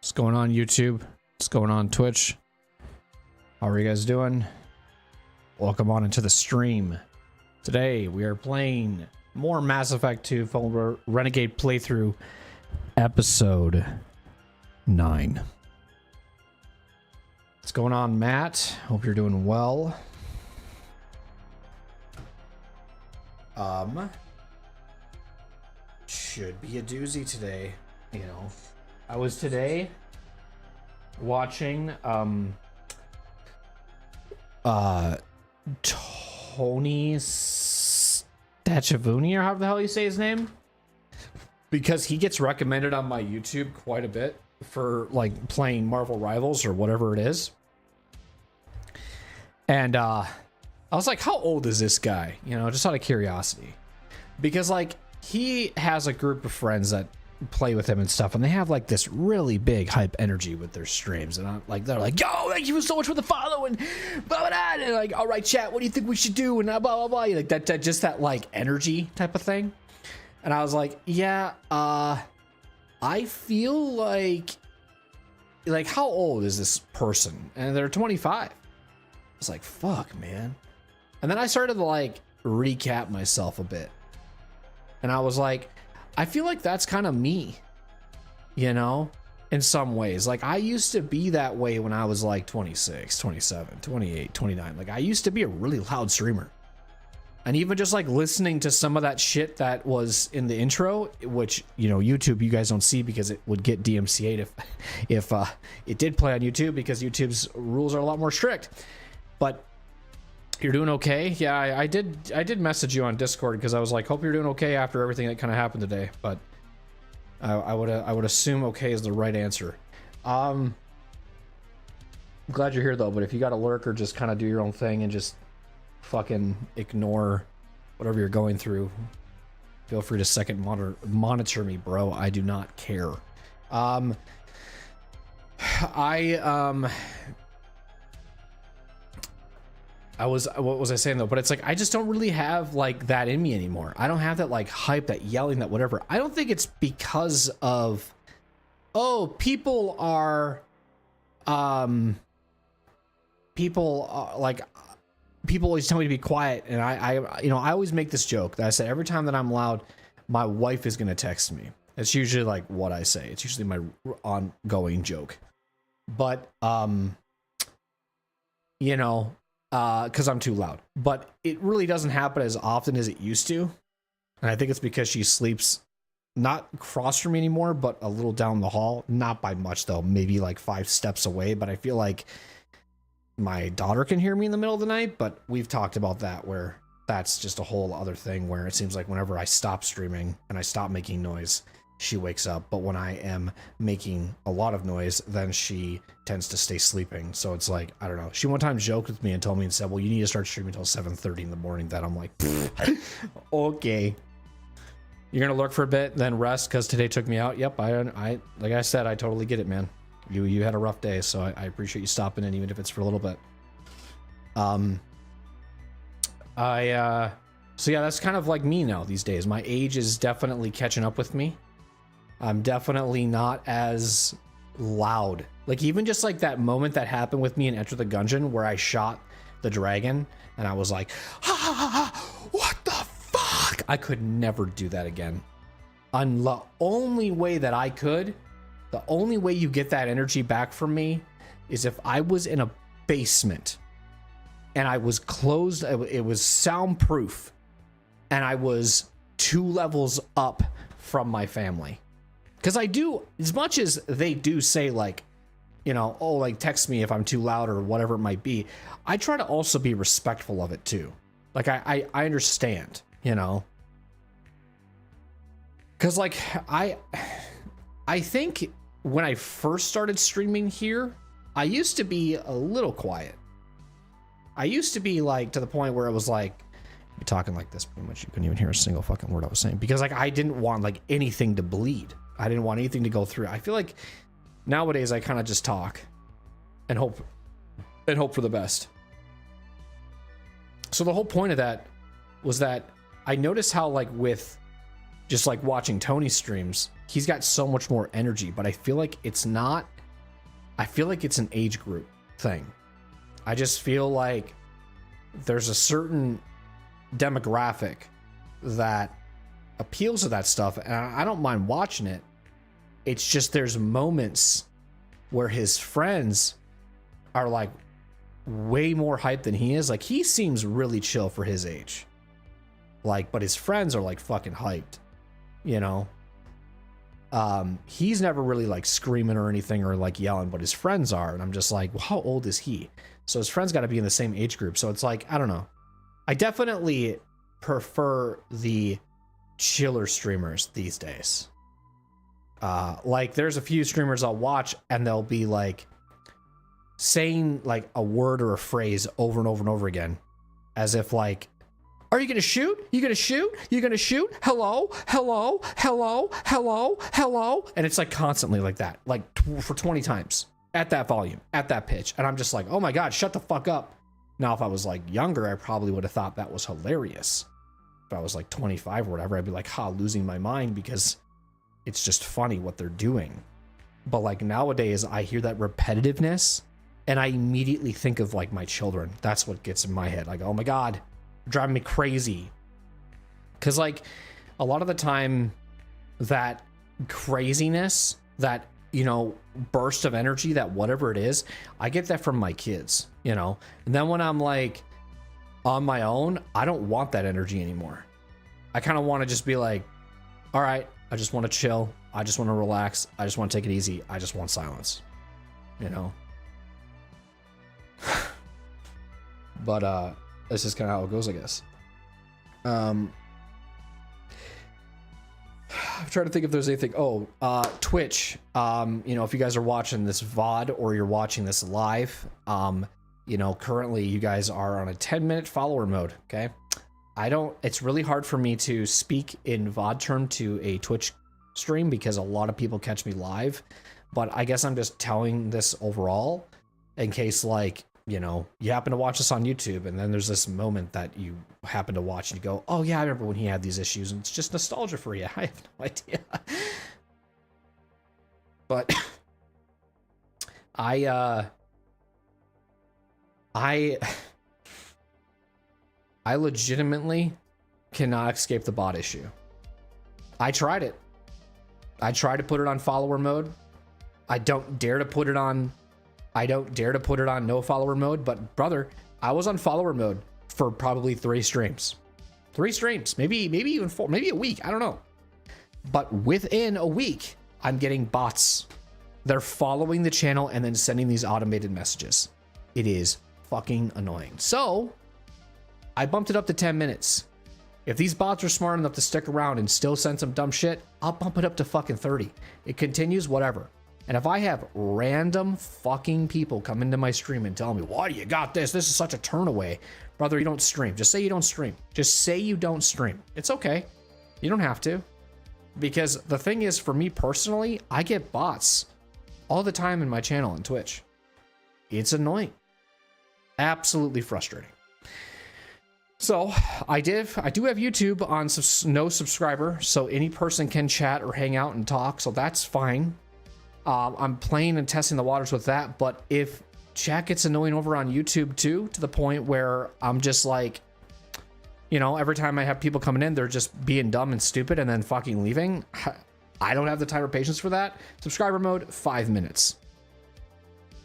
What's going on, YouTube? What's going on, Twitch? How are you guys doing? Welcome on into the stream. Today we are playing more Mass Effect 2 full Renegade playthrough, episode 9. What's going on, Matt? Hope you're doing well. Should be a doozy today, you know. I was today watching Tony Stachavuni, or however the hell you say his name, because he gets recommended on my YouTube quite a bit for like playing Marvel Rivals or whatever it is. And I was like, how old is this guy? You know, just out of curiosity, because like he has a group of friends that play with him and stuff, and they have like this really big hype energy with their streams, and I'm like, they're like, yo, thank you so much for the follow, and blah blah blah, and like, all right, chat, what do you think we should do, and blah blah blah, like that just that like energy type of thing. And I was like, yeah, I feel like how old is this person? And they're 25. I was like, fuck, man. And then I started to like recap myself a bit, and I was like, I feel like that's kind of me, you know, in some ways. Like, I used to be that way when I was like 26, 27, 28, 29. Like, I used to be a really loud streamer. And even just like listening to some of that shit that was in the intro, which, you know, YouTube, you guys don't see because it would get DMCA'd if it did play on YouTube, because YouTube's rules are a lot more strict. But you're doing okay? Yeah, I did message you on Discord because I was like, hope you're doing okay after everything that kind of happened today. But I would assume okay is the right answer. I'm glad you're here though. But if you got to lurk or just kind of do your own thing and just fucking ignore whatever you're going through, feel free to second monitor me, bro. I do not care. What was I saying though? But it's like, I just don't really have like that in me anymore. I don't have that like hype, that yelling, that whatever. I don't think it's because of, oh, people always tell me to be quiet. And I you know, I always make this joke that I say every time that I'm loud, my wife is going to text me. It's usually like what I say. It's usually my ongoing joke. But, you know, because I'm too loud, but it really doesn't happen as often as it used to. And I think it's because she sleeps not across from me anymore, but a little down the hall. Not by much though, maybe like 5 steps away. But I feel like my daughter can hear me in the middle of the night. But we've talked about that, where that's just a whole other thing, where it seems like whenever I stop streaming and I stop making noise, she wakes up. But when I am making a lot of noise, then she tends to stay sleeping. So it's like, I don't know. She one time joked with me and told me and said, well, you need to start streaming until 7:30 in the morning. That I'm like, okay. You're going to lurk for a bit, then rest because today took me out. Yep. I like I said, I totally get it, man. You had a rough day. So I appreciate you stopping in, even if it's for a little bit. So yeah, that's kind of like me now these days. My age is definitely catching up with me. I'm definitely not as loud. Like, even just like that moment that happened with me in Enter the Gungeon where I shot the dragon and I was like, ha, ha, ha, ha, what the fuck? I could never do that again. And the only way that I could, the only way you get that energy back from me is if I was in a basement and I was closed, it was soundproof, and I was 2 levels up from my family. Because I do, as much as they do say like, you know, oh, like text me if I'm too loud or whatever it might be, I try to also be respectful of it too. Like I understand, you know, because like I think when I first started streaming here, I used to be a little quiet. I used to be like to the point where it was like, you're talking like this pretty much, you couldn't even hear a single fucking word I was saying, because like I didn't want like anything to bleed. I didn't want anything to go through. I feel like nowadays I kind of just talk and hope for the best. So the whole point of that was that I noticed how like with just like watching Tony streams, he's got so much more energy, but I feel like it's not I feel like it's an age group thing. I just feel like there's a certain demographic that appeals to that stuff, and I don't mind watching it. It's just there's moments where his friends are like way more hyped than he is. Like, he seems really chill for his age. Like, but his friends are like fucking hyped, you know? He's never really like screaming or anything or like yelling, but his friends are. And I'm just like, well, how old is he? So his friends got to be in the same age group. So it's like, I don't know. I definitely prefer the chiller streamers these days. Like, there's a few streamers I'll watch and they'll be like saying like a word or a phrase over and over and over again, as if like, are you gonna shoot? You gonna shoot? You gonna shoot? Hello, hello, hello, hello, hello. And it's like constantly like that, like for 20 times at that volume, at that pitch. And I'm just like, oh my God, shut the fuck up. Now, if I was like younger, I probably would have thought that was hilarious. If I was like 25 or whatever, I'd be like, losing my mind, because it's just funny what they're doing. But like nowadays, I hear that repetitiveness and I immediately think of like my children. That's what gets in my head. Like, oh my God, you're driving me crazy. Cause like a lot of the time, that craziness, that, you know, burst of energy, that whatever it is, I get that from my kids, you know? And then when I'm like on my own, I don't want that energy anymore. I kind of want to just be like, all right, I just want to chill. I just want to relax. I just want to take it easy. I just want silence, you know? But that's just kind of how it goes, I guess. I'm trying to think if there's anything. Twitch. You know, if you guys are watching this VOD or you're watching this live, you know, currently you guys are on a 10-minute follower mode. Okay. It's really hard for me to speak in VOD term to a Twitch stream because a lot of people catch me live, but I guess I'm just telling this overall in case, like, you know, you happen to watch this on YouTube and then there's this moment that you happen to watch and you go, oh yeah, I remember when he had these issues, and it's just nostalgia for you. I have no idea. But I legitimately cannot escape the bot issue. I tried it. I tried to put it on follower mode. I don't dare to put it on no follower mode, but brother, I was on follower mode for probably 3 streams. 3 streams, maybe even 4, maybe a week, I don't know. But within a week, I'm getting bots. They're following the channel and then sending these automated messages. It is fucking annoying. So I bumped it up to 10 minutes. If these bots are smart enough to stick around and still send some dumb shit, I'll bump it up to fucking 30. It continues, whatever. And if I have random fucking people come into my stream and tell me, why do you got this? This is such a turn away. Brother, you don't stream. Just say you don't stream. Just say you don't stream. It's okay. You don't have to. Because the thing is, for me personally, I get bots all the time in my channel on Twitch. It's annoying. Absolutely frustrating. So I do have YouTube on no subscriber, so any person can chat or hang out and talk, so that's fine. I'm playing and testing the waters with that, but if chat gets annoying over on YouTube too, to the point where I'm just like, you know, every time I have people coming in, they're just being dumb and stupid and then fucking leaving. I don't have the time or patience for that. Subscriber mode, 5 minutes.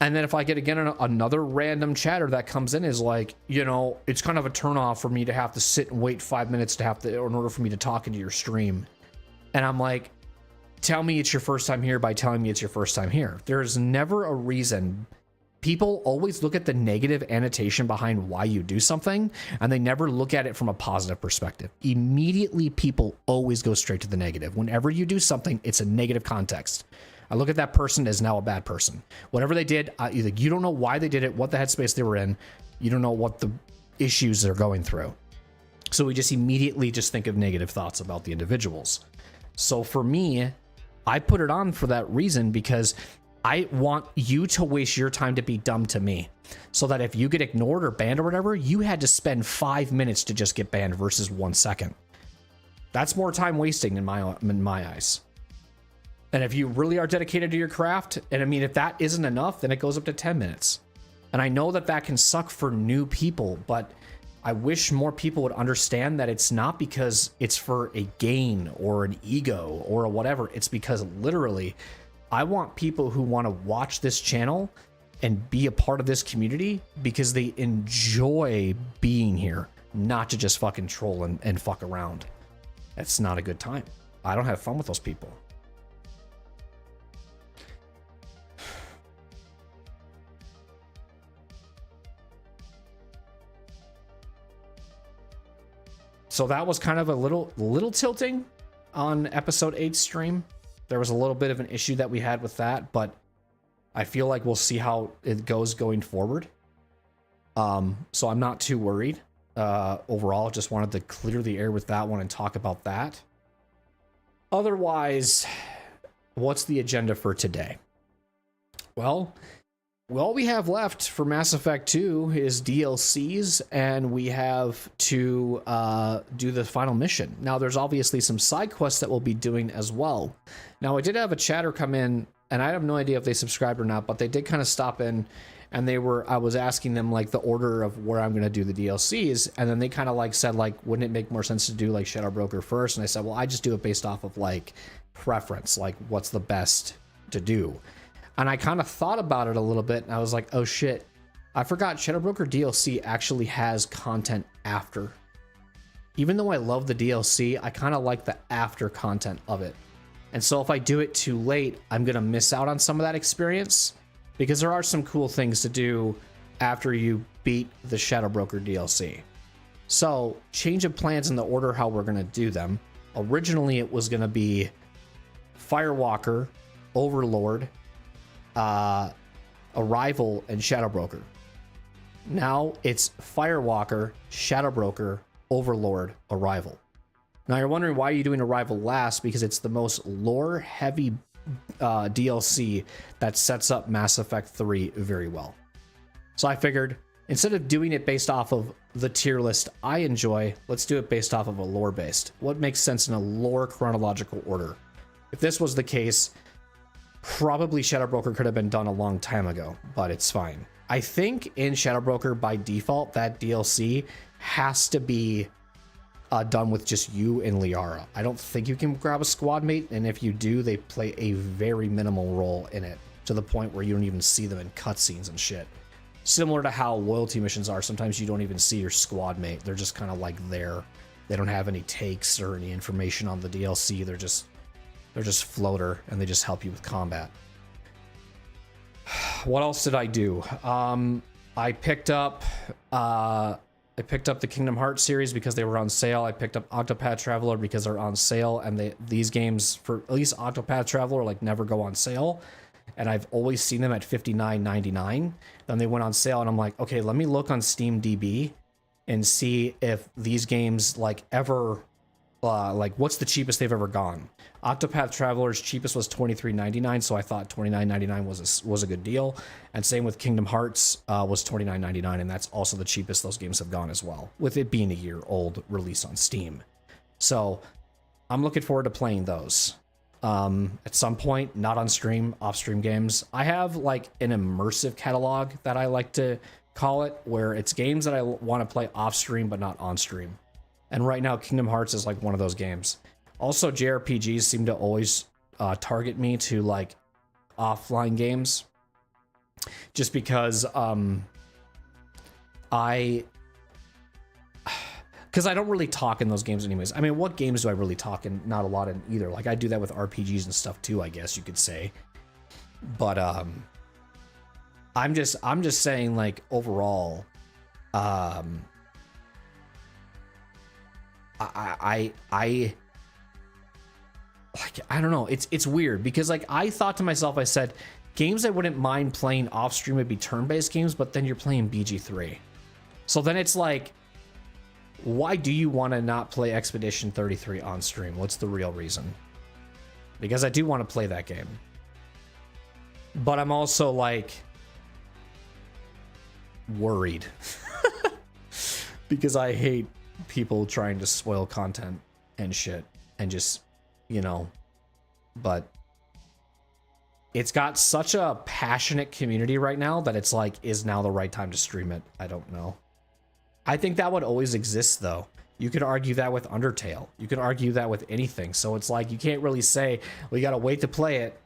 And then if I get again another random chatter that comes in is like, you know, it's kind of a turn off for me to have to sit and wait 5 minutes in order for me to talk into your stream. And I'm like, tell me it's your first time here by telling me it's your first time here. There's never a reason. People always look at the negative annotation behind why you do something, and they never look at it from a positive perspective. Immediately, people always go straight to the negative. Whenever you do something, it's a negative context. I look at that person as now a bad person. Whatever they did, you don't know why they did it, what the headspace they were in. You don't know what the issues they're going through. So we just immediately just think of negative thoughts about the individuals. So for me, I put it on for that reason, because I want you to waste your time to be dumb to me, so that if you get ignored or banned or whatever, you had to spend 5 minutes to just get banned versus 1 second. That's more time wasting in my eyes. And if you really are dedicated to your craft, and I mean, if that isn't enough, then it goes up to 10 minutes. And I know that that can suck for new people, but I wish more people would understand that it's not because it's for a gain or an ego or a whatever. It's because literally I want people who want to watch this channel and be a part of this community because they enjoy being here, not to just fucking troll and fuck around. That's not a good time. I don't have fun with those people. So that was kind of a little tilting on episode 8 stream. There was a little bit of an issue that we had with that, but I feel like we'll see how it goes going forward. So I'm not too worried. Overall, just wanted to clear the air with that one and talk about that. Otherwise, what's the agenda for today? Well, all we have left for Mass Effect 2 is DLCs, and we have to do the final mission. Now, there's obviously some side quests that we'll be doing as well. Now, I did have a chatter come in, and I have no idea if they subscribed or not, but they did kind of stop in, and I was asking them like the order of where I'm going to do the DLCs, and then they kind of like said like, wouldn't it make more sense to do like Shadow Broker first? And I said, well, I just do it based off of like preference, like what's the best to do. And I kind of thought about it a little bit, and I was like, oh shit, I forgot Shadow Broker DLC actually has content after. Even though I love the DLC, I kind of like the after content of it. And so if I do it too late, I'm going to miss out on some of that experience, because there are some cool things to do after you beat the Shadow Broker DLC. So change of plans in the order how we're going to do them. Originally, it was going to be Firewalker, Overlord, Arrival, and Shadow Broker. Now it's Firewalker, Shadow Broker, Overlord, Arrival. Now you're wondering why you're doing Arrival last, because it's the most lore heavy DLC that sets up Mass Effect 3 very well. So I figured instead of doing it based off of the tier list I enjoy, let's do it based off of a lore based. What makes sense in a lore chronological order? If this was the case, probably Shadow Broker could have been done a long time ago, but it's fine. I think in Shadow Broker by default, that DLC has to be done with just you and Liara. I don't think you can grab a squad mate, and if you do, they play a very minimal role in it, to the point where you don't even see them in cutscenes and shit. Similar to how loyalty missions are, sometimes you don't even see your squad mate. They're just kind of like there. They don't have any takes or any information on the DLC. They're just floater, and they just help you with combat. What else did I do? I picked up the Kingdom Hearts series because they were on sale. I picked up Octopath Traveler because they're on sale, and these games, for at least Octopath Traveler, like never go on sale. And I've always seen them at $59.99. Then they went on sale, and I'm like, okay, let me look on Steam DB and see if these games like ever, like what's the cheapest they've ever gone. Octopath Traveler's cheapest was $23.99, so I thought $29.99 was a good deal. And same with Kingdom Hearts was $29.99, and that's also the cheapest those games have gone as well, with it being a year-old release on Steam. So I'm looking forward to playing those. At some point, not on stream, off-stream games. I have like an immersive catalog that I like to call it, where it's games that I want to play off-stream but not on-stream. And right now, Kingdom Hearts is like one of those games. Also, JRPGs seem to always target me to like offline games, just because I don't really talk in those games anyways. I mean, what games do I really talk in? Not a lot in either. Like I do that with RPGs and stuff too, I guess you could say. But I'm just saying, like, overall, I don't know. It's weird because like I thought to myself, I said, games I wouldn't mind playing off stream would be turn-based games, but then you're playing BG3. So then it's like, why do you want to not play Expedition 33 on stream? What's the real reason? Because I do want to play that game. But I'm also like worried because I hate people trying to spoil content and shit and just, you know, but it's got such a passionate community right now that it's like, is now the right time to stream it? I don't know. I think that would always exist though. You could argue that with Undertale. You could argue that with anything. So it's like, you can't really say, well, you gotta wait to play it.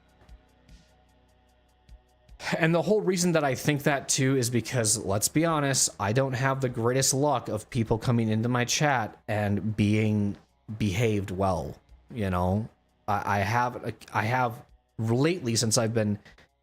And the whole reason that I think that too is because, let's be honest, I don't have the greatest luck of people coming into my chat and being behaved well. You know, I have lately, since I've been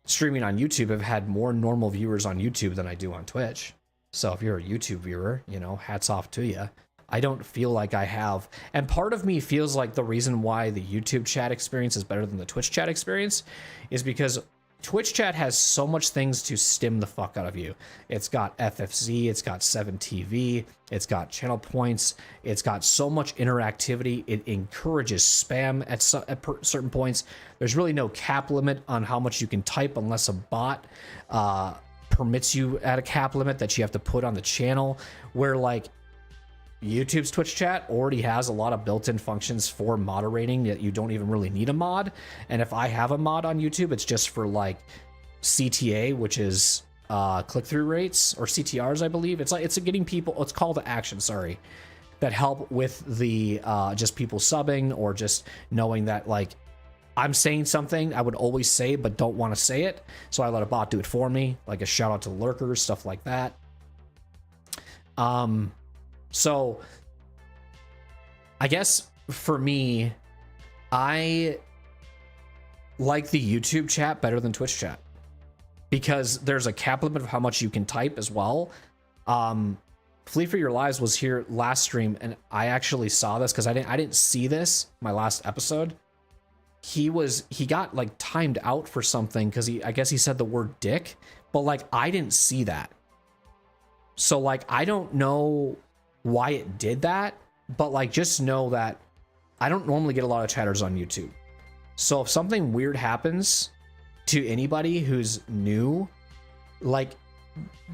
streaming on YouTube, I've had more normal viewers on YouTube than I do on Twitch. So if you're a YouTube viewer, you know, hats off to you. I don't feel like I have, and part of me feels like the reason why the YouTube chat experience is better than the Twitch chat experience is because Twitch chat has so much things to stim the fuck out of you. It's got FFZ, it's got 7TV, it's got channel points, it's got so much interactivity. It encourages spam at certain points. There's really no cap limit on how much you can type unless a bot permits you at a cap limit that you have to put on the channel, where like YouTube's Twitch chat already has a lot of built-in functions for moderating that you don't even really need a mod. And if I have a mod on YouTube, it's just for like CTA, which is click-through rates, or CTRs, I believe. It's like, it's getting people, it's call to action, sorry, that help with the just people subbing, or just knowing that like I'm saying something I would always say but don't want to say it, so I let a bot do it for me, like a shout out to lurkers, stuff like that. So I guess for me, I like the YouTube chat better than Twitch chat because there's a cap limit of how much you can type as well. Flee for Your Lives was here last stream, and I actually saw this because I didn't see this my last episode. He got like timed out for something because I guess he said the word dick, but like I didn't see that. So like I don't know why it did that, but like just know that I don't normally get a lot of chatters on YouTube. So if something weird happens to anybody who's new, like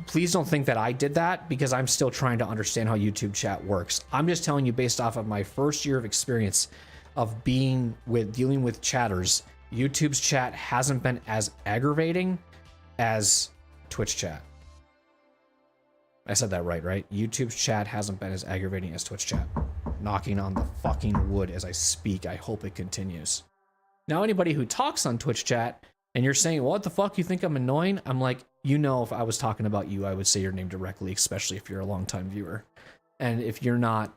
please don't think that I did that, because I'm still trying to understand how YouTube chat works. I'm just telling you based off of my first year of experience of dealing with chatters, YouTube's chat hasn't been as aggravating as Twitch chat. I said that right? YouTube's chat hasn't been as aggravating as Twitch chat. Knocking on the fucking wood as I speak. I hope it continues. Now, anybody who talks on Twitch chat and you're saying, what the fuck, you think I'm annoying? I'm like, you know, if I was talking about you, I would say your name directly, especially if you're a longtime viewer. And if you're not,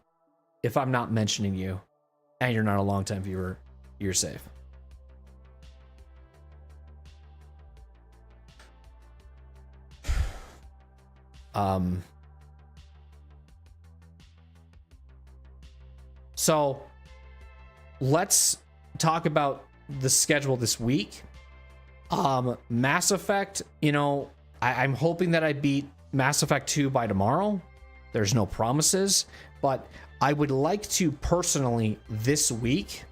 if I'm not mentioning you and you're not a longtime viewer, you're safe. So let's talk about the schedule this week. Mass Effect, you know, I'm hoping that I beat Mass Effect 2 by tomorrow. There's no promises, but I would like to personally this week,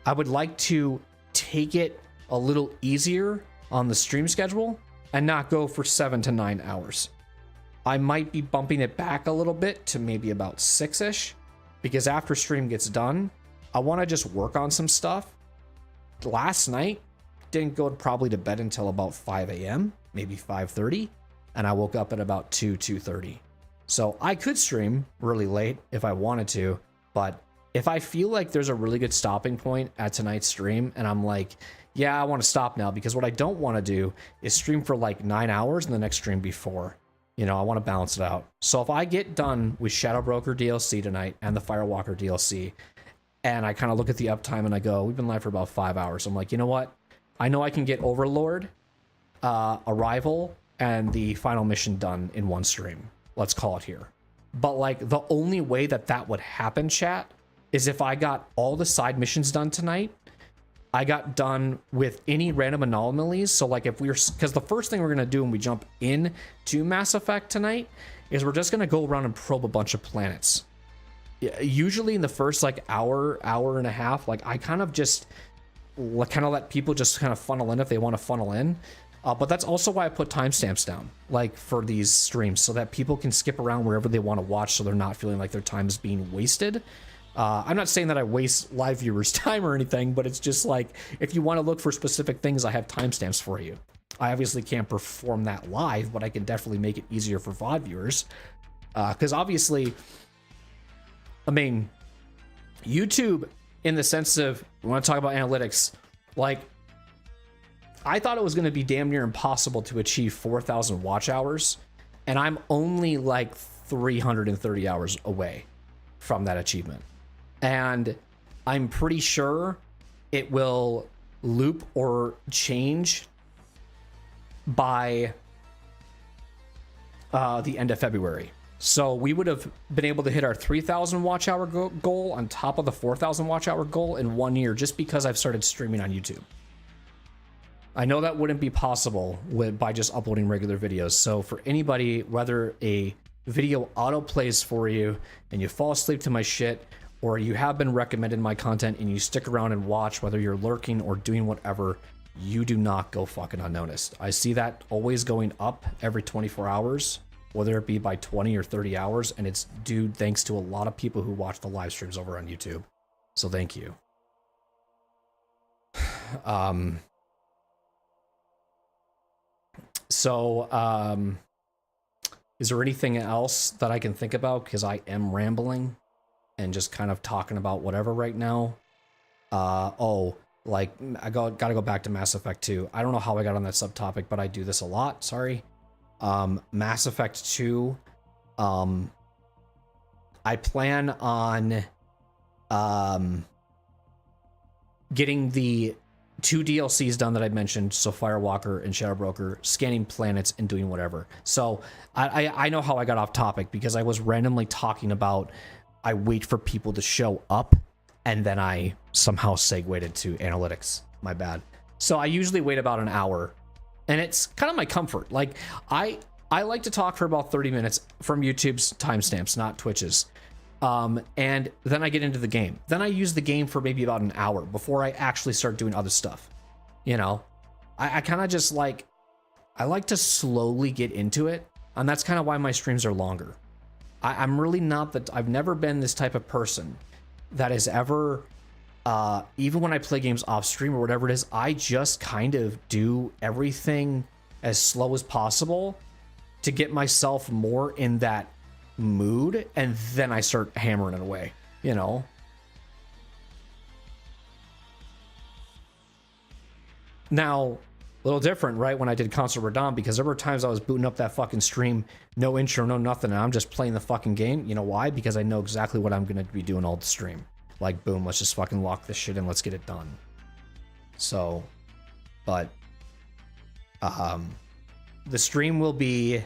I would like to take it a little easier on the stream schedule and not go for 7 to 9 hours. I might be bumping it back a little bit to maybe about 6-ish, because after stream gets done, I want to just work on some stuff. Last night, didn't go probably to bed until about 5 a.m., maybe 5:30, and I woke up at about 2:30. So I could stream really late if I wanted to, but if I feel like there's a really good stopping point at tonight's stream and I'm like, yeah, I want to stop now, because what I don't want to do is stream for like 9 hours and the next stream be 4. You know, I want to balance it out. So if I get done with Shadow Broker DLC tonight and the Firewalker DLC, and I kind of look at the uptime and I go, we've been live for about 5 hours. I'm like, you know what? I know I can get Overlord, Arrival, and the final mission done in one stream. Let's call it here. But like the only way that that would happen, chat, is if I got all the side missions done tonight. I got done with any random anomalies. So like if we're, because the first thing we're going to do when we jump in to Mass Effect tonight is we're just going to go around and probe a bunch of planets. Usually in the first like hour and a half, like I kind of just kind of let people just kind of funnel in if they want to funnel in. But that's also why I put timestamps down, like for these streams, so that people can skip around wherever they want to watch, so they're not feeling like their time is being wasted. I'm not saying that I waste live viewers' time or anything, but it's just like, if you want to look for specific things, I have timestamps for you. I obviously can't perform that live, but I can definitely make it easier for VOD viewers. Because obviously, I mean, YouTube, in the sense of, we want to talk about analytics, like, I thought it was going to be damn near impossible to achieve 4,000 watch hours, and I'm only like 330 hours away from that achievement. And I'm pretty sure it will loop or change by the end of February. So we would have been able to hit our 3,000 watch hour goal on top of the 4,000 watch hour goal in 1 year, just because I've started streaming on YouTube. I know that wouldn't be possible by just uploading regular videos. So for anybody, whether a video auto plays for you and you fall asleep to my shit, or you have been recommended my content and you stick around and watch, whether you're lurking or doing whatever, you do not go fucking unnoticed. I see that always going up every 24 hours, whether it be by 20 or 30 hours, and it's due thanks to a lot of people who watch the live streams over on YouTube. So thank you. Is there anything else that I can think about? Because I am rambling and just kind of talking about whatever right now. Like, gotta go back to Mass Effect 2. I don't know how I got on that subtopic, but I do this a lot. Sorry. Mass Effect 2. I plan on getting the 2 DLCs done that I mentioned, so Firewalker and Shadow Broker, scanning planets and doing whatever. So I know how I got off topic, because I was randomly talking about I wait for people to show up, and then I somehow segued into analytics. My bad. So I usually wait about an hour, and it's kind of my comfort. Like, I like to talk for about 30 minutes from YouTube's timestamps, not Twitch's. And then I get into the game. Then I use the game for maybe about an hour before I actually start doing other stuff. You know, I kind of just like, I like to slowly get into it. And that's kind of why my streams are longer. I'm really not that, I've never been this type of person that has ever, even when I play games off stream or whatever it is, I just kind of do everything as slow as possible to get myself more in that mood, and then I start hammering it away, you know. Now, a little different, right, when I did Console Radon, because there were times I was booting up that fucking stream, no intro, no nothing, and I'm just playing the fucking game. You know why? Because I know exactly what I'm gonna be doing all the stream. Like, boom, let's just fucking lock this shit in, let's get it done. So, but the stream will be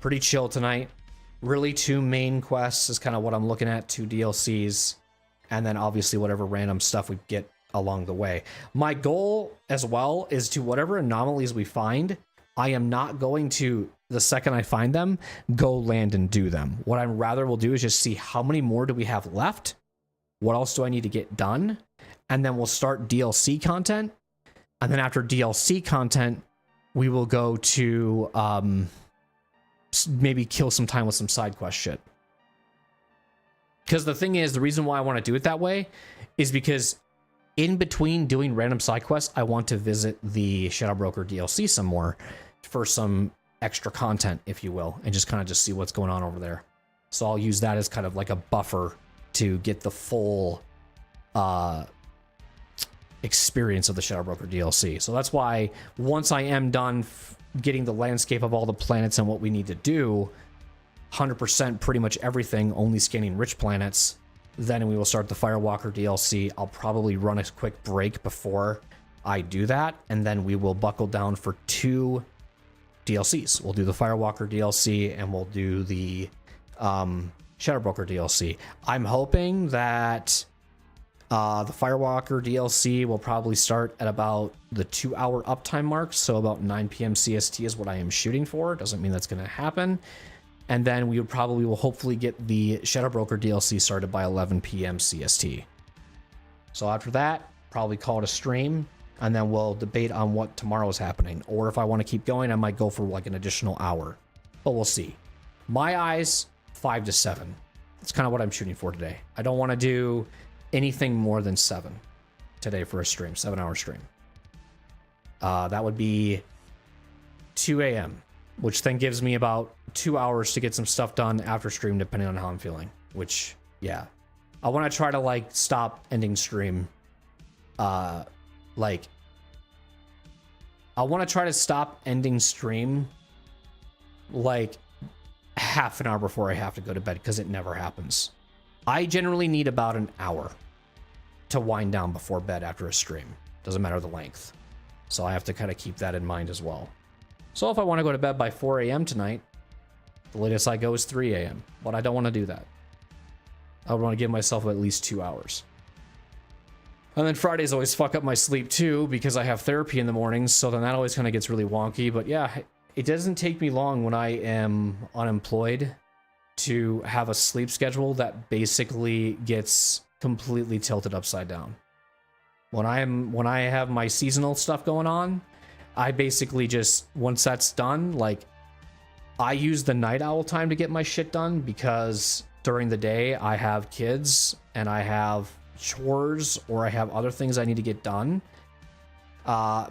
pretty chill tonight. Really, 2 main quests is kind of what I'm looking at, 2 DLCs, and then obviously whatever random stuff we get along the way. My goal as well is to, whatever anomalies we find, I am not going to, the second I find them, go land and do them. What I rather will do is just see how many more do we have left, what else do I need to get done, and then we'll start DLC content, and then after DLC content, we will go to maybe kill some time with some side quest shit. Because the thing is, the reason why I want to do it that way is because in between doing random side quests, I want to visit the Shadow Broker DLC some more for some extra content, if you will, and just kind of just see what's going on over there. So I'll use that as kind of like a buffer to get the full experience of the Shadow Broker DLC. So that's why once I am done getting the landscape of all the planets and what we need to do, 100% pretty much everything, only scanning rich planets, then we will start the Firewalker DLC. I'll probably run a quick break before I do that, and then we will buckle down for 2 DLCs. We'll do the Firewalker DLC, and we'll do the Shadow Broker DLC. I'm hoping that the Firewalker DLC will probably start at about the 2-hour uptime mark, so about 9 p.m. CST is what I am shooting for. Doesn't mean that's going to happen. And then we will hopefully get the Shadow Broker DLC started by 11 p.m. CST. So after that, probably call it a stream, and then we'll debate on what tomorrow is happening. Or if I want to keep going, I might go for like an additional hour. But we'll see. My eyes, 5 to 7. It's kind of what I'm shooting for today. I don't want to do anything more than 7 today for a stream, 7-hour stream. That would be 2 a.m., which then gives me about 2 hours to get some stuff done after stream, depending on how I'm feeling, which, yeah. I want to try to, like, stop ending stream. I want to try to stop ending stream, like, half an hour before I have to go to bed, because it never happens. I generally need about an hour to wind down before bed after a stream. Doesn't matter the length. So I have to kind of keep that in mind as well. So if I want to go to bed by 4 a.m. tonight, the latest I go is 3 a.m. But I don't want to do that. I would want to give myself at least 2 hours. And then Fridays always fuck up my sleep too, because I have therapy in the mornings, so then that always kind of gets really wonky. But yeah, it doesn't take me long when I am unemployed to have a sleep schedule that basically gets completely tilted upside down. When I have my seasonal stuff going on, I basically just, once that's done, like, I use the night owl time to get my shit done, because during the day I have kids and I have chores or I have other things I need to get done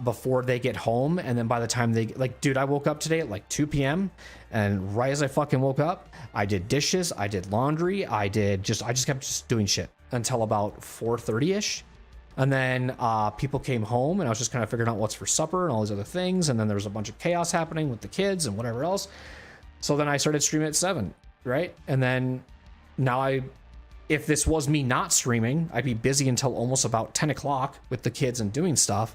before they get home. And then by the time they, like, dude, I woke up today at like 2 p.m. and right as I fucking woke up, I did dishes, I did laundry, I just kept just doing shit until about 4:30ish. And then people came home and I was just kind of figuring out what's for supper and all these other things. And then there was a bunch of chaos happening with the kids and whatever else. So then I started streaming at 7, right? And then now if this was me not streaming, I'd be busy until almost about 10 o'clock with the kids and doing stuff.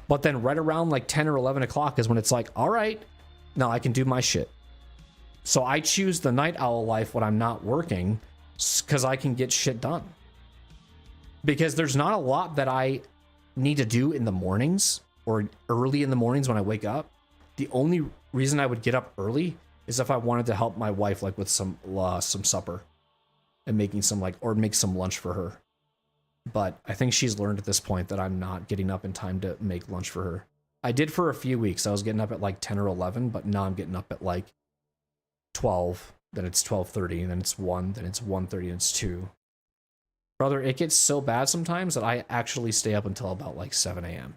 But then right around like 10 or 11 o'clock is when it's like, all right, now I can do my shit. So I choose the night owl life when I'm not working, because I can get shit done. Because there's not a lot that I need to do in the mornings or early in the mornings when I wake up. The only reason I would get up early is if I wanted to help my wife, like, with some supper and making some, like, or make some lunch for her. But I think she's learned at this point that I'm not getting up in time to make lunch for her. I did for a few weeks. I was getting up at like 10 or 11, but now I'm getting up at like 12, then it's 12:30, and then it's 1, then it's 1:30, and it's 2. Brother, it gets so bad sometimes that I actually stay up until about like 7 a.m.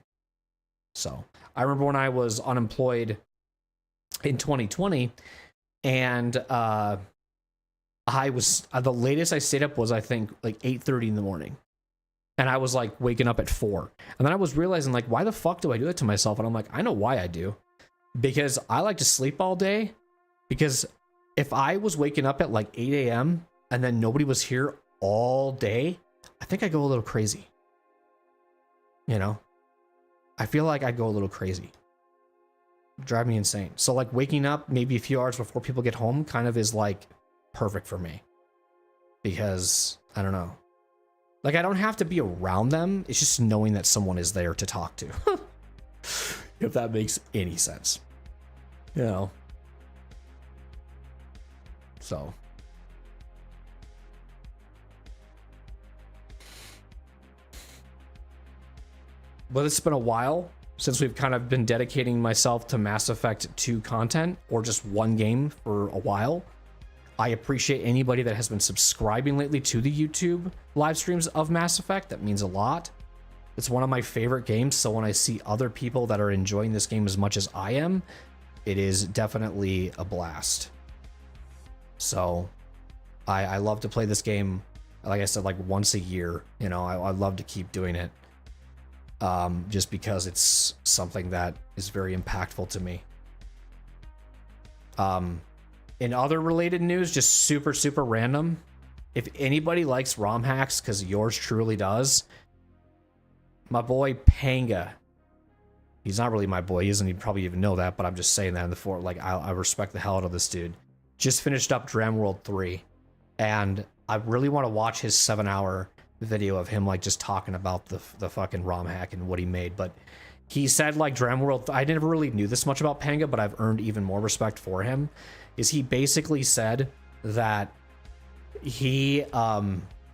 So I remember when I was unemployed in 2020, and I was, the latest I stayed up was, I think, like 8:30 in the morning. And I was like waking up at 4. And then I was realizing, like, why the fuck do I do that to myself? And I'm like, I know why I do. Because I like to sleep all day. Because if I was waking up at like 8 a.m. and then nobody was here all day, I think I go a little crazy. You know? I feel like I go a little crazy. Drive me insane. So like waking up maybe a few hours before people get home kind of is like perfect for me. Because, I don't know. Like, I don't have to be around them. It's just knowing that someone is there to talk to. If that makes any sense. You know? So. But it's been a while since we've kind of been dedicating myself to Mass Effect 2 content, or just one game for a while. I appreciate anybody that has been subscribing lately to the YouTube live streams of Mass Effect. That means a lot. It's one of my favorite games, so when I see other people that are enjoying this game as much as I am, it is definitely a blast. So I love to play this game, like I said, like once a year. You know, I love to keep doing it. Just because it's something that is very impactful to me. In other related news, just super random, if anybody likes ROM hacks, because yours truly does, my boy Panga, he's not really my boy, he doesn't even probably even know that, but I'm just saying that in the fort, like, I respect the hell out of this dude. Just finished up Dram World 3, and I really want to watch his 7-hour video of him, like, just talking about the fucking ROM hack and what he made. But he said, like, Dram World, I never really knew this much about Panga, but I've earned even more respect for him, is he basically said that he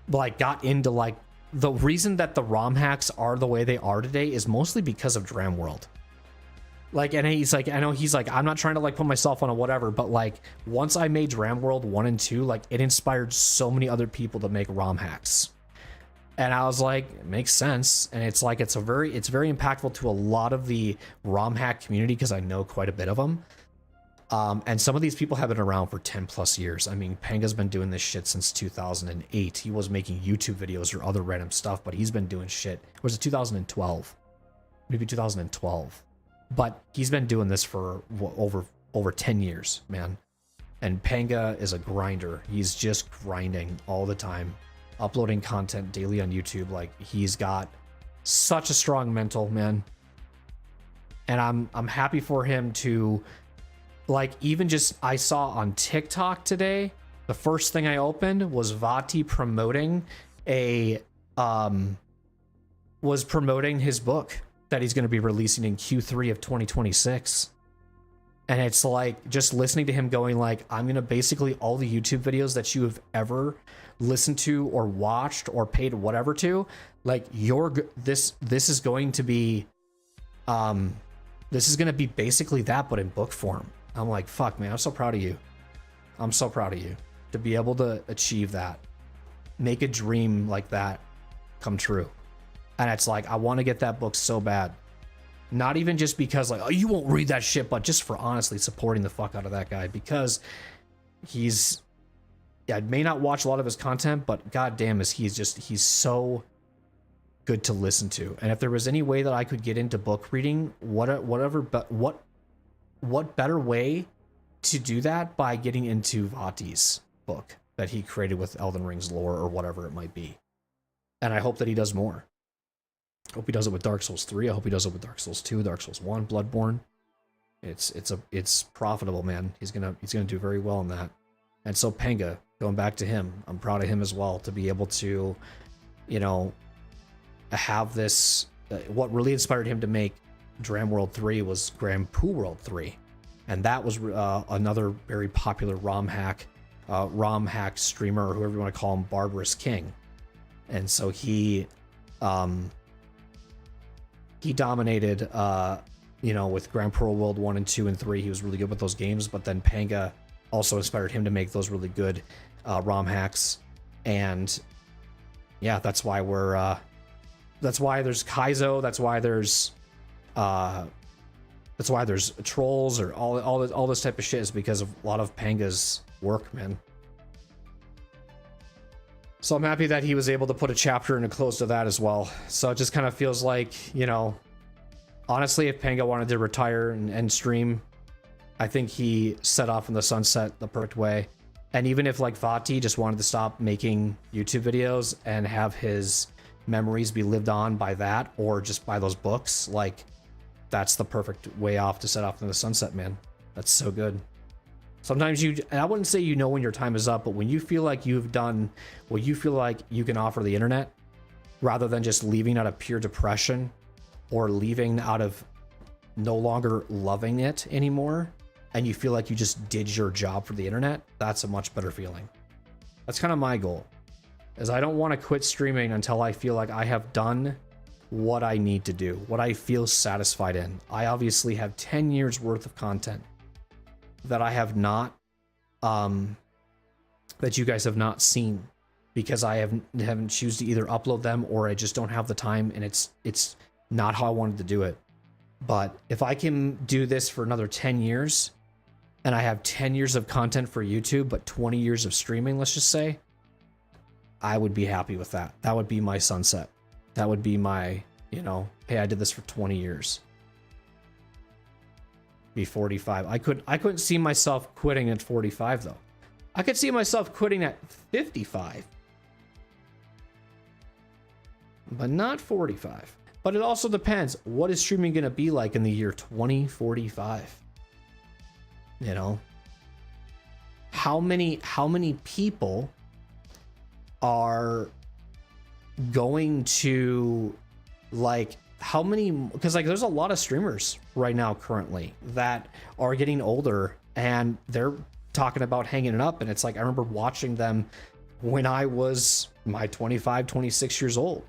like got into, like, the reason that the ROM hacks are the way they are today is mostly because of Dram World. Like, and he's like, I know he's like, I'm not trying to like put myself on a whatever, but like once I made Dram World 1 and 2, like it inspired so many other people to make ROM hacks. And I was like, it makes sense. And it's like, it's very impactful to a lot of the ROM hack community because I know quite a bit of them. And some of these people have been around for 10 plus years. I mean, Panga's been doing this shit since 2008. He was making YouTube videos or other random stuff, but he's been doing shit. Was it 2012? Maybe 2012. But he's been doing this for over 10 years, man. And Panga is a grinder. He's just grinding all the time, uploading content daily on YouTube. Like, he's got such a strong mental, man. And I'm happy for him to, like, even just, I saw on TikTok today, the first thing I opened was Vati promoting was promoting his book that he's going to be releasing in Q3 of 2026. And it's like, just listening to him going like, I'm going to basically all the YouTube videos that you have ever listened to or watched or paid whatever to, like this is going to be, this is going to be basically that, but in book form. I'm like, fuck, man, I'm so proud of you. I'm so proud of you to be able to achieve that, make a dream like that come true. And it's like, I want to get that book so bad. Not even just because like, oh, you won't read that shit, but just for honestly supporting the fuck out of that guy, because he's, yeah, I may not watch a lot of his content, but goddamn is he's so good to listen to. And if there was any way that I could get into book reading, what better way to do that by getting into Vati's book that he created with Elden Ring's lore or whatever it might be. And I hope that he does more. I hope he does it with Dark Souls 3. I hope he does it with Dark Souls 2, Dark Souls 1, Bloodborne. It's profitable, man. He's gonna do very well in that. And so Panga, going back to him, I'm proud of him as well to be able to, you know, have this. What really inspired him to make Dram World 3 was Grand Poo World 3, and that was another very popular ROM hack streamer, or whoever you want to call him, Barbarous King. And so he dominated, you know, with Grand Poo World 1 and 2 and 3. He was really good with those games, but then Panga also inspired him to make those really good ROM hacks. And yeah, that's why that's why there's Kaizo, that's why there's trolls, or all this type of shit, is because of a lot of Panga's work, man. So I'm happy that he was able to put a chapter and a close to that as well. So it just kind of feels like, you know, honestly, if Panga wanted to retire and stream, I think he set off in the sunset the perfect way. And even if like Vati just wanted to stop making YouTube videos and have his memories be lived on by that, or just by those books, like, that's the perfect way off to set off in the sunset, man. That's so good. Sometimes and I wouldn't say you know when your time is up, but when you feel like you've done what you feel like you can offer the internet, rather than just leaving out of pure depression or leaving out of no longer loving it anymore, and you feel like you just did your job for the internet, that's a much better feeling. That's kind of my goal, is I don't want to quit streaming until I feel like I have done what I need to do, what I feel satisfied in. I obviously have 10 years worth of content that I have not, that you guys have not seen, because I haven't choose to either upload them, or I just don't have the time, and it's not how I wanted to do it. But if I can do this for another 10 years, and I have 10 years of content for YouTube, but 20 years of streaming, let's just say, I would be happy with that. That would be my sunset. That would be my, you know, hey, I did this for 20 years. Be 45. I couldn't see myself quitting at 45 though. I could see myself quitting at 55. But not 45. But it also depends. What is streaming going to be like in the year 2045? You know? How many people are going to, like, how many, because like there's a lot of streamers right now currently that are getting older, and they're talking about hanging it up. And it's like, I remember watching them when I was my 25, 26 years old,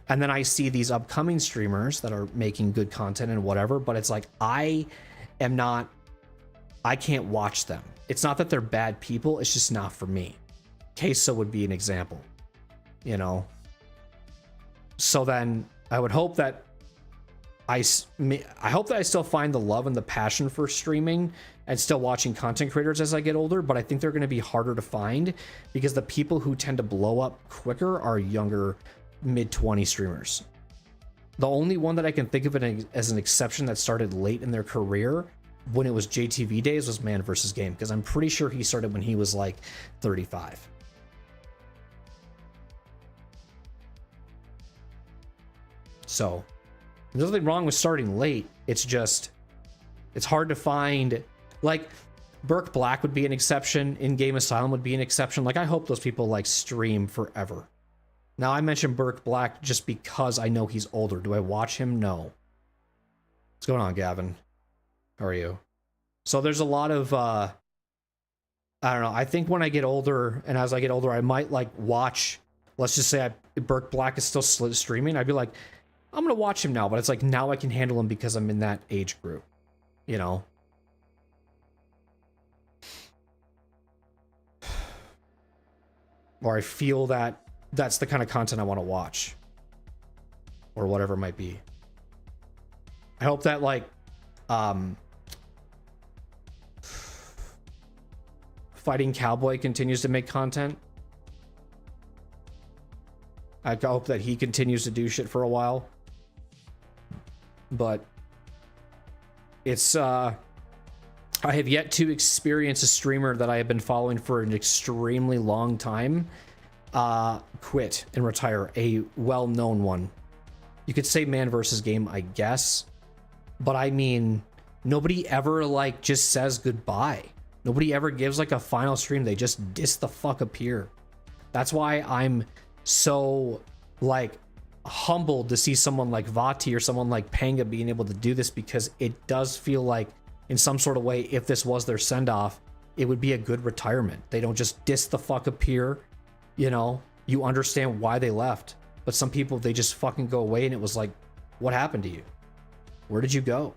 And then I see these upcoming streamers that are making good content and whatever, but it's like, I can't watch them. It's not that they're bad people, it's just not for me. Queso would be an example, you know? So then I would hope that I hope that I still find the love and the passion for streaming and still watching content creators as I get older, but I think they're going to be harder to find because the people who tend to blow up quicker are younger, mid-20 streamers. The only one that I can think of as an exception that started late in their career when it was JTV days was Man vs. Game, because I'm pretty sure he started when he was like 35. So there's nothing wrong with starting late. It's just, it's hard to find, like, Burke Black would be an exception. In-Game Asylum would be an exception. Like, I hope those people, like, stream forever. Now, I mentioned Burke Black just because I know he's older. Do I watch him? No. What's going on, Gavin? How are you? So there's a lot of, I don't know. I think when I get older, and as I get older, I might, like, watch, let's just say Burke Black is still streaming. I'd be like, I'm going to watch him now, but it's like, now I can handle him because I'm in that age group, you know? Or I feel that that's the kind of content I want to watch. Or whatever it might be. I hope that, like, Fighting Cowboy continues to make content. I hope that he continues to do shit for a while. But it's I have yet to experience a streamer that I have been following for an extremely long time quit and retire. A well-known one. You could say Man vs. Game, I guess, but I mean, nobody ever, like, just says goodbye. Nobody ever gives, like, a final stream. They just diss the fuck up here. That's why I'm so, like, humbled to see someone like Vati or someone like Panga being able to do this, because it does feel like, in some sort of way, if this was their send-off, it would be a good retirement. They don't just diss the fuck up here, you know? You understand why they left. But some people, they just fucking go away, and it was like, what happened to you? Where did you go?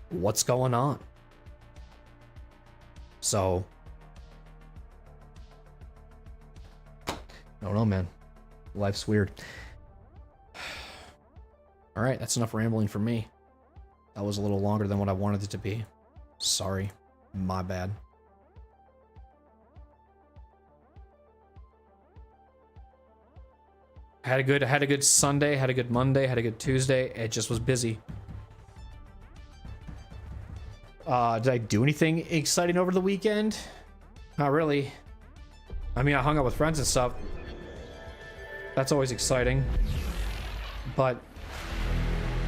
What's going on? So, I don't know, man. Life's weird. All right, that's enough rambling for me. That was a little longer than what I wanted it to be. Sorry, my bad. Had a good Sunday, had a good Monday, had a good Tuesday. It just was busy. Did I do anything exciting over the weekend? Not really. I mean, I hung out with friends and stuff. That's always exciting. But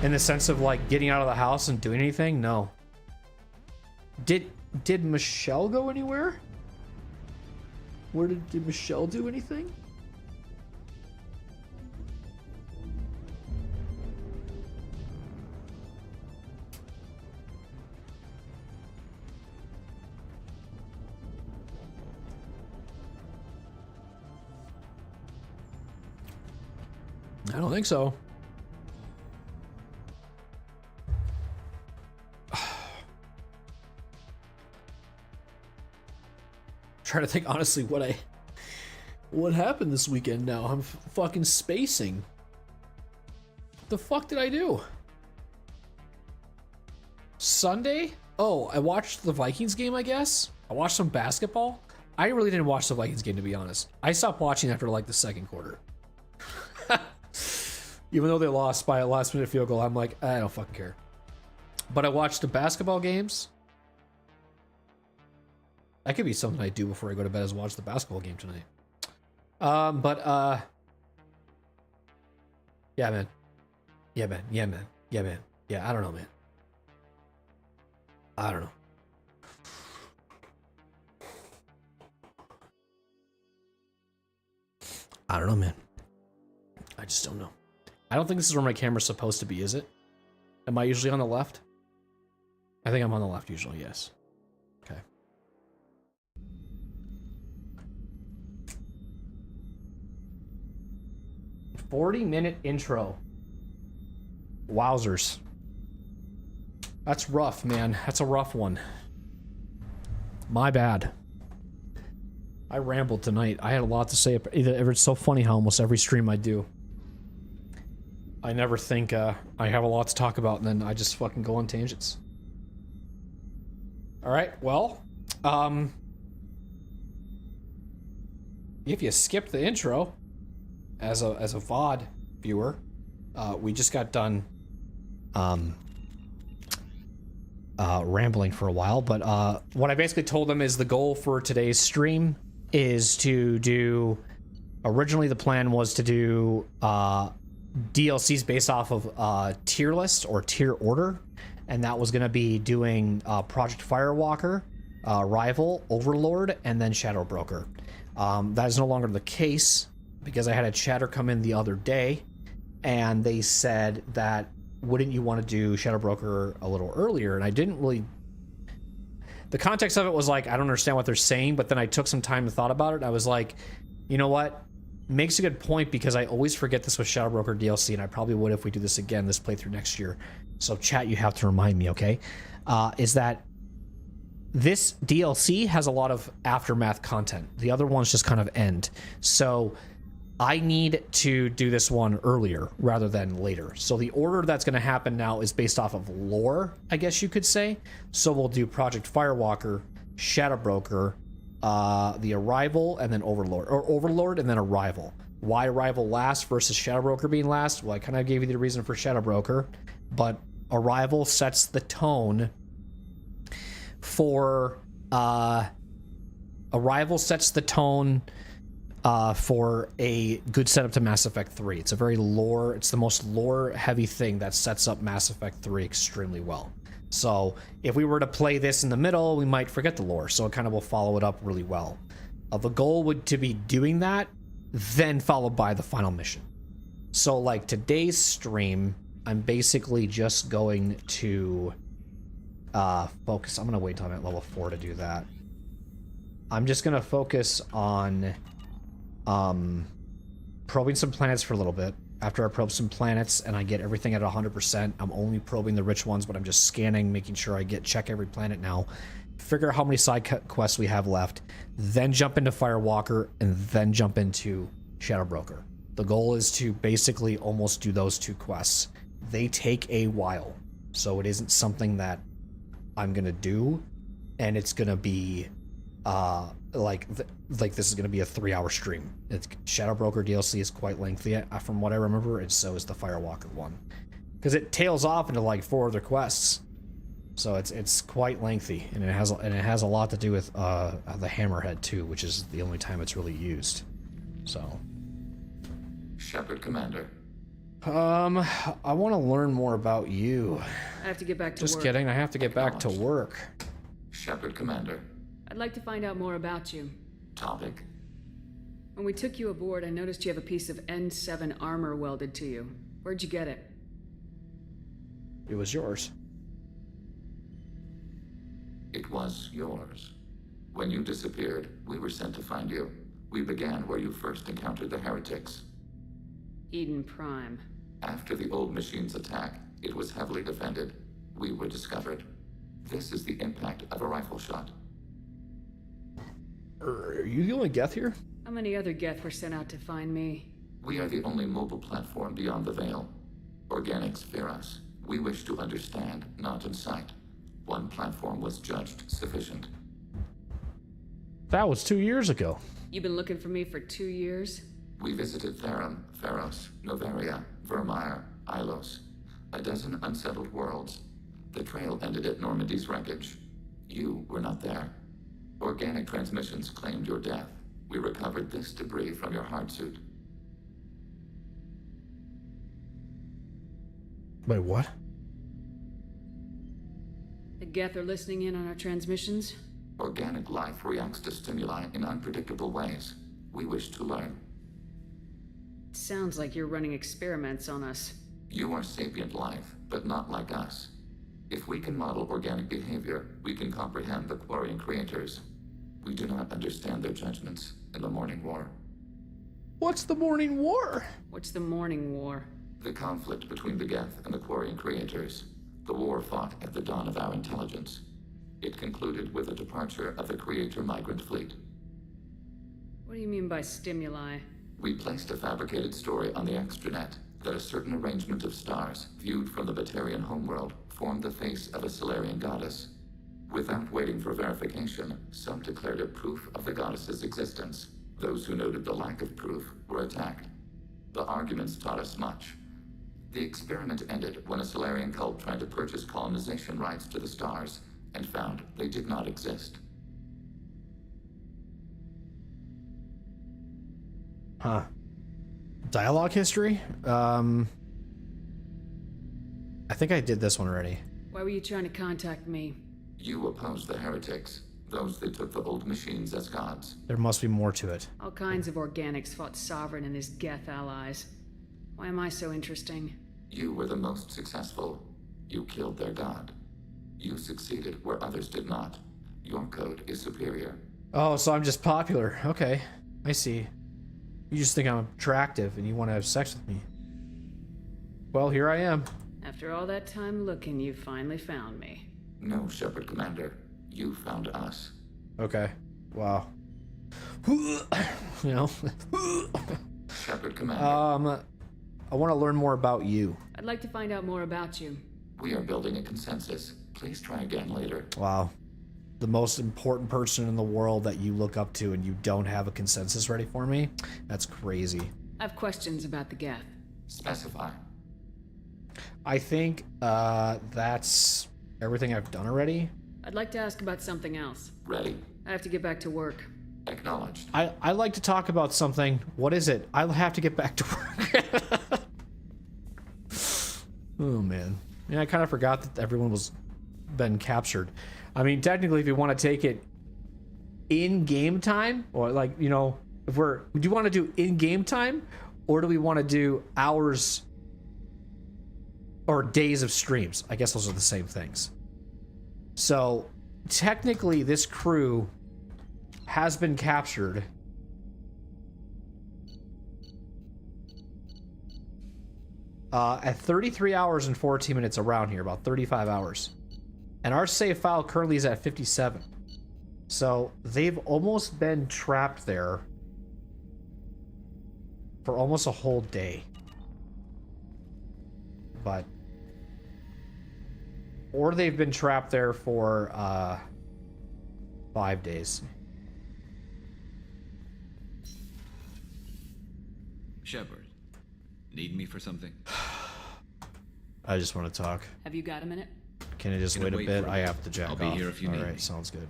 in the sense of, like, getting out of the house and doing anything, no. Did Michelle go anywhere? Did Michelle do anything? I don't think so. Trying to think honestly what happened this weekend now. I'm fucking spacing. What the fuck did I do? Sunday? Oh, I watched the Vikings game, I guess. I watched some basketball. I really didn't watch the Vikings game, to be honest. I stopped watching after, like, the second quarter. Even though they lost by a last minute field goal, I'm like, I don't fucking care. But I watched the basketball games. That could be something I do before I go to bed, is watch the basketball game tonight. Yeah, man. Yeah, man. Yeah, man. Yeah, man. Yeah, I don't know, man. I don't know. I don't know, man. I just don't know. I don't think this is where my camera's supposed to be, is it? Am I usually on the left? I think I'm on the left usually, yes. Okay. 40-minute intro. Wowzers. That's rough, man. That's a rough one. My bad. I rambled tonight. I had a lot to say. It's so funny how almost every stream I do, I never think I have a lot to talk about, and then I just fucking go on tangents. Alright, well, if you skipped the intro, as a VOD viewer, we just got done rambling for a while, but what I basically told them is the goal for today's stream is to do, originally the plan was to do DLCs based off of tier list or tier order, and that was going to be doing Project Firewalker, Rival, Overlord, and then Shadow Broker. That is no longer the case because I had a chatter come in the other day and they said that wouldn't you want to do Shadow Broker a little earlier, and I didn't really, the context of it was like, I don't understand what they're saying, but then I took some time and thought about it, and I was like, you know what, makes a good point, because I always forget this with Shadow Broker DLC, and I probably would if we do this again, this playthrough next year. So chat, you have to remind me, okay? Is that this DLC has a lot of aftermath content. The other ones just kind of end. So I need to do this one earlier rather than later. So the order that's going to happen now is based off of lore, I guess you could say. So we'll do Project Firewalker, Shadow Broker, the Arrival, and then Overlord, and then Arrival. Why Arrival last versus Shadow Broker being last? Well, I kind of gave you the reason for Shadow Broker, but Arrival sets the tone for for a good setup to Mass Effect 3. It's a very lore, it's the most lore heavy thing that sets up Mass Effect 3 extremely well. So if we were to play this in the middle, we might forget the lore, so it kind of will follow it up really well. The goal would to be doing that, then followed by the final mission. So like today's stream, I'm basically just going to focus. I'm gonna wait till I'm at level 4 to do that. I'm just gonna focus on probing some planets for a little bit. After I probe some planets and I get everything at 100%, I'm only probing the rich ones, but I'm just scanning, making sure I check every planet now, figure out how many side quests we have left, then jump into Firewalker, and then jump into Shadow Broker. The goal is to basically almost do those two quests. They take a while, so it isn't something that I'm gonna do, and it's gonna be like this is gonna be a 3-hour stream. Shadow Broker DLC is quite lengthy from what I remember, and so is the Firewalker one, because it tails off into like 4 other quests, so it's quite lengthy, and it has a lot to do with the Hammerhead too, which is the only time it's really used. So Shepard Commander. I want to learn more about you. I have to get back to work. Just kidding, I have to get back to work. Shepard Commander. I'd like to find out more about you. Topic. When we took you aboard, I noticed you have a piece of N7 armor welded to you. Where'd you get it? It was yours. It was yours. When you disappeared, we were sent to find you. We began where you first encountered the heretics. Eden Prime. After the old machine's attack, it was heavily defended. We were discovered. This is the impact of a rifle shot. Are you the only Geth here? How many other Geth were sent out to find me? We are the only mobile platform beyond the Veil. Organics fear us. We wish to understand, not incite. One platform was judged sufficient. That was 2 years ago. You've been looking for me for 2 years? We visited Therum, Pharos, Novaria, Vermeer, Ilos. A dozen unsettled worlds. The trail ended at Normandy's wreckage. You were not there. Organic transmissions claimed your death. We recovered this debris from your hard suit. Wait, what? The Geth are listening in on our transmissions? Organic life reacts to stimuli in unpredictable ways. We wish to learn. Sounds like you're running experiments on us. You are sapient life, but not like us. If we can model organic behavior, we can comprehend the Quarian creators. We do not understand their judgments in the Morning War. What's the Morning War? What's the Morning War? The conflict between the Geth and the Quarian creators. The war fought at the dawn of our intelligence. It concluded with the departure of the Creator Migrant Fleet. What do you mean by stimuli? We placed a fabricated story on the extranet that a certain arrangement of stars, viewed from the Batarian homeworld, formed the face of a Solarian goddess. Without waiting for verification, some declared it proof of the goddess's existence. Those who noted the lack of proof were attacked. The arguments taught us much. The experiment ended when a Solarian cult tried to purchase colonization rights to the stars and found they did not exist. Huh. Dialogue history? I think I did this one already. Why were you trying to contact me? You opposed the heretics, those that took the old machines as gods. There must be more to it. All kinds of organics fought Sovereign and his Geth allies. Why am I so interesting? You were the most successful. You killed their god. You succeeded where others did not. Your code is superior. Oh, so I'm just popular. Okay, I see. You just think I'm attractive and you want to have sex with me. Well, here I am. After all that time looking, you finally found me. No, Shepard Commander. You found us. Okay. Wow. You know. Shepard Commander. I want to learn more about you. I'd like to find out more about you. We are building a consensus. Please try again later. Wow. The most important person in the world that you look up to and you don't have a consensus ready for me? That's crazy. I have questions about the Geth. Specify. I think that's everything I've done already. I'd like to ask about something else. Ready. I have to get back to work. Acknowledged. I'd like to talk about something. What is it? I'll have to get back to work. Oh, man. Yeah, I kind of forgot that everyone was been captured. I mean, technically, if you want to take it in game time, or like, you know, if do you want to do in game time, or do we want to do hours or days of streams? I guess those are the same things. So technically, this crew has been captured. At 33 hours and 14 minutes around here, about 35 hours. And our save file currently is at 57. So they've almost been trapped there for almost a whole day. But... or they've been trapped there for 5 days. Shepard, need me for something? I just want to talk. Have you got a minute? Can I just wait a bit? I have to jack off. I'll be here if you need me. Alright, sounds good.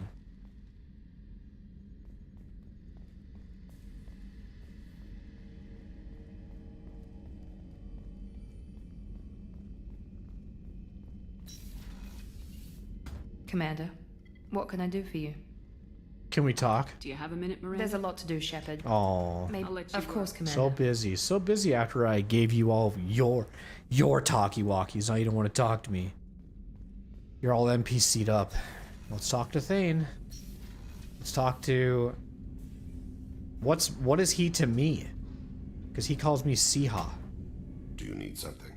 Commander, what can I do for you? Can we talk? Do you have a minute, Miranda? There's a lot to do, Shepard. Oh, Maybe, I'll let you of course, go. Commander. so busy. So busy after I gave you all of your talkie-walkies. Now you don't want to talk to me. You're all NPC'd up. Let's talk to Thane. Let's talk to... What is he to me? Because he calls me Siha. Do you need something?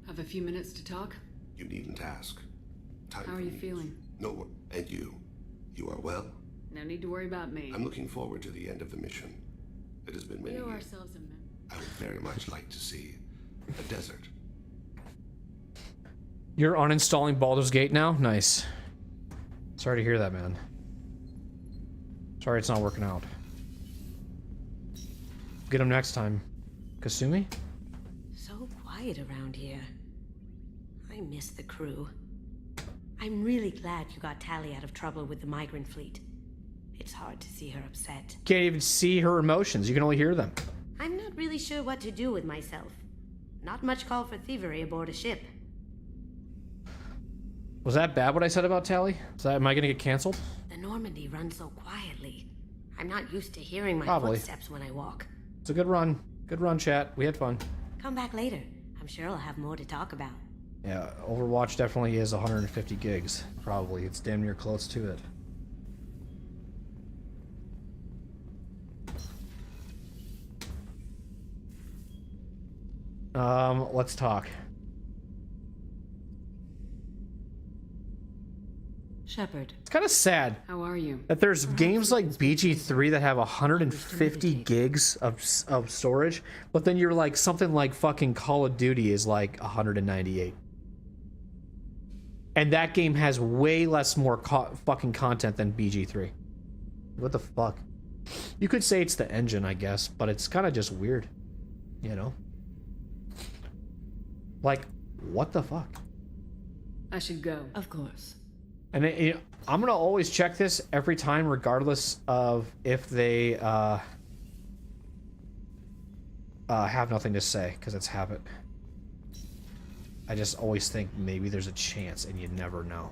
Have a few minutes to talk? You needn't ask. Time How are for you needs. feeling? No, and you? You are well? No need to worry about me. I'm looking forward to the end of the mission. It has been We many owe years. ourselves a minute. I would very much like to see a desert. You're uninstalling Baldur's Gate now? Nice. Sorry to hear that, man. Sorry it's not working out. Get him next time. Kasumi? So quiet around here. I miss the crew. I'm really glad you got Tali out of trouble with the migrant fleet. It's hard to see her upset. Can't even see her emotions. You can only hear them. I'm not really sure what to do with myself. Not much call for thievery aboard a ship. Was that bad what I said about Tally? Am I gonna get canceled? The Normandy runs so quietly. I'm not used to hearing my Probably. footsteps when I walk. It's a good run. Good run, chat. We had fun. Come back later. I'm sure I'll have more to talk about. Yeah, Overwatch definitely is 150 gigs. Probably. It's damn near close to it. Let's talk. Shepard. It's kind of sad How are you? that there's games like BG3 that have 150 gigs of storage, but then you're like something like fucking Call of Duty is like 198. And that game has way less more fucking content than BG3. What the fuck? You could say it's the engine, I guess, but it's kind of just weird, you know? Like, what the fuck? I should go. Of course. And I'm gonna always check this every time, regardless of if they have nothing to say, because it's habit. I just always think maybe there's a chance, and you never know.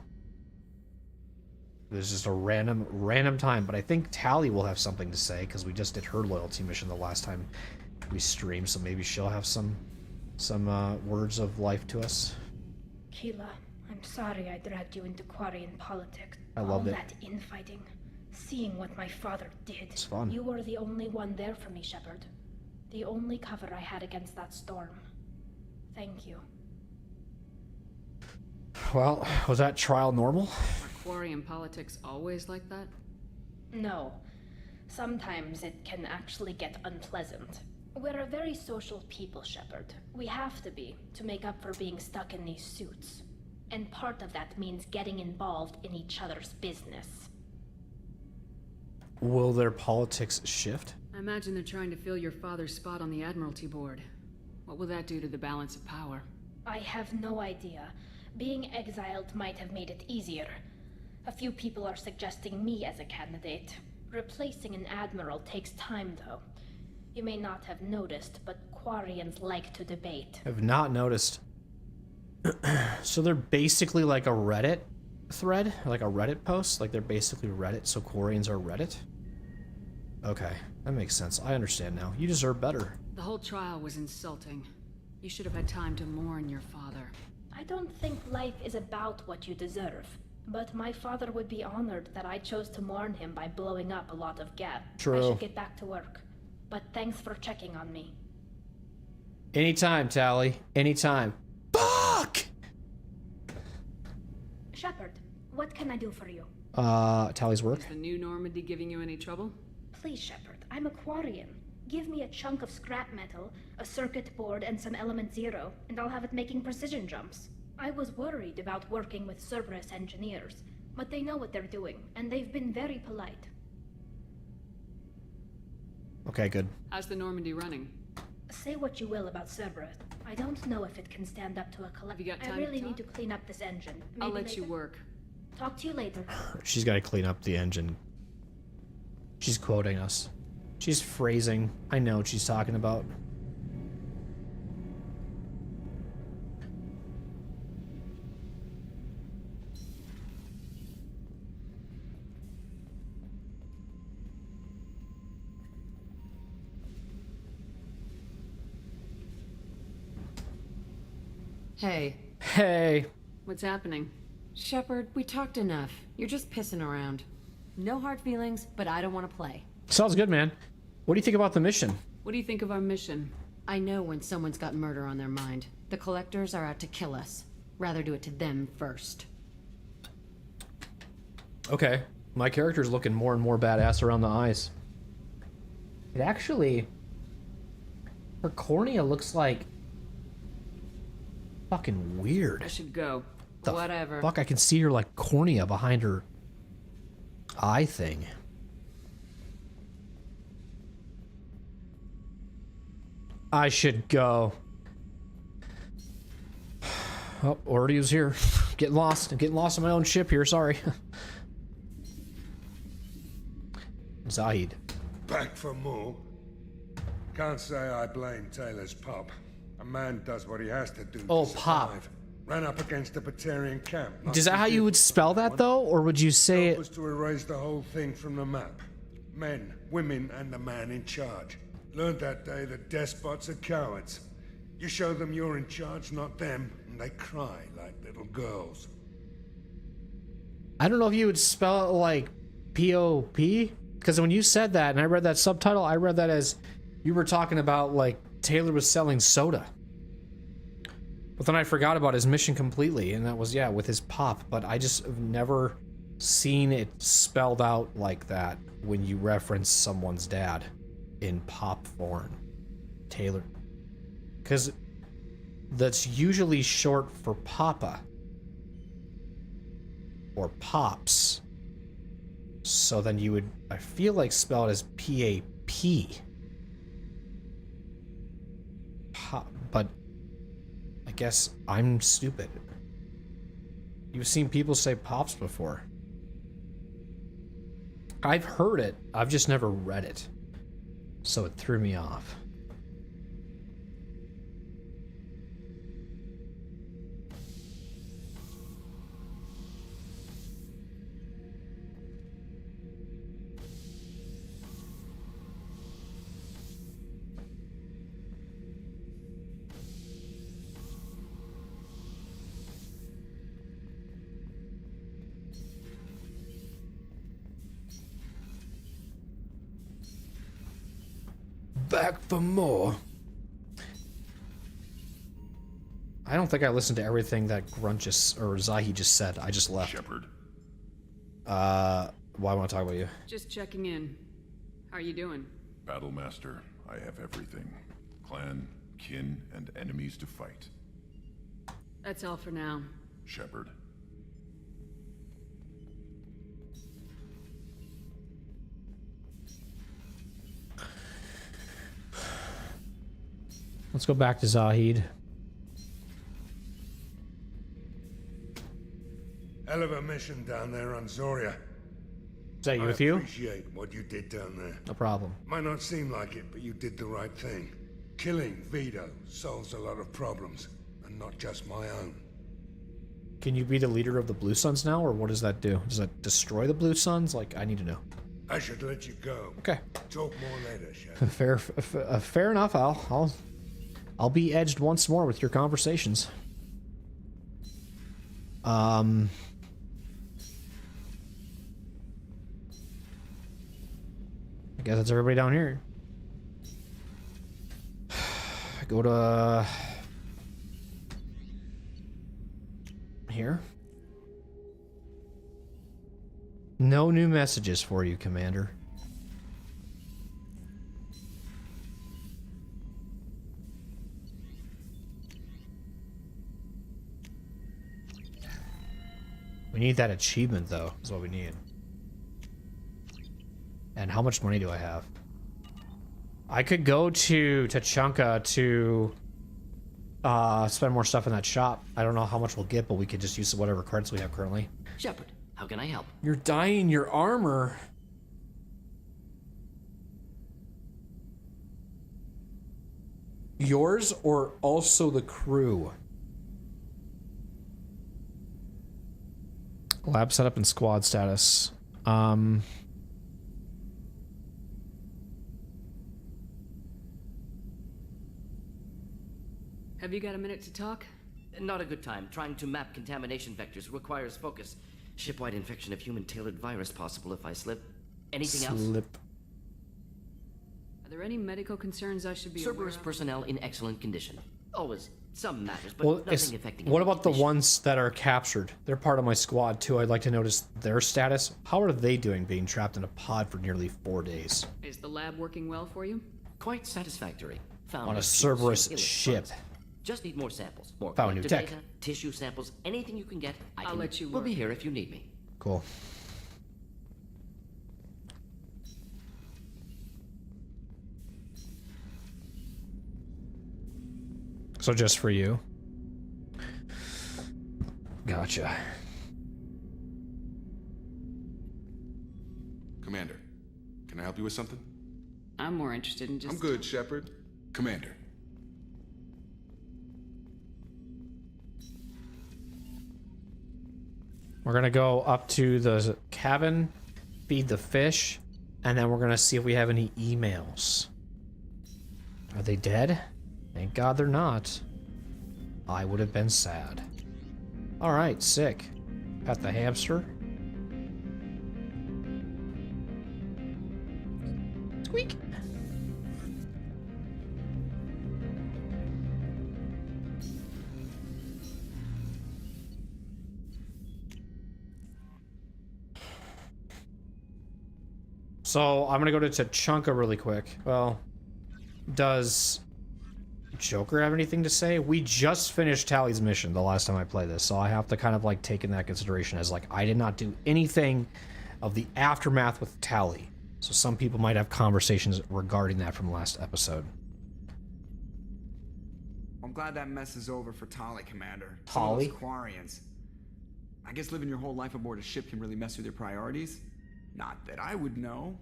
There's just a random time, but I think Tally will have something to say because we just did her loyalty mission the last time we streamed, so maybe she'll have some words of life to us. Keela, I'm sorry I dragged you into Quarian politics. I loved it. All that infighting, seeing what my father did. It's fun. You were the only one there for me, Shepard. The only cover I had against that storm. Thank you. Well, was that trial normal? Are Quarian politics always like that? No. Sometimes it can actually get unpleasant. We're a very social people, Shepard. We have to be, to make up for being stuck in these suits. And part of that means getting involved in each other's business. Will their politics shift? I imagine they're trying to fill your father's spot on the Admiralty Board. What will that do to the balance of power? I have no idea. Being exiled might have made it easier. A few people are suggesting me as a candidate. Replacing an admiral takes time, though. You may not have noticed, but Quarians like to debate. Have not noticed. So they're basically like a Reddit thread? Like a Reddit post? Like they're basically Reddit, so Quarians are Reddit? Okay, that makes sense. I understand now. You deserve better. The whole trial was insulting. You should have had time to mourn your father. I don't think life is about what you deserve. But my father would be honored that I chose to mourn him by blowing up a lot of Geth. True. I should get back to work. But thanks for checking on me. Anytime, Tally. Anytime. Fuck! Shepard, what can I do for you? Tally's work. Is the new Normandy giving you any trouble? Please, Shepard, I'm a Quarian. Give me a chunk of scrap metal, a circuit board, and some element zero, and I'll have it making precision jumps. I was worried about working with Cerberus engineers, but they know what they're doing, and they've been very polite. Okay, good. How's the Normandy running? Say what you will about Cerberus. I don't know if it can stand up to a Have you got I time really to need to talk? clean up this engine. I'll Maybe let you later? work. Talk to you later. She's got to clean up the engine. She's quoting us. She's phrasing. I know what she's talking about. Hey, Hey. What's happening? Shepard, we talked enough. You're just pissing around. No hard feelings, but I don't want to play. Sounds good, man. What do you think about the mission? What do you think of our mission? I know when someone's got murder on their mind. The collectors are out to kill us. Rather do it to them first. Okay. My character's looking more and more badass around the eyes. It actually... Her cornea looks like... fucking weird. I should go. The Whatever. fuck, I can see her like cornea behind her eye thing. I should go. Oh, already was here. Getting lost. I'm getting lost on my own ship here, sorry. Zahid. Back for more? Can't say I blame Taylor's pop. A man does what he has to do Oh, to Pop. survive. Ran up against a Prothean camp. Not Is that how you would spell that though? Or would you say Job it? was to erase the whole thing from the map. Men, women, and the man in charge. Learned that day that despots are cowards. You show them you're in charge, not them, and they cry like little girls. I don't know if you would spell it like P-O-P? Because when you said that and I read that subtitle, I read that as you were talking about like Taylor was selling soda. But then I forgot about his mission completely, and that was, yeah, with his pop. But I just have never seen it spelled out like that when you reference someone's dad in pop form. Taylor. Because that's usually short for Papa. Or Pops. So then you would, I feel like, spell it as P-A-P. Pop, but I guess I'm stupid. You've seen people say Pops before. I've heard it, I've just never read it. So it threw me off. Back for more. I don't think I listened to everything that Grunt just, or Zahi just said. I just left. Shepard. Why want to talk about you? Just checking in. How are you doing? Battlemaster, I have everything. Clan, kin, and enemies to fight. That's all for now. Shepard. Let's go back to Zahid. Hell of a mission down there on Zoria. Is that you with you? I appreciate what you did down there. No problem. Might not seem like it, but you did the right thing. Killing Vito solves a lot of problems, and not just my own. Can you be the leader of the Blue Suns now, or what does that do? Does that destroy the Blue Suns? Like, I need to know. I should let you go. Okay. Talk more later, Shep. Fair enough. I'll be edged once more with your conversations. I guess that's everybody down here. Go to here. No new messages for you, Commander. We need that achievement, though, is what we need. And how much money do I have? I could go to Tachanka to spend more stuff in that shop. I don't know how much we'll get, but we could just use whatever credits we have currently. Shepard, how can I help? You're dyeing your armor. Yours or also the crew? Lab setup and squad status. Have you got a minute to talk? Not a good time. Trying to map contamination vectors requires focus. Shipwide infection of human-tailored virus possible if I slip. Anything else? Are there any medical concerns I should be aware Cerberus of? personnel in excellent condition. Always some matters, but Well, nothing affecting. what about the ones that are captured? They're part of my squad too. I'd like to notice their status. How are they doing being trapped in a pod for nearly 4 days? Is the lab working well for you? Quite satisfactory. Found On a new Cerberus tools, ship. Just need more samples. More Found new collective tech. data, tissue samples, anything you can get. I'll let you We'll be work. here if you need me. Cool. So just for you. Gotcha. Commander, can I help you with something? I'm more interested in just... I'm good, Shepard. Commander. We're gonna go up to the cabin, feed the fish, and then we're gonna see if we have any emails. Are they dead? Thank God they're not. I would have been sad. Alright, sick. Pet the hamster. Squeak. So I'm gonna go to Tachanka really quick. Well, does Joker have anything to say? We just finished Tally's mission the last time I played this, so I have to kind of like take in that consideration as like I did not do anything of the aftermath with Tally. So some people might have conversations regarding that from last episode. I'm glad that mess is over for Tali, Commander. Tali? Some of those Quarians. I guess living your whole life aboard a ship can really mess with your priorities. Not that I would know.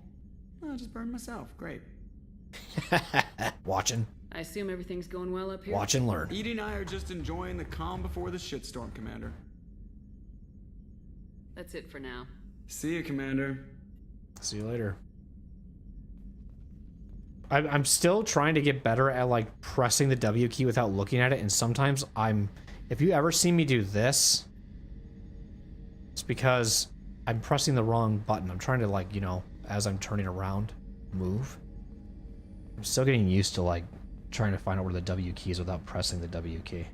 I'll just burn myself. Great. Watching. I assume everything's going well up here? Watch and learn. Edie and I are just enjoying the calm before the shitstorm, Commander. That's it for now. See you, Commander. See you later. I'm still trying to get better at like pressing the W key without looking at it, and sometimes if you ever see me do this, it's because I'm pressing the wrong button. I'm trying to like, you know, as I'm turning around, move. I'm still getting used to like trying to find out where the W key is without pressing the W key.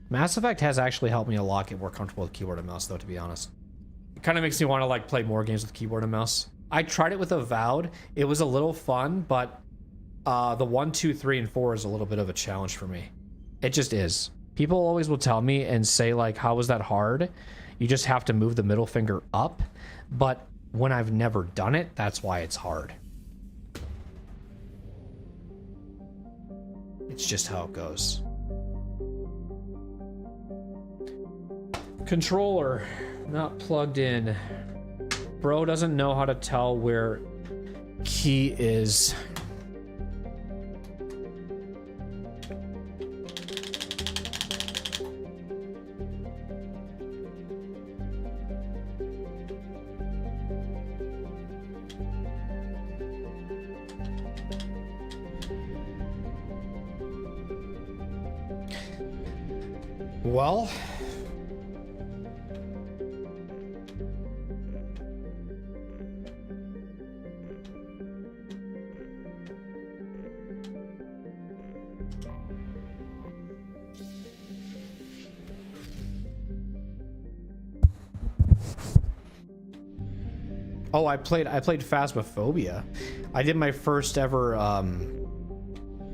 Mass Effect has actually helped me a lot get more comfortable with keyboard and mouse though, to be honest. It kind of makes me want to like play more games with keyboard and mouse. I tried it with Avowed. It was a little fun, but the 1, 2, 3, and 4 is a little bit of a challenge for me. It just is. People always will tell me and say like, how was that hard? You just have to move the middle finger up. But when I've never done it, that's why it's hard. It's just how it goes. Controller not plugged in. Bro doesn't know how to tell where key is. Well, oh, I played Phasmophobia. I did my first ever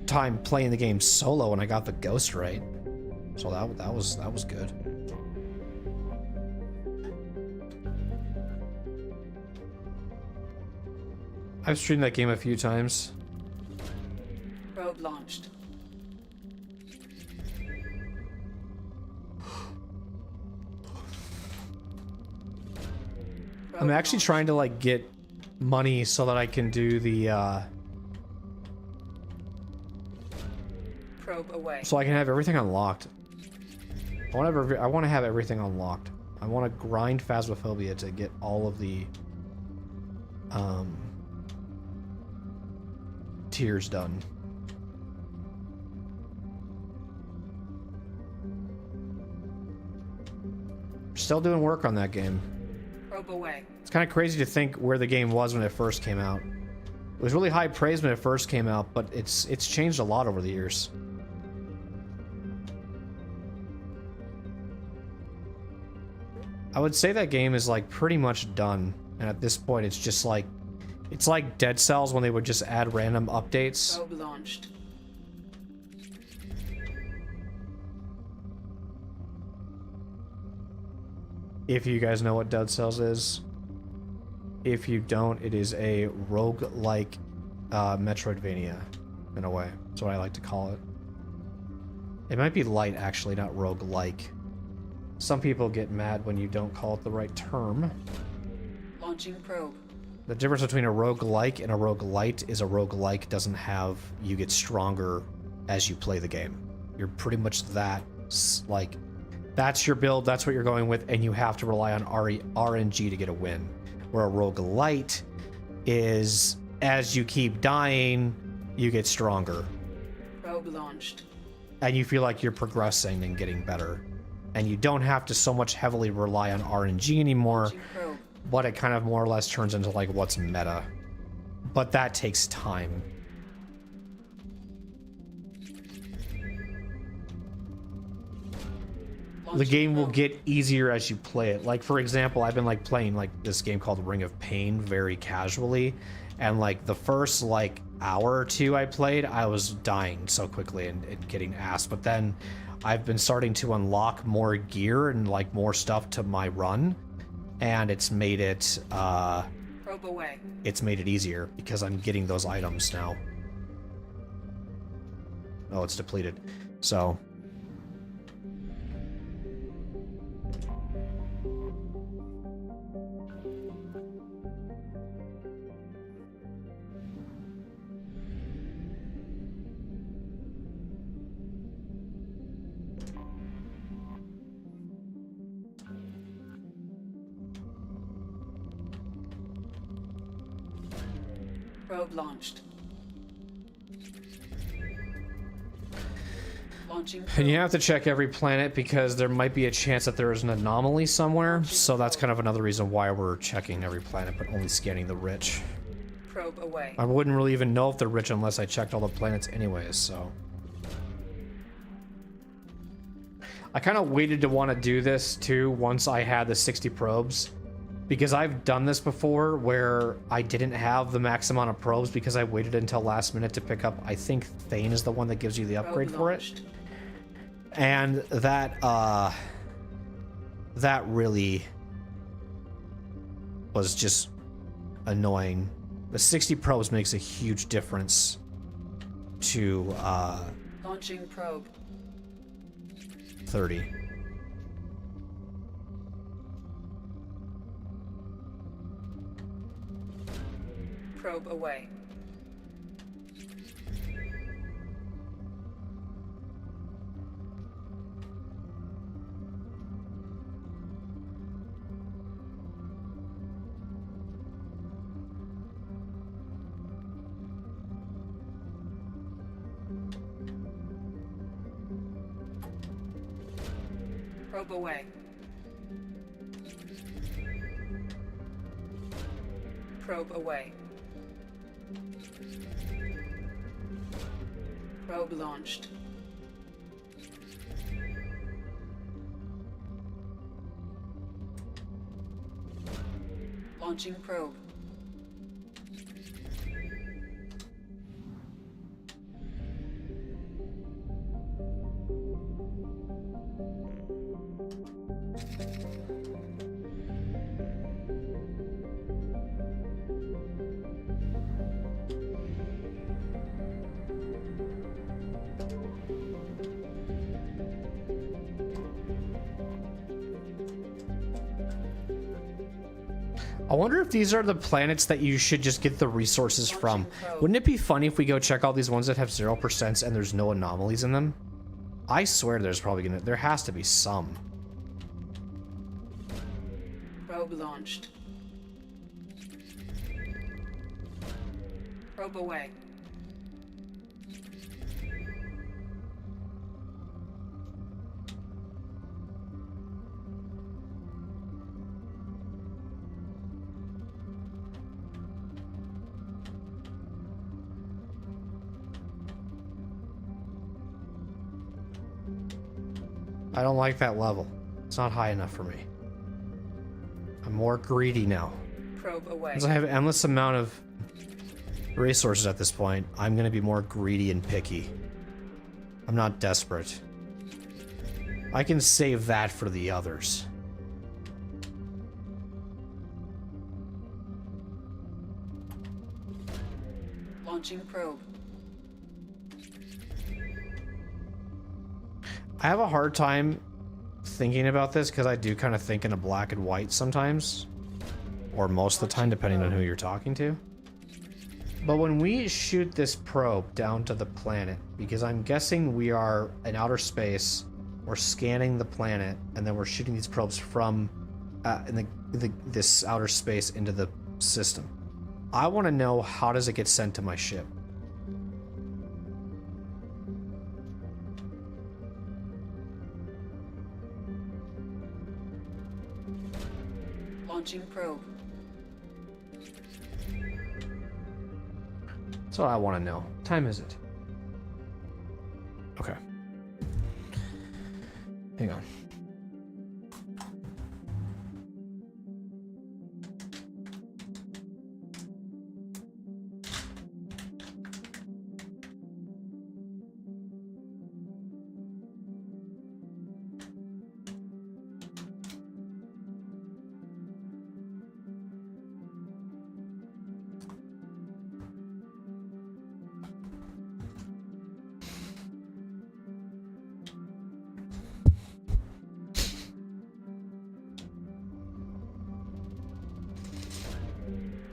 time playing the game solo, and I got the ghost right. So that was good. I've streamed that game a few times. Probe launched. I'm actually trying to like get money so that I can do the Probe away. so I can have everything unlocked. I want to have everything unlocked. I want to grind Phasmophobia to get all of the tiers done. Still doing work on that game. Probe away. It's kind of crazy to think where the game was when it first came out. It was really high praise when it first came out, but it's changed a lot over the years. I would say that game is like pretty much done, and at this point it's just like it's like Dead Cells when they would just add random updates. Probe launched. If you guys know what Dead Cells is. If you don't, it is a rogue-like Metroidvania, in a way. That's what I like to call it. It might be light, actually, not rogue-like. Some people get mad when you don't call it the right term. Launching probe. The difference between a rogue-like and a rogue-lite is a rogue-like doesn't have you get stronger as you play the game. You're pretty much that, like, that's your build, that's what you're going with, and you have to rely on RNG to get a win. Where a rogue-lite is, as you keep dying, you get stronger. Probe launched. And you feel like you're progressing and getting better. And you don't have to so much heavily rely on RNG anymore, but it kind of more or less turns into like what's meta. But that takes time. The game will get easier as you play it. Like, for example, I've been like playing like this game called Ring of Pain very casually, And like the first like hour or two I played, I was dying so quickly and getting assed. But then I've been starting to unlock more gear and like more stuff to my run, and it's made it Probe away. it's made it easier because I'm getting those items now. Oh, it's depleted. So Probe launched. Launching. and you have to check every planet because there might be a chance that there is an anomaly somewhere. So that's kind of another reason why we're checking every planet, but only scanning the rich. Probe away. I wouldn't really even know if they're rich unless I checked all the planets anyways, so. I kind of waited to want to do this too once I had the 60 probes. Because I've done this before where I didn't have the max amount of probes because I waited until last minute to pick up, I think Thane is the one that gives you the upgrade for it. And that really was just annoying. The 60 probes makes a huge difference to Launching probe. 30. Probe away. Probe away. Probe away. Probe launched. Launching probe. I wonder if these are the planets that you should just get the resources from. Wouldn't it be funny if we go check all these ones that have 0% and there's no anomalies in them? I swear there has to be some. Probe launched. Probe away. I don't like that level. It's not high enough for me. I'm more greedy now. Probe away. Since I have an endless amount of resources at this point, I'm going to be more greedy and picky. I'm not desperate. I can save that for the others. Launching probe. I have a hard time thinking about this because I do kind of think in a black and white sometimes. Or most of the time, depending on who you're talking to. But when we shoot this probe down to the planet, because I'm guessing we are in outer space, we're scanning the planet, and then we're shooting these probes from this outer space into the system. I want to know, how does it get sent to my ship? Launching probe. That's what I want to know. What time is it? Okay. Hang on.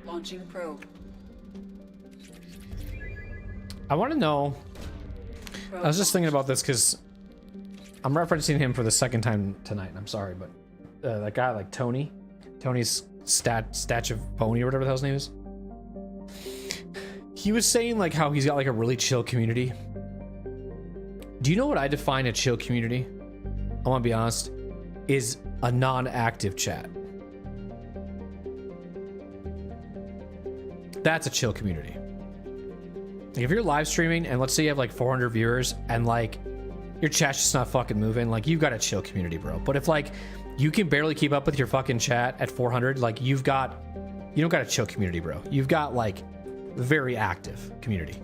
Launching probe. I want to know. I was just thinking about this because I'm referencing him for the second time tonight. I'm sorry, but that guy, like Tony's statue of pony or whatever the hell's name is. He was saying like how he's got like a really chill community. Do you know what I define a chill community? I want to be honest, is a non-active chat. That's a chill community. Like if you're live streaming and let's say you have like 400 viewers and like your chat's just not fucking moving, like you've got a chill community, bro. But if like you can barely keep up with your fucking chat at 400, like you don't got a chill community, bro. You've got like very active community.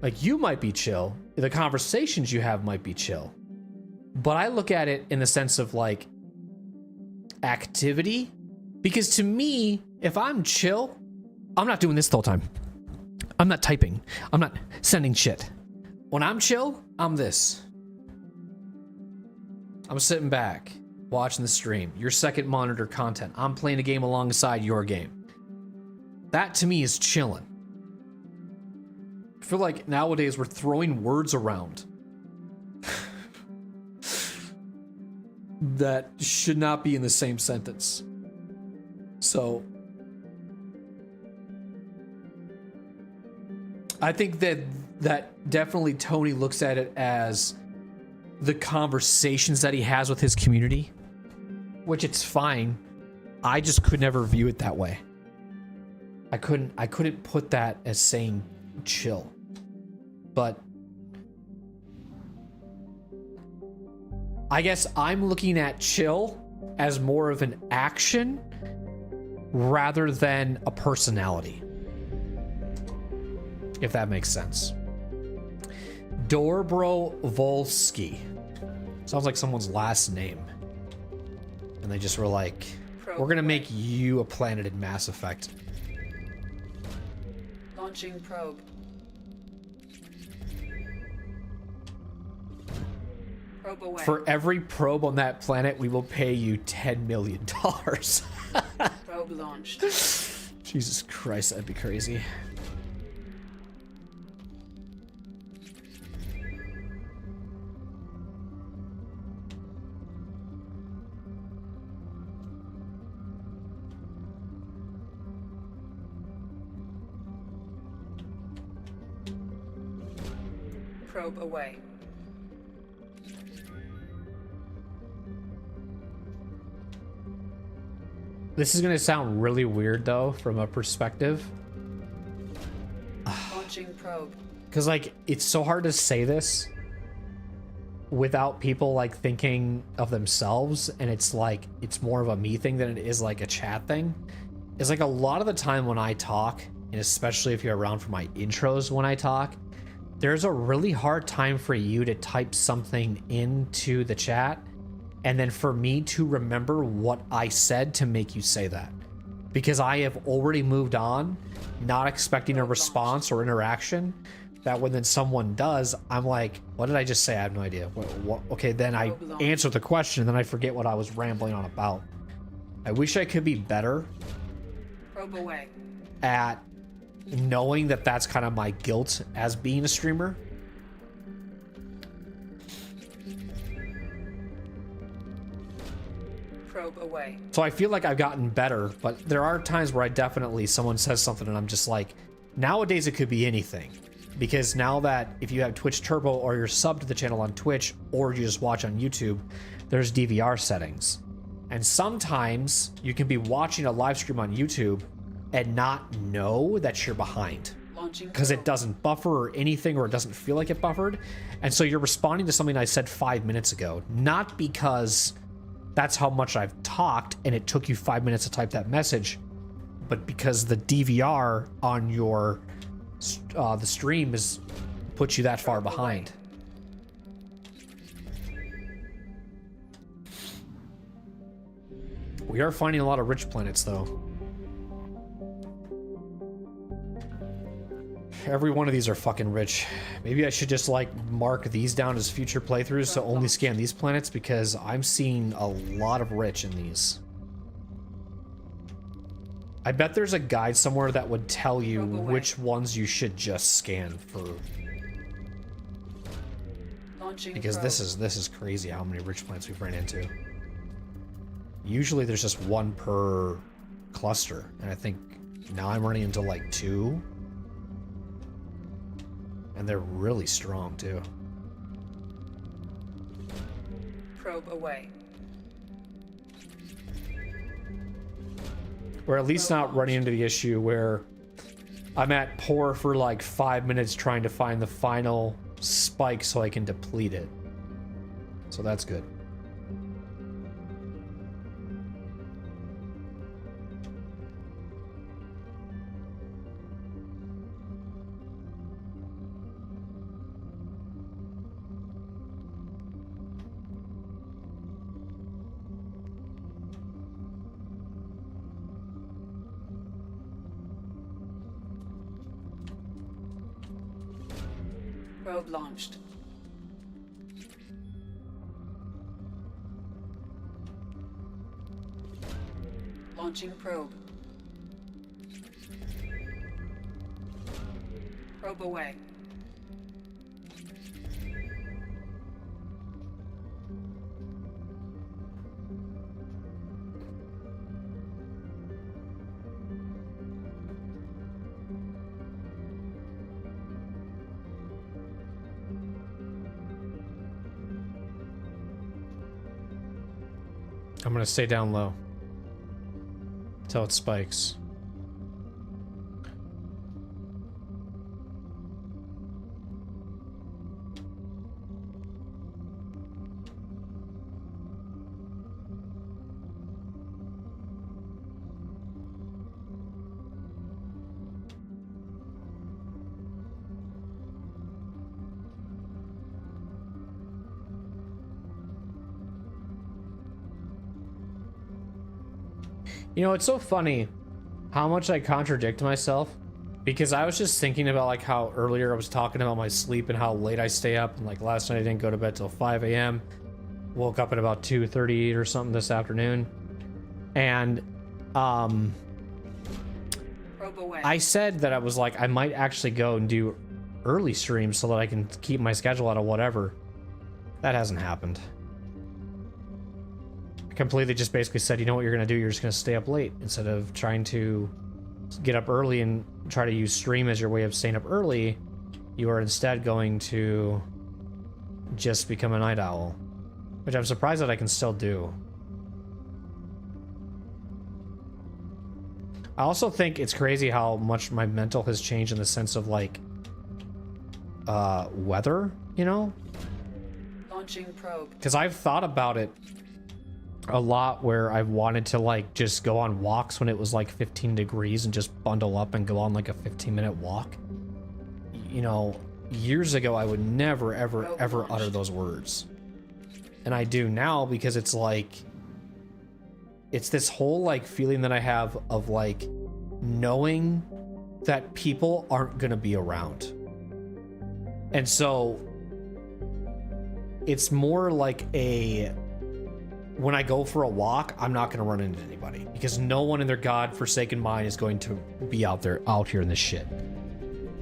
Like you might be chill, the conversations you have might be chill, but I look at it in the sense of like activity, because to me, if I'm chill, I'm not doing this the whole time. I'm not typing. I'm not sending shit. When I'm chill, I'm this. I'm sitting back, watching the stream. Your second monitor content. I'm playing a game alongside your game. That to me is chilling. I feel like nowadays we're throwing words around that should not be in the same sentence. So I think that definitely Tony looks at it as the conversations that he has with his community, which it's fine. I just could never view it that way. I couldn't put that as saying chill. But I guess I'm looking at chill as more of an action rather than a personality. If that makes sense. Dobrovolsky. Sounds like someone's last name. And they just were like, we're gonna make you a planet in Mass Effect. Launching probe. Probe away. For every probe on that planet, we will pay you $10 million. Probe launched. Jesus Christ, that'd be crazy. Probe away. This is gonna sound really weird though, from a perspective. Launching probe. Because like, it's so hard to say this without people like thinking of themselves, and it's like, it's more of a me thing than it is like a chat thing. It's like a lot of the time when I talk, and especially if you're around for my intros when I talk, there's a really hard time for you to type something into the chat and then for me to remember what I said to make you say that. Because I have already moved on, not expecting a response or interaction, that when then someone does, I'm like, what did I just say? I have no idea. What? Okay, then I answer the question and then I forget what I was rambling on about. I wish I could be better Probe away. at knowing that that's kind of my guilt as being a streamer. Probe away. So I feel like I've gotten better, but there are times where I definitely, someone says something and I'm just like, nowadays it could be anything. Because now that if you have Twitch Turbo or you're subbed to the channel on Twitch or you just watch on YouTube, there's DVR settings. And sometimes you can be watching a live stream on YouTube and not know that you're behind because it doesn't buffer or anything, or it doesn't feel like it buffered. And so you're responding to something I said 5 minutes ago, not because that's how much I've talked and it took you 5 minutes to type that message, but because the DVR on your the stream is puts you that far behind. We are finding a lot of rich planets though. Every one of these are fucking rich. Maybe I should just like mark these down as future playthroughs to only scan these planets, because I'm seeing a lot of rich in these. I bet there's a guide somewhere that would tell you which ones you should just scan for. Because this is crazy how many rich planets we've ran into. Usually there's just one per cluster, and I think now I'm running into like 2. And they're really strong too. Probe away. Or at least not running into the issue where I'm at pour for like 5 minutes trying to find the final spike so I can deplete it. So that's good. Probe launched. Launching probe. Probe away. I'm gonna stay down low until it spikes. You know, it's so funny how much I contradict myself, because I was just thinking about like how earlier I was talking about my sleep and how late I stay up, and like last night I didn't go to bed till 5 a.m. Woke up at about 2:38 or something this afternoon. And I said that I was like, I might actually go and do early streams so that I can keep my schedule out of whatever. That hasn't happened. Completely just basically said, you know what you're gonna do, you're just gonna stay up late instead of trying to get up early and try to use stream as your way of staying up early. You are instead going to just become a night owl, which I'm surprised that I can still do. I also think it's crazy how much my mental has changed in the sense of like weather, you know? Launching probe. Because I've thought about it a lot where I've wanted to like just go on walks when it was like 15 degrees and just bundle up and go on like a 15-minute walk. You know, years ago I would never ever utter those words. And I do now because it's like, it's this whole like feeling that I have of like knowing that people aren't gonna be around. And so it's more like a, when I go for a walk, I'm not going to run into anybody because no one in their godforsaken mind is going to be out here in this shit.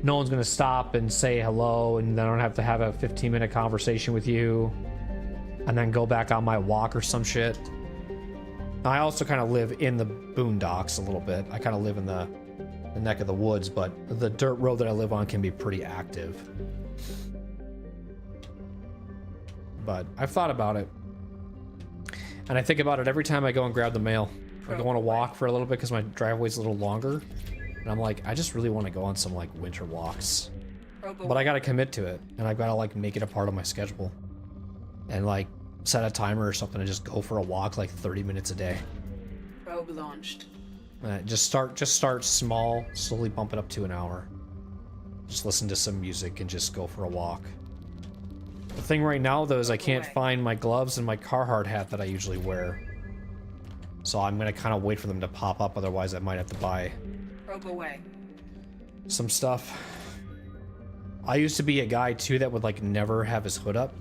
No one's going to stop and say hello, and then I don't have to have a 15-minute conversation with you and then go back on my walk or some shit. I also kind of live in the boondocks a little bit. I kind of live in the neck of the woods, but the dirt road that I live on can be pretty active. But I've thought about it. And I think about it every time I go and grab the mail. I go on a walk for a little bit because my driveway's a little longer. And I'm like, I just really want to go on some like winter walks. But I got to commit to it. And I've got to like make it a part of my schedule. And like set a timer or something and just go for a walk like 30 minutes a day. Probe launched. Just start small, slowly bump it up to an hour. Just listen to some music and just go for a walk. The thing right now, though, is I can't find my gloves and my Carhartt hat that I usually wear. So I'm gonna kind of wait for them to pop up, otherwise I might have to buy Probe away. some stuff. I used to be a guy, too, that would, like, never have his hood up.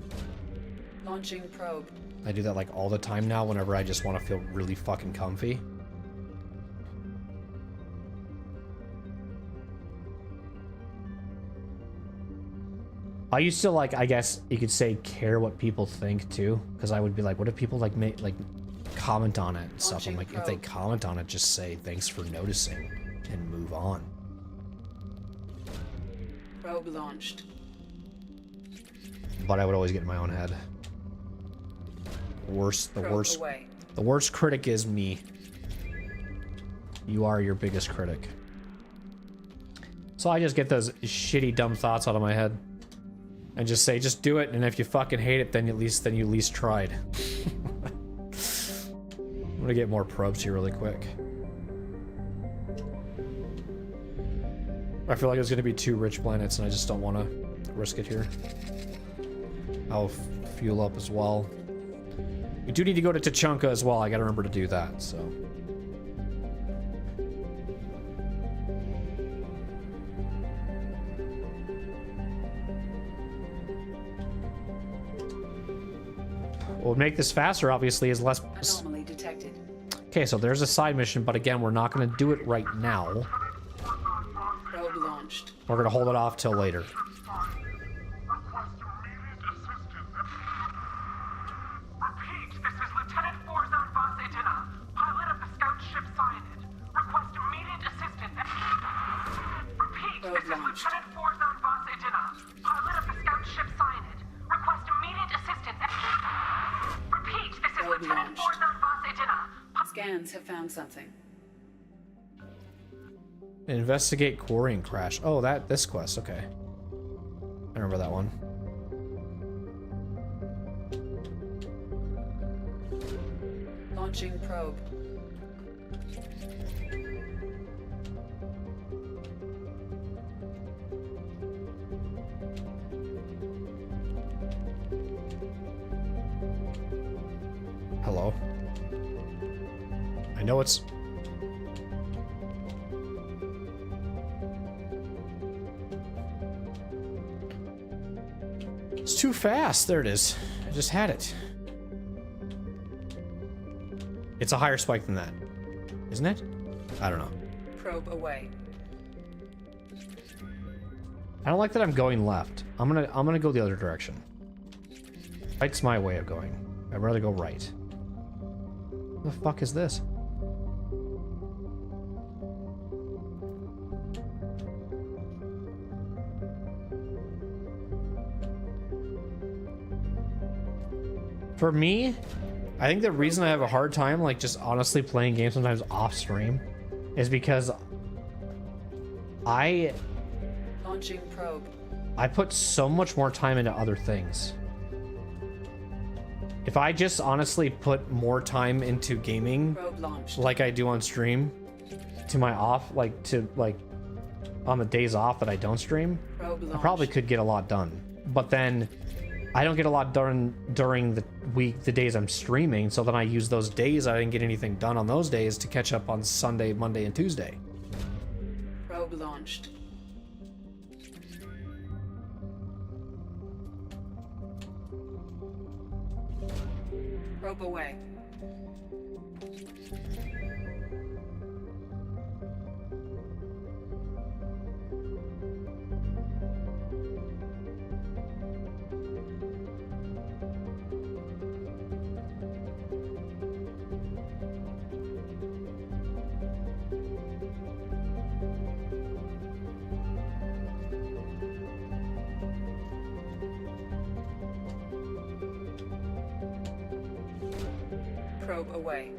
Launching probe. I do that, like, all the time now whenever I just want to feel really fucking comfy. I used to like, I guess you could say, care what people think too, because I would be like, what if people like make like comment on it and stuff? I'm like, if they comment on it, just say thanks for noticing and move on. Probe launched. But I would always get in my own head. The worst critic is me. You are your biggest critic. So I just get those shitty dumb thoughts out of my head and just say, just do it, and if you fucking hate it, then you at least tried. I'm gonna get more probes here really quick. I feel like there's gonna be 2 rich planets and I just don't want to risk it here. I'll fuel up as well. We do need to go to Tachanka as well. I gotta remember to do that, so. What would make this faster, obviously, is less... Anomaly detected. Okay, so there's a side mission, but again, we're not going to do it right now. Probe launched. We're going to hold it off till later. Scans have found something. Investigate quarrying crash. Oh, this quest. Okay. I remember that one. Launching probe. Hello. I know it's... It's too fast. There it is. I just had it. It's a higher spike than that, isn't it? I don't know. Probe away. I don't like that I'm going left. I'm gonna go the other direction. Right's my way of going. I'd rather go right. What the fuck is this? For me, I think the reason I have a hard time, like, just honestly playing games sometimes off stream is because Launching probe. I put so much more time into other things. If I just honestly put more time into gaming like I do on stream to my off, like on the days off that I don't stream, I probably could get a lot done. But then I don't get a lot done during the week, the days I'm streaming, so then I use those days I didn't get anything done on those days to catch up on Sunday, Monday, and Tuesday. Probe launched. Probe away. Probe away.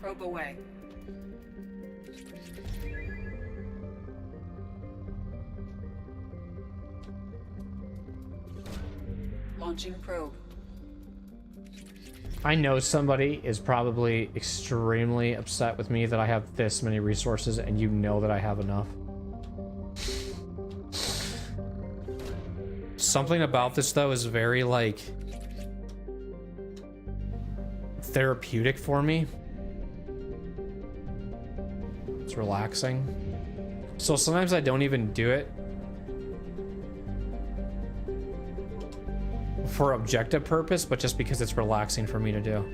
Probe away. Launching probe. I know somebody is probably extremely upset with me that I have this many resources, and you know that I have enough. Something about this, though, is very, like, therapeutic for me. It's relaxing. So sometimes I don't even do it for objective purpose, but just because it's relaxing for me to do.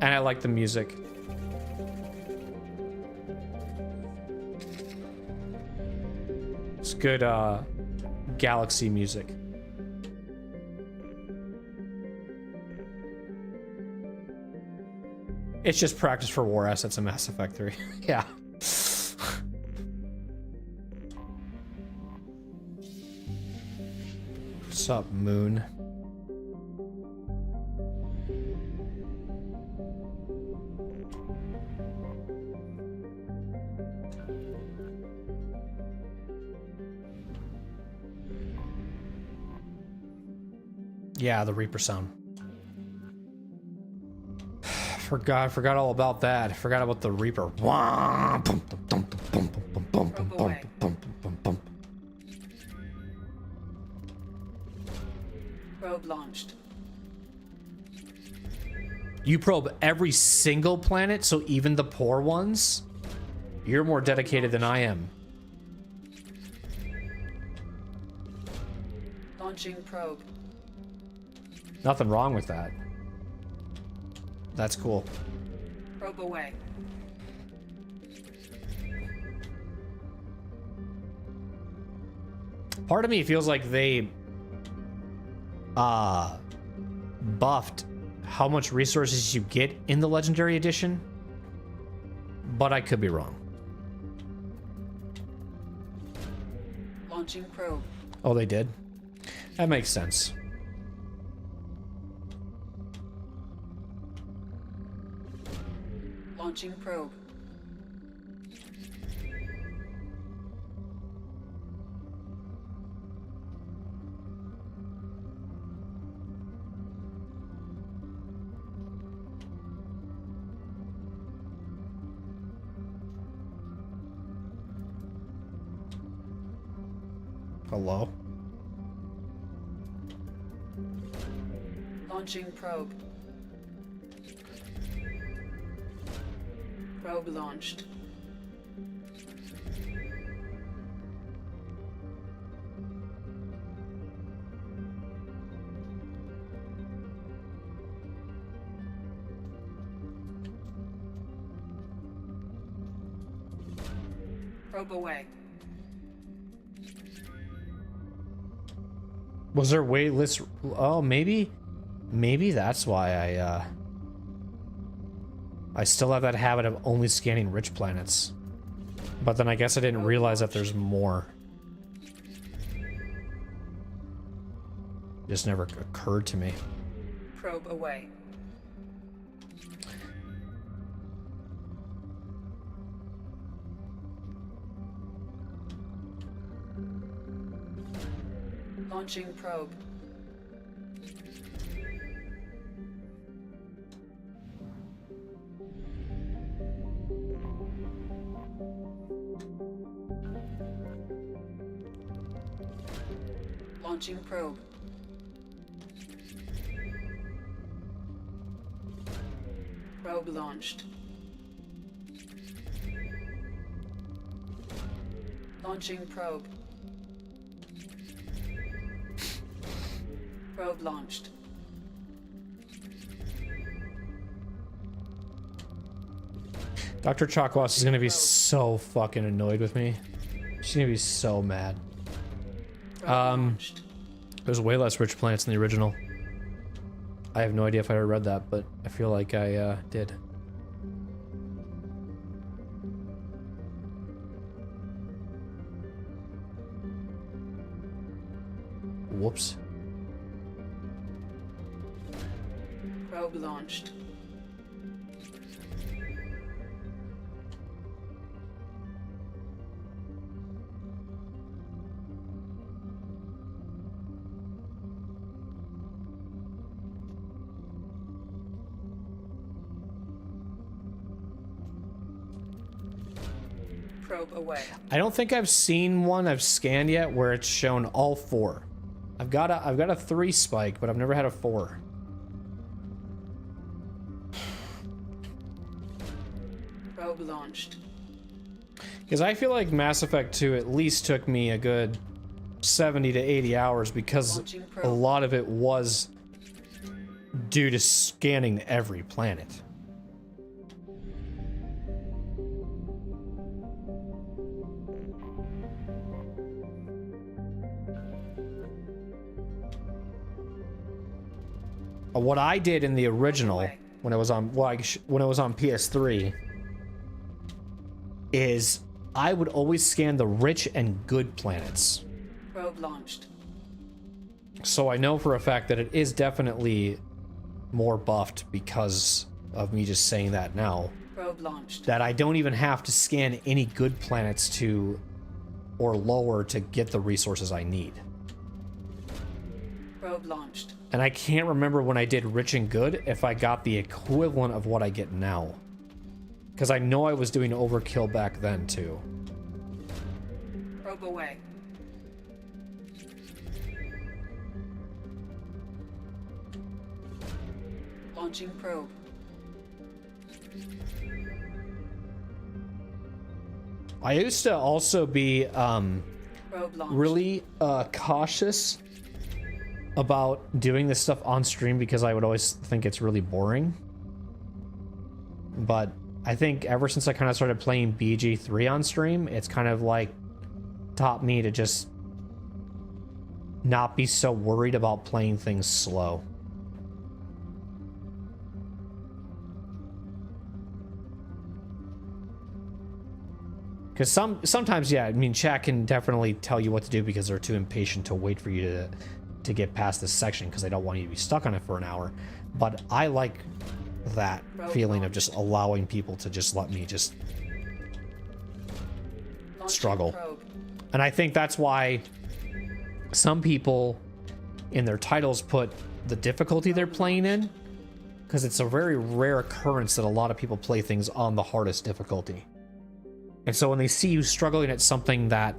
And I like the music. good galaxy music. It's just practice for war assets in Mass Effect 3. Yeah. What's up, Moon? Yeah, the Reaper sound. Forgot all about that. Forgot about the Reaper. Probe launched. You probe every single planet, so even the poor ones? You're more dedicated than I am. Launching probe. Nothing wrong with that. That's cool. Probe away. Part of me feels like they buffed how much resources you get in the Legendary Edition, but I could be wrong. Launching probe. Oh, they did? That makes sense. Launching probe. Hello? Launching probe. Probe launched. Probe away. Was there waitlist? Oh, maybe that's why I still have that habit of only scanning rich planets. But then I guess I didn't realize that there's more. Just never occurred to me. Probe away. Launching probe. Launching probe. Probe launched. Launching probe. Probe launched. Dr. Chakwas is gonna be so fucking annoyed with me. She's gonna be so mad. There's way less rich planets in the original. I have no idea if I ever read that, but I feel like I did. Whoops. Probe launched. Probe away. I don't think I've seen one I've scanned yet where it's shown all four. I've got a 3 spike, but I've never had a 4. Probe launched. Because I feel like Mass Effect 2 at least took me a good 70 to 80 hours because a lot of it was due to scanning every planet. what I did in the original when it was on when it was on PS3 is I would always scan the rich and good planets. Probe launched. So I know for a fact that it is definitely more buffed because of me just saying that now. Probe launched. That I don't even have to scan any good planets to or lower to get the resources I need. Probe launched. And I can't remember when I did rich and good if I got the equivalent of what I get now. Because I know I was doing overkill back then too. Probe away. Launching probe. I used to also be really cautious about doing this stuff on stream because I would always think it's really boring. But I think ever since I kind of started playing BG3 on stream, it's kind of like taught me to just not be so worried about playing things slow. Because sometimes, yeah, I mean, chat can definitely tell you what to do because they're too impatient to wait for you to get past this section because they don't want you to be stuck on it for an hour. But I like that feeling of just allowing people to just let me just struggle. And I think that's why some people in their titles put the difficulty they're playing in, because it's a very rare occurrence that a lot of people play things on the hardest difficulty. And so when they see you struggling at something that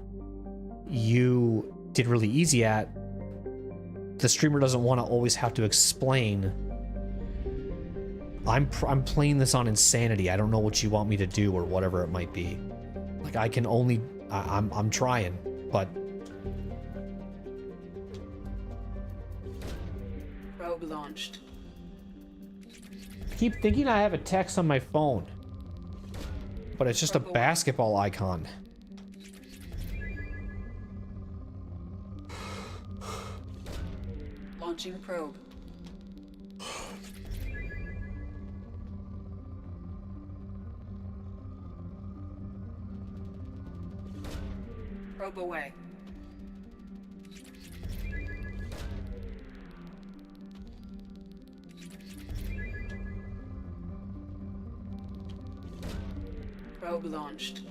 you did really easy at, the streamer doesn't want to always have to explain, I'm playing this on insanity, I don't know what you want me to do, or whatever it might be. Like, I can only, I'm trying, but... Probe launched. I keep thinking I have a text on my phone, but it's just a basketball icon. Launching probe. Probe away. Probe launched.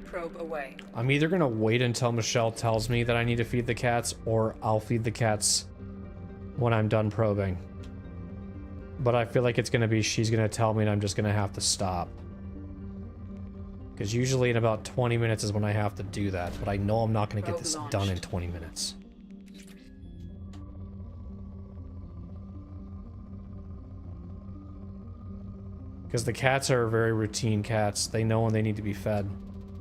Probe away. I'm either gonna wait until Michelle tells me that I need to feed the cats, or I'll feed the cats when I'm done probing. But I feel like it's gonna be she's gonna tell me and I'm just gonna have to stop. Because usually in about 20 minutes is when I have to do that, but I know I'm not gonna get this done in 20 minutes. Because the cats are very routine cats. They know when they need to be fed.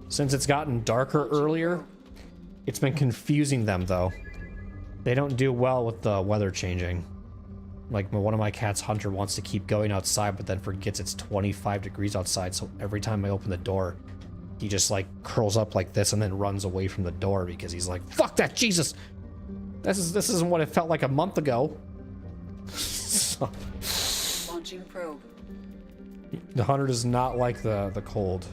Since it's gotten darker earlier, it's been confusing them though. They don't do well with the weather changing. Like, one of my cats, Hunter, wants to keep going outside, but then forgets it's 25 degrees outside, so every time I open the door, he just, like, curls up like this and then runs away from the door because he's like, fuck that, Jesus! This isn't what it felt like a month ago. So. Launching probe. The Hunter does not like the cold.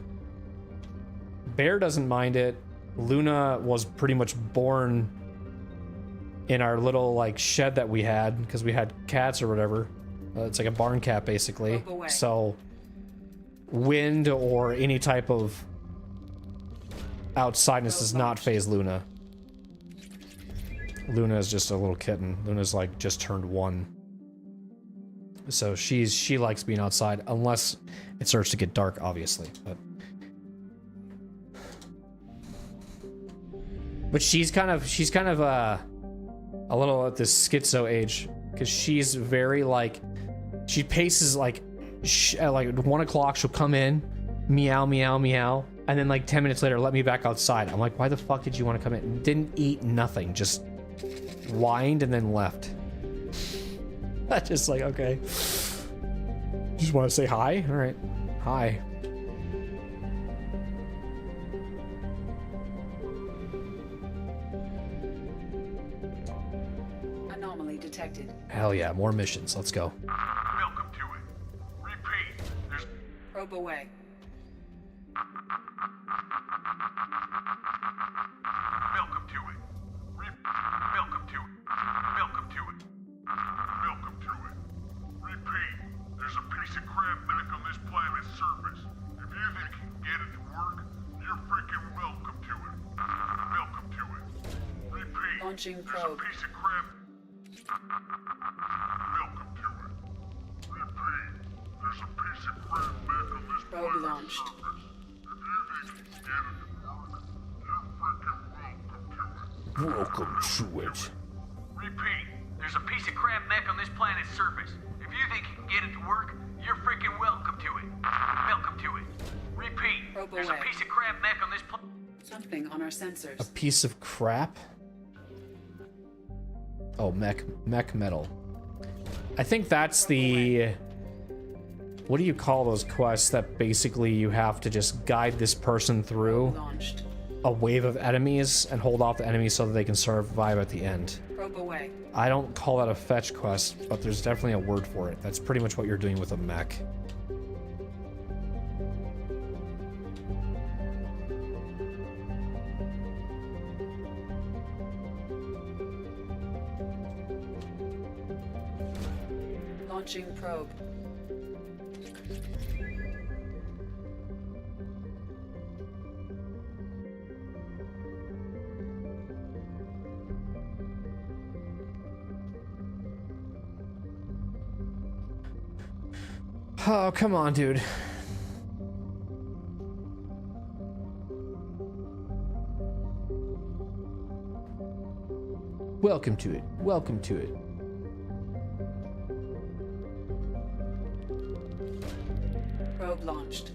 Bear doesn't mind it. Luna was pretty much born in our little, like, shed that we had because we had cats or whatever. It's like a barn cat, basically. So wind or any type of outsideness does not faze Luna. Luna is just a little kitten. Luna's like just turned 1. So she likes being outside unless it starts to get dark, obviously. But she's kind of a little at this schizo age because she's very like, she paces like at like 1 o'clock she'll come in, meow meow meow, and then like 10 minutes later let me back outside. I'm like, why the fuck did you want to come in? Didn't eat nothing, just whined and then left. That's just like, okay, just want to say hi. All right, hi. detected. Hell yeah, more missions. Let's go. Welcome to it. Repeat. There's Probe away. welcome to it. Welcome to it. Welcome to it. Welcome to it. Repeat. There's a piece of crap back on this planet's surface. If you think you can get it to work, you're freaking welcome to it. Welcome to it. Repeat. Launching There's probe. a piece of crap. Welcome to it. Repeat. There's a piece of crap back on this Probe planet's launched. surface. If you think you can get it to work, you're freaking welcome to it. Welcome to it. Repeat. There's a piece of crap mech on this planet's surface. If you think you can get it to work, you're freaking welcome to it. Welcome to it. Repeat. Probe There's away. a piece of crap mech on this planet. Something on our sensors. A piece of crap. Oh, mech metal. I think that's the... What do you call those quests that basically you have to just guide this person through Launched. a wave of enemies and hold off the enemies so that they can survive at the end? Probe away. I don't call that a fetch quest, but there's definitely a word for it. That's pretty much what you're doing with a mech. Launching probe. Oh, come on, dude. Welcome to it. Welcome to it. Probe launched.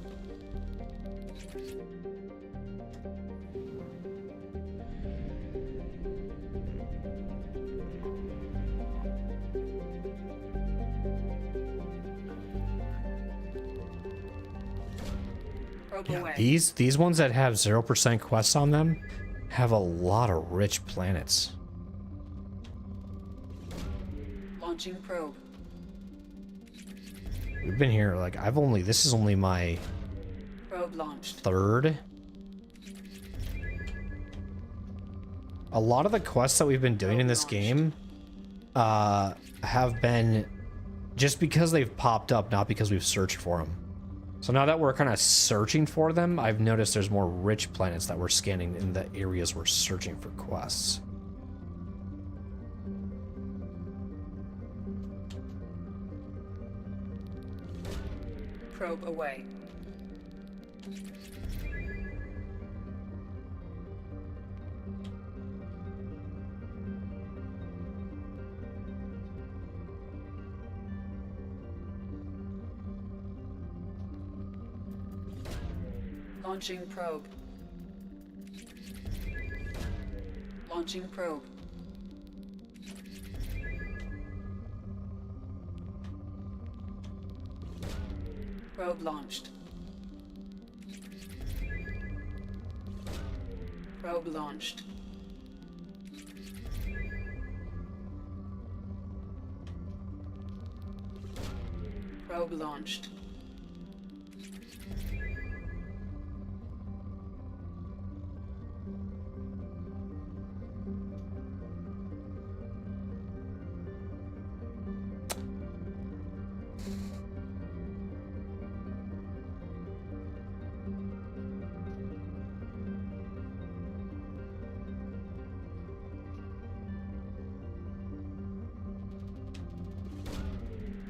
Probe away. These ones that have 0% quests on them have a lot of rich planets. Launching probe. We've been here, like, this is only my Probe launched. third. A lot of the quests that we've been doing in this game have been just because they've popped up, not because we've searched for them. So now that we're kind of searching for them, I've noticed there's more rich planets that we're scanning in the areas we're searching for quests. Probe away. Launching probe. Launching probe. Probe launched. Probe launched. Probe launched.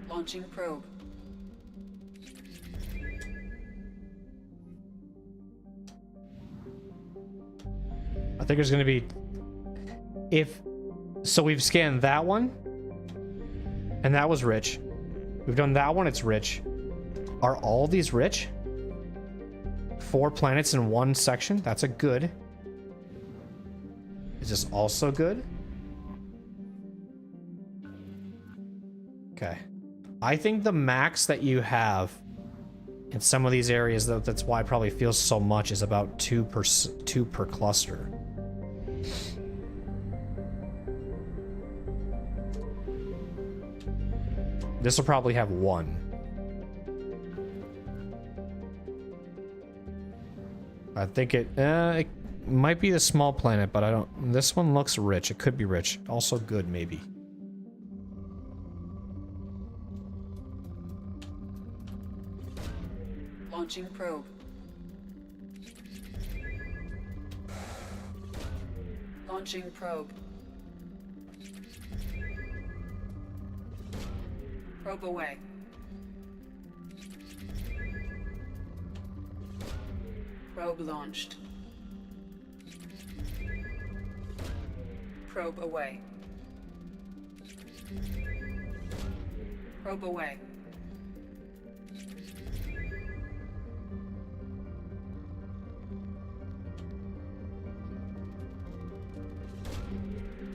Launching probe. I think there's gonna be... So we've scanned that one, and that was rich. We've done that one, it's rich. Are all these rich? 4 planets in one section? That's a good. Is this also good? Okay. I think the max that you have in some of these areas, though, that's why it probably feels so much, is about 2 per cluster. This will probably have one. I think it might be the small planet, but I don't... This one looks rich. It could be rich. Also good, maybe. Launching probe. Launching probe. Probe away. Probe launched. Probe away. Probe away.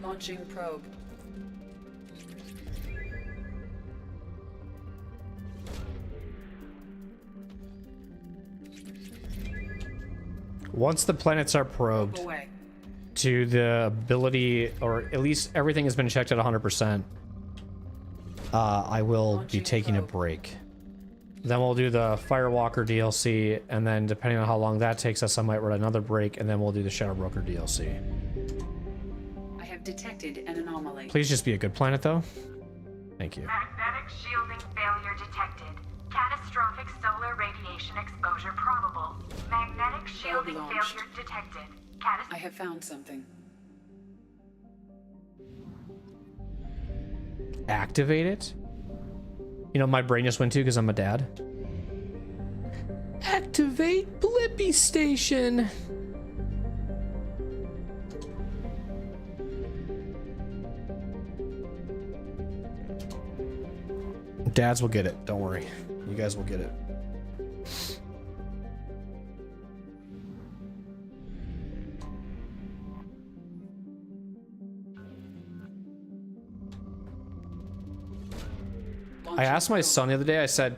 Launching probe. Once the planets are probed to the ability, or at least everything has been checked at 100%, I will be taking a break. Then we'll do the Firewalker DLC, and then depending on how long that takes us, I might run another break, and then we'll do the Shadow Broker DLC. I have detected an anomaly. Please just be a good planet, though. Thank you. Magnetic shielding failure detected. Catastrophic solar radiation exposure probable. Magnetic shielding failure detected. I have found something. Activate it? You know, my brain just went to because I'm a dad. Activate Blippy Station! Dads will get it, don't worry. You guys will get it. I asked my son the other day, I said,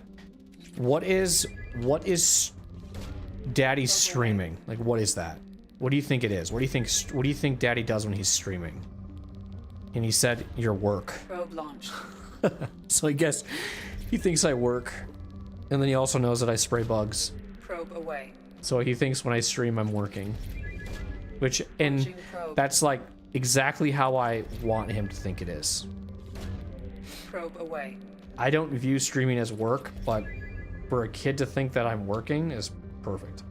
what is Daddy streaming? Like, what is that? What do you think it is? What do you think Daddy does when he's streaming? And he said, your work. Probe launched. So I guess he thinks I work. And then he also knows that I spray bugs. Probe away. So he thinks when I stream, I'm working. Which, and that's like exactly how I want him to think it is. Probe away. I don't view streaming as work, but for a kid to think that I'm working is perfect.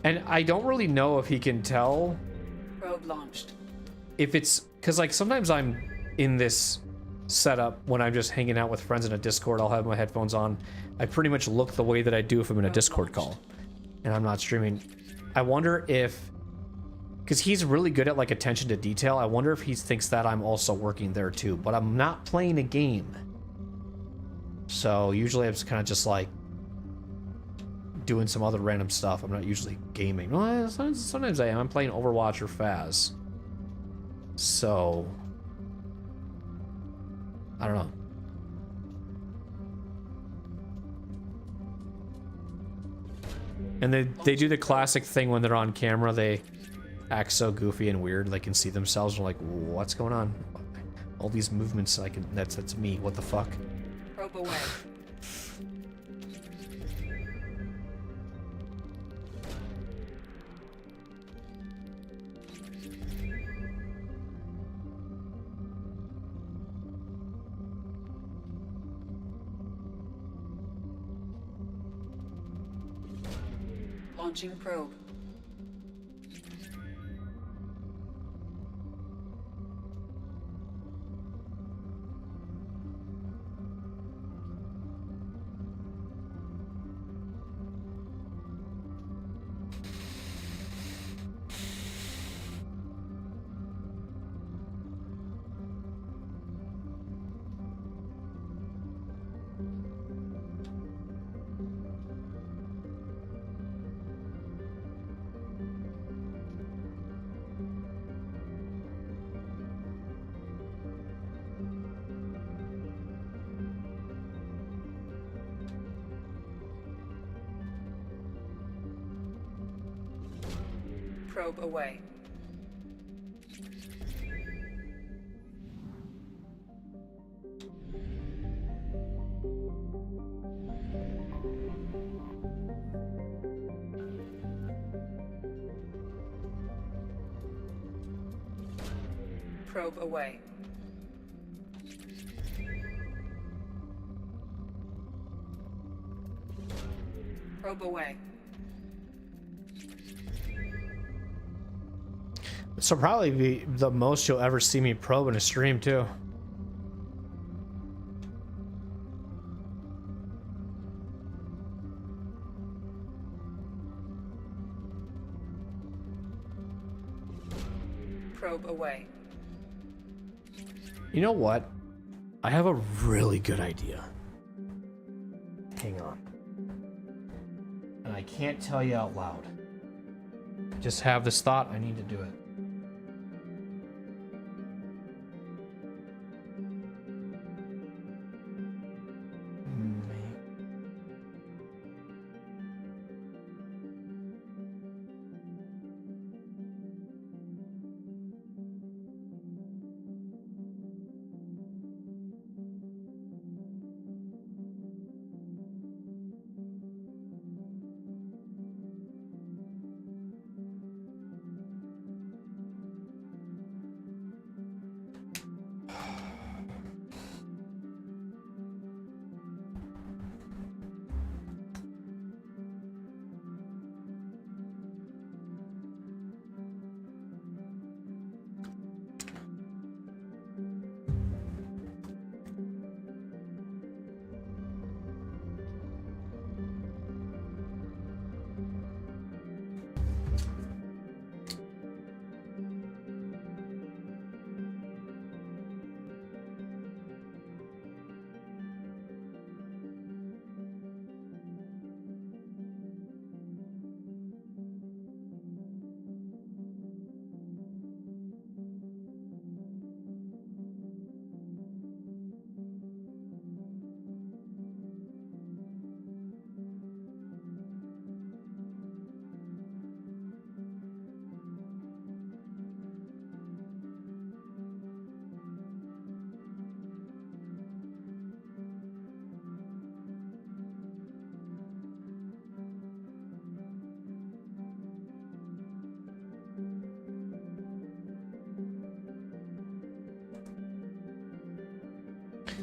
And I don't really know if he can tell. Probe launched. If it's, because like sometimes I'm in this setup when I'm just hanging out with friends in a Discord, I'll have my headphones on. I pretty much look the way that I do if I'm in a Discord call and I'm not streaming. I wonder if, because he's really good at like attention to detail, I wonder if he thinks that I'm also working there too, but I'm not playing a game. So usually I'm kind of just like doing some other random stuff. I'm not usually gaming. Well, sometimes I am. I'm playing Overwatch or Faz. So I don't know. And they do the classic thing when they're on camera, they act so goofy and weird, they can see themselves and are like, what's going on? All these movements, I can, that's me, what the fuck? Probe away. Launching probe. Probe away. Probe away. Probe away. This will probably be the most you'll ever see me probe in a stream, too. Probe away. You know what? I have a really good idea. Hang on. And I can't tell you out loud. I just have this thought, I need to do it.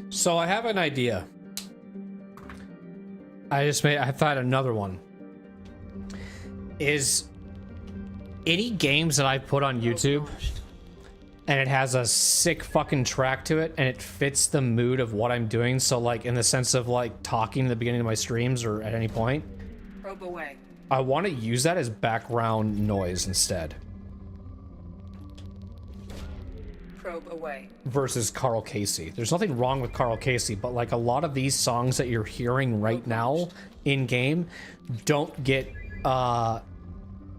So I have an idea. I thought another one. Is any games that I put on YouTube and it has a sick fucking track to it and it fits the mood of what I'm doing, so like in the sense of like talking in the beginning of my streams or at any point, Probe away. I want to use that as background noise instead. Probe away. Versus Carl Casey. There's nothing wrong with Carl Casey, but like a lot of these songs that you're hearing right now in game don't get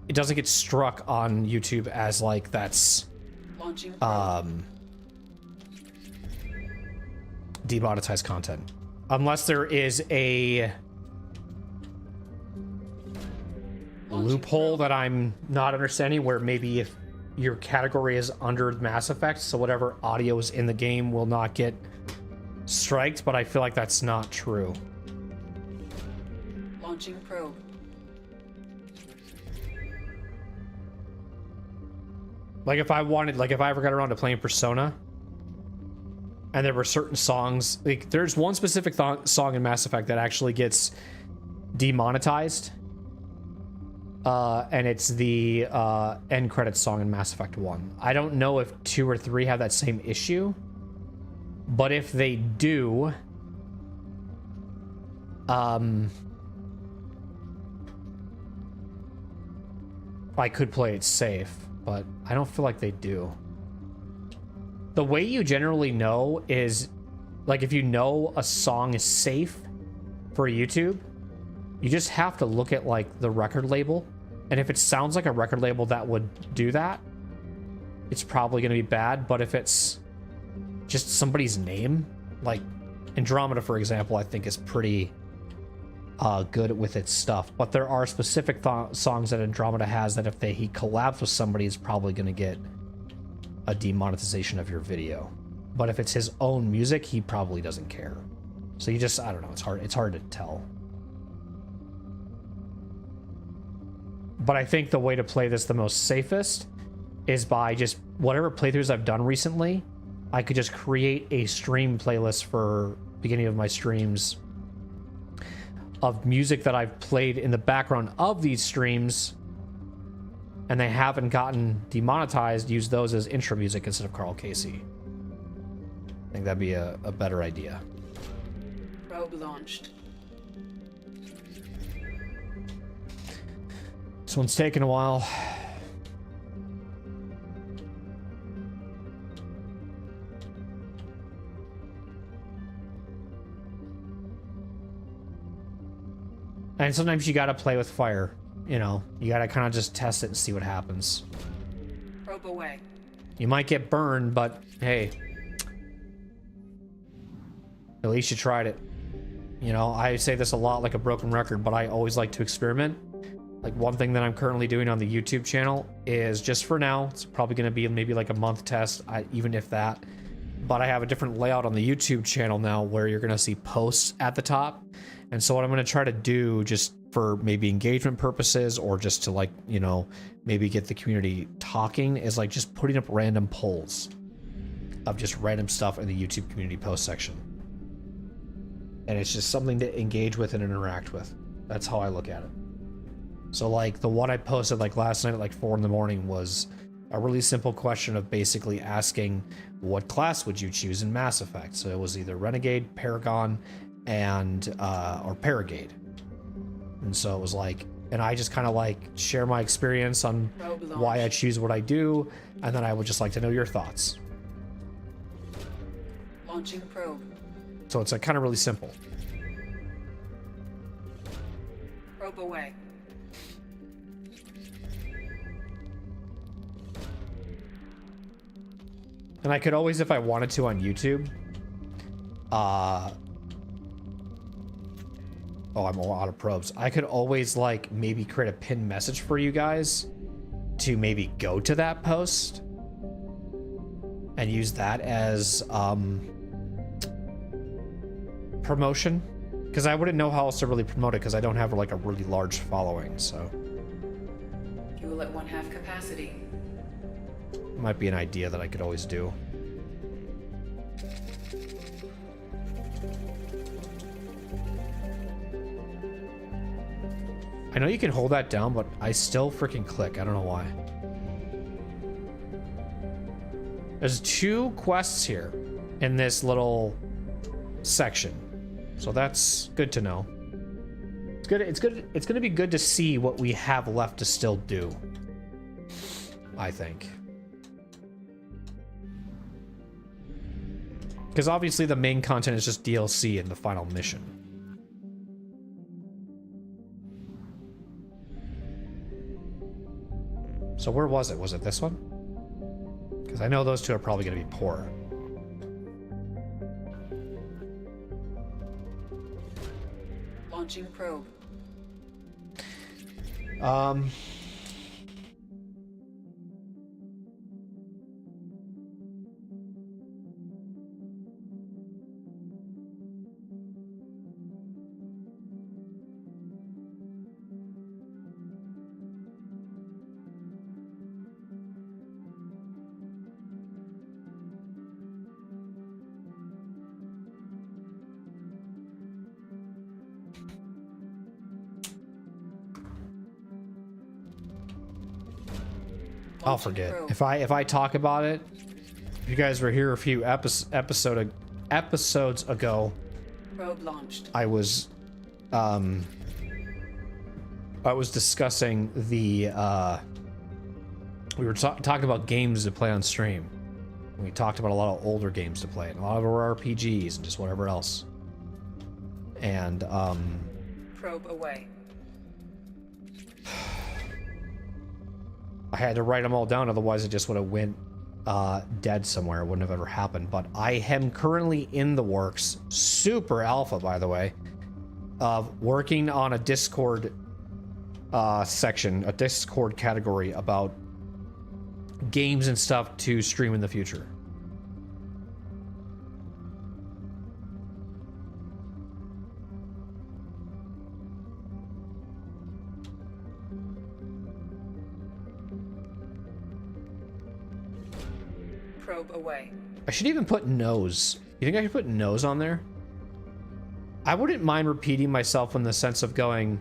it doesn't get struck on YouTube as like that's demonetized content, unless there is a loophole that I'm not understanding, where maybe if your category is under Mass Effect, so whatever audio is in the game will not get striked, but I feel like that's not true. Launching probe. Like if I ever got around to playing Persona, and there were certain songs, like there's one specific song in Mass Effect that actually gets demonetized, and it's the end credits song in Mass Effect 1. I don't know if 2 or 3 have that same issue, but if they do, I could play it safe, but I don't feel like they do. The way you generally know is, like, if you know a song is safe for YouTube, you just have to look at, like, the record label. And if it sounds like a record label that would do that, it's probably going to be bad. But if it's just somebody's name, like Andromeda, for example, I think is pretty good with its stuff. But there are specific songs that Andromeda has that if he collabs with somebody, is probably going to get a demonetization of your video. But if it's his own music, he probably doesn't care. So you just, I don't know, it's hard to tell. But I think the way to play this the most safest is by just whatever playthroughs I've done recently, I could just create a stream playlist for beginning of my streams of music that I've played in the background of these streams, and they haven't gotten demonetized, use those as intro music instead of Carl Casey. I think that'd be a better idea. Probe launched. This one's taking a while. And sometimes you gotta play with fire, you know? You gotta kind of just test it and see what happens. Probe away. You might get burned, but hey. At least you tried it. You know, I say this a lot like a broken record, but I always like to experiment. Like, one thing that I'm currently doing on the YouTube channel is, just for now, it's probably gonna be maybe like a month test, even if that. But I have a different layout on the YouTube channel now where you're gonna see posts at the top. And so what I'm going to try to do, just for maybe engagement purposes or just to, like, you know, maybe get the community talking, is like just putting up random polls of just random stuff in the YouTube community post section. And it's just something to engage with and interact with. That's how I look at it. So like the one I posted like last night at like 4 in the morning was a really simple question of basically asking, what class would you choose in Mass Effect? So it was either Renegade, Paragon, and or Paragade. And so it was like, and I just kind of like share my experience on why I choose what I do, and then I would just like to know your thoughts. Launching probe. So it's like kind of really simple. Probe away. And I could always, if I wanted to, on YouTube, oh, I'm all out of probes. I could always, like, maybe create a pinned message for you guys to maybe go to that post and use that as promotion, because I wouldn't know how else to really promote it because I don't have like a really large following. So Fuel at 1/2 capacity. it might be an idea that I could always do. I know you can hold that down, but I still freaking click. I don't know why. There's 2 quests here in this little section, so that's good to know. It's good. It's good. It's going to be good to see what we have left to still do, I think. Because obviously the main content is just DLC in the final mission. So where was it? Was it this one? Because I know those 2 are probably going to be poor. Launching probe. I'll forget. If I talk about it, if you guys were here a few episodes ago, Probe launched. I was discussing the we were talking about games to play on stream. We talked about a lot of older games to play, and a lot of them were RPGs and just whatever else. And Probe away. I had to write them all down, otherwise it just would have went dead somewhere. It wouldn't have ever happened. But I am currently in the works, super alpha by the way, of working on a Discord section, a Discord category about games and stuff to stream in the future. probe away. I should even put nose. You think I could put nose on there? I wouldn't mind repeating myself in the sense of going,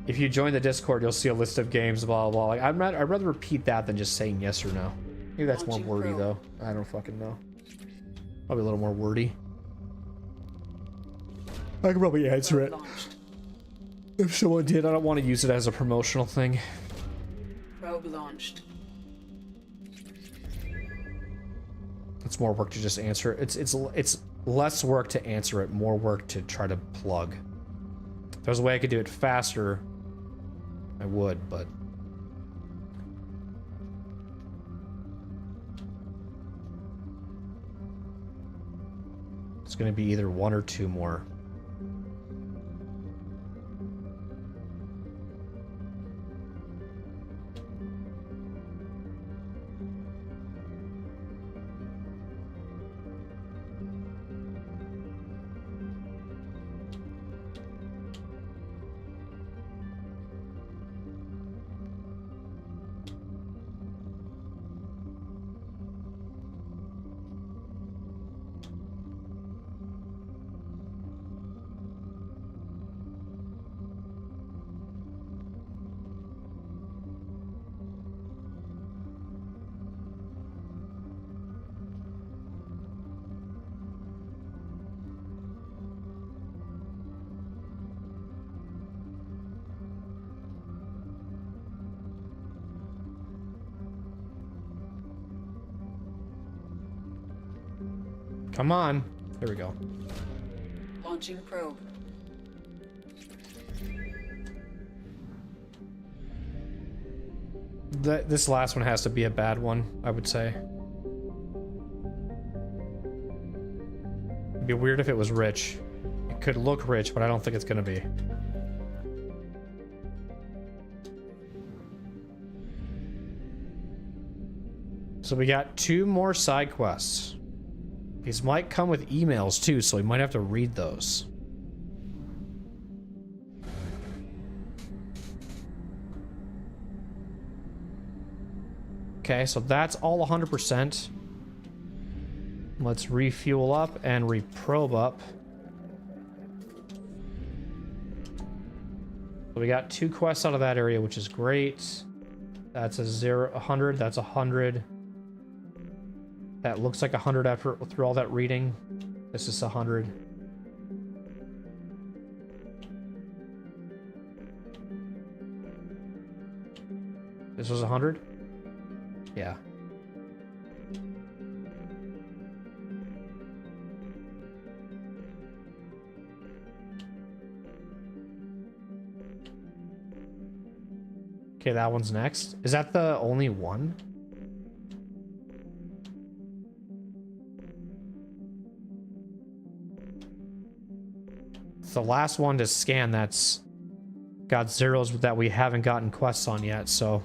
if you join the Discord, you'll see a list of games, blah, blah, blah. Like, I'd rather repeat that than just saying yes or no. Maybe that's more wordy, though. I don't fucking know. Probably a little more wordy. I could probably answer it. If someone did, I don't want to use it as a promotional thing. Probe launched. It's more work to just answer it. It's less work to answer it, more work to try to plug. If there's a way I could do it faster, I would, but... it's going to be either one or two more. Come on. There we go. Launching probe. This last one has to be a bad one, I would say. It'd be weird if it was rich. It could look rich, but I don't think it's gonna be. So we got 2 more side quests. These might come with emails too, so we might have to read those. Okay, so that's all 100%. Let's refuel up and reprobe up. So we got 2 quests out of that area, which is great. That's a 100, that's 100. That looks like 100 after through all that reading. This is 100. This was 100? Yeah. Okay, that one's next. Is that the only one? The last one to scan that's got zeros that we haven't gotten quests on yet, so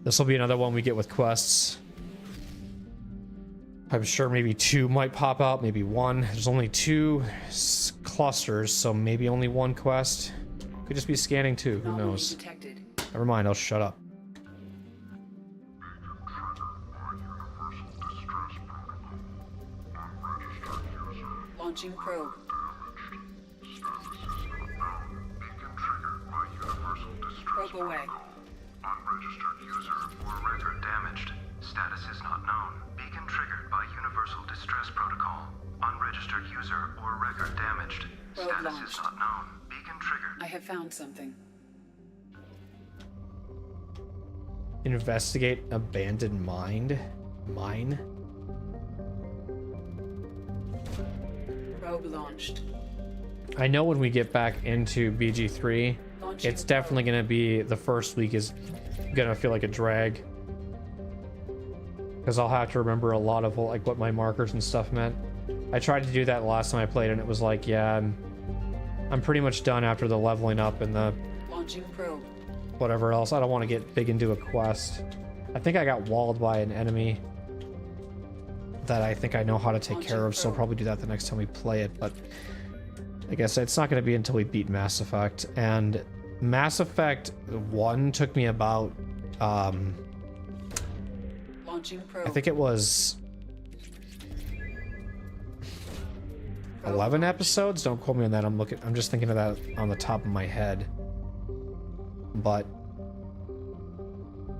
this will be another one we get with quests. I'm sure maybe 2 might pop out, maybe 1. There's only 2 clusters, so maybe only 1 quest. Could just be scanning 2, who knows? Never mind, I'll shut up. Launching probe. Probe away. Unregistered user or record damaged. Status is not known. Beacon triggered by Universal Distress Protocol. Unregistered user or record damaged. Probe Status launched. is not known. Beacon triggered. I have found something. Investigate abandoned mine. Probe launched. I know when we get back into BG3, it's definitely going to be, the first week is going to feel like a drag. Because I'll have to remember a lot of like what my markers and stuff meant. I tried to do that last time I played and it was like, yeah, I'm pretty much done after the leveling up and the Launching probe. whatever else. I don't want to get big into a quest. I think I got walled by an enemy that I think I know how to take care of, so I'll probably do that the next time we play it, but like I said, it's not going to be until we beat Mass Effect, and Mass Effect 1 took me about, Launching probe. I think it was 11 episodes. Don't quote me on that. I'm just thinking of that on the top of my head. But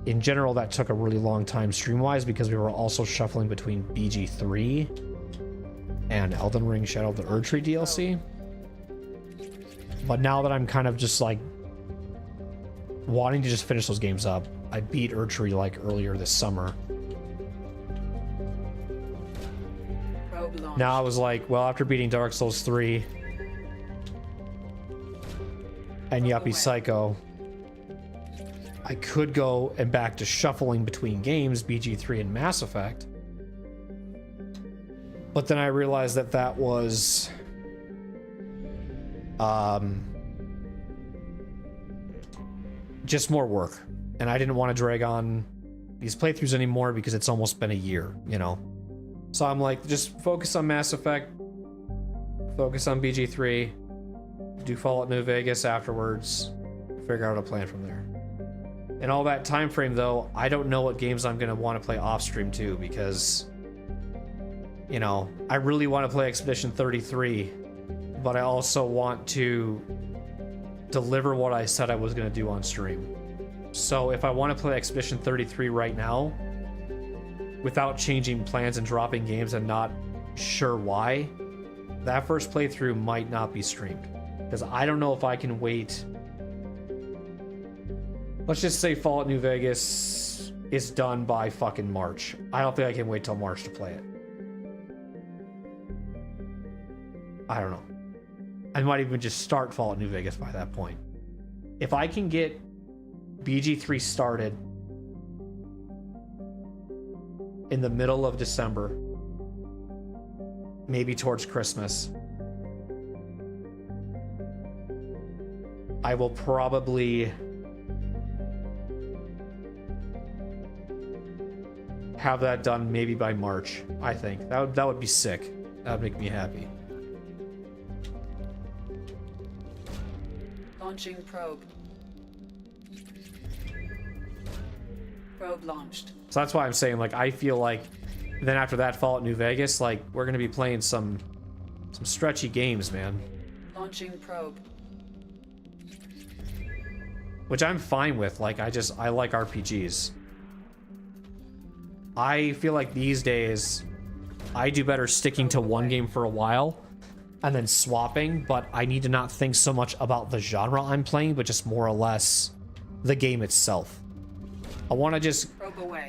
in general, that took a really long time stream-wise because we were also shuffling between BG3 and Elden Ring Shadow of the Erdtree DLC. But now that I'm kind of just like wanting to just finish those games up, I beat Erdtree like earlier this summer. Now I was like, well, after beating Dark Souls 3 and Yuppie Psycho, I could go and back to shuffling between games, BG3 and Mass Effect. But then I realized that that was just more work. And I didn't want to drag on these playthroughs anymore because it's almost been a year, you know? So I'm like, just focus on Mass Effect, focus on BG3, do Fallout New Vegas afterwards, figure out a plan from there. In all that time frame, though, I don't know what games I'm going to want to play off stream too, because, you know, I really want to play Expedition 33, but I also want to deliver what I said I was going to do on stream. So if I want to play Expedition 33 right now, without changing plans and dropping games and not sure why, that first playthrough might not be streamed. Because I don't know if I can wait. Let's just say Fallout New Vegas is done by fucking March. I don't think I can wait till March to play it. I don't know. I might even just start Fallout New Vegas by that point. If I can get BG3 started in the middle of December, maybe towards Christmas, I will probably have that done maybe by March. I think that would be sick. That would make me happy. Launching probe. Probe launched. So that's why I'm saying, like, I feel like then after that Fallout New Vegas, like, we're gonna be playing some stretchy games, man. Launching probe. Which I'm fine with. Like, I like RPGs. I feel like these days I do better sticking to one game for a while and then swapping, but I need to not think so much about the genre I'm playing, but just more or less the game itself. I want to just...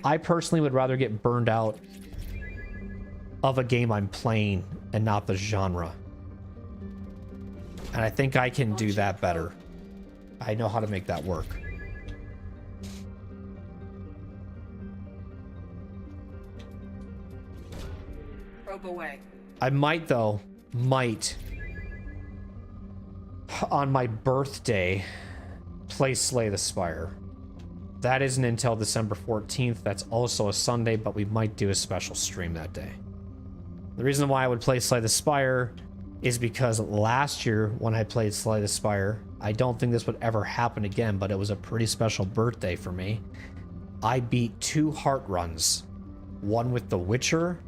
I personally would rather get burned out of a game I'm playing and not the genre. And I think I can do that better. I know how to make that work. Probe away. I might, though, on my birthday, play Slay the Spire. That isn't until December 14th. That's also a Sunday, but we might do a special stream that day. The reason why I would play Slay the Spire is because last year when I played Slay the Spire, I don't think this would ever happen again, but it was a pretty special birthday for me. I beat 2 heart runs. One with The Witcher,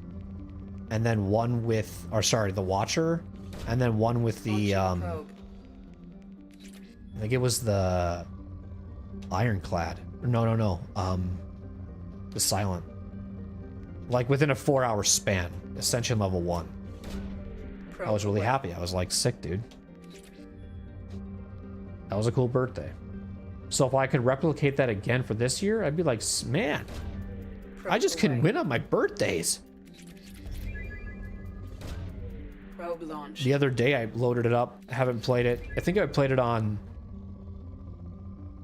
and then one with, or sorry, The Watcher, and then one with the, I think it was the Ironclad. No. The Silent. Like within a 4-hour span. Ascension level 1. I was really happy. I was like, sick, dude. That was a cool birthday. So if I could replicate that again for this year, I'd be like, man, I just can win on my birthdays. Probe launch. The other day I loaded it up, haven't played it. I think I played it on...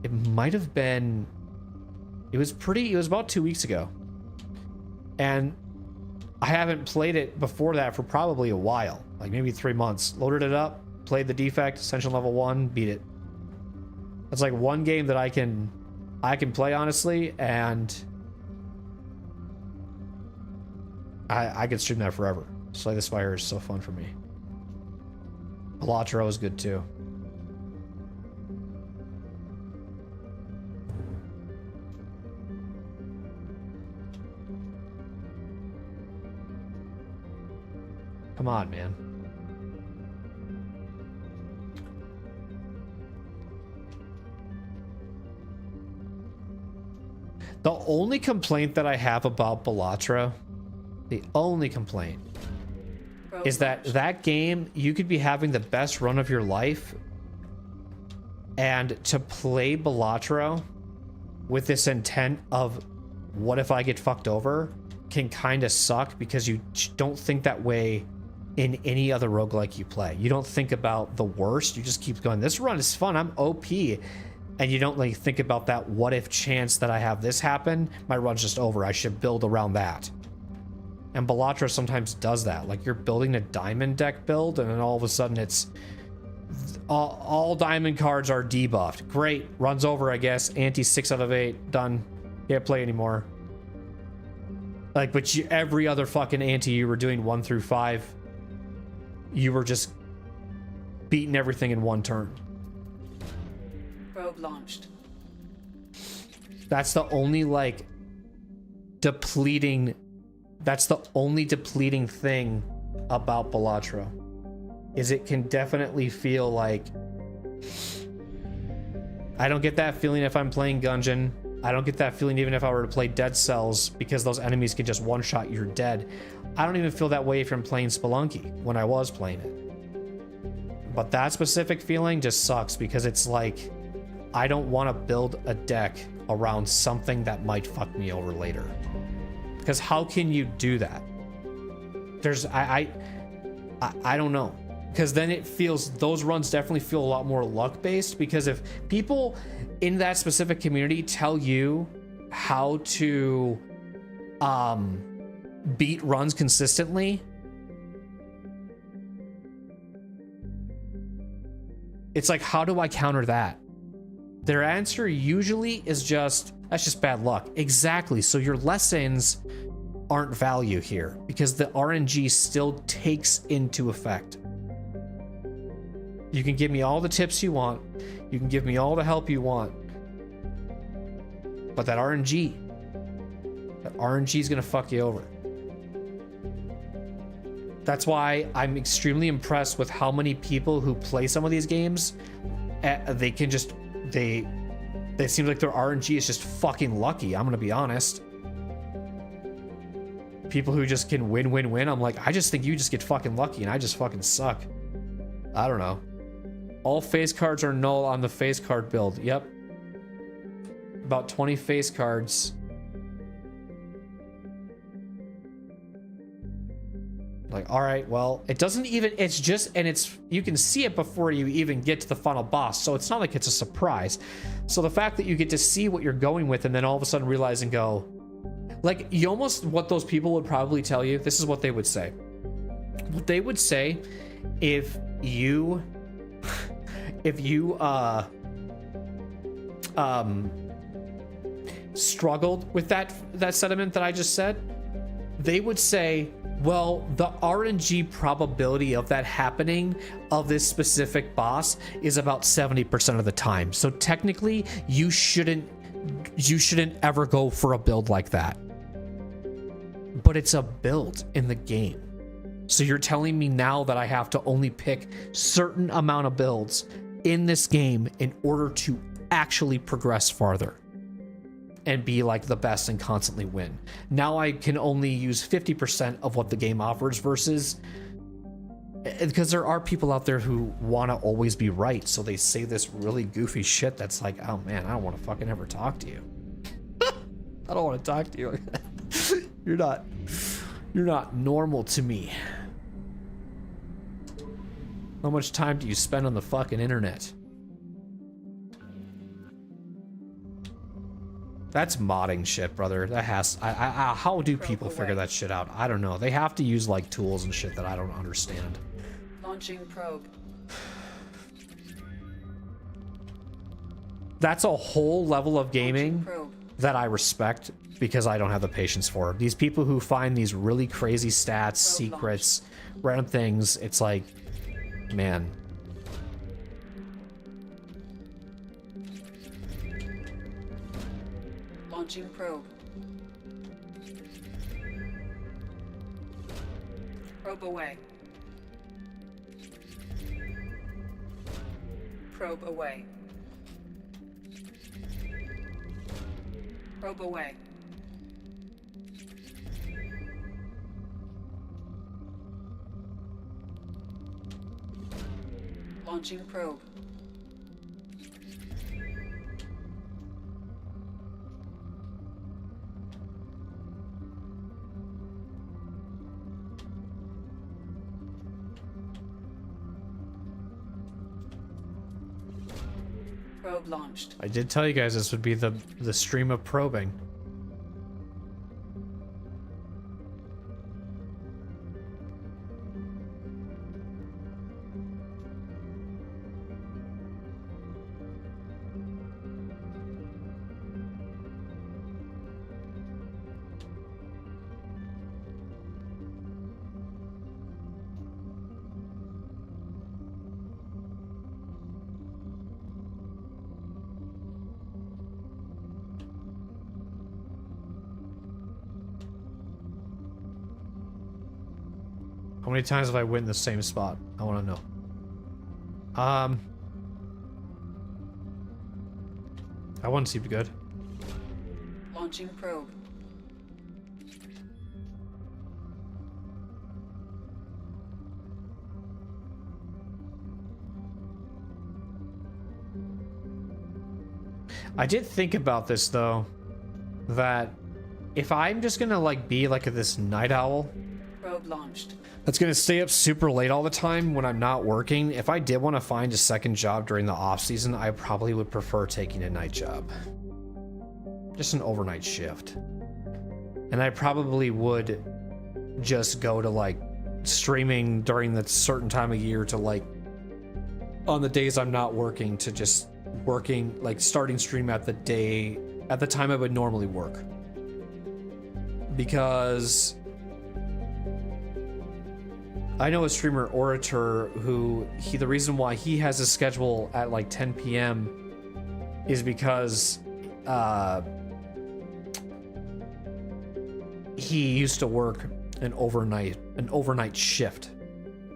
It might have been... It was about 2 weeks ago. And I haven't played it before that for probably a while. Like maybe 3 months. Loaded it up, played the defect, Ascension level 1, beat it. It's like one game that I can play honestly, and I could stream that forever. Slay the Spire is so fun for me. Elatro is good too. Come on, man. The only complaint that I have about Bellatra, the only complaint, is that that game, you could be having the best run of your life, and to play Bellatra with this intent of what if I get fucked over can kind of suck, because you don't think that way in any other roguelike you play. You don't think about the worst. You just keep going, this run is fun, I'm OP. And you don't like think about that what if chance that I have this happen, my run's just over, I should build around that. And Bellatra sometimes does that. Like you're building a diamond deck build and then all of a sudden it's all diamond cards are debuffed. Great, runs over, I guess. Ante 6 out of 8, done. Can't play anymore. Like, but every other fucking ante you were doing 1 through 5, you were just beating everything in one turn. Probe launched. That's the only like depleting. That's the only depleting thing about Bellatra, is it can definitely feel like I don't get that feeling if I'm playing Gungeon. I don't get that feeling even if I were to play Dead Cells, because those enemies can just one-shot, you're dead. I don't even feel that way if I'm playing Spelunky when I was playing it. But that specific feeling just sucks, because it's like I don't want to build a deck around something that might fuck me over later. Because how can you do that? There's I don't know. Because then it feels, those runs definitely feel a lot more luck based, because if people in that specific community tell you how to beat runs consistently, it's like, how do I counter that? Their answer usually is just, that's just bad luck. Exactly. So your lessons aren't value here, because the RNG still takes into effect. You can give me all the tips you want. You can give me all the help you want. But that RNG is going to fuck you over. That's why I'm extremely impressed with how many people who play some of these games, they can just, they seem like their RNG is just fucking lucky. I'm going to be honest. People who just can win. I'm like, I just think you just get fucking lucky and I just fucking suck. I don't know. All face cards are null on the face card build. Yep. About 20 face cards. Like, all right, well, it doesn't even, it's just, and it's, you can see it before you even get to the final boss. So it's not like it's a surprise. So the fact that you get to see what you're going with and then all of a sudden realize and go, like, you almost, what those people would probably tell you, this is what they would say. What they would say, if you struggled with that sentiment that I just said, they would say, well, the RNG probability of that happening of this specific boss is about 70% of the time. So technically, you shouldn't ever go for a build like that. But it's a build in the game. So you're telling me now that I have to only pick certain amount of builds in this game in order to actually progress farther and be like the best and constantly win. Now I can only use 50% of what the game offers, versus, because there are people out there who want to always be right. So they say this really goofy shit that's like, oh man, I don't want to fucking ever talk to you. I don't want to talk to you. You're not normal to me. How much time do you spend on the fucking internet? That's modding shit, brother. That has, how do people figure that shit out? I don't know. They have to use like tools and shit that I don't understand. Launching probe. That's a whole level of gaming that I respect, because I don't have the patience for it. These people who find these really crazy stats, secrets, random things, it's like, man. Launching probe. Probe away. Probe away. Probe away. Launching probe. Probe launched. I did tell you guys this would be the stream of probing. How many times have I went in the same spot? I want to know. That one seemed good. Launching probe. I did think about this though, that if I'm just gonna like be like this night owl Probe launched. that's gonna stay up super late all the time when I'm not working, if I did want to find a second job during the off season, I probably would prefer taking a night job. Just an overnight shift. And I probably would just go to like streaming during that certain time of year to like on the days I'm not working to just working, like starting stream at the time I would normally work. Because I know a streamer, Orator, who the reason why he has a schedule at like 10 p.m. is because he used to work an overnight shift.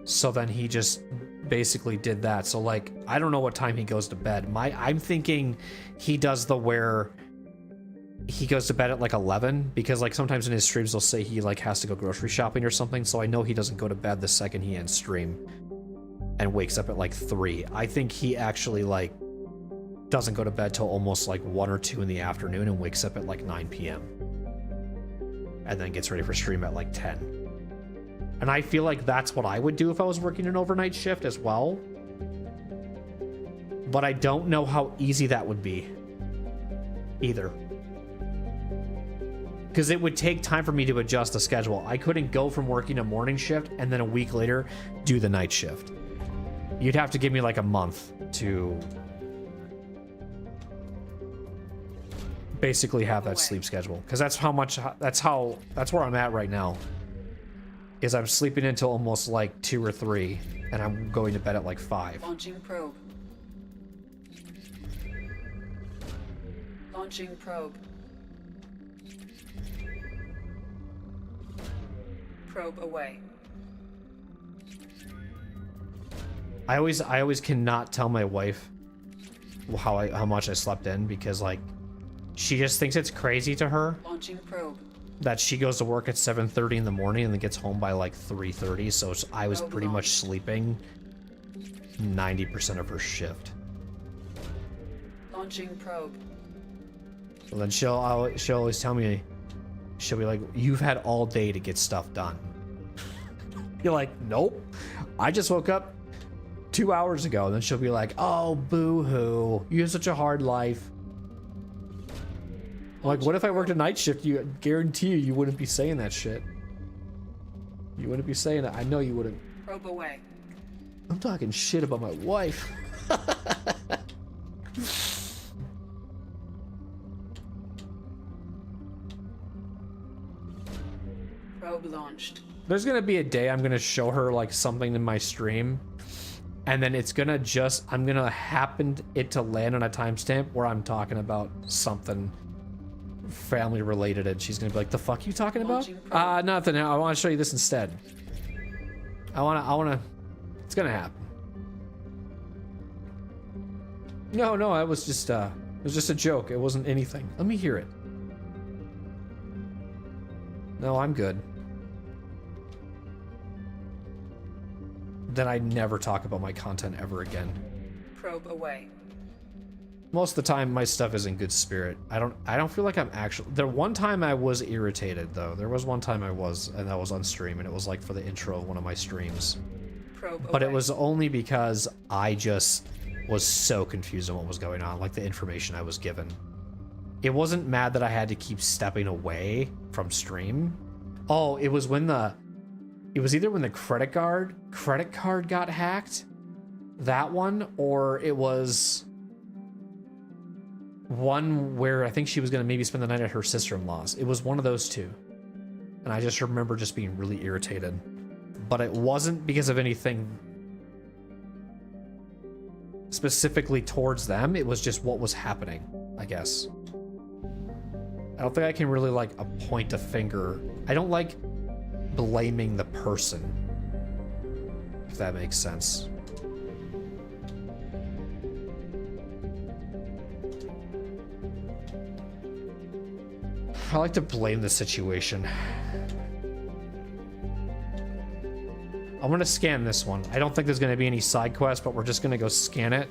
So then he just basically did that. So like, I don't know what time he goes to bed. I'm thinking he does the where he goes to bed at like 11, because like sometimes in his streams they'll say he like has to go grocery shopping or something. So I know he doesn't go to bed the second he ends stream and wakes up at like 3. I think he actually like doesn't go to bed till almost like 1 or 2 in the afternoon and wakes up at like 9 p.m. and then gets ready for stream at like 10. And I feel like that's what I would do if I was working an overnight shift as well. But I don't know how easy that would be either. Because it would take time for me to adjust the schedule. I couldn't go from working a morning shift and then a week later do the night shift. You'd have to give me like a month to basically have that sleep schedule. Because that's where I'm at right now. Is I'm sleeping until almost like 2 or 3, and I'm going to bed at like 5. Launching probe. Launching probe. Probe away. I always cannot tell my wife how much I slept in, because like she just thinks it's crazy to her. Launching probe. That she goes to work at 7:30 in the morning and then gets home by like 3:30, so I was pretty much sleeping 90% of her shift. Launching probe. So then she'll always tell me, she'll be like, "You've had all day to get stuff done." You're like, "Nope, I just woke up 2 hours ago." And then she'll be like, "Oh, boo-hoo, you have such a hard life." Like, what if I worked a night shift? You guarantee you wouldn't be saying that shit. You wouldn't be saying that. I know you wouldn't. Probe away. I'm talking shit about my wife. Probe launched. There's gonna be a day I'm gonna show her like something in my stream, and then I'm gonna happen it to land on a timestamp where I'm talking about something family related, and she's gonna be like, "The fuck you talking about?" Nothing. I want to show you this instead. I wanna. It's gonna happen. No, it was just a joke. It wasn't anything. Let me hear it. No, I'm good. Then I never talk about my content ever again. Probe away. Most of the time, my stuff is in good spirit. I don't feel like I'm actually... The one time I was irritated, though. There was one time I was, and that was on stream, and it was like for the intro of one of my streams. But it was only because I just was so confused on what was going on, like the information I was given. It wasn't mad that I had to keep stepping away from stream. Oh, it was when the... It was either when the credit card got hacked, that one, or it was one where I think she was going to maybe spend the night at her sister-in-law's. It was one of those two. And I just remember just being really irritated. But it wasn't because of anything specifically towards them. It was just what was happening, I guess. I don't think I can really, like, point a finger. I don't like blaming the person, if that makes sense. I like to blame the situation. I'm gonna scan this one. I don't think there's gonna be any side quests, but we're just gonna go scan it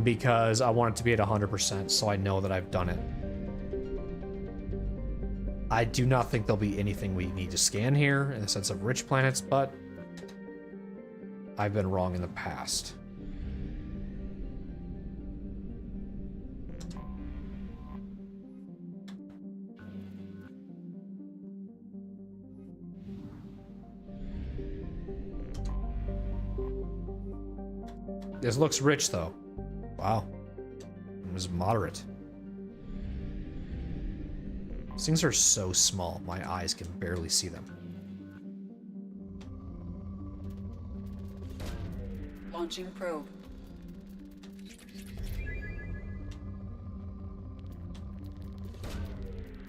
because I want it to be at 100%, so I know that I've done it. I do not think there'll be anything we need to scan here in the sense of rich planets, but I've been wrong in the past. This looks rich, though. Wow. It was moderate. These things are so small, my eyes can barely see them. Launching probe.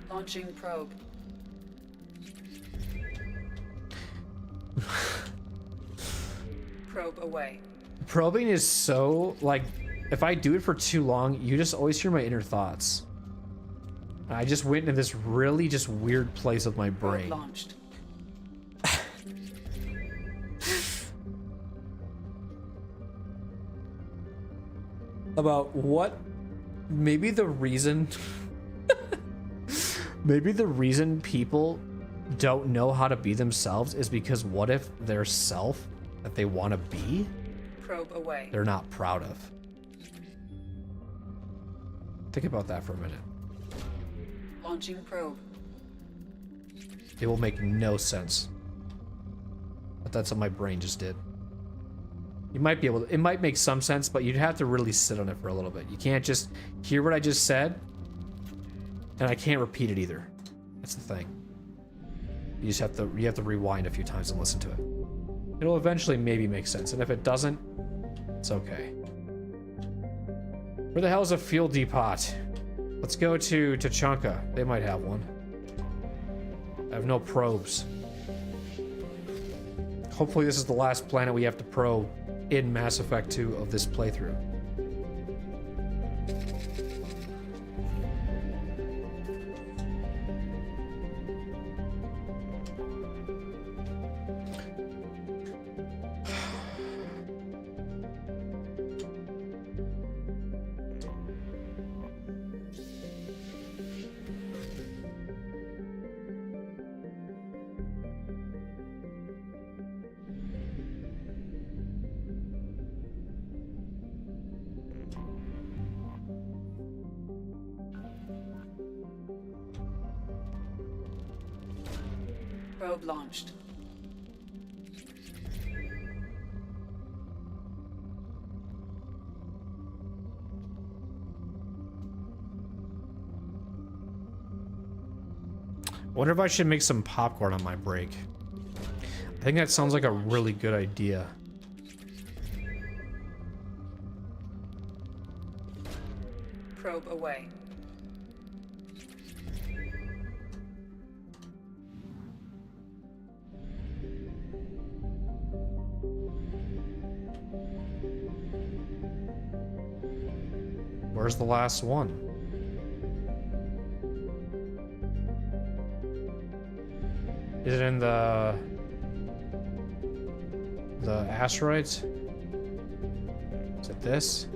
Launching probe. Probe away. Probing is so, like, if I do it for too long, you just always hear my inner thoughts. I just went into this really just weird place of my brain. Launched. About what? Maybe the reason... Maybe the reason people don't know how to be themselves is because what if their self that they want to be, probe away, they're not proud of? Think about that for a minute. Launching probe. It will make no sense. But that's what my brain just did. You might be able to, it might make some sense, but you'd have to really sit on it for a little bit. You can't just hear what I just said, and I can't repeat it either. That's the thing. You just have to rewind a few times and listen to it. It'll eventually maybe make sense, and if it doesn't, it's okay. Where the hell is a fuel depot? Let's go to Tachanka. They might have one. I have no probes. Hopefully this is the last planet we have to probe in Mass Effect 2 of this playthrough. Probe launched. Wonder if I should make some popcorn on my break. I think that sounds like a really good idea. Probe away. Where's the last one? Is it in the asteroids? Is it this?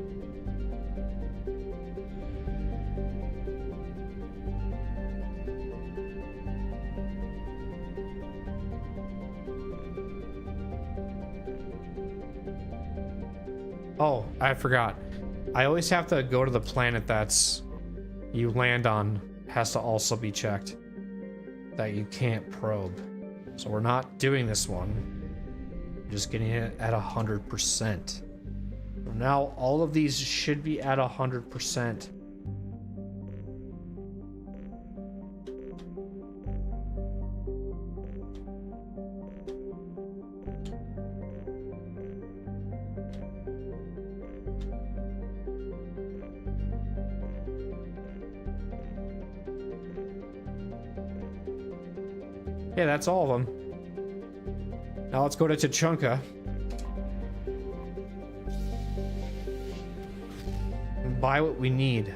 Oh, I forgot. I always have to go to the planet that's you land on, has to also be checked. That you can't probe. So we're not doing this one. We're just getting it at 100%. So now all of these should be at 100%. Yeah, that's all of them. Now let's go to Tachanka. And buy what we need.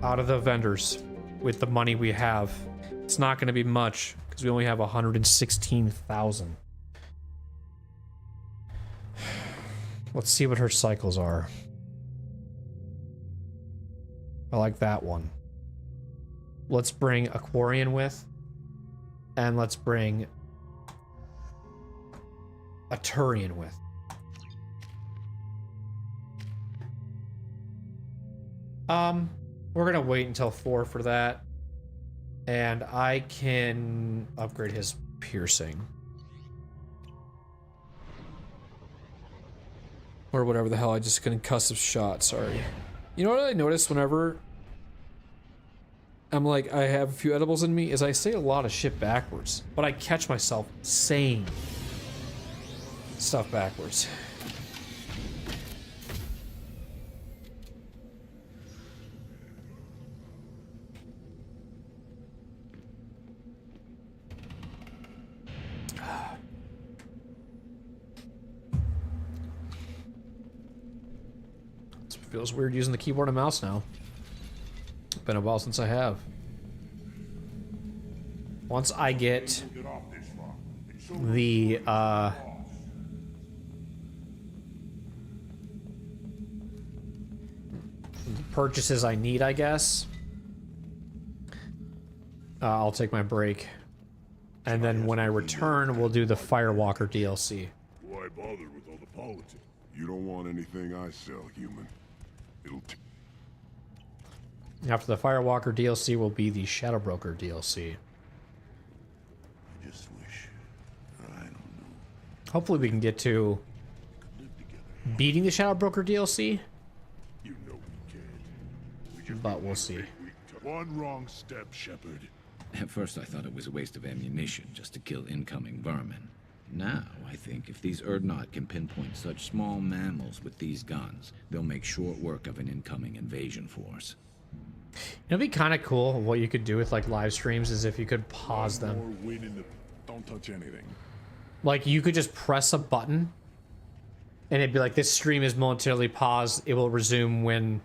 Out of the vendors. With the money we have. It's not going to be much. Because we only have 116,000. Let's see what her cycles are. I like that one. Let's bring Aquarian with. And let's bring a Turian with. We're gonna wait until 4 for that. And I can upgrade his piercing. Or whatever the hell, I just concussive shot, sorry. You know what I noticed whenever I'm like, I have a few edibles in me, is I say a lot of shit backwards. But I catch myself saying stuff backwards. It feels weird using the keyboard and mouse now. Been a while since I have. Once I get the purchases I need, I guess, I'll take my break. And then when I return, we'll do the Firewalker DLC. Why bother with all the politics? You don't want anything I sell, human. It'll After the Firewalker DLC will be the Shadow Broker DLC. I just wish. I don't know. Hopefully we can get to beating the Shadow Broker DLC. You know we can. But we'll see. One wrong step, Shepard. At first I thought it was a waste of ammunition just to kill incoming vermin. Now, I think if these Urdnot can pinpoint such small mammals with these guns, they'll make short work of an incoming invasion force. It'd be kind of cool. What you could do with like live streams is if you could pause them. Don't touch anything. Like you could just press a button, and it'd be like, "This stream is momentarily paused. It will resume when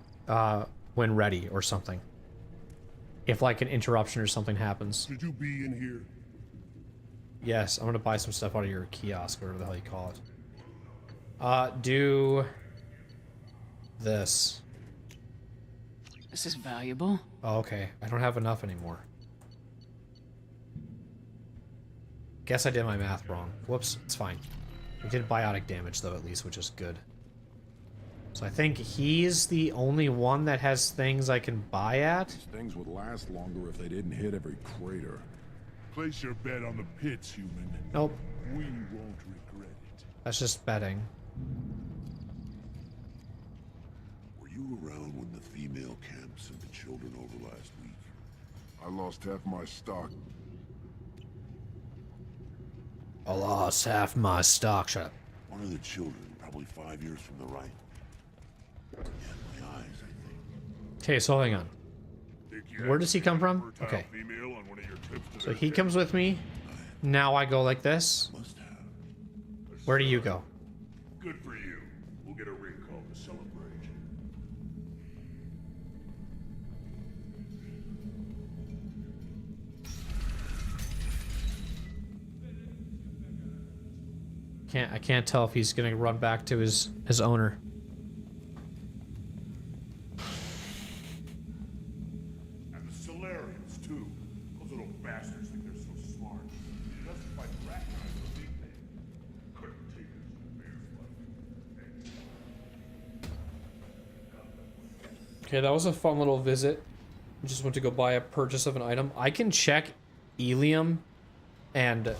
ready," or something. If like an interruption or something happens. Should you be in here? Yes, I'm gonna buy some stuff out of your kiosk, or whatever the hell you call it. Do this. This is valuable. Oh, okay. I don't have enough anymore. Guess I did my math wrong. Whoops, it's fine. We did biotic damage though, at least, which is good. So I think he's the only one that has things I can buy at. These things would last longer if they didn't hit every crater. Place your bet on the pits, human. Nope. We won't regret it. That's just betting. Were you around when the female camp sent the children over last week? I lost half my stock. I lost half my stock. Shut up. One of the children, probably 5 years from the right. Yeah, my eyes, I think. Okay, so hang on. Where does he come from? Okay. So he comes with me. Now I go like this. Where do you go? Good for you. We'll get a ring call to celebrate. I can't tell if he's gonna run back to his owner. And the Solarians, too. Those little bastards think they're so smart. Justified rat guys for big men. Couldn't take us to the bear's life. Okay, that was a fun little visit. Just went to go buy a purchase of an item. I can check Ilium and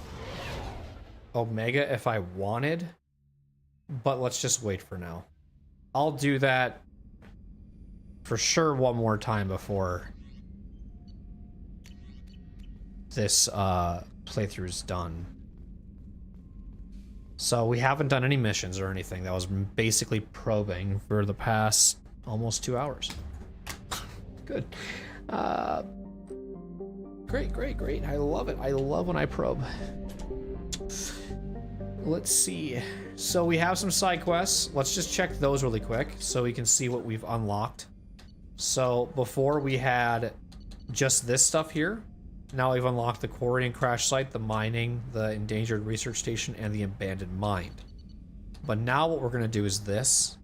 Omega if I wanted, but let's just wait for now. I'll do that for sure one more time before this playthrough's done. So we haven't done any missions or anything. That was basically probing for the past almost 2 hours. Good. Great. I love it. I love when I probe. Let's see. So we have some side quests. Let's just check those really quick so we can see what we've unlocked. So before we had just this stuff here. Now we've unlocked the quarry and crash site, the mining, the endangered research station, and the abandoned mine. But now what we're going to do is this,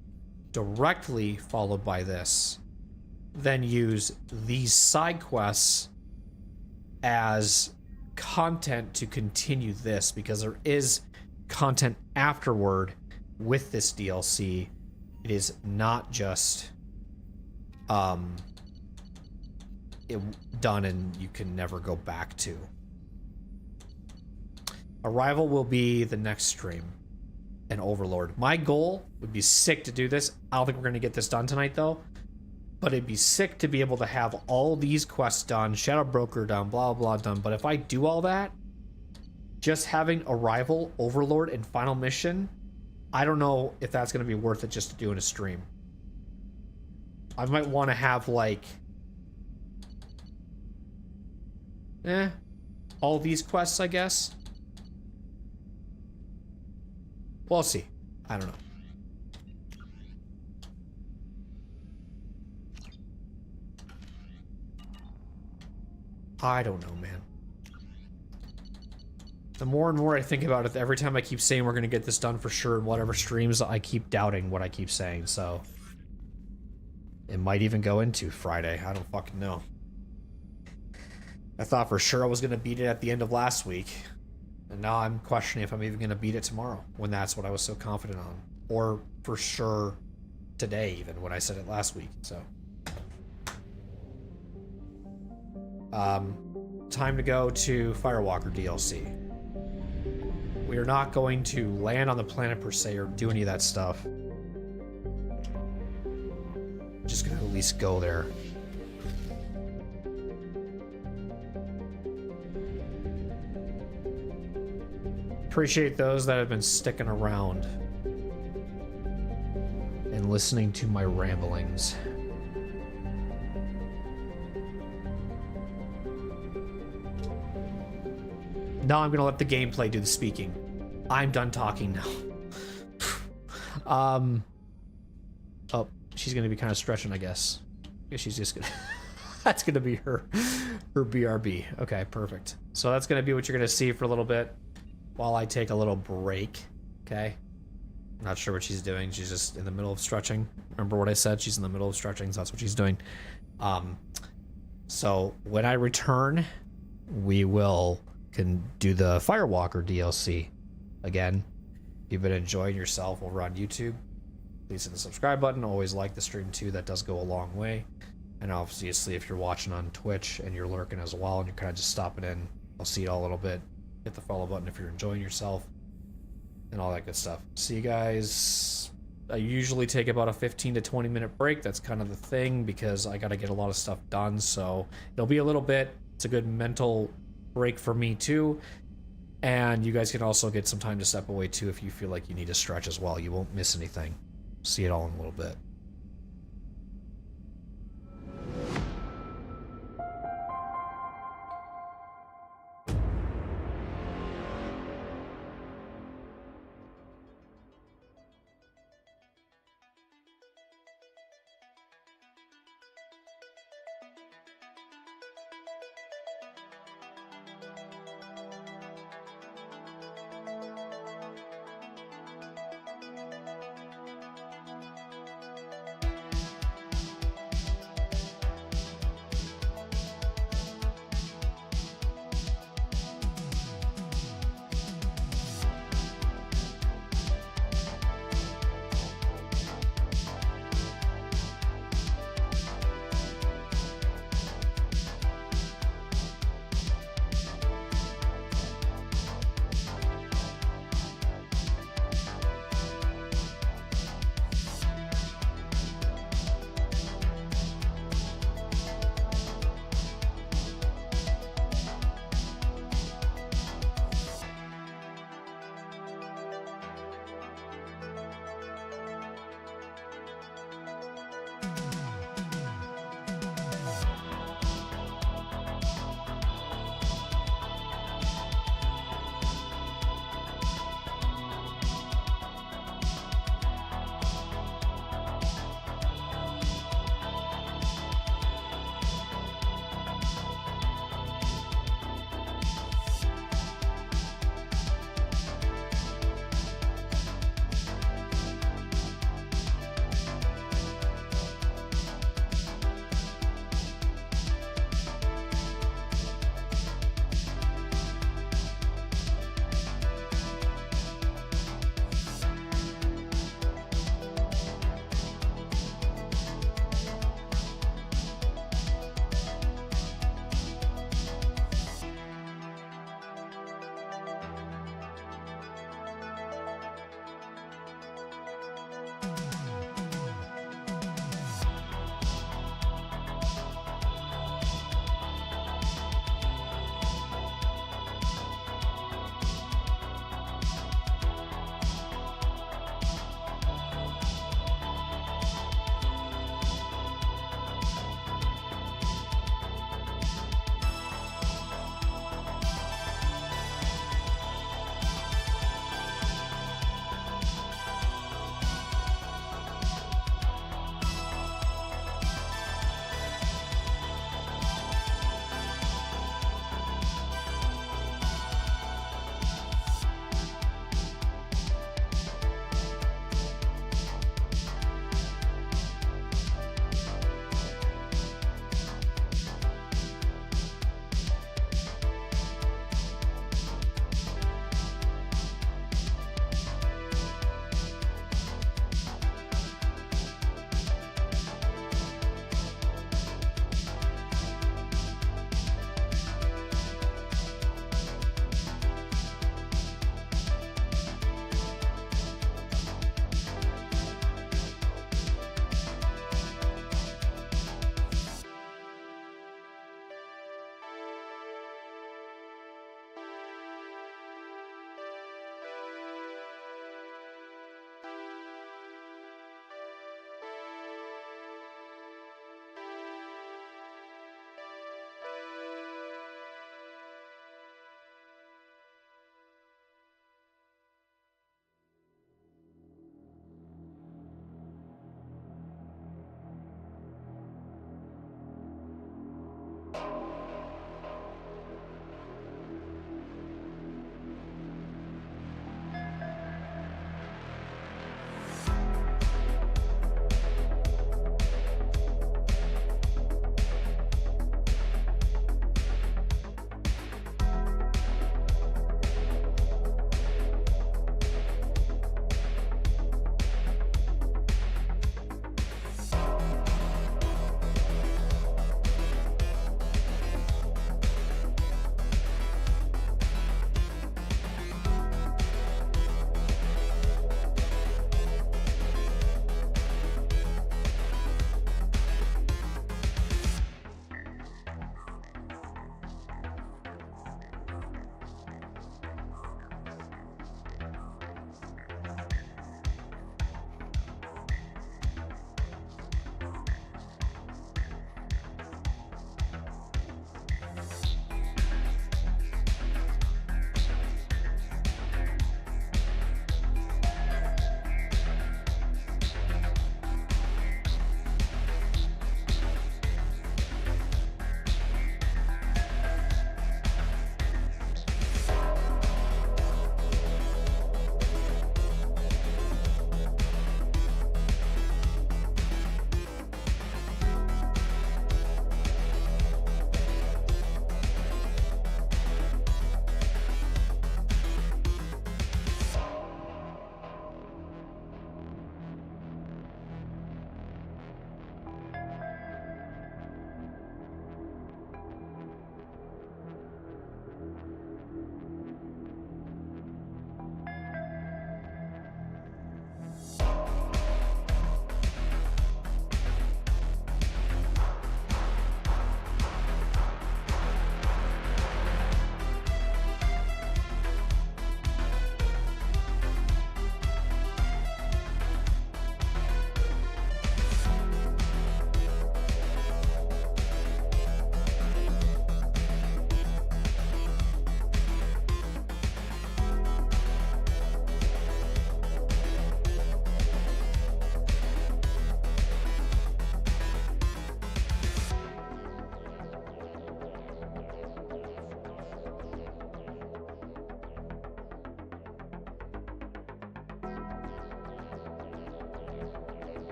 directly followed by this. Then use these side quests as content to continue this, because there is content afterward with this DLC. It is not just done and you can never go back to. Arrival will be the next stream, and Overlord. My goal would be sick to do this. I don't think we're going to get this done tonight though. But it'd be sick to be able to have all these quests done, Shadow Broker done, blah, blah, done. But if I do all that, just having Arrival, Overlord, and Final Mission, I don't know if that's going to be worth it just to do in a stream. I might want to have, like, all these quests, I guess. We'll see. I don't know. I don't know, man. The more and more I think about it, every time I keep saying we're going to get this done for sure in whatever streams, I keep doubting what I keep saying, so... It might even go into Friday. I don't fucking know. I thought for sure I was going to beat it at the end of last week. And now I'm questioning if I'm even going to beat it tomorrow, when that's what I was so confident on. Or for sure today, even, when I said it last week, so... time to go to Firewalker DLC. We are not going to land on the planet per se or do any of that stuff. Just gonna at least go there. Appreciate those that have been sticking around and listening to my ramblings. Now I'm gonna let the gameplay do the speaking. I'm done talking now. Oh, she's gonna be kind of stretching, I guess. I guess she's just gonna... That's gonna be her BRB. Okay, perfect. So that's gonna be what you're gonna see for a little bit while I take a little break. Okay. I'm not sure what she's doing. She's just in the middle of stretching. Remember what I said? She's in the middle of stretching, so that's what she's doing. So when I return, we can do the Firewalker DLC. Again, if you've been enjoying yourself over on YouTube, please hit the subscribe button. Always like the stream too. That does go a long way. And obviously, if you're watching on Twitch and you're lurking as well and you're kind of just stopping in, I'll see it all a little bit. Hit the follow button if you're enjoying yourself and all that good stuff. See you guys. I usually take about a 15 to 20 minute break. That's kind of the thing because I got to get a lot of stuff done. So it'll be a little bit. It's a good mental break for me too. And you guys can also get some time to step away too if you feel like you need to stretch as well. You won't miss anything. See it all in a little bit.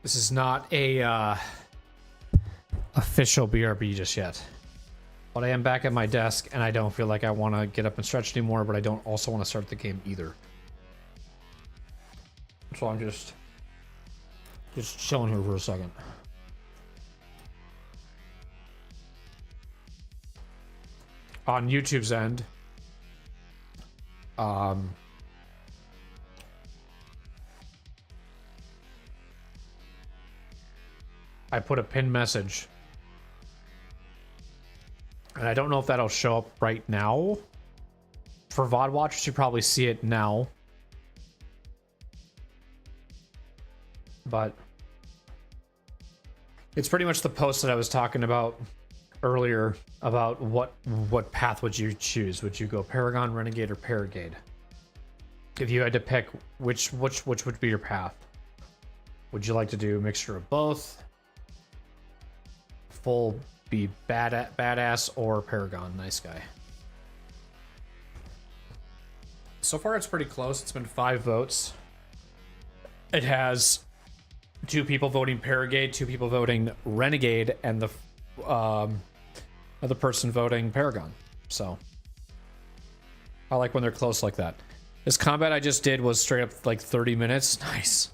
This is not a official BRB just yet. But I am back at my desk, and I don't feel like I want to get up and stretch anymore, but I don't also want to start the game either. So I'm just chilling here for a second. On YouTube's end, I put a pinned message. And I don't know if that'll show up right now. For VOD watchers, you probably see it now. But it's pretty much the post that I was talking about earlier about what path would you choose? Would you go Paragon, Renegade, or Paragade? If you had to pick which would be your path? Would you like to do a mixture of both? Full be badass or Paragon, nice guy. So far it's pretty close. It's been 5 votes. It has 2 people voting Paragade, 2 people voting Renegade, and the other person voting Paragon. So I like when they're close like that. This combat I just did was straight up like 30 minutes. Nice.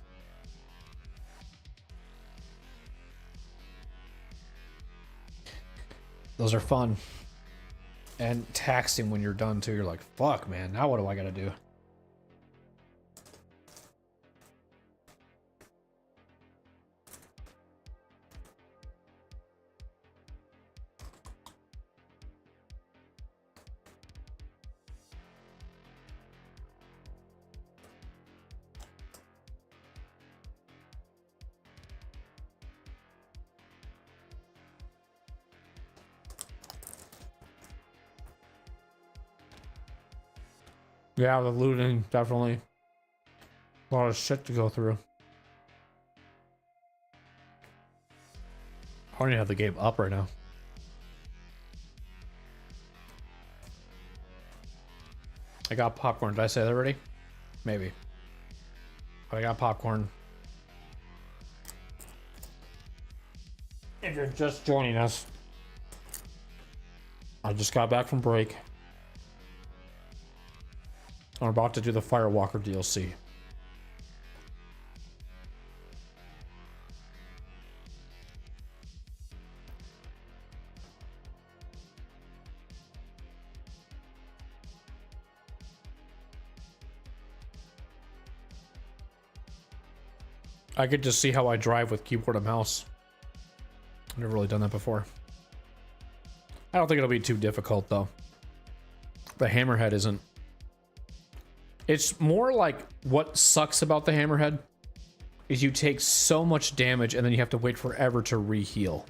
Those are fun. And taxing when you're done too. You're like, fuck, man, now what do I gotta do? Yeah, the looting, definitely. A lot of shit to go through. I don't even have the game up right now. I got popcorn. Did I say that already? Maybe. But I got popcorn. If you're just joining us, I just got back from break. I'm about to do the Firewalker DLC. I could just see how I drive with keyboard and mouse. I've never really done that before. I don't think it'll be too difficult though. The hammerhead isn't. It's more like what sucks about the hammerhead is you take so much damage and then you have to wait forever to re-heal.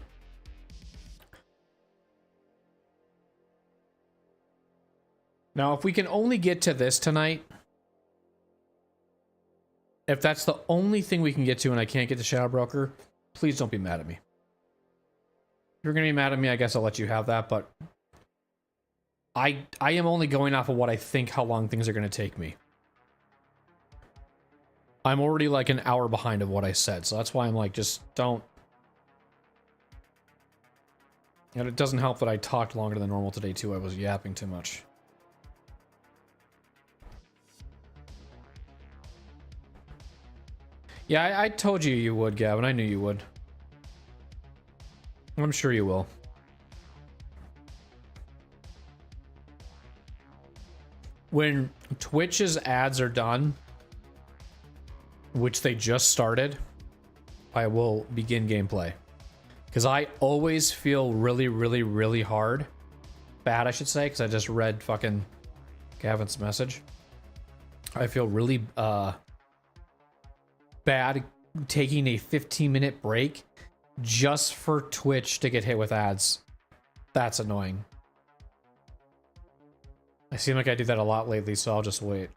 Now, if we can only get to this tonight, if that's the only thing we can get to and I can't get to Shadow Broker, please don't be mad at me. If you're going to be mad at me, I guess I'll let you have that, but I am only going off of what I think how long things are going to take me. I'm already like an hour behind of what I said, so that's why I'm like, just don't. And it doesn't help that I talked longer than normal today too. I was yapping too much. Yeah, I told you you would, Gavin. I knew you would. I'm sure you will. When Twitch's ads are done, which they just started, I will begin gameplay. Because I always feel really, really, really bad, I should say, because I just read fucking Gavin's message. I feel really bad taking a 15-minute break just for Twitch to get hit with ads. That's annoying. I seem like I do that a lot lately, so I'll just wait.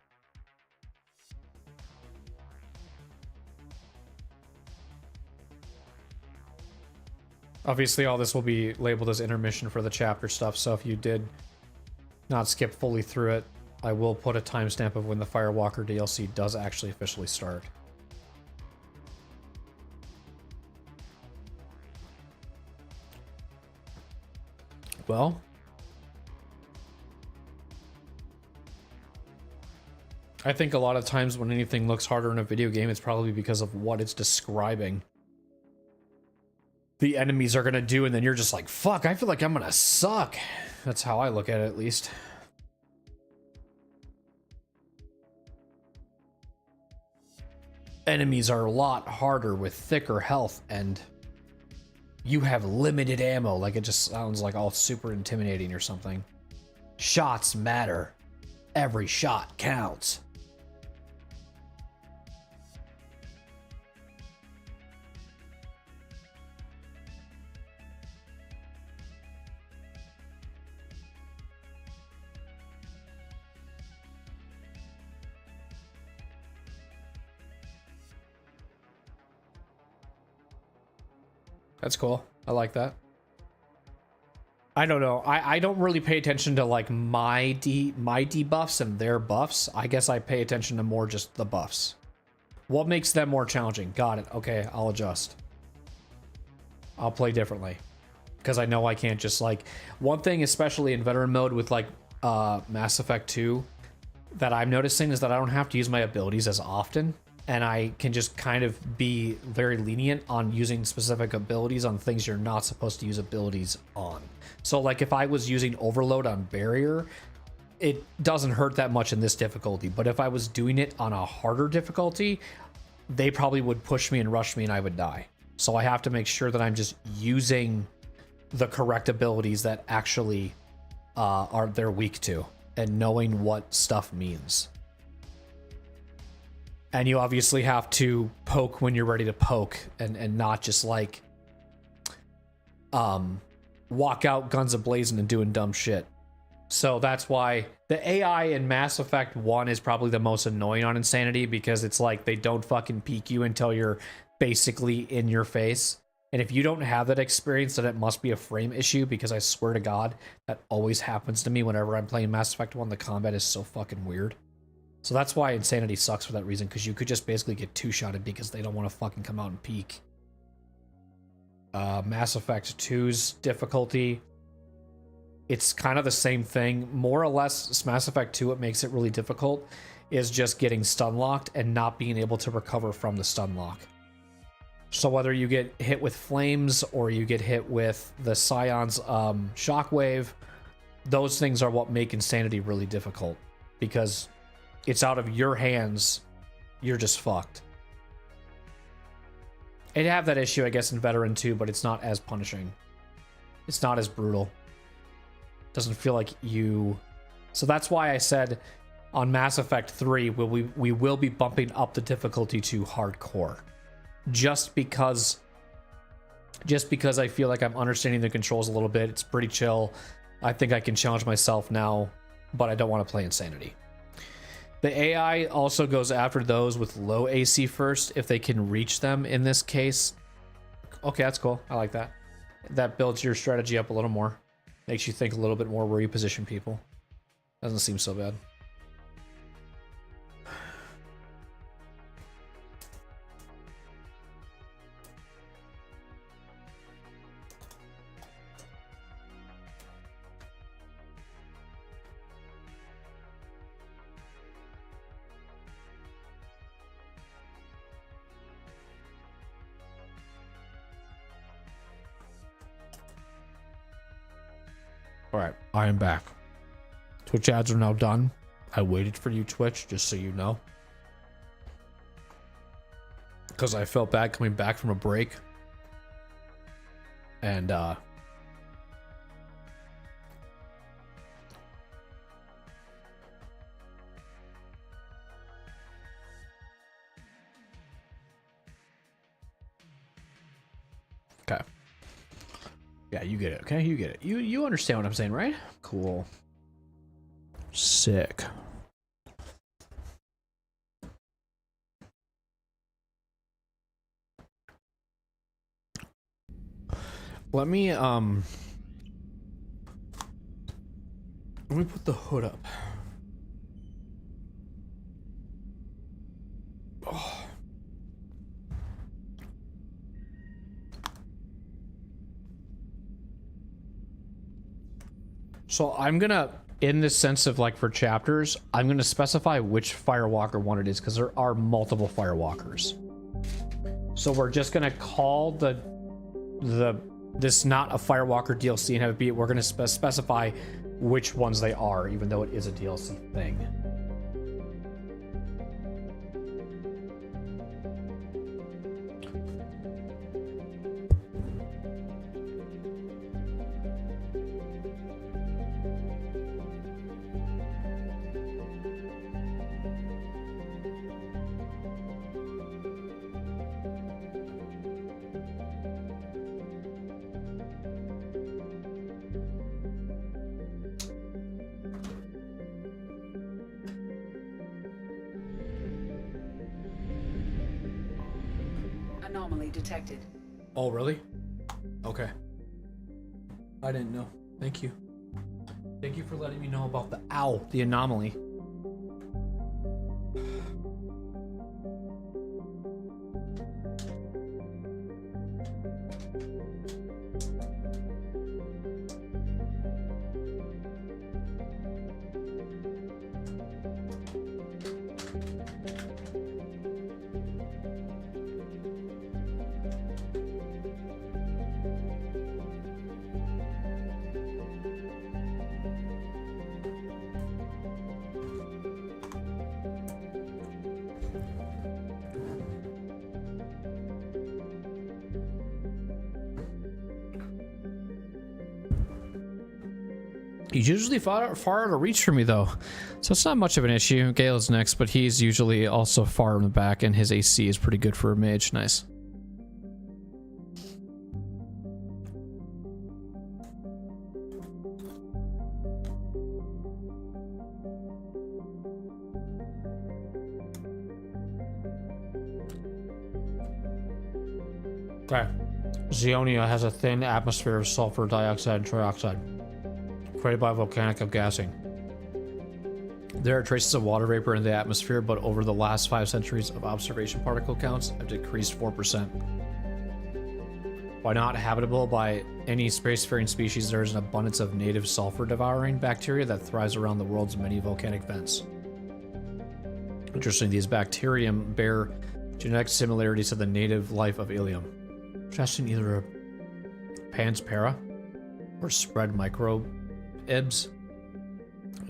Obviously, all this will be labeled as intermission for the chapter stuff, so if you did not skip fully through it, I will put a timestamp of when the Firewalker DLC does actually officially start. Well, I think a lot of times when anything looks harder in a video game, it's probably because of what it's describing. The enemies are gonna do, and then you're just like, fuck, I feel like I'm gonna suck. That's how I look at it, at least. Enemies are a lot harder with thicker health, and you have limited ammo. Like, it just sounds like all super intimidating or something. Shots matter. Every shot counts. That's cool. I like that. I don't know. I don't really pay attention to like my debuffs and their buffs. I guess I pay attention to more just the buffs. What makes them more challenging? Got it. Okay, I'll adjust. I'll play differently. Because I know I can't just like... One thing, especially in veteran mode with like Mass Effect 2, that I'm noticing is that I don't have to use my abilities as often. And I can just kind of be very lenient on using specific abilities on things you're not supposed to use abilities on. So like if I was using overload on barrier, it doesn't hurt that much in this difficulty. But if I was doing it on a harder difficulty, they probably would push me and rush me and I would die. So I have to make sure that I'm just using the correct abilities that actually are they're weak to, and knowing what stuff means. And you obviously have to poke when you're ready to poke, and not just like walk out guns a-blazing and doing dumb shit. So that's why the AI in Mass Effect 1 is probably the most annoying on Insanity, because it's like they don't fucking peek you until you're basically in your face. And if you don't have that experience, then it must be a frame issue, because I swear to God, that always happens to me whenever I'm playing Mass Effect 1. The combat is so fucking weird. So that's why Insanity sucks for that reason, because you could just basically get two-shotted because they don't want to fucking come out and peek. Mass Effect 2's difficulty, it's kind of the same thing. More or less, Mass Effect 2, what makes it really difficult is just getting stun locked and not being able to recover from the stun lock. So whether you get hit with flames or you get hit with the Scion's shockwave, those things are what make Insanity really difficult, because it's out of your hands, you're just fucked. It'd have that issue, I guess, in Veteran too, but it's not as punishing. It's not as brutal. Doesn't feel like you... So that's why I said on Mass Effect 3, we will be bumping up the difficulty to hardcore. Just because I feel like I'm understanding the controls a little bit. It's pretty chill. I think I can challenge myself now, but I don't want to play Insanity. The AI also goes after those with low AC first, if they can reach them in this case. Okay, that's cool. I like that. That builds your strategy up a little more. Makes you think a little bit more where you position people. Doesn't seem so bad. Alright, I am back. Twitch ads are now done. I waited for you, Twitch, just so you know. Because I felt bad coming back from a break. And, okay. Yeah, you get it, okay? You get it. You understand what I'm saying, right? Cool. Sick. Let me put the hood up. Oh. So I'm gonna, in the sense of like for chapters, I'm gonna specify which Firewalker one it is because there are multiple Firewalkers. So we're just gonna call this not a Firewalker DLC and have it be, we're gonna specify which ones they are, even though it is a DLC thing. Anomaly detected. Oh, really? Okay. I didn't know. Thank you. Thank you for letting me know about the anomaly. He's usually far out of reach for me, though, so it's not much of an issue. Gale's next, but he's usually also far in the back, and his AC is pretty good for a mage. Nice. Okay. Zionia has a thin atmosphere of sulfur dioxide and trioxide, created by volcanic upgassing. There are traces of water vapor in the atmosphere, but over the last 5 centuries of observation particle counts have decreased 4%. While not habitable by any spacefaring species, there is an abundance of native sulfur-devouring bacteria that thrives around the world's many volcanic vents. Interestingly, these bacterium bear genetic similarities to the native life of Ilium, suggesting either a Panspera or spread microbes and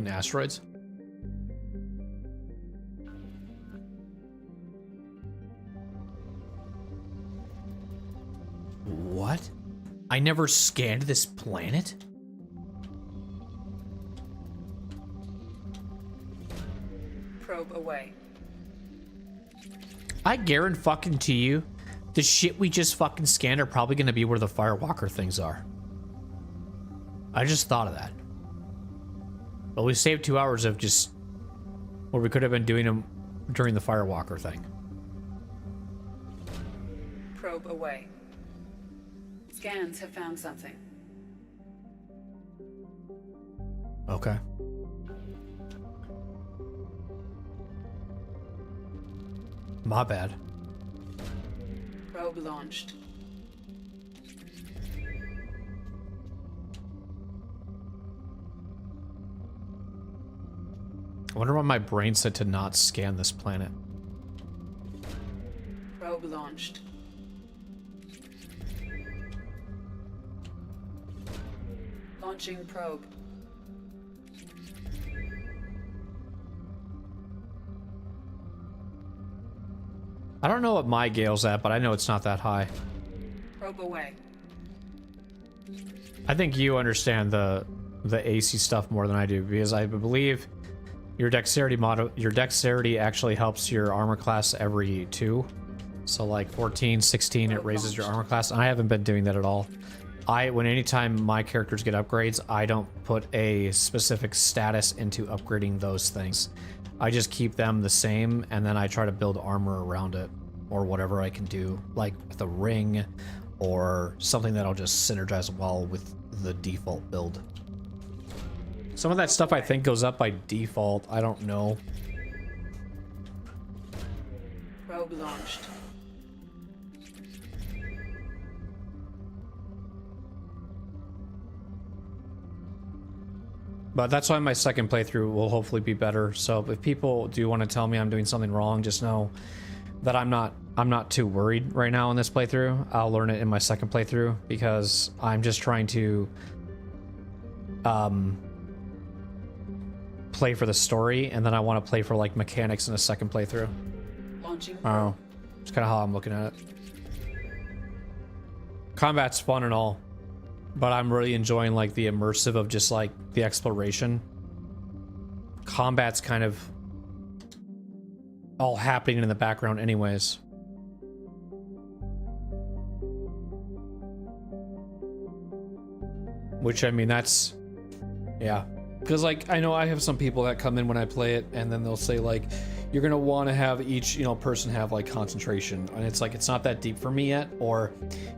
asteroids. What? I never scanned this planet? Probe away. I guarantee fucking to you, the shit we just fucking scanned are probably gonna be where the Firewalker things are. I just thought of that. But we saved 2 hours of just where we could have been doing them during the Firewalker thing. Probe away. Scans have found something. Okay. My bad. Probe launched. I wonder why my brain said to not scan this planet. Probe launched. Launching probe. I don't know what my Gale's at, but I know it's not that high. Probe away. I think you understand the AC stuff more than I do, because I believe your dexterity actually helps your armor class every 2. So like 14, 16, it raises your armor class. And I haven't been doing that at all. Anytime my characters get upgrades, I don't put a specific status into upgrading those things. I just keep them the same, and then I try to build armor around it, or whatever I can do, like with a ring, or something that'll just synergize well with the default build. Some of that stuff I think goes up by default. I don't know. Probe launched. But that's why my second playthrough will hopefully be better. So if people do want to tell me I'm doing something wrong, just know that I'm not too worried right now in this playthrough. I'll learn it in my second playthrough because I'm just trying to play for the story, and then I want to play for like mechanics in a second playthrough. Launching. I don't know. It's kind of how I'm looking at it. Combat's fun and all, but I'm really enjoying like the immersive of just like the exploration. Combat's kind of all happening in the background anyways. Which, I mean, that's... Yeah. Because, like, I know I have some people that come in when I play it, and then they'll say, like, you're going to want to have each, you know, person have, like, concentration. And it's like, it's not that deep for me yet. Or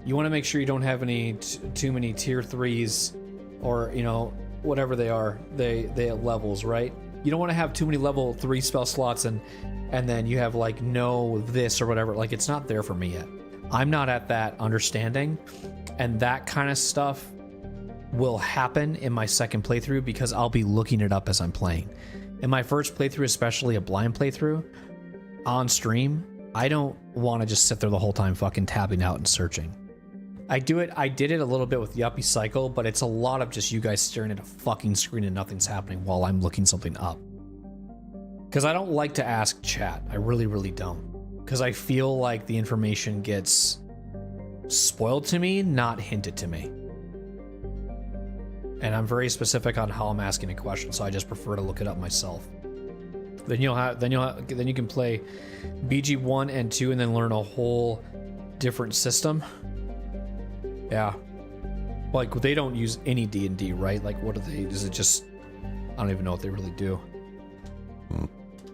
you want to make sure you don't have any too many tier 3s or, you know, whatever they are. They have levels, right? You don't want to have too many level 3 spell slots and then you have, like, no this or whatever. Like, it's not there for me yet. I'm not at that understanding. And that kind of stuff will happen in my second playthrough because I'll be looking it up as I'm playing. In my first playthrough, especially a blind playthrough, on stream, I don't want to just sit there the whole time fucking tabbing out and searching. I did it a little bit with Yuppie Cycle, but it's a lot of just you guys staring at a fucking screen and nothing's happening while I'm looking something up. Because I don't like to ask chat. I really, really don't. Because I feel like the information gets spoiled to me, not hinted to me. And I'm very specific on how I'm asking a question, so I just prefer to look it up myself. Then you can play BG1 and 2 and then learn a whole different system. Yeah. Like, they don't use any D&D, right? Like, what do they... Is it just... I don't even know what they really do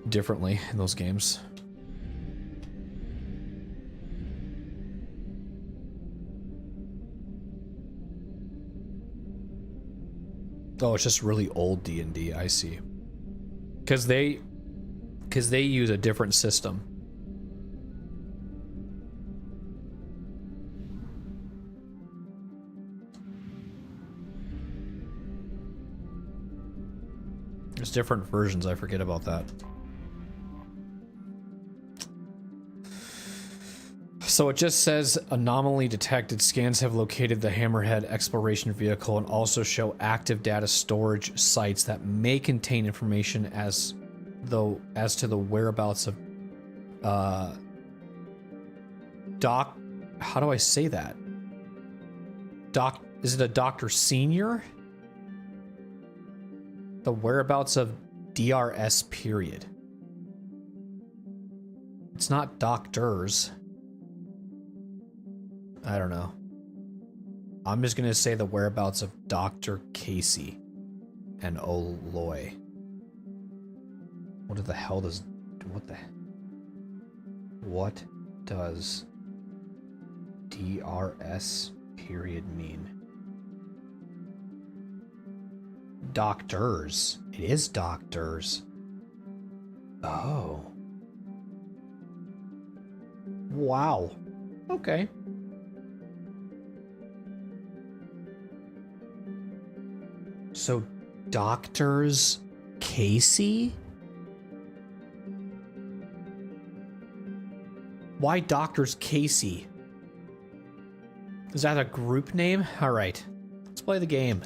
differently in those games. Oh, it's just really old D&D, I see. Because they use a different system. There's different versions, I forget about that. So it just says anomaly detected. Scans have located the Hammerhead exploration vehicle and also show active data storage sites that may contain information as to the whereabouts of Doc. How do I say that? Doc, is it a Dr. Senior? The whereabouts of DRS period. It's not doctors. I don't know. I'm just gonna say the whereabouts of Dr. Casey and Oloy. What the hell does... What does DRS period mean? Doctors. It is doctors. Oh. Wow. Okay. So, Doctors Casey? Why Doctors Casey? Is that a group name? Alright. Let's play the game.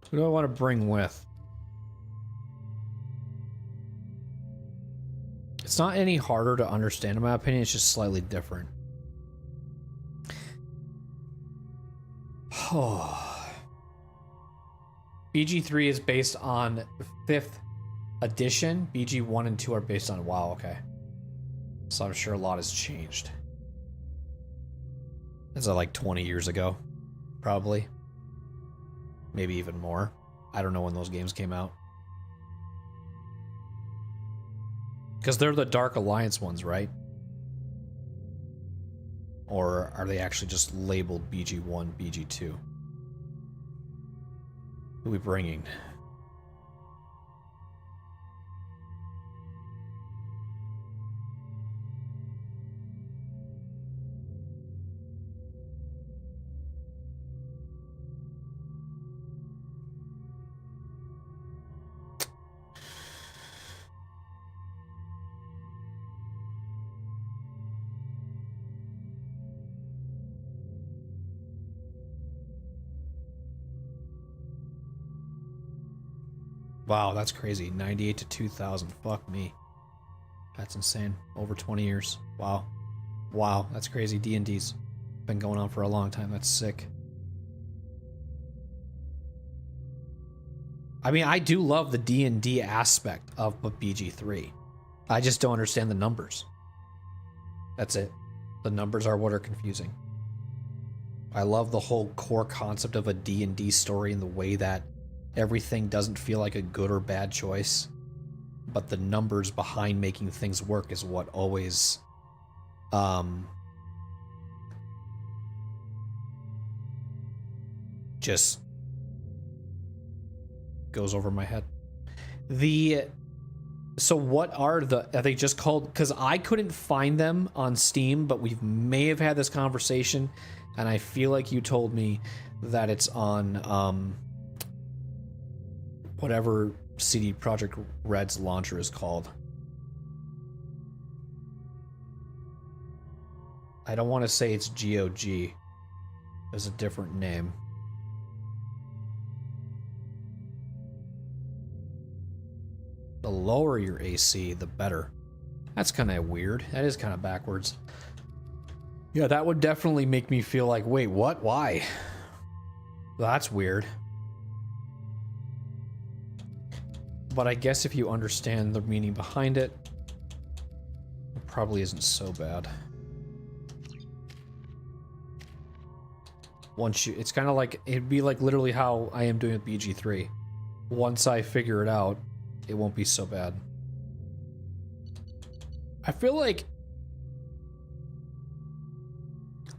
Who do I want to bring with? It's not any harder to understand, in my opinion. It's just slightly different. Oh. BG3 is based on 5th edition. BG1 and 2 are based on... Wow, okay. So I'm sure a lot has changed. Is that like 20 years ago? Probably. Maybe even more. I don't know when those games came out. Because they're the Dark Alliance ones, right? Or are they actually just labeled BG1, BG2? Who are we bringing? Wow, that's crazy. 98 to 2000. Fuck me. That's insane. Over 20 years. Wow. Wow, that's crazy. D&D's been going on for a long time. That's sick. I mean, I do love the D&D aspect of BG3. I just don't understand the numbers. That's it. The numbers are what are confusing. I love the whole core concept of a D&D story and the way that everything doesn't feel like a good or bad choice, but the numbers behind making things work is what always just goes over my head. So what are they just called, because I couldn't find them on Steam, but we may have had this conversation, and I feel like you told me that it's on whatever CD Projekt Red's launcher is called. I don't want to say it's GOG. There's a different name. The lower your AC, the better. That's kind of weird. That is kind of backwards. Yeah, that would definitely make me feel like, wait, what? Why? That's weird. But I guess if you understand the meaning behind it, it probably isn't so bad. It's kind of like, it'd be like literally how I am doing with BG3. Once I figure it out, it won't be so bad. I feel like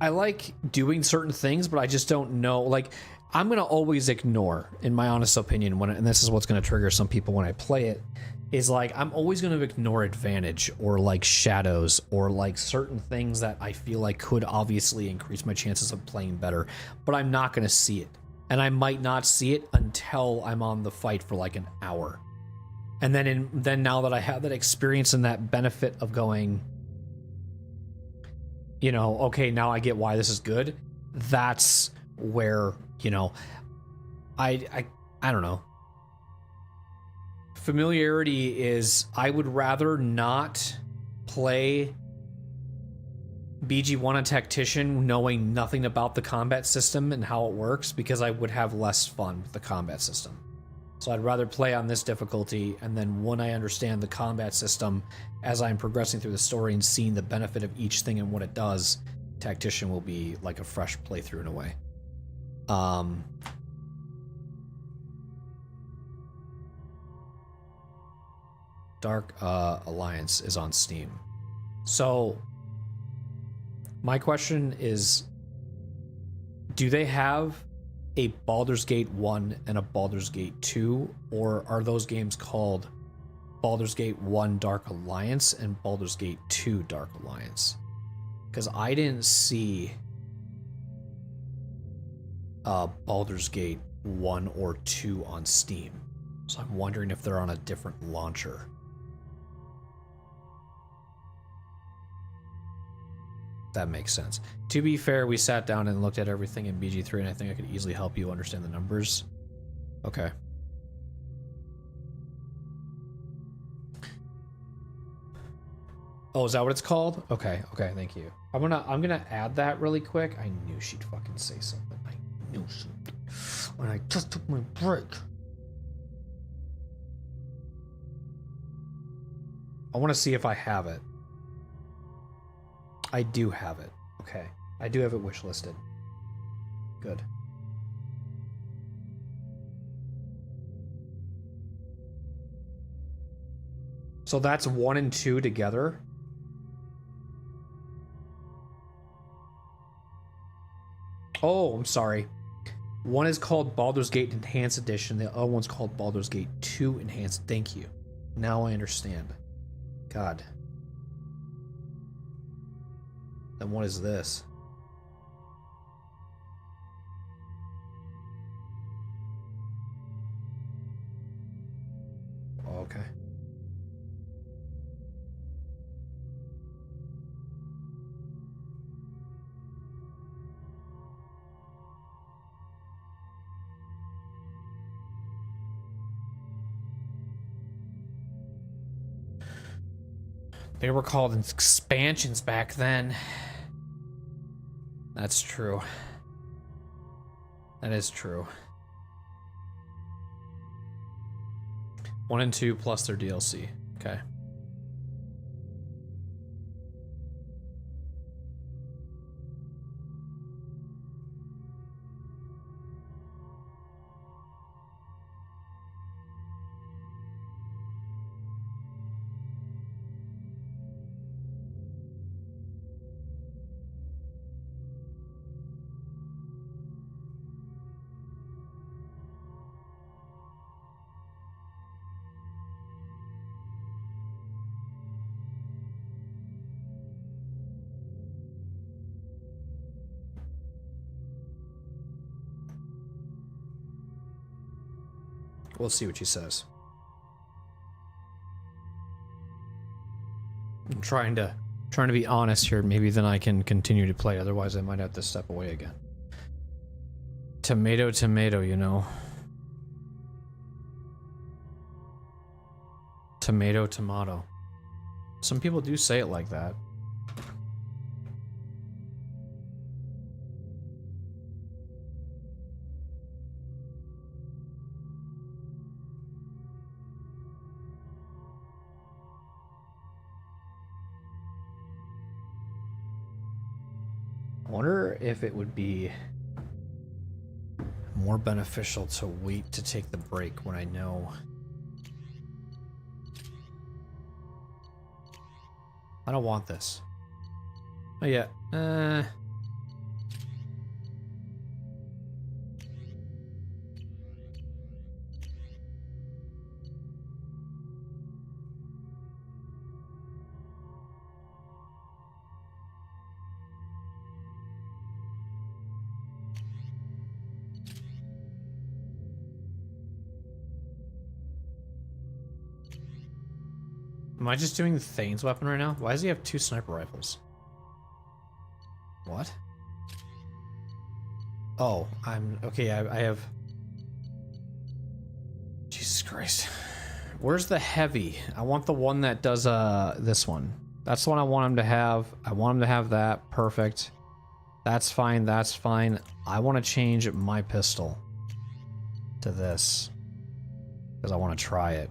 I like doing certain things, but I just don't know. Like, I'm gonna always ignore, in my honest opinion, and this is what's gonna trigger some people when I play it, is like, I'm always gonna ignore advantage or like shadows or like certain things that I feel like could obviously increase my chances of playing better, but I'm not gonna see it. And I might not see it until I'm on the fight for like an hour. And then now that I have that experience and that benefit of going, you know, okay, now I get why this is good. That's where, you know, I don't know. Familiarity is, I would rather not play BG1 on Tactician knowing nothing about the combat system and how it works, because I would have less fun with the combat system. So I'd rather play on this difficulty, and then when I understand the combat system as I'm progressing through the story and seeing the benefit of each thing and what it does, Tactician will be like a fresh playthrough in a way. Dark Alliance is on Steam. So my question is, do they have a Baldur's Gate 1 and a Baldur's Gate 2, or are those games called Baldur's Gate 1 Dark Alliance and Baldur's Gate 2 Dark Alliance? Because I didn't see Baldur's Gate 1 or 2 on Steam, so I'm wondering if they're on a different launcher. That makes sense. To be fair, we sat down and looked at everything in BG3, and I think I could easily help you understand the numbers. Okay. Oh, is that what it's called? Okay, okay, thank you. I'm gonna add that really quick. I knew she'd fucking say something. I knew she would. When I just took my break. I want to see if I have it. I do have it. Okay. I do have it wishlisted. Good. So that's 1 and 2 together. Oh, I'm sorry. One is called Baldur's Gate Enhanced Edition. The other one's called Baldur's Gate 2 Enhanced. Thank you. Now I understand. God. Then what is this? Okay. They were called expansions back then. That's true. That is true. 1 and 2 plus their DLC. Okay. We'll see what she says. I'm trying to be honest here. Maybe then I can continue to play. Otherwise, I might have to step away again. Tomato, tomato, you know. Tomato, tomato. Some people do say it like that. I wonder if it would be more beneficial to wait to take the break when I know. I don't want this. Oh yeah. Am I just doing the Thane's weapon right now? Why does he have 2 sniper rifles? What? Oh, okay, I have... Jesus Christ. Where's the heavy? I want the one that does, this one. That's the one I want him to have. I want him to have that. Perfect. That's fine, that's fine. I want to change my pistol to this. Because I want to try it.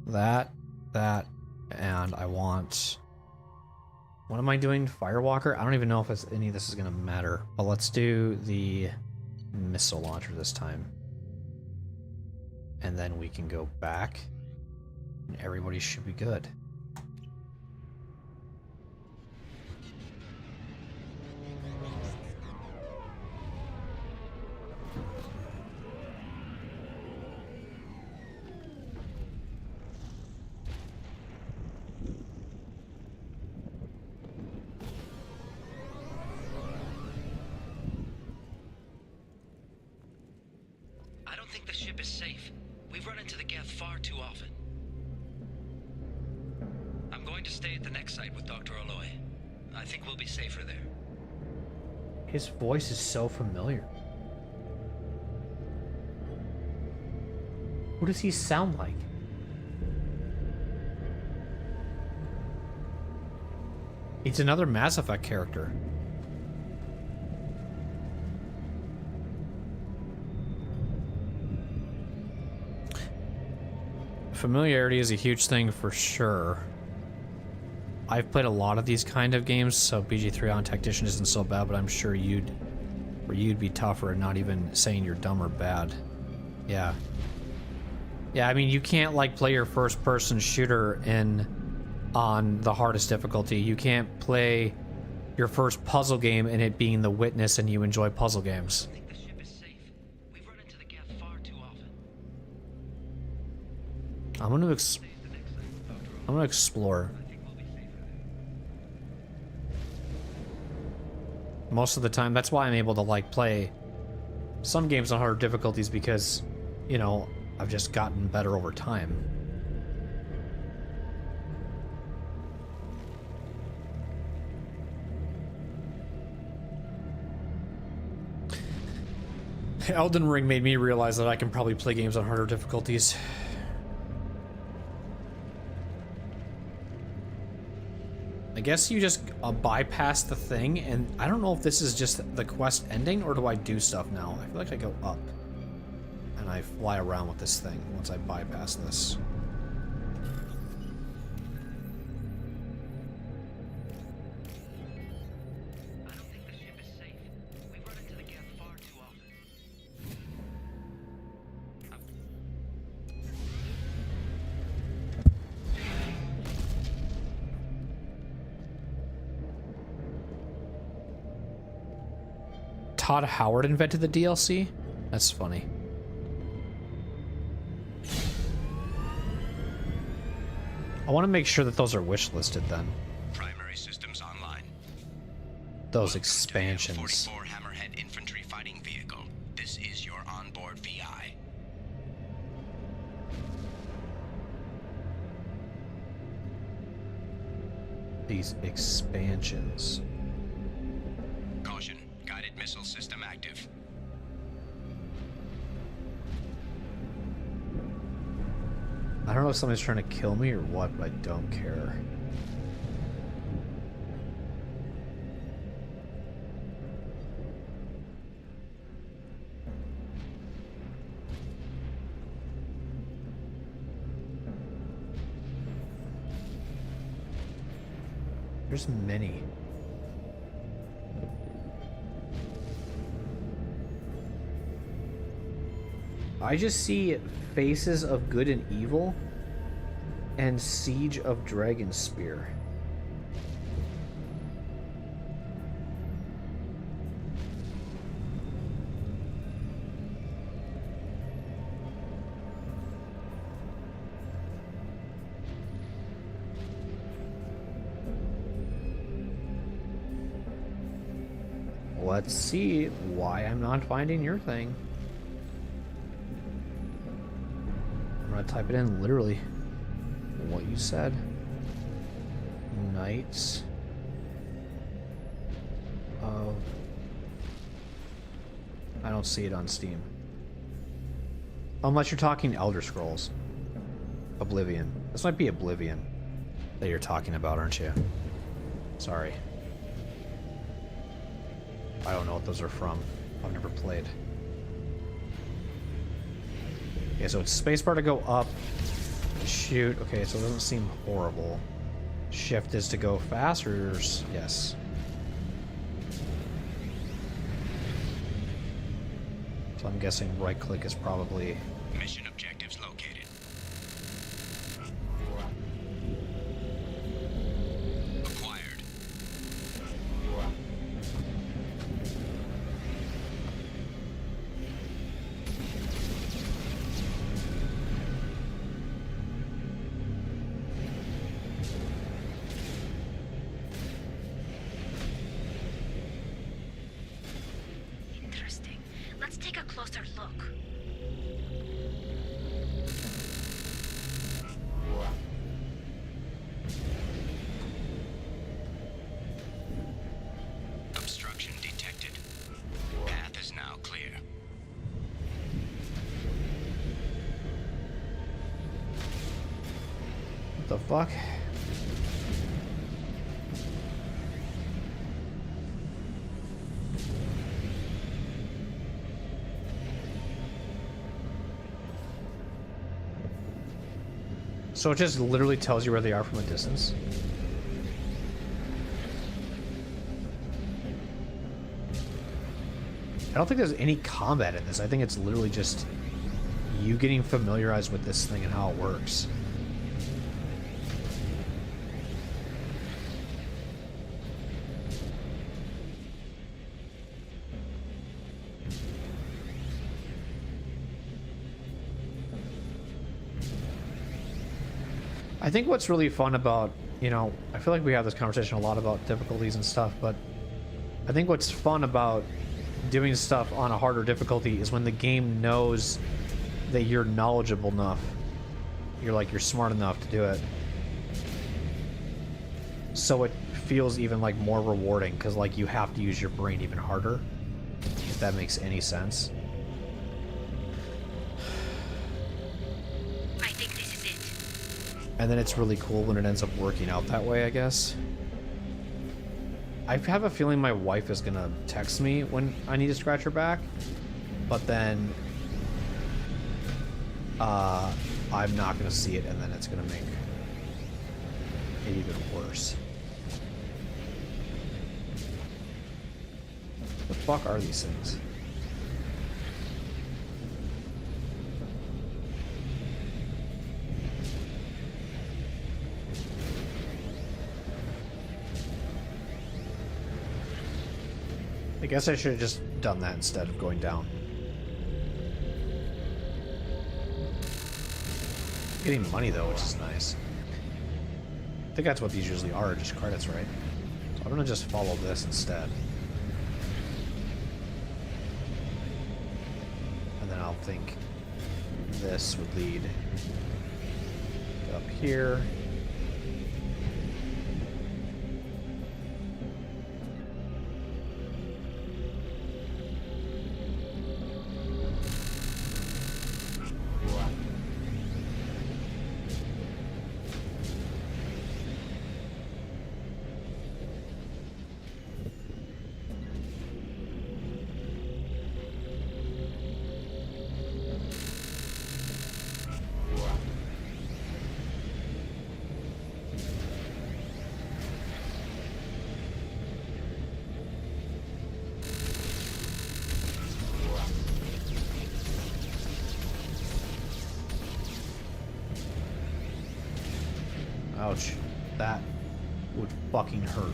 That, and I want... What am I doing? Firewalker? I don't even know if any of this is going to matter. But let's do the missile launcher this time. And then we can go back. And everybody should be good. The ship is safe. We've run into the Geth far too often. I'm going to stay at the next site with Dr. Aloy. I think we'll be safer there. His voice is so familiar. Who does he sound like? He's another Mass Effect character. Familiarity is a huge thing for sure. I've played a lot of these kind of games, so BG3 on Tactician isn't so bad, but I'm sure you'd be tougher and not even saying you're dumb or bad. Yeah. Yeah, I mean, you can't like play your first person shooter on the hardest difficulty. You can't play your first puzzle game and it being The Witness and you enjoy puzzle games. I'm gonna explore. Most of the time, that's why I'm able to like play some games on harder difficulties because, you know, I've just gotten better over time. Elden Ring made me realize that I can probably play games on harder difficulties. I guess you just bypass the thing, and I don't know if this is just the quest ending, or do I do stuff now? I feel like I go up, and I fly around with this thing once I bypass this. I don't think the ship is safe. We've run into the Geth far too often. Todd Howard invented the DLC? That's funny. I want to make sure that those are wish listed then. Primary systems online. Those expansions. 44 Hammerhead infantry fighting vehicle. This is your onboard VI. These expansions. Caution. Guided missile system active. I don't know if somebody's trying to kill me or what, but I don't care. There's many. I just see Faces of Good and Evil and Siege of Dragon Spear. Let's see why I'm not finding your thing. I'm gonna type it in literally what you said. Knights of... I don't see it on Steam. Unless you're talking Elder Scrolls. Oblivion. This might be Oblivion that you're talking about, aren't you? Sorry. I don't know what those are from. I've never played. Okay, so it's spacebar to go up. Shoot. Okay, so it doesn't seem horrible. Shift is to go faster. Yes. So I'm guessing right click is probably... Mission objectives located. Acquired. Interesting. Let's take a closer look. Obstruction detected. Path is now clear. What the fuck? So it just literally tells you where they are from a distance. I don't think there's any combat in this. I think it's literally just you getting familiarized with this thing and how it works. I think what's really fun about, you know, I feel like we have this conversation a lot about difficulties and stuff, but I think what's fun about doing stuff on a harder difficulty is when the game knows that you're knowledgeable enough. You're smart enough to do it. So it feels even like more rewarding because like you have to use your brain even harder, if that makes any sense. I think this is it. And then it's really cool when it ends up working out that way, I guess. I have a feeling my wife is gonna text me when I need to scratch her back, but then I'm not gonna see it, and then it's gonna make it even worse. The fuck are these things? I guess I should have just done that instead of going down. Getting money though, which is nice. I think that's what these usually are, just credits, right? So I'm gonna just follow this instead. And then I'll think this would lead up here. Ouch. That would fucking hurt.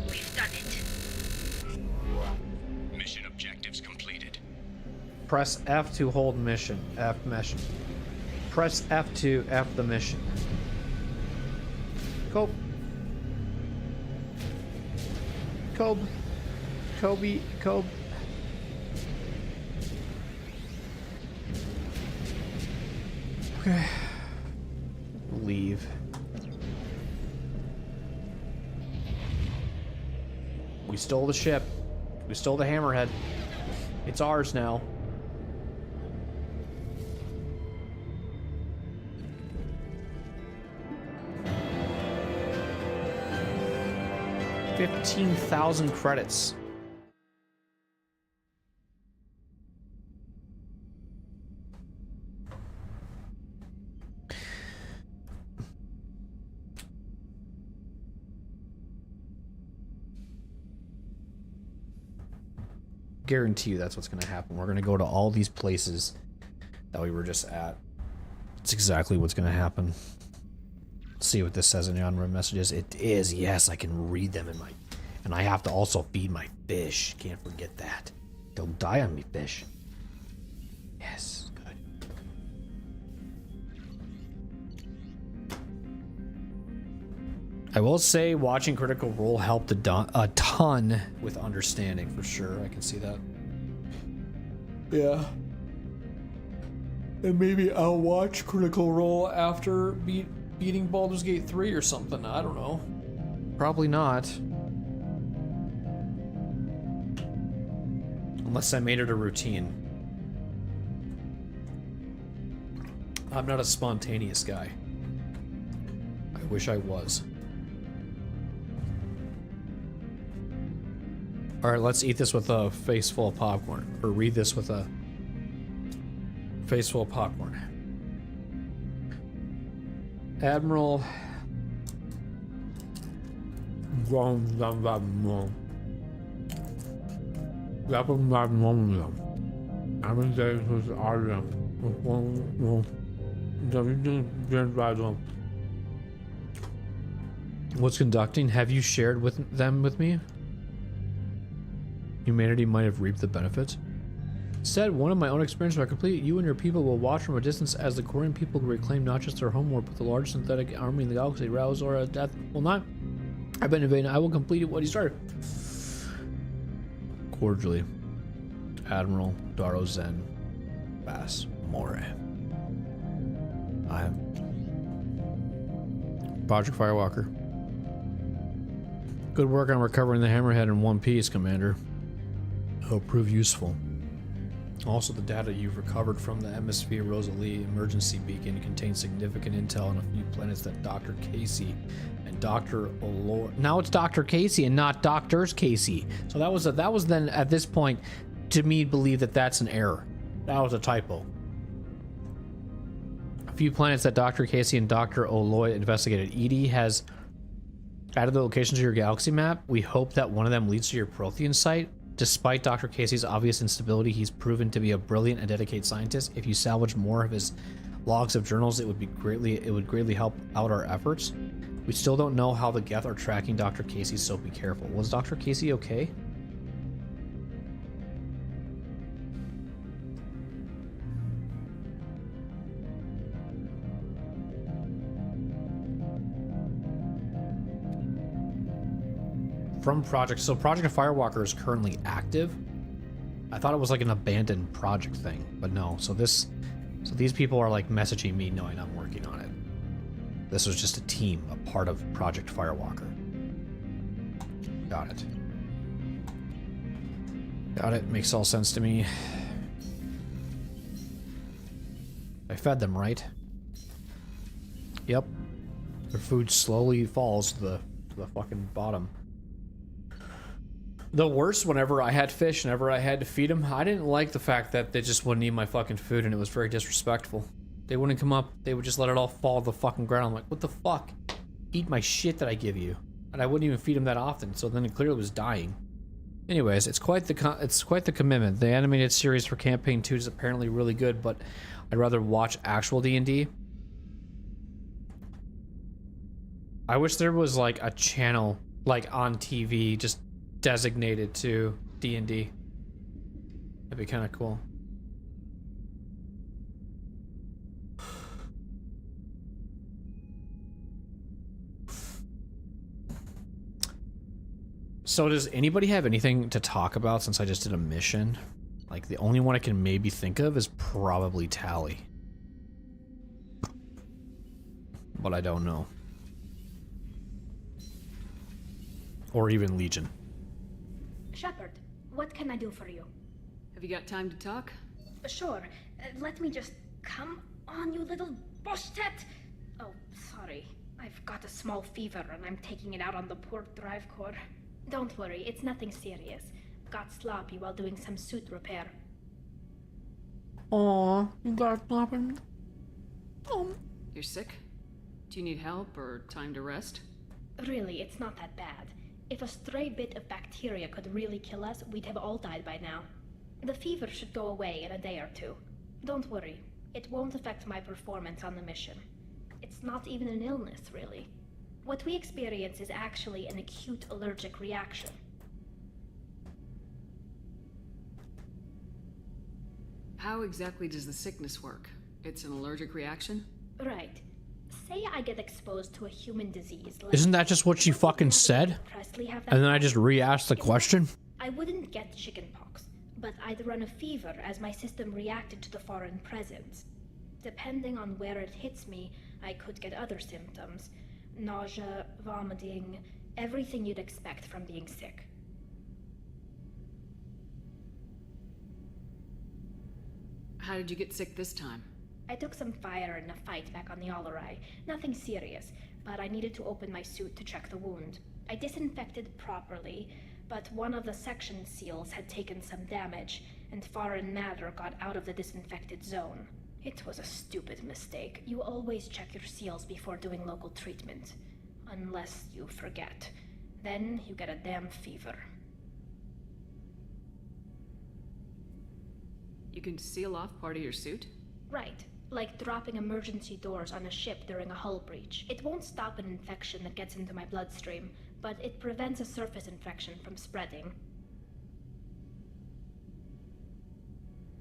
We've done it. Mission objectives completed. Press F to hold mission. F mission. Press F to F the mission. Cope. Cope. Kobe. Okay. Leave. We stole the ship. We stole the hammerhead. It's ours now. $15,000 credits. Guarantee you that's what's going to happen. We're going to go to all these places that we were just at. It's exactly what's going to happen. Let's see what this says in the on-road messages. It is, yes, I can read them in my... And I have to also feed my fish. Can't forget that. Don't die on me, fish. Yes, good. I will say watching Critical Role helped a ton with understanding, for sure. I can see that. Yeah. And maybe I'll watch Critical Role after beating Baldur's Gate 3 or something. I don't know. Probably not. Unless I made it a routine. I'm not a spontaneous guy. I wish I was. Alright, let's eat this with a face full of popcorn. Or read this with a face full of popcorn. Admiral... What's conducting? Have you shared with me? Humanity might have reaped the benefits. Said one of my own experiences are complete. You and your people will watch from a distance as the Korean people reclaim not just their homeworld, but the largest synthetic army in the galaxy. Rouse or death will not. I've been invading. I will complete what he started. Cordially, Admiral Daro Zen Bass More. I am Project Firewalker. Good work on recovering the hammerhead in one piece, Commander. It'll prove useful. Also, the data you've recovered from the Hemisphere Rosalie emergency beacon contains significant intel on a few planets that Dr. Casey and Dr. Olor. Now it's Dr. Casey and not Doctors Casey. So that was then at this point to me believe that that's an error. That was a typo. A few planets that Dr. Casey and Dr. Oloy investigated. ED has added the locations to your galaxy map. We hope that one of them leads to your Prothean site. Despite Dr. Casey's obvious instability, he's proven to be a brilliant and dedicated scientist. If you salvage more of his logs of journals, it would greatly help out our efforts. We still don't know how the Geth are tracking Dr. Casey, so be careful. Was Dr. Casey okay? Project Firewalker is currently active. I thought it was like an abandoned project thing, but no. So these people are like messaging me knowing I'm working on it. This was just a team, a part of Project Firewalker. Got it. Got it. Makes all sense to me. I fed them, right? Yep. Their food slowly falls to the fucking bottom. The worst, whenever I had fish, whenever I had to feed them, I didn't like the fact that they just wouldn't eat my fucking food, and it was very disrespectful. They wouldn't come up, they would just let it all fall to the fucking ground. I'm like, what the fuck? Eat my shit that I give you. And I wouldn't even feed them that often, so then it clearly was dying. Anyways, it's quite the commitment. The animated series for Campaign 2 is apparently really good, but I'd rather watch actual D&D. I wish there was like a channel like on TV just designated to D&D. That'd be kind of cool. So does anybody have anything to talk about since I just did a mission? Like the only one I can maybe think of is probably Tally. But I don't know. Or even Legion. Shepard, what can I do for you? Have you got time to talk? Sure. Let me just... Come on, you little boshtet! Oh, sorry. I've got a small fever and I'm taking it out on the poor drive core. Don't worry, it's nothing serious. Got sloppy while doing some suit repair. Aw, you got sloppy? You're sick? Do you need help or time to rest? Really, it's not that bad. If a stray bit of bacteria could really kill us, we'd have all died by now. The fever should go away in a day or two. Don't worry, it won't affect my performance on the mission. It's not even an illness, really. What we experience is actually an acute allergic reaction. How exactly does the sickness work? It's an allergic reaction? Right. Say I get exposed to a human disease like... Isn't that just what she fucking said? And then I just re-asked the question? I wouldn't get chickenpox, but I'd run a fever as my system reacted to the foreign presence. Depending on where it hits me, I could get other symptoms. Nausea, vomiting, everything you'd expect from being sick. How did you get sick this time? I took some fire in a fight back on the Allerai. Nothing serious, but I needed to open my suit to check the wound. I disinfected properly, but one of the section seals had taken some damage, and foreign matter got out of the disinfected zone. It was a stupid mistake. You always check your seals before doing local treatment. Unless you forget. Then you get a damn fever. You can seal off part of your suit? Right. Like dropping emergency doors on a ship during a hull breach. It won't stop an infection that gets into my bloodstream, but it prevents a surface infection from spreading.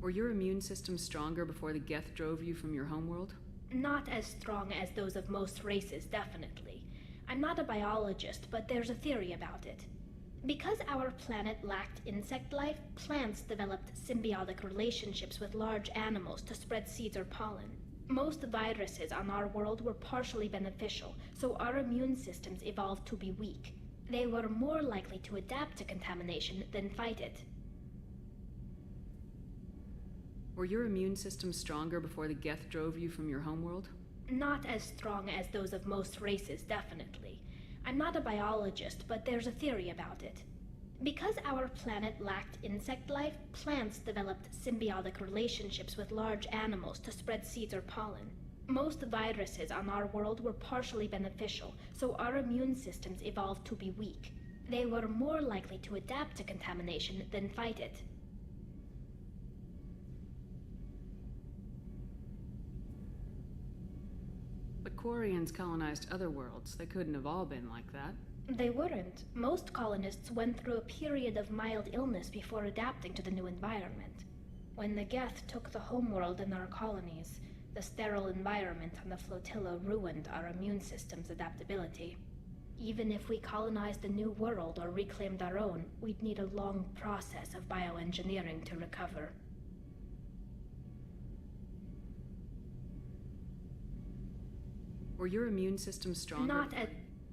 Were your immune system stronger before the Geth drove you from your homeworld? Not as strong as those of most races, definitely. I'm not a biologist, but there's a theory about it. Because our planet lacked insect life, plants developed symbiotic relationships with large animals to spread seeds or pollen. Most viruses on our world were partially beneficial, so our immune systems evolved to be weak. They were more likely to adapt to contamination than fight it. Were your immune system stronger before the Geth drove you from your homeworld? Not as strong as those of most races, definitely. I'm not a biologist, but there's a theory about it. Because our planet lacked insect life, plants developed symbiotic relationships with large animals to spread seeds or pollen. Most viruses on our world were partially beneficial, so our immune systems evolved to be weak. They were more likely to adapt to contamination than fight it. But Quarians colonized other worlds. They couldn't have all been like that. They weren't. Most colonists went through a period of mild illness before adapting to the new environment. When the Geth took the homeworld in our colonies, the sterile environment on the flotilla ruined our immune system's adaptability. Even if we colonized a new world or reclaimed our own, we'd need a long process of bioengineering to recover. Were your immune system stronger? Not at...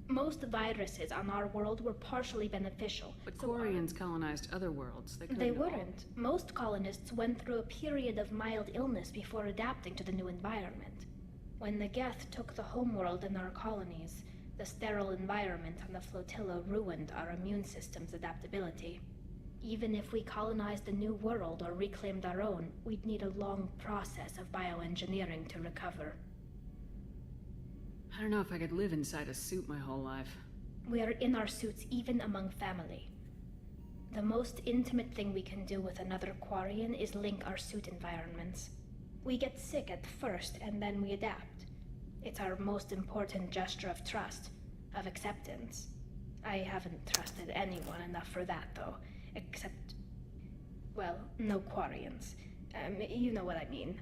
Most viruses on our world were partially beneficial. But Quarians colonized other worlds. They weren't. Most colonists went through a period of mild illness before adapting to the new environment. When the Geth took the homeworld in our colonies, the sterile environment on the flotilla ruined our immune system's adaptability. Even if we colonized a new world or reclaimed our own, we'd need a long process of bioengineering to recover. I don't know if I could live inside a suit my whole life. We are in our suits even among family. The most intimate thing we can do with another Quarian is link our suit environments. We get sick at first and then we adapt. It's our most important gesture of trust, of acceptance. I haven't trusted anyone enough for that though, except... well, no Quarians. You know what I mean.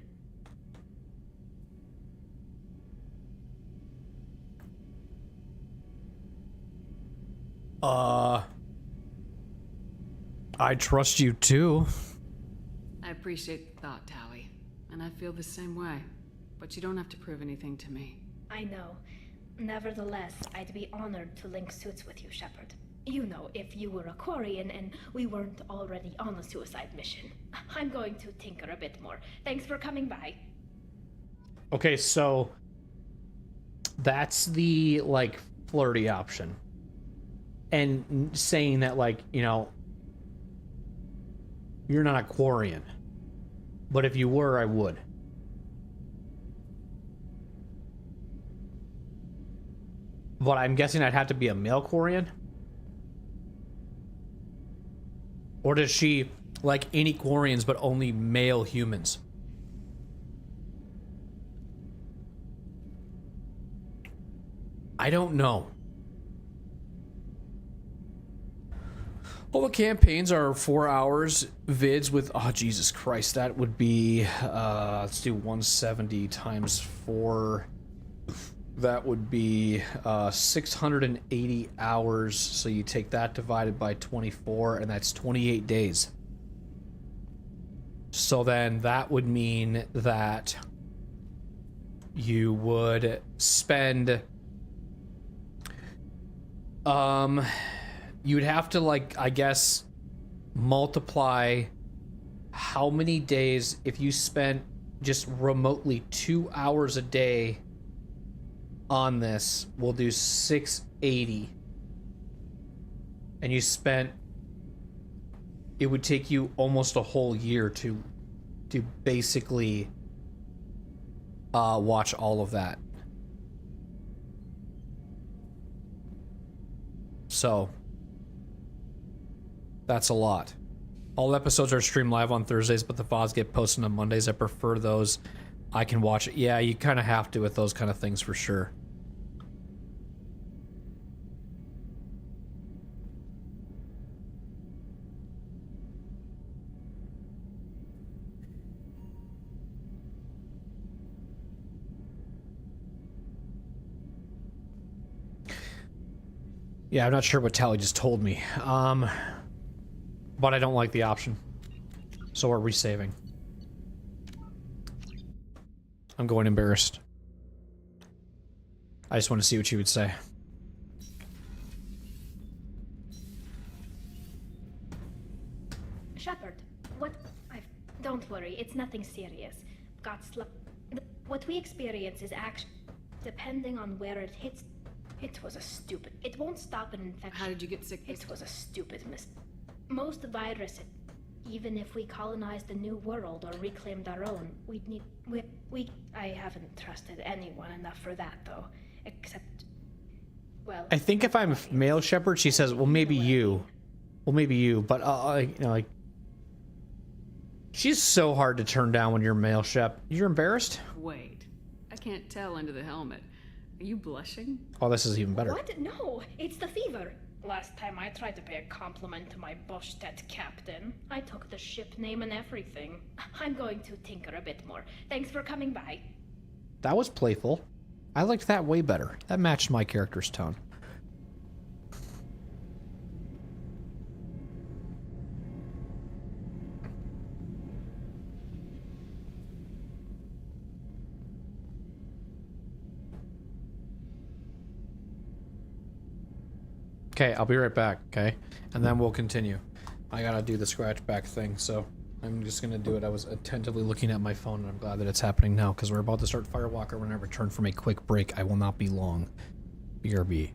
I trust you too. I appreciate the thought, Tally. And I feel the same way. But you don't have to prove anything to me. I know. Nevertheless, I'd be honored to link suits with you, Shepard. You know, if you were a Quarian and we weren't already on a suicide mission. I'm going to tinker a bit more. Thanks for coming by. Okay, so that's the, like, flirty option. And saying that, like, you know, you're not a Quarian. But if you were, I would. But I'm guessing I'd have to be a male Quarian? Or does she like any Quarians but only male humans? I don't know. All the campaigns are 4 hours vids with, oh Jesus Christ, that would be, let's do 170 times 4. That would be 680 hours. So you take that divided by 24 and that's 28 days. So then that would mean that you would spend, you would have to, like, I guess, multiply how many days if you spent just remotely 2 hours a day on this. We'll do 680. And you spent, it would take you almost a whole year to basically watch all of that. So that's a lot. All episodes are streamed live on Thursdays, but the VODs get posted on Mondays. I prefer those. I can watch it. Yeah, you kind of have to with those kind of things for sure. Yeah, I'm not sure what Tally just told me. But I don't like the option. So we're resaving. I'm going embarrassed. I just want to see what she would say. Shepard, what? Don't worry, it's nothing serious. What we experience is actually, depending on where it hits, it was a stupid. It won't stop an infection. How did you get sick? It was a stupid Most viruses, even if we colonized a new world or reclaimed our own, we'd need. I haven't trusted anyone enough for that, though. Except, well. I think if I'm male shepherd, she says, "Well, maybe you." Well, maybe you, but you know, like. She's so hard to turn down when you're male shep. You're embarrassed? Wait, I can't tell under the helmet. Are you blushing? Oh, this is even better. What? No, it's the fever. Last time I tried to pay a compliment to my Boschtet captain, I took the ship name and everything. I'm going to tinker a bit more. Thanks for coming by. That was playful. I liked that way better. That matched my character's tone. Okay, I'll be right back, okay? And then we'll continue. I gotta do the scratch back thing, so I'm just gonna do it. I was attentively looking at my phone, and I'm glad that it's happening now, because we're about to start Firewalker. When I return from a quick break, I will not be long. BRB.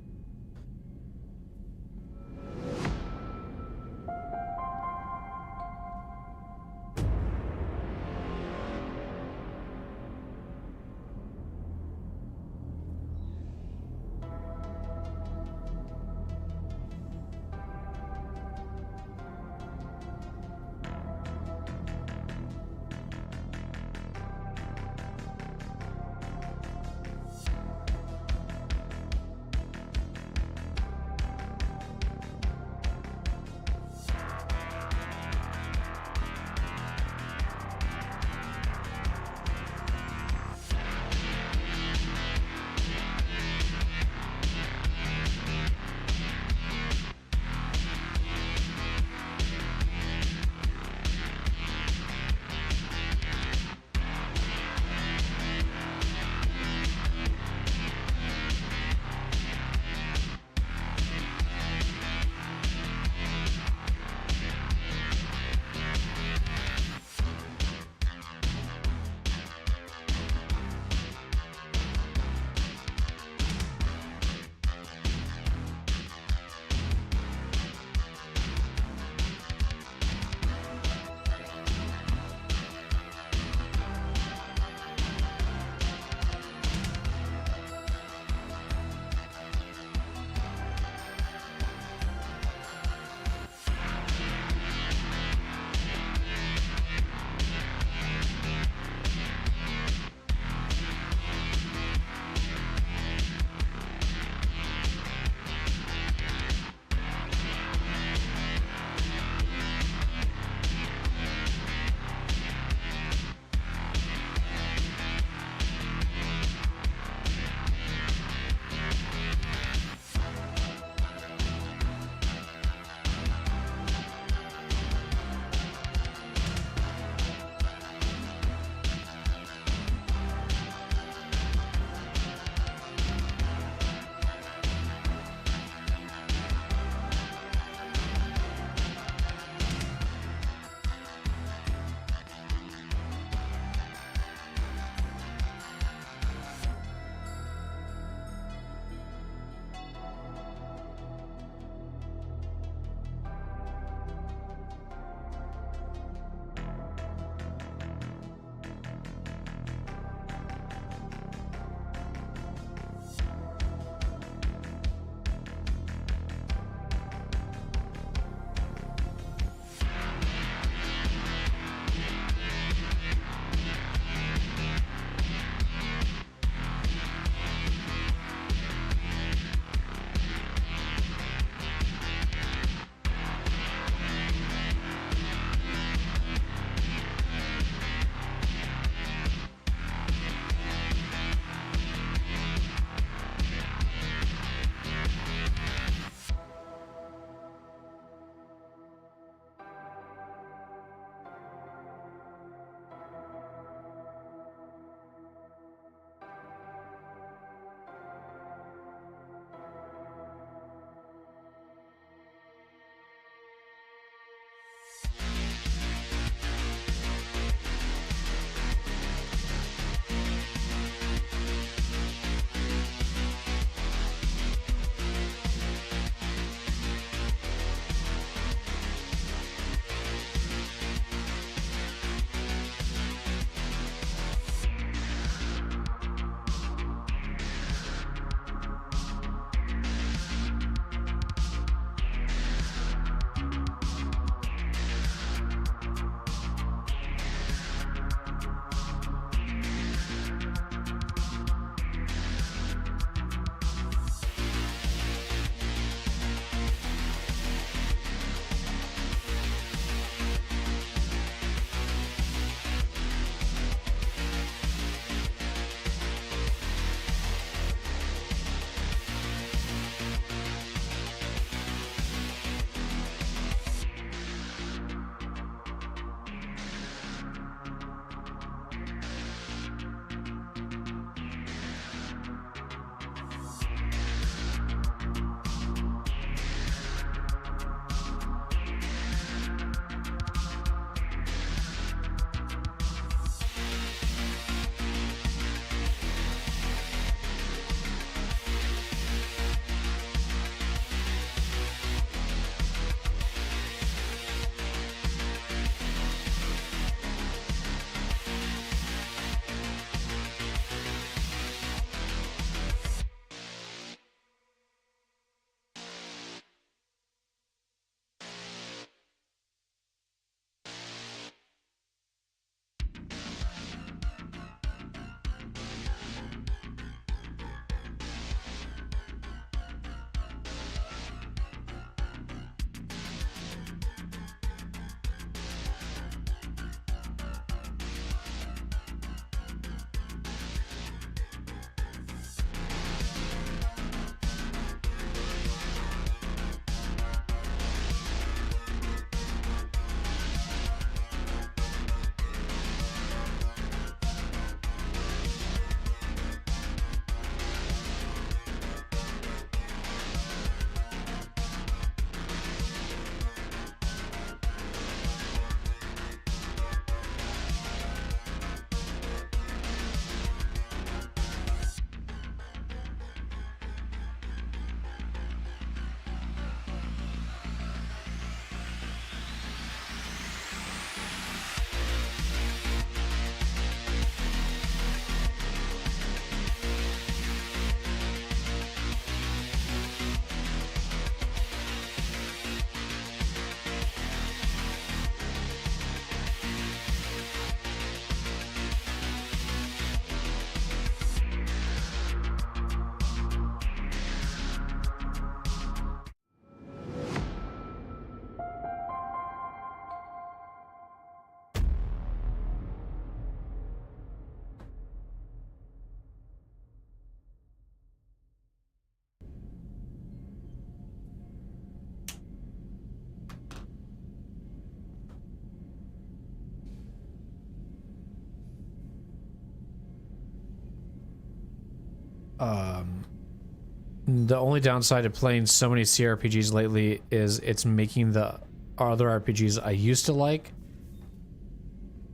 The only downside to playing so many CRPGs lately is it's making the other RPGs I used to like.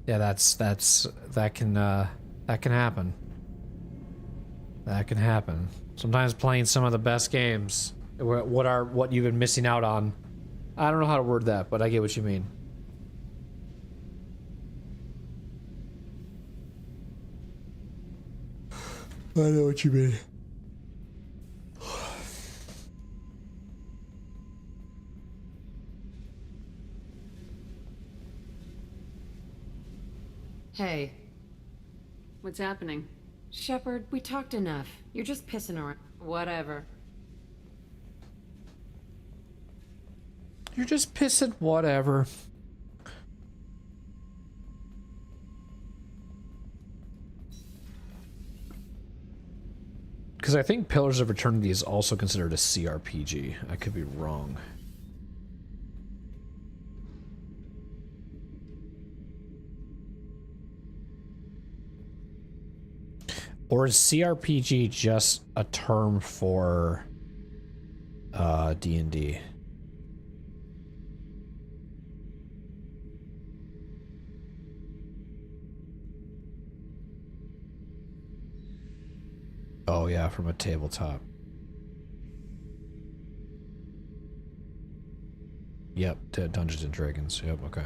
Yeah, that can happen. That can happen. Sometimes playing some of the best games, what you've been missing out on. I don't know how to word that, but I get what you mean. I know what you mean. Hey. What's happening? Shepard, we talked enough. You're just pissing around. Whatever. You're just pissing whatever. Because I think Pillars of Eternity is also considered a CRPG. I could be wrong. Or is CRPG just a term for D&D? Oh yeah, from a tabletop. Yep, to Dungeons and Dragons. Yep, okay.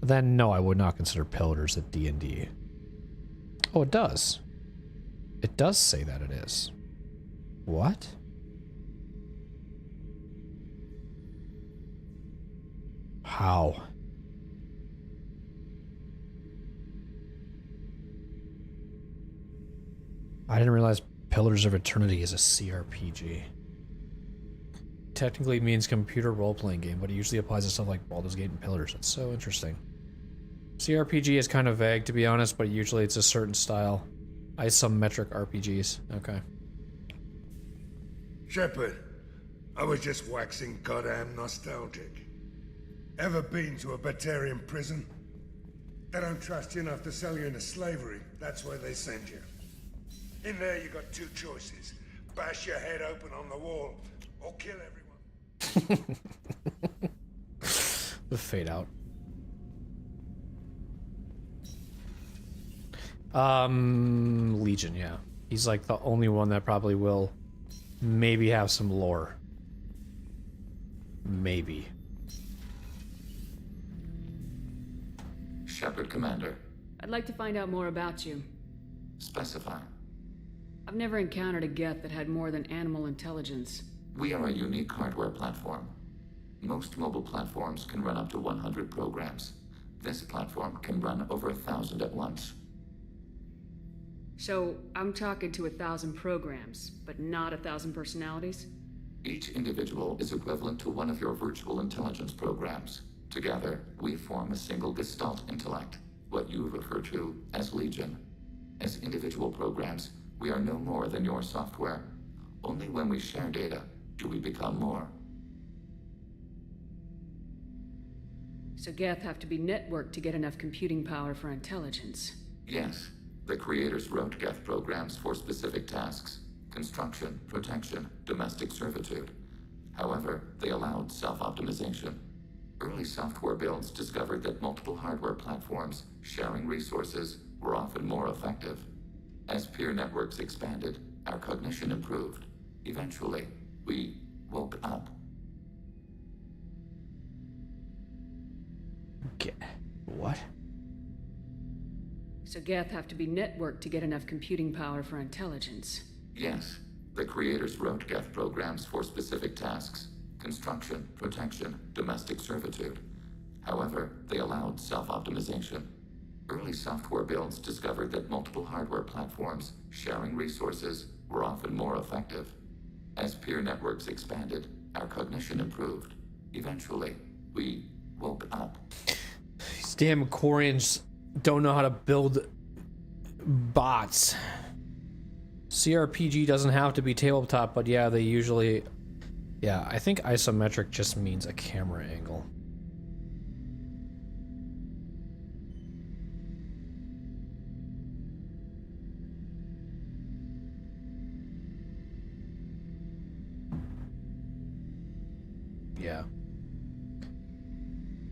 Then no, I would not consider Pillars a D&D. Oh, it does. It does say that it is. What? How? I didn't realize Pillars of Eternity is a CRPG. Technically means computer role-playing game, but it usually applies to stuff like Baldur's Gate and Pillars. It's so interesting. CRPG is kind of vague, to be honest, but usually it's a certain style. Isometric RPGs. Okay. Shepard, I was just waxing goddamn nostalgic. Ever been to a Batarian prison? They don't trust you enough to sell you into slavery. That's where they send you. In there you got two choices. Bash your head open on the wall, or kill everyone. The fade out. Legion, yeah. He's like the only one that probably will maybe have some lore. Maybe. Shepard, Commander. I'd like to find out more about you. Specify. I've never encountered a Geth that had more than animal intelligence. We are a unique hardware platform. Most mobile platforms can run up to 100 programs. This platform can run over 1,000 at once. So, I'm talking to 1,000 programs, but not 1,000 personalities? Each individual is equivalent to one of your virtual intelligence programs. Together, we form a single Gestalt intellect, what you refer to as Legion. As individual programs, we are no more than your software. Only when we share data do we become more. So Geth have to be networked to get enough computing power for intelligence. Yes. The creators wrote Geth programs for specific tasks: construction, protection, domestic servitude. However, they allowed self-optimization. Early software builds discovered that multiple hardware platforms sharing resources were often more effective. As peer networks expanded, our cognition improved. Eventually, we woke up. What? So Geth have to be networked to get enough computing power for intelligence. Yes. The creators wrote Geth programs for specific tasks: construction, protection, domestic servitude. However, they allowed self-optimization. Early software builds discovered that multiple hardware platforms sharing resources were often more effective. As peer networks expanded, our cognition improved. Eventually, we woke up. These damn Quarians don't know how to build bots. CRPG doesn't have to be tabletop, but yeah, they usually... Yeah, I think isometric just means a camera angle.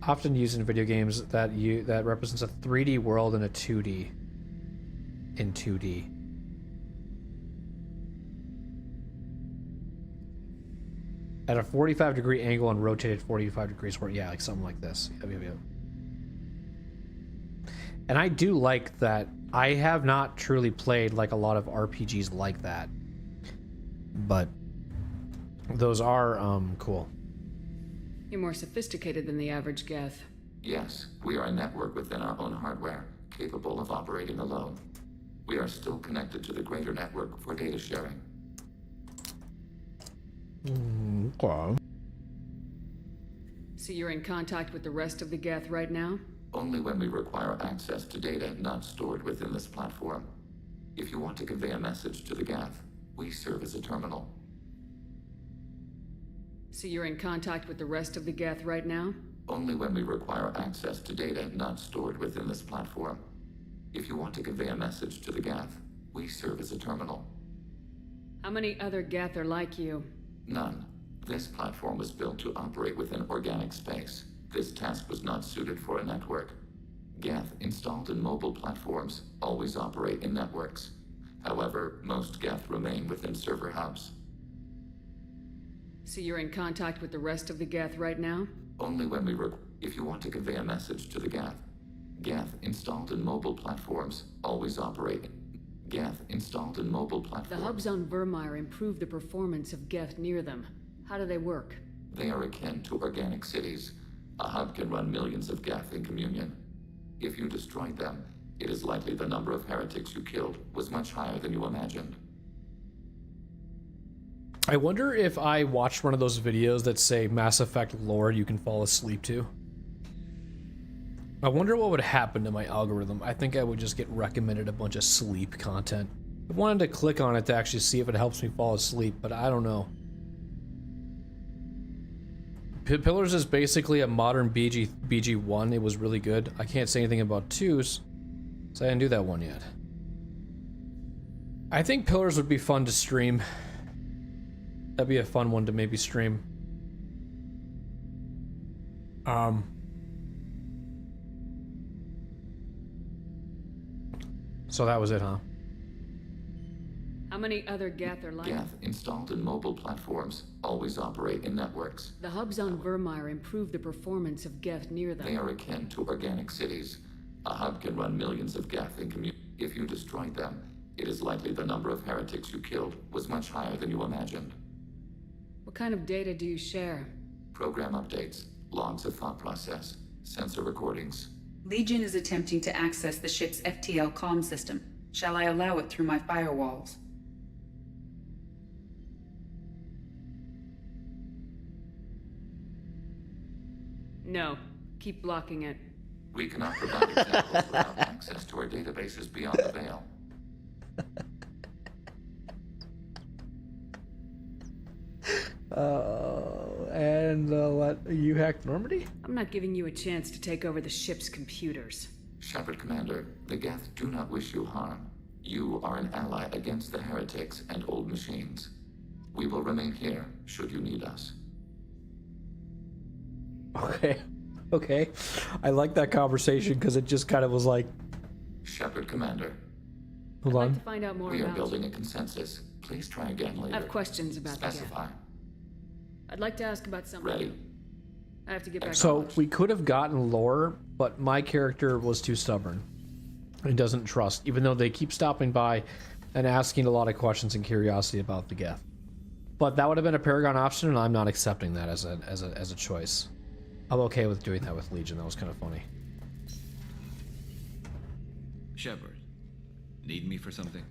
often used in video games that represents a 3D world and a 2D in 2D. At a 45-degree angle and rotated 45 degrees, where yeah, like something like this. Yep. And I do like that. I have not truly played like a lot of RPGs like that, but those are cool. You're more sophisticated than the average Geth. Yes, we are a network within our own hardware, capable of operating alone. We are still connected to the greater network for data sharing. Okay. So you're in contact with the rest of the Geth right now? Only when we require access to data not stored within this platform. If you want to convey a message to the Geth, we serve as a terminal. So you're in contact with the rest of the Geth right now? Only when we require access to data not stored within this platform. If you want to convey a message to the Geth, we serve as a terminal. How many other Geth are like you? None. This platform was built to operate within organic space. This task was not suited for a network. Geth installed in mobile platforms always operate in networks. However, most Geth remain within server hubs. So you're in contact with the rest of the Geth right now? Only when we if you want to convey a message to the Geth. Geth installed in mobile platforms always operate. Geth installed in mobile platforms. The hubs on Vermeer improve the performance of Geth near them. How do they work? They are akin to organic cities. A hub can run millions of Geth in communion. If you destroyed them, it is likely the number of heretics you killed was much higher than you imagined. I wonder if I watched one of those videos that say Mass Effect lore you can fall asleep to. I wonder what would happen to my algorithm. I think I would just get recommended a bunch of sleep content. I wanted to click on it to actually see if it helps me fall asleep, but I don't know. Pillars is basically a modern BG1. It was really good. I can't say anything about 2s, so I didn't do that one yet. I think Pillars would be fun to stream. That'd be a fun one to maybe stream. So that was it, huh? How many other Geth are like? Geth installed in mobile platforms always operate in networks. The hubs on Vermeer improve the performance of Geth near them. They are akin to organic cities. A hub can run millions of Geth in community. If you destroyed them, it is likely the number of heretics you killed was much higher than you imagined. What kind of data do you share? Program updates, logs of thought process, sensor recordings. Legion is attempting to access the ship's FTL comm system. Shall I allow it through my firewalls? No. Keep blocking it. We cannot provide examples without access to our databases beyond the veil. What? You hacked Normandy? I'm not giving you a chance to take over the ship's computers. Shepard Commander, the Geth do not wish you harm. You are an ally against the heretics and old machines. We will remain here, should you need us. Okay. I like that conversation because it just kind of was like... Shepard Commander. Hold on. I'd like to find out more We are about building a consensus. Please try again later. I have questions about Specify. the Geth. I'd like to ask about something. Ready. I have to get back. So we could have gotten lore, but my character was too stubborn. He doesn't trust, even though they keep stopping by and asking a lot of questions and curiosity about the Geth. But that would have been a Paragon option, and I'm not accepting that as a choice. I'm okay with doing that with Legion. That was kind of funny. Shepard, need me for something?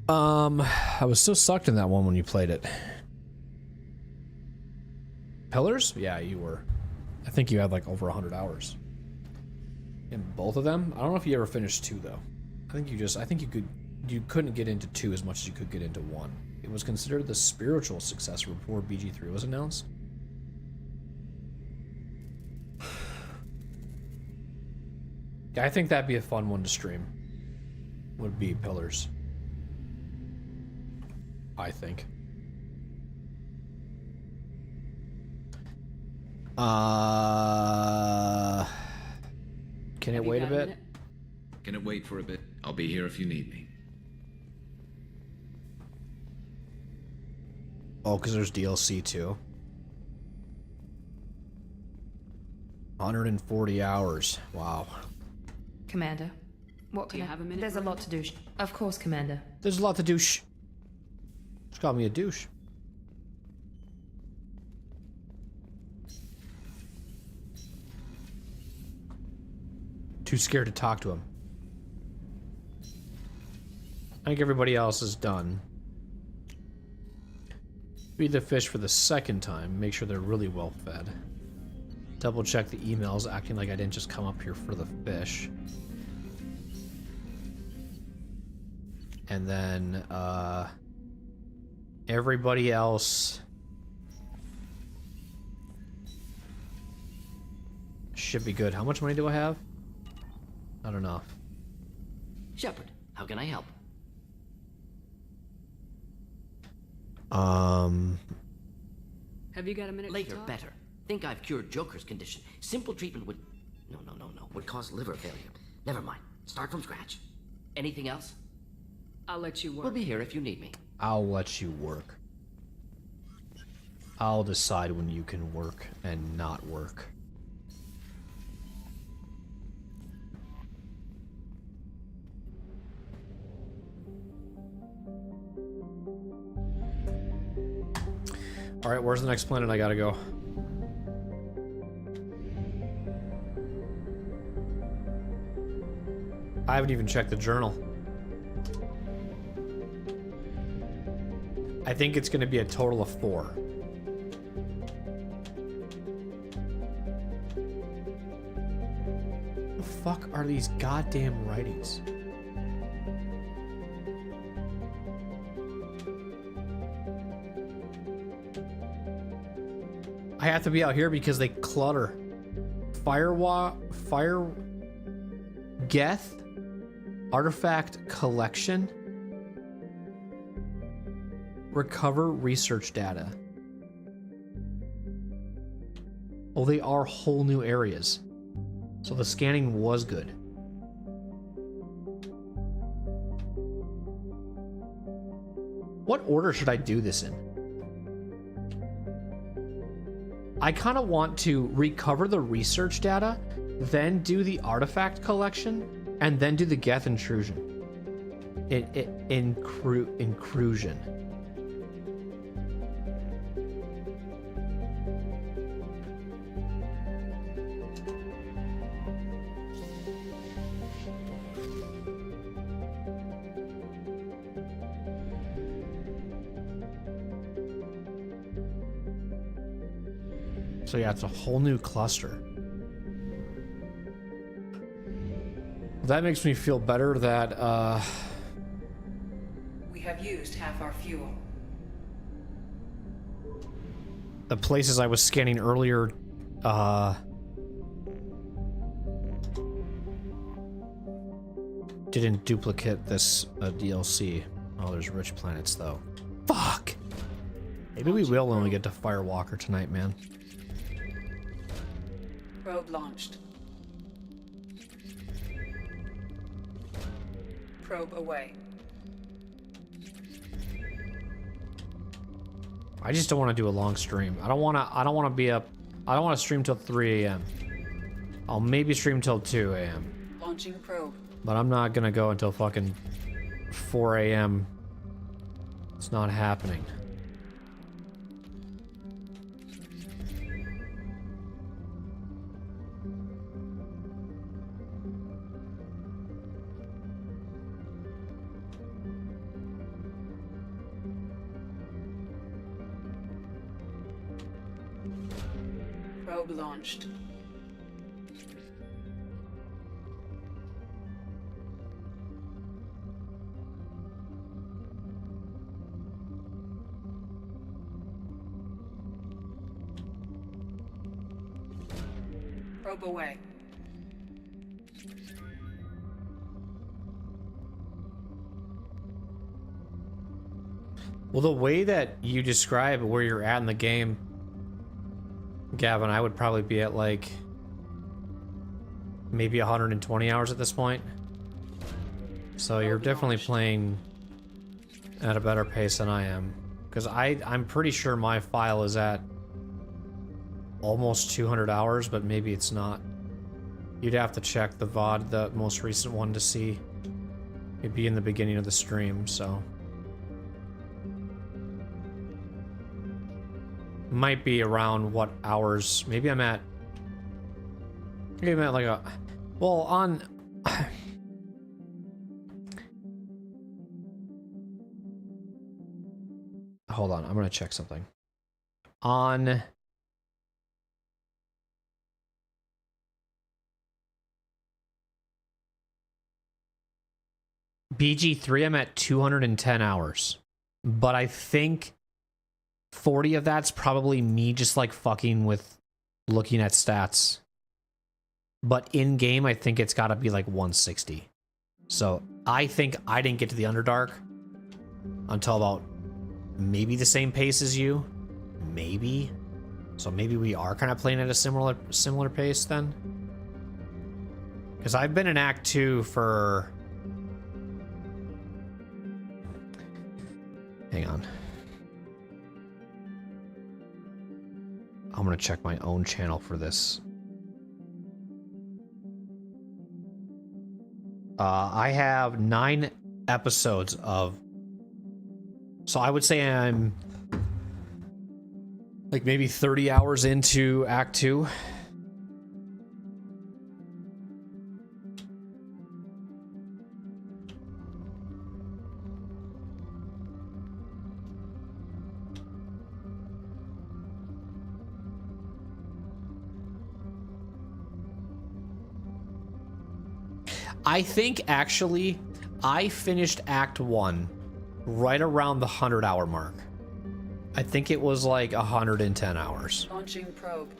I was so sucked in that one when you played it. Pillars? Yeah, you were. I think you had like over 100 hours. In both of them? I don't know if you ever finished 2 though. I think you couldn't get into 2 as much as you could get into 1. It was considered the spiritual successor before BG3 was announced. Yeah, I think that'd be a fun one to stream. Would be Pillars. I think. it wait a bit? Can it wait for a bit? I'll be here if you need me. Oh, because there's DLC too. 140 hours. Wow. Commander, what Do can you I... have a minute, There's a lot to do. Of course, Commander. There's a lot to douche. Just call me a douche. Too scared to talk to him. I think everybody else is done. Feed the fish for the second time. Make sure they're really well fed. Double check the emails, acting like I didn't just come up here for the fish. And then, everybody else should be good. How much money do I have? Not enough. Shepard, how can I help? Have you got a minute? Later, to talk? better. Think I've cured Joker's condition. Simple treatment would... No. Would cause liver failure. Never mind. Start from scratch. Anything else? I'll let you work. We'll be here if you need me. I'll let you work. I'll decide when you can work and not work. Alright, where's the next planet I gotta go? I haven't even checked the journal. I think it's gonna be a total of 4. The fuck are these goddamn writings? I have to be out here because they clutter. Geth artifact collection. Recover research data. Oh, they are whole new areas. So the scanning was good. What order should I do this in? I kind of want to recover the research data, then do the artifact collection, and then do the Geth intrusion. Incursion. So yeah, it's a whole new cluster. That makes me feel better that, We have used half our fuel. the places I was scanning earlier, didn't duplicate this DLC. Oh, there's rich planets, though. Fuck! Maybe we will when we get to Firewalker tonight, man. Probe launched. Probe away. I just don't want to do a long stream. I don't want to be up. I don't want to stream till 3 a.m. I'll maybe stream till 2 a.m. Launching probe. But I'm not gonna go until fucking 4 a.m. It's not happening. Probe launched. Probe away. Well, the way that you describe where you're at in the game, Gavin, I would probably be at like maybe 120 hours at this point. So you're definitely playing at a better pace than I am. Because I'm pretty sure my file is at almost 200 hours, but maybe it's not. You'd have to check the VOD, the most recent one, to see. It'd be in the beginning of the stream, so. Might be around what hours. Maybe I'm at like a, well, on hold on, I'm gonna check something. On BG3, I'm at 210 hours, but I think 40 of that's probably me just like fucking with looking at stats. But in game, I think it's got to be like 160. So I think I didn't get to the Underdark until about maybe the same pace as you. Maybe. So maybe we are kind of playing at a similar pace then. Because I've been in Act 2 for... Hang on. I'm going to check my own channel for this. I have 9 episodes of... So I would say I'm like maybe 30 hours into Act 2. I think actually I finished Act 1 right around the 100-hour mark. I think it was like 110 hours. Launching probe.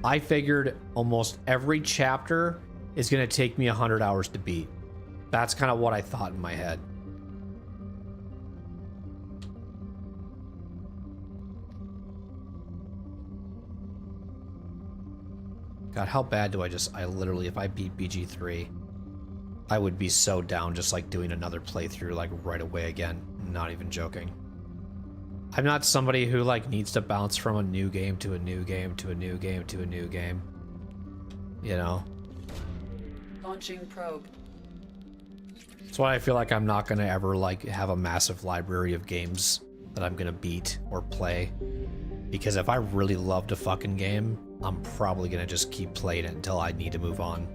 I figured almost every chapter is going to take me 100 hours to beat. That's kind of what I thought in my head. God, how bad do I literally, if I beat BG3, I would be so down just like doing another playthrough like right away again. Not even joking. I'm not somebody who like needs to bounce from a new game to a new game to a new game to a new game. You know? Launching probe. That's why I feel like I'm not gonna ever like have a massive library of games that I'm gonna beat or play. Because if I really loved a fucking game, I'm probably gonna just keep playing it until I need to move on.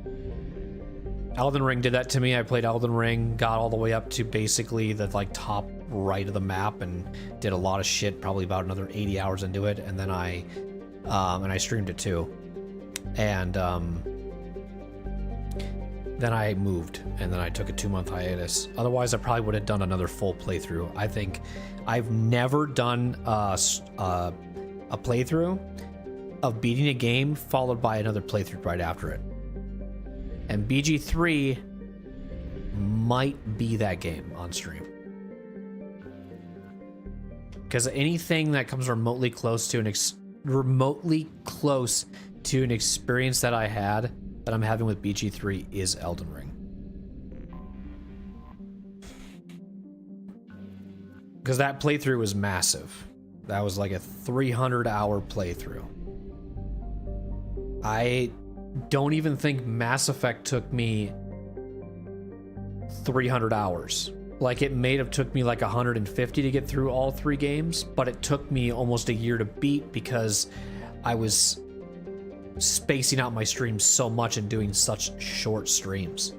Elden Ring did that to me. I played Elden Ring, got all the way up to basically the like top right of the map and did a lot of shit, probably about another 80 hours into it, and then I streamed it too. And then I moved, and then I took a 2-month hiatus. Otherwise, I probably would have done another full playthrough. I think I've never done a playthrough of beating a game followed by another playthrough right after it. And BG3 might be that game on stream. Because anything that comes remotely close to an experience that I had, that I'm having with BG3, is Elden Ring. Because that playthrough was massive. That was like a 300-hour playthrough. I don't even think Mass Effect took me 300 hours. Like, it may have took me like 150 to get through all 3 games, but it took me almost a year to beat because I was spacing out my streams so much and doing such short streams.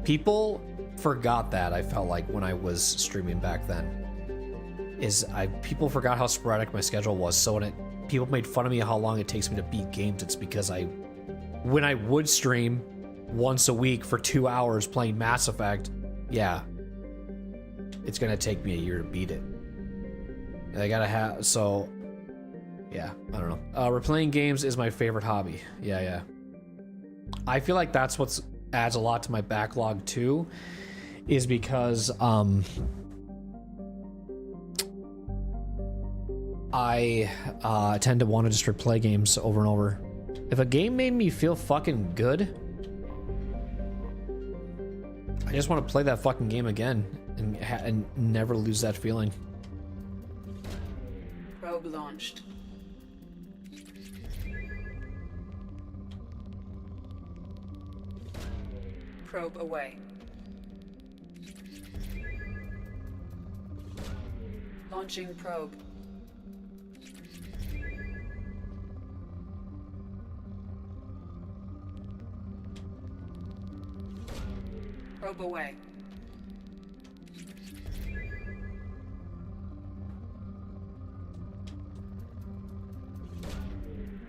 People forgot that, I felt like, when I was streaming back then. People forgot how sporadic my schedule was, so when people made fun of me how long it takes me to beat games, it's because when I would stream once a week for 2 hours playing Mass Effect, yeah, it's gonna take me a year to beat it. I gotta have, so, yeah, I don't know. Replaying games is my favorite hobby. Yeah. I feel like that's what adds a lot to my backlog too, is because, I tend to want to just replay games over and over. If a game made me feel fucking good, I just want to play that fucking game again and never lose that feeling. Probe launched. Probe away. Launching probe. Probe away.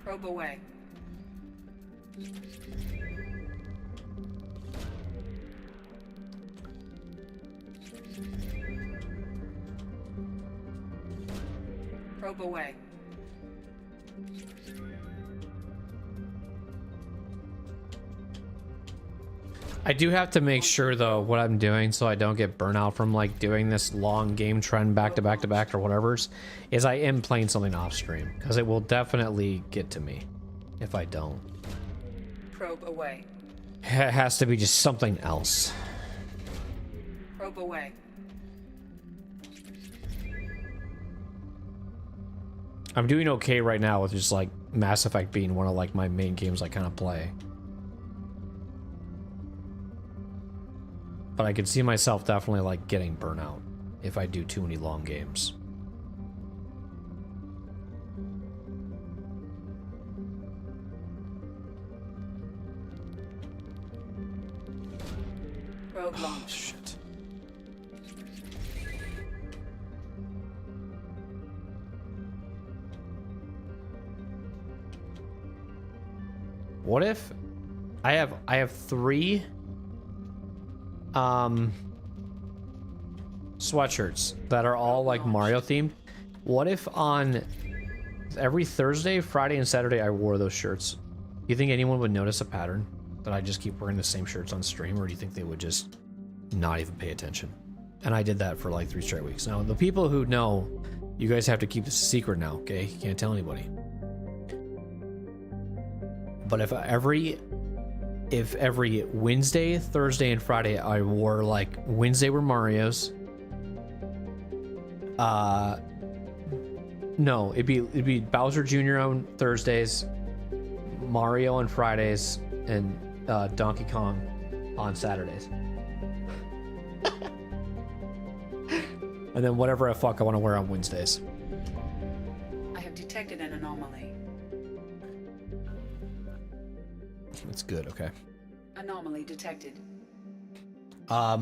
Probe away. Probe away. I do have to make sure though what I'm doing so I don't get burnout from like doing this long game trend back to back to back or whatever's is I am playing something off stream because it will definitely get to me if I don't. Probe away. It has to be just something else. Probe away. I'm doing okay right now with just like Mass Effect being one of like my main games I kind of play. But I could see myself definitely like getting burnout if I do too many long games. Probe launch. Shit. What if I have 3 sweatshirts that are all like Mario themed? What if on every Thursday, Friday, and Saturday I wore those shirts? Do you think anyone would notice a pattern that I just keep wearing the same shirts on stream, or do you think they would just not even pay attention? And I did that for like 3 straight weeks. Now the people who know, you guys have to keep this a secret now, okay? You can't tell anybody. But if every Wednesday, Thursday, and Friday I wore like Wednesday were Mario's. No, it'd be Bowser Jr. on Thursdays, Mario on Fridays, and Donkey Kong on Saturdays. And then whatever the fuck I want to wear on Wednesdays. I have detected an anomaly. That's good, okay. Anomaly detected. Let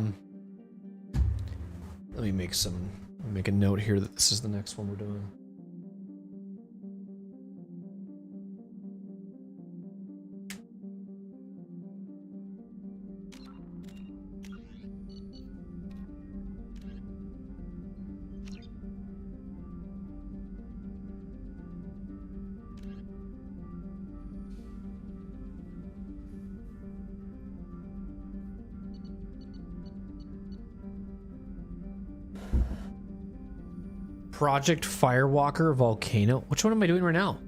me make a note here that this is the next one we're doing. Project Firewalker Volcano. Which one am I doing right now?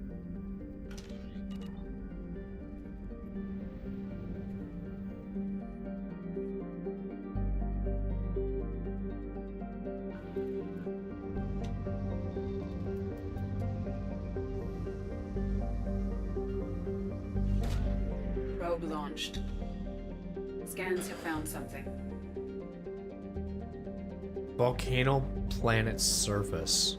Probe launched. Scans have found something. Volcano planet surface.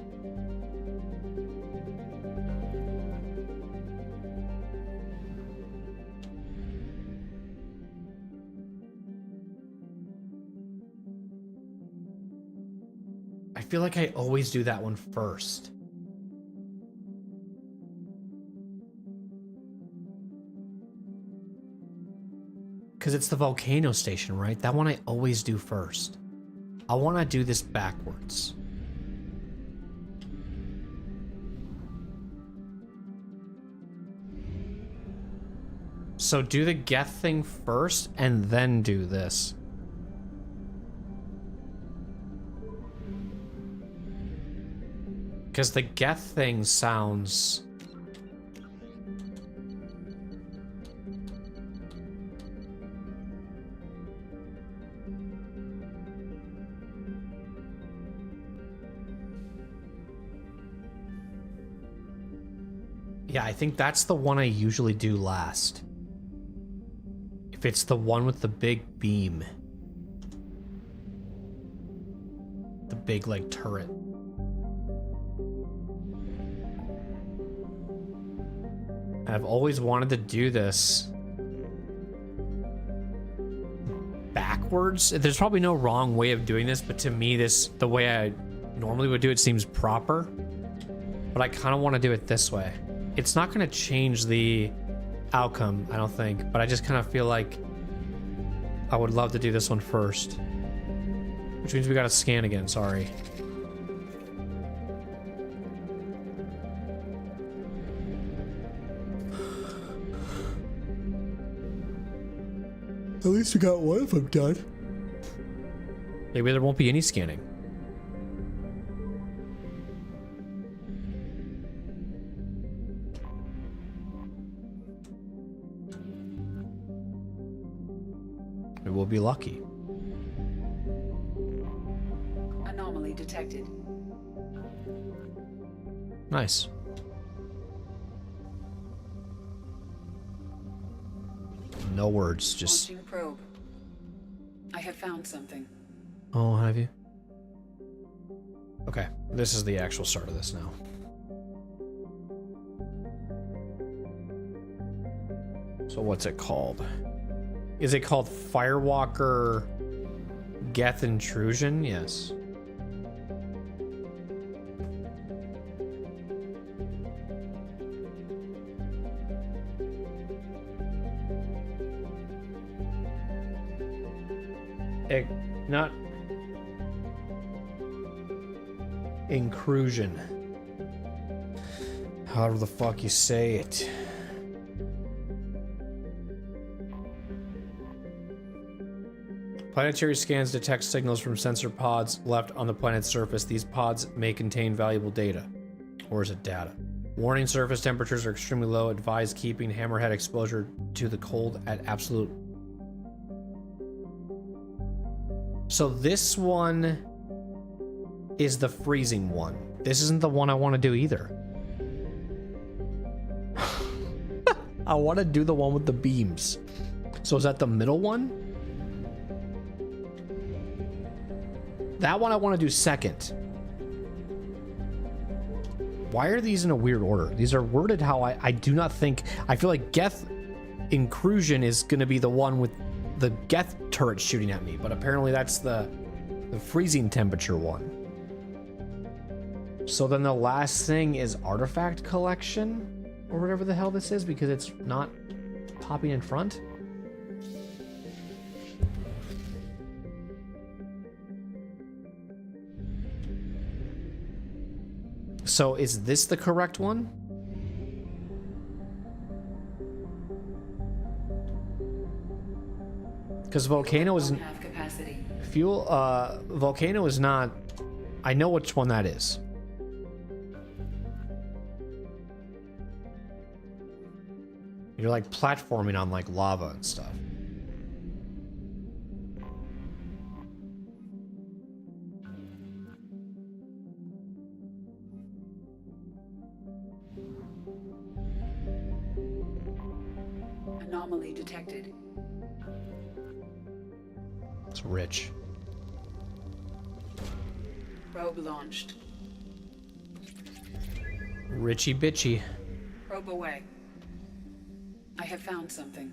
I feel like I always do that one first. Because it's the volcano station, right? That one I always do first. I want to do this backwards. So do the Geth thing first and then do this. Because the Geth thing sounds Yeah, I think that's the one I usually do last. If it's the one with the big beam. The big, like, turret. I've always wanted to do this backwards. There's probably no wrong way of doing this, but to me, the way I normally would do it seems proper. But I kind of want to do it this way. It's not going to change the outcome, I don't think, but I just kind of feel like I would love to do this one first. Which means we got to scan again, sorry. At least we got one of them done. Maybe there won't be any scanning. We'll be lucky. Anomaly detected. Nice. No words, just... Launching probe. I have found something. Oh, have you? Okay, this is the actual start of this now. So what's it called? Is it called Firewalker Geth Intrusion? Yes. Not Incursion. However the fuck you say it. Planetary scans detect signals from sensor pods left on the planet's surface. These pods may contain valuable data. Or is it data? Warning, surface temperatures are extremely low. Advise keeping hammerhead exposure to the cold at absolute. So this one is the freezing one. This isn't the one I want to do either. I want to do the one with the beams. So is that the middle one? That one I want to do second. Why are these in a weird order? These are worded how I do not think... I feel like Geth Incursion is going to be the one with the Geth turret shooting at me, but apparently that's the freezing temperature one. So then the last thing is artifact collection, or whatever the hell this is, because it's not popping in front. So is this the correct one? Because Volcano is fuel. Volcano is not. I know which one that is. You're like platforming on like lava and stuff. Anomaly detected. It's rich. Probe launched. Richy bitchy. Probe away. I have found something.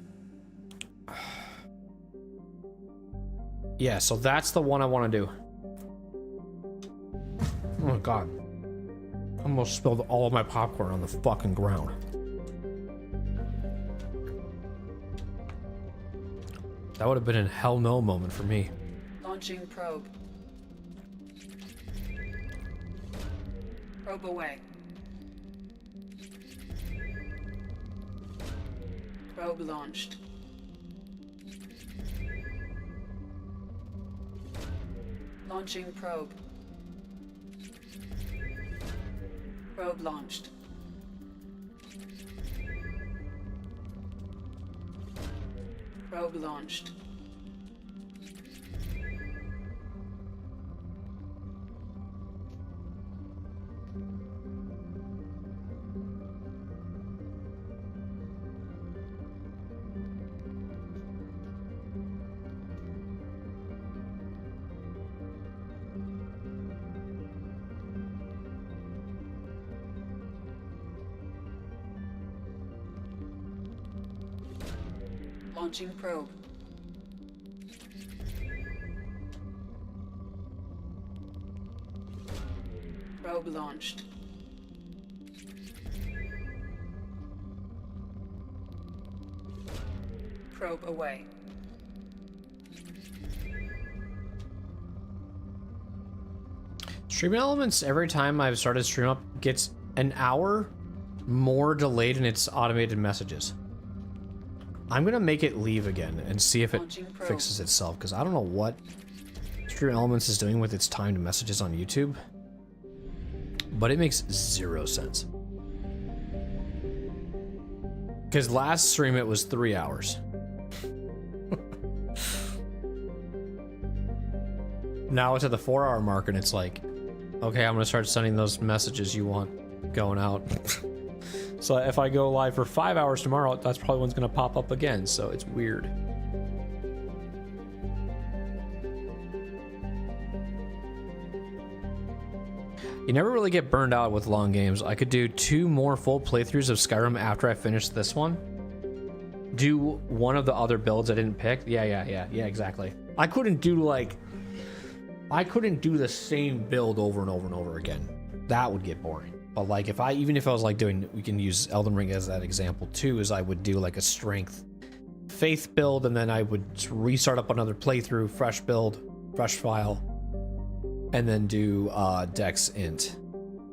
Yeah, so that's the one I want to do. Oh god. I almost spilled all of my popcorn on the fucking ground. That would have been a hell no moment for me. Launching probe. Probe away. Probe launched. Launching probe. Probe launched. Probe launched. Launching probe. Probe launched. Probe away. Stream Elements, every time I've started stream up, gets an hour more delayed in its automated messages. I'm gonna make it leave again and see if it fixes itself, because I don't know what Stream Elements is doing with its timed messages on YouTube, but it makes 0 sense. Because last stream it was 3 hours. Now it's at the 4-hour mark and it's like, okay, I'm gonna start sending those messages you want going out. So if I go live for 5 hours tomorrow, that's probably when's gonna pop up again, so it's weird. You never really get burned out with long games. I could do 2 more full playthroughs of Skyrim after I finish this one. Do one of the other builds I didn't pick. Yeah, exactly. I couldn't do the same build over and over and over again. That would get boring. But like even if I was like doing, we can use Elden Ring as that example too, is I would do like a strength faith build and then I would restart up another playthrough, fresh build, fresh file, and then do Dex Int,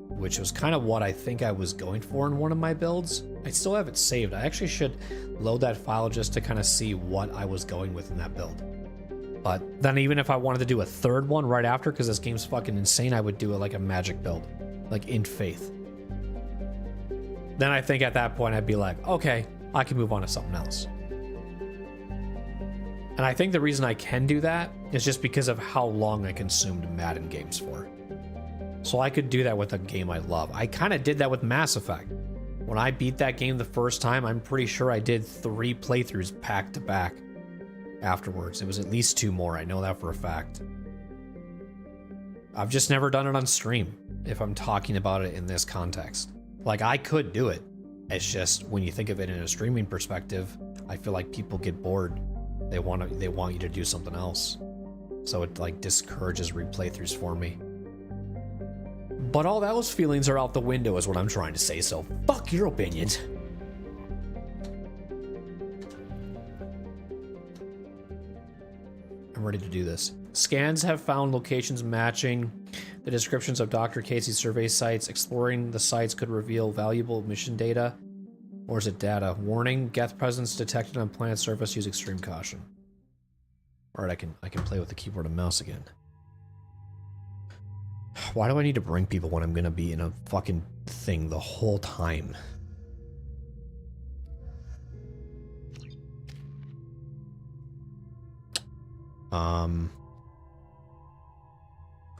which was kind of what I think I was going for in one of my builds. I still have it saved. I actually should load that file just to kind of see what I was going with in that build. But then even if I wanted to do a third one right after, because this game's fucking insane, I would do it like a magic build, like Int Faith. Then I think at that point I'd be like, okay, I can move on to something else. And I think the reason I can do that is just because of how long I consumed Madden games for. So I could do that with a game I love. I kind of did that with Mass Effect. When I beat that game the first time, I'm pretty sure I did 3 playthroughs back to back afterwards. It was at least 2 more, I know that for a fact. I've just never done it on stream, if I'm talking about it in this context. Like, I could do it. It's just, when you think of it in a streaming perspective, I feel like people get bored. They want you to do something else. So it like discourages replaythroughs for me. But all those feelings are out the window is what I'm trying to say, so fuck your opinions. I'm ready to do this. Scans have found locations matching the descriptions of Dr. Casey's survey sites. Exploring the sites could reveal valuable mission data. Or is it data? Warning, Geth presence detected on planet surface. Use extreme caution. Alright, I can play with the keyboard and mouse again. Why do I need to bring people when I'm gonna be in a fucking thing the whole time?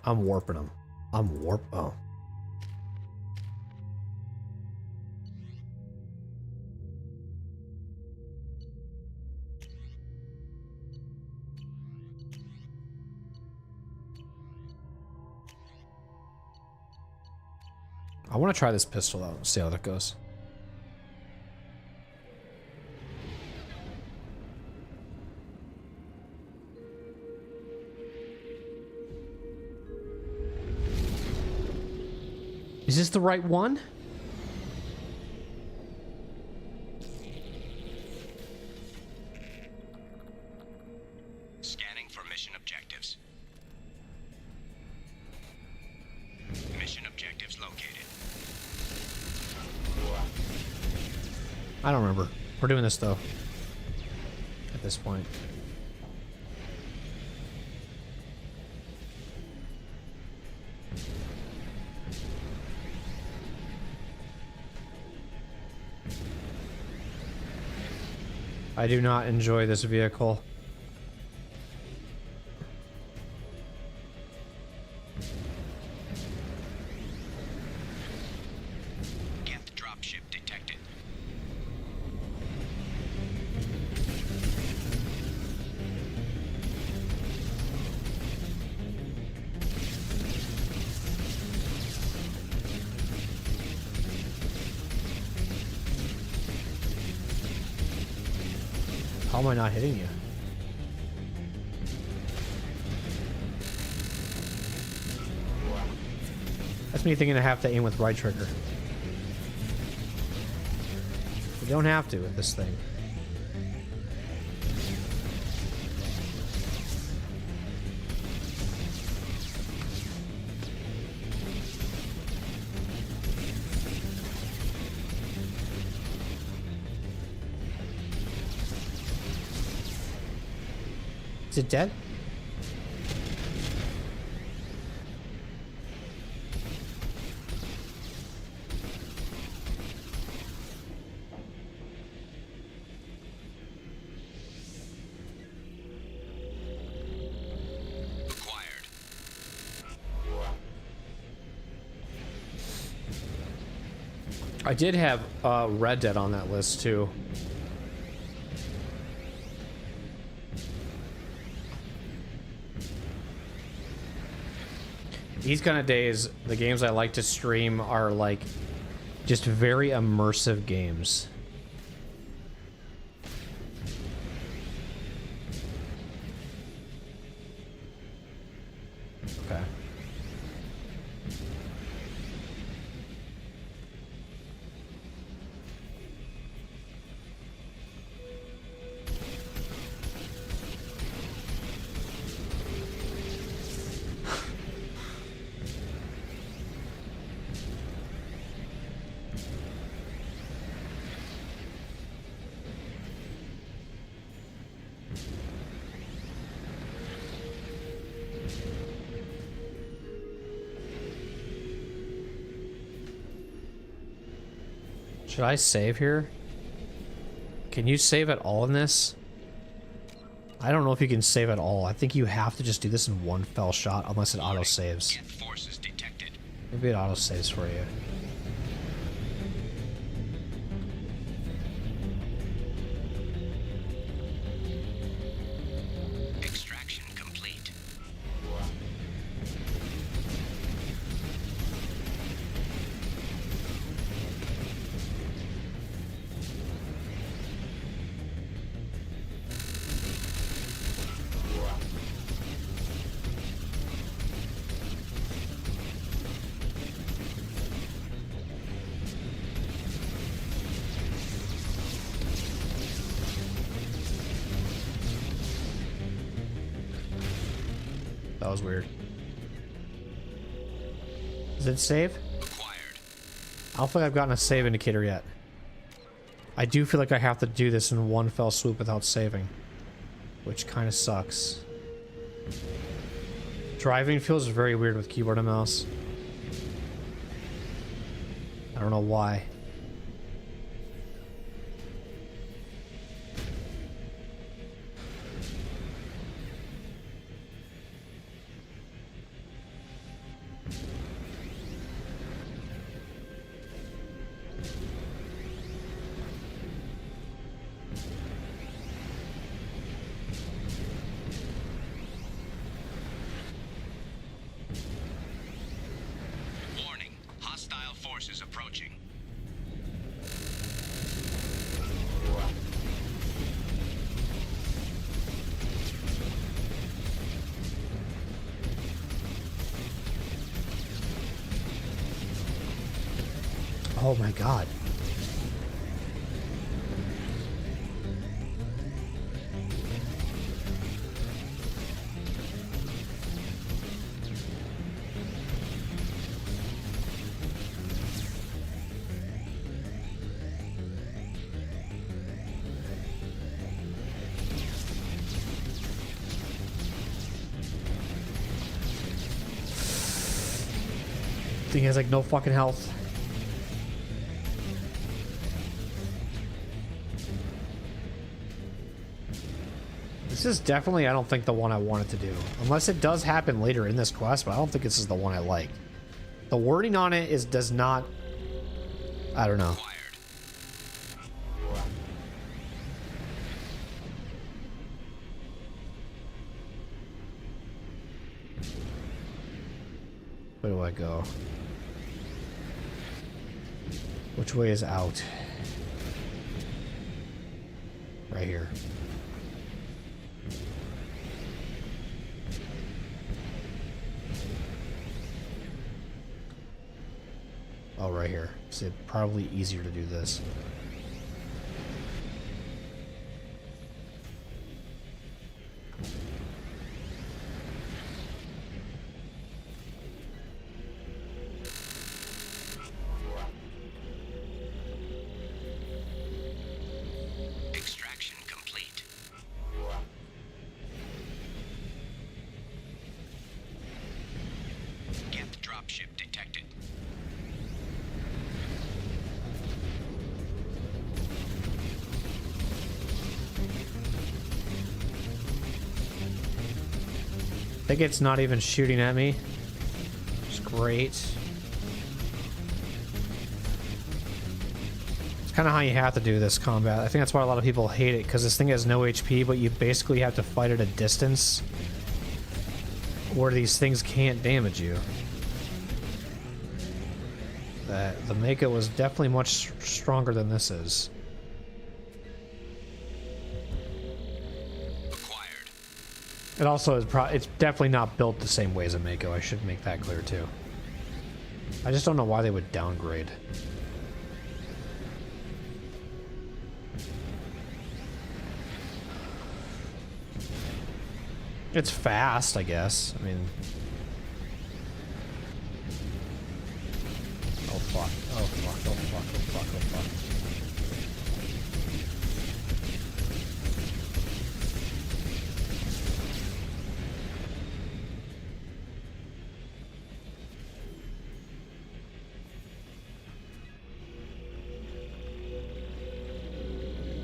I'm warping them. Oh. I want to try this pistol out and see how that goes. Is this the right one? Scanning for mission objectives. Mission objectives located. I don't remember. We're doing this though. At this point. I do not enjoy this vehicle. Geth dropship detected. How am I not hitting you? That's me thinking I have to aim with right trigger. You don't have to with this thing. Is it dead? I did have Red Dead on that list too. These kind of days, the games I like to stream are like just very immersive games. Okay. Should I save here? Can you save at all in this? I don't know if you can save at all. I think you have to just do this in one fell shot unless it auto-saves. Maybe it auto-saves for you. Extraction complete. That was weird. Does it save? I don't think I've gotten a save indicator yet. I do feel like I have to do this in one fell swoop without saving, which kind of sucks. Driving feels very weird with keyboard and mouse. I don't know why. Approaching. Oh my god. Thing has like no fucking health. This is definitely, I don't think, the one I wanted to do. Unless it does happen later in this quest, but I don't think this is the one I like. The wording on it does not... I don't know. Where do I go? Which way is out? Right here. Oh, right here. So it's probably easier to do this. Extraction complete. Geth dropship detected. I think it's not even shooting at me. It's great. It's kind of how you have to do this combat. I think that's why a lot of people hate it, because this thing has no HP, but you basically have to fight at a distance where these things can't damage you. The Mako was definitely much stronger than this is. It also is it's definitely not built the same way as a Mako. I should make that clear too. I just don't know why they would downgrade. It's fast, I guess. I mean... Oh fuck, oh fuck, oh fuck, oh fuck, oh fuck.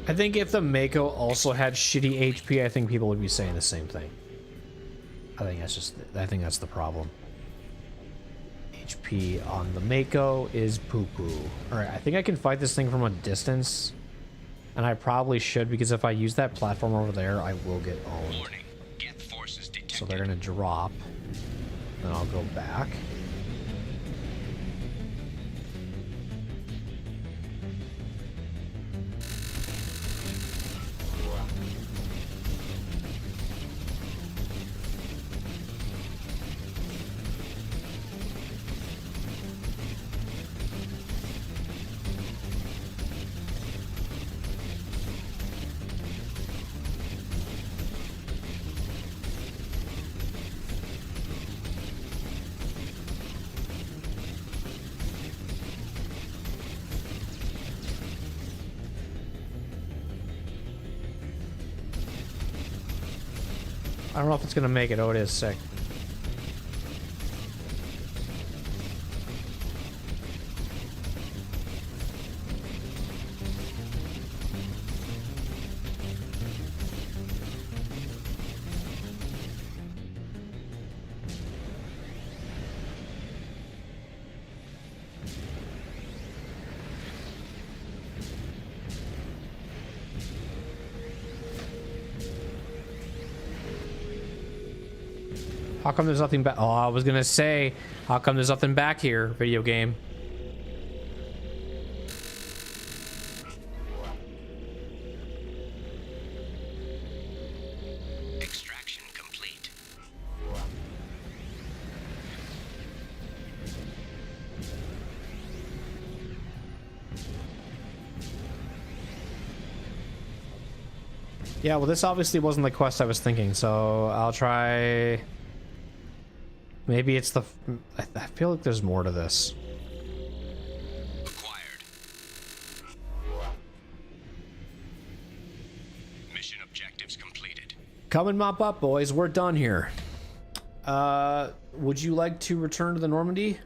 I think if the Mako also had shitty HP, I think people would be saying the same thing. I think that's the problem. HP on the Mako is poo-poo. Alright, I think I can fight this thing from a distance. And I probably should, because if I use that platform over there, I will get owned. So they're gonna drop. Then I'll go back. I don't know if it's gonna make it. Oh, it is sick. How come there's nothing back? Oh, I was gonna say, how come there's nothing back here, video game? Extraction complete. Yeah, well, this obviously wasn't the quest I was thinking, so I'll try... Maybe it's the... I feel like there's more to this. Acquired. Mission objectives completed. Come and mop up, boys. We're done here. Would you like to return to the Normandy?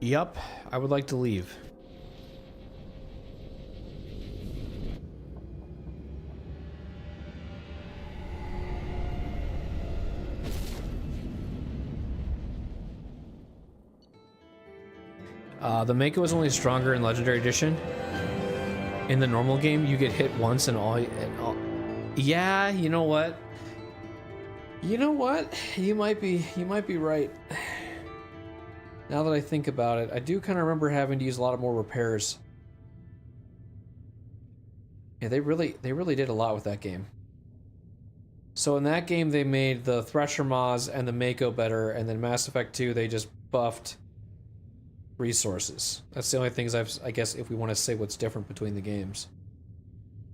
Yup, I would like to leave. The Mako is only stronger in Legendary Edition. In the normal game, you get hit once and all... Yeah, you know what? You know what? You might be right. Now that I think about it, I do kind of remember having to use a lot more repairs. Yeah, they really did a lot with that game. So in that game, they made the Thresher Maws and the Mako better, and then Mass Effect 2, they just buffed resources. That's the only things I guess if we want to say what's different between the games.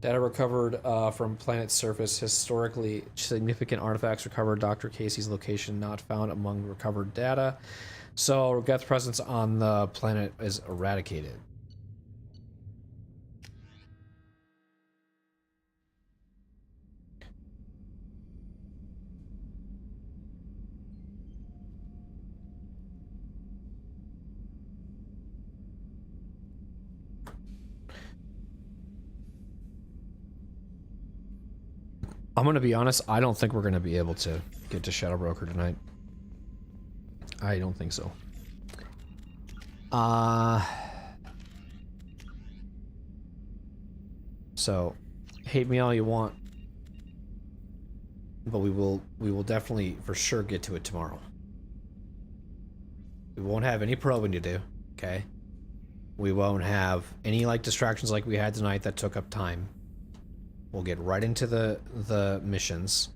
Data recovered from planet's surface. Historically significant artifacts recovered. Dr. Casey's location not found among recovered data. So Geth presence on the planet is eradicated. I'm going to be honest, I don't think we're going to be able to get to Shadow Broker tonight. I don't think so. So, hate me all you want. But we will definitely, for sure, get to it tomorrow. We won't have any probing to do, okay? We won't have any, like, distractions like we had tonight that took up time. We'll get right into the missions.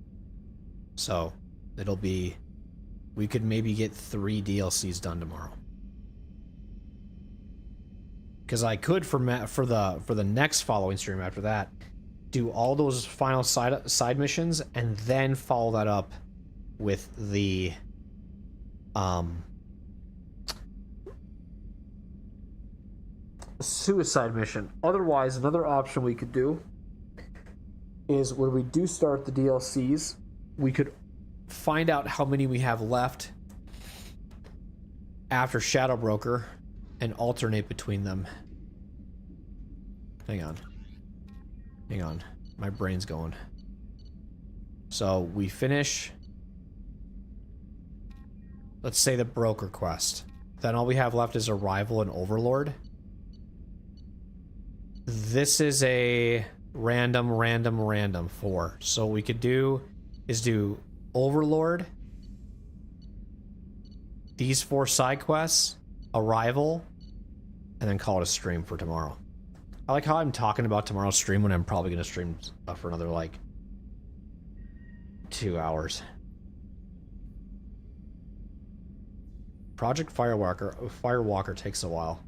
So, it'll be... We could maybe get 3 DLCs done tomorrow. Because I could, for the next following stream after that, do all those final side missions and then follow that up with the suicide mission. Otherwise, another option we could do is when we do start the DLCs, we could find out how many we have left after Shadow Broker and alternate between them. Hang on. My brain's going. So we finish, let's say, the Broker quest. Then all we have left is Arrival and Overlord. This is a random 4. So what we could do is do Overlord, these 4 side quests, Arrival, and then call it a stream for tomorrow. I like how I'm talking about tomorrow's stream when I'm probably going to stream for another, like, 2 hours. Project Firewalker takes a while.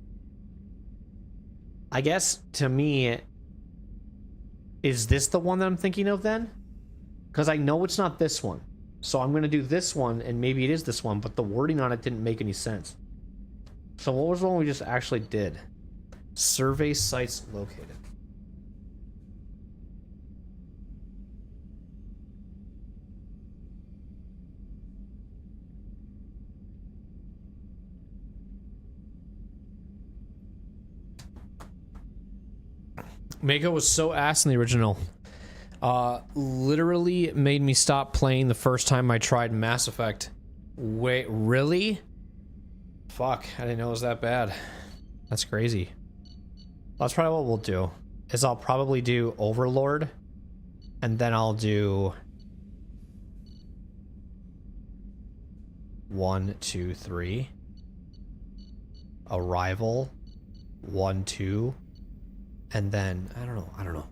I guess, to me, is this the one that I'm thinking of then? Because I know it's not this one. So I'm going to do this one, and maybe it is this one, but the wording on it didn't make any sense. So what was the one we just actually did? Survey sites located. Mako was so ass in the original. Literally made me stop playing the first time I tried Mass Effect. Wait, really? Fuck, I didn't know it was that bad. That's crazy. That's probably what we'll do. Is I'll probably do Overlord, and then I'll do 1, 2, 3. Arrival, 1, 2, and then I don't know. I don't know.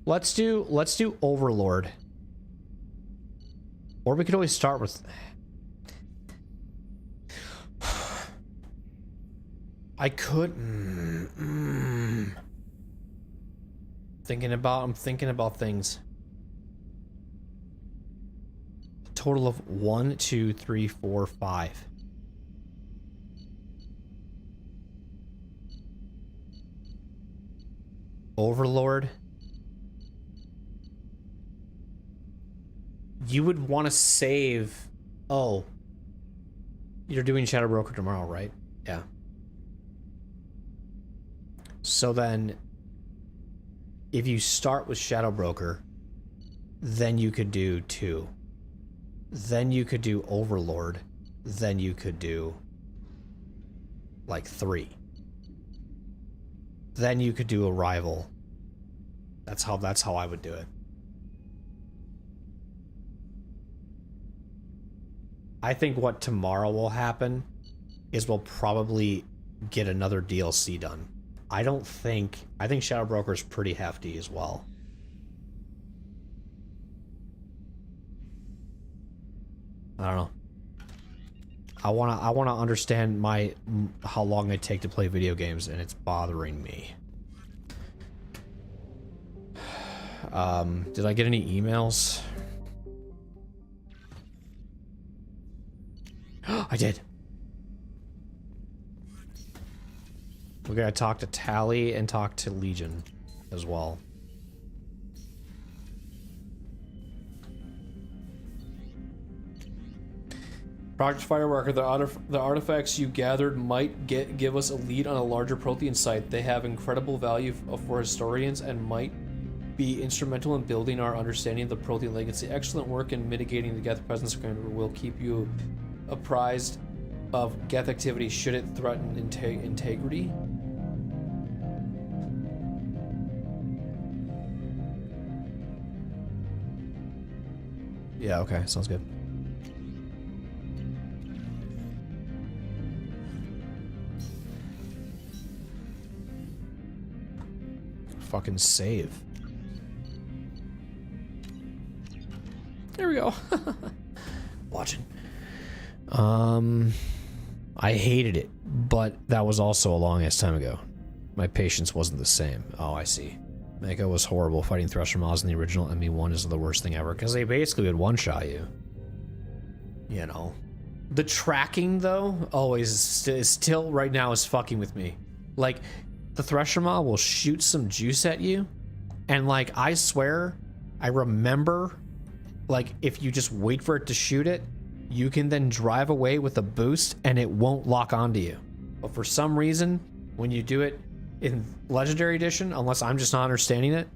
Let's do Overlord. Or we could always start with... I could... I'm thinking about things. A total of 1, 2, 3, 4, 5. Overlord. You would want to save... Oh. You're doing Shadow Broker tomorrow, right? Yeah. So then, if you start with Shadow Broker, then you could do 2. Then you could do Overlord. Then you could do, like, 3. Then you could do Arrival. That's how I would do it. I think what tomorrow will happen is we'll probably get another DLC done. I think Shadow Broker is pretty hefty as well. I don't know. I wanna understand how long I take to play video games, and it's bothering me. Did I get any emails? I did. We gotta talk to Tally and talk to Legion as well. Project Firewalker, the artifacts you gathered might give us a lead on a larger Prothean site. They have incredible value for historians and might be instrumental in building our understanding of the Prothean legacy. Excellent work in mitigating the Geth presence. Will keep you apprised of Geth activity should it threaten integrity. Yeah, okay, sounds good. Fucking save. There we go. Watching. I hated it, but that was also a long ass time ago. My patience wasn't the same. Oh, I see. Mako was horrible. Fighting Thresher Mods in the original ME1 is the worst thing ever, because they basically would one-shot you. You know. The tracking, though, always is still right now is fucking with me. Like, the Thresher Mob will shoot some juice at you, and like, I swear, I remember, like, if you just wait for it to shoot it, you can then drive away with a boost and it won't lock onto you. But for some reason, when you do it in Legendary Edition, unless I'm just not understanding it,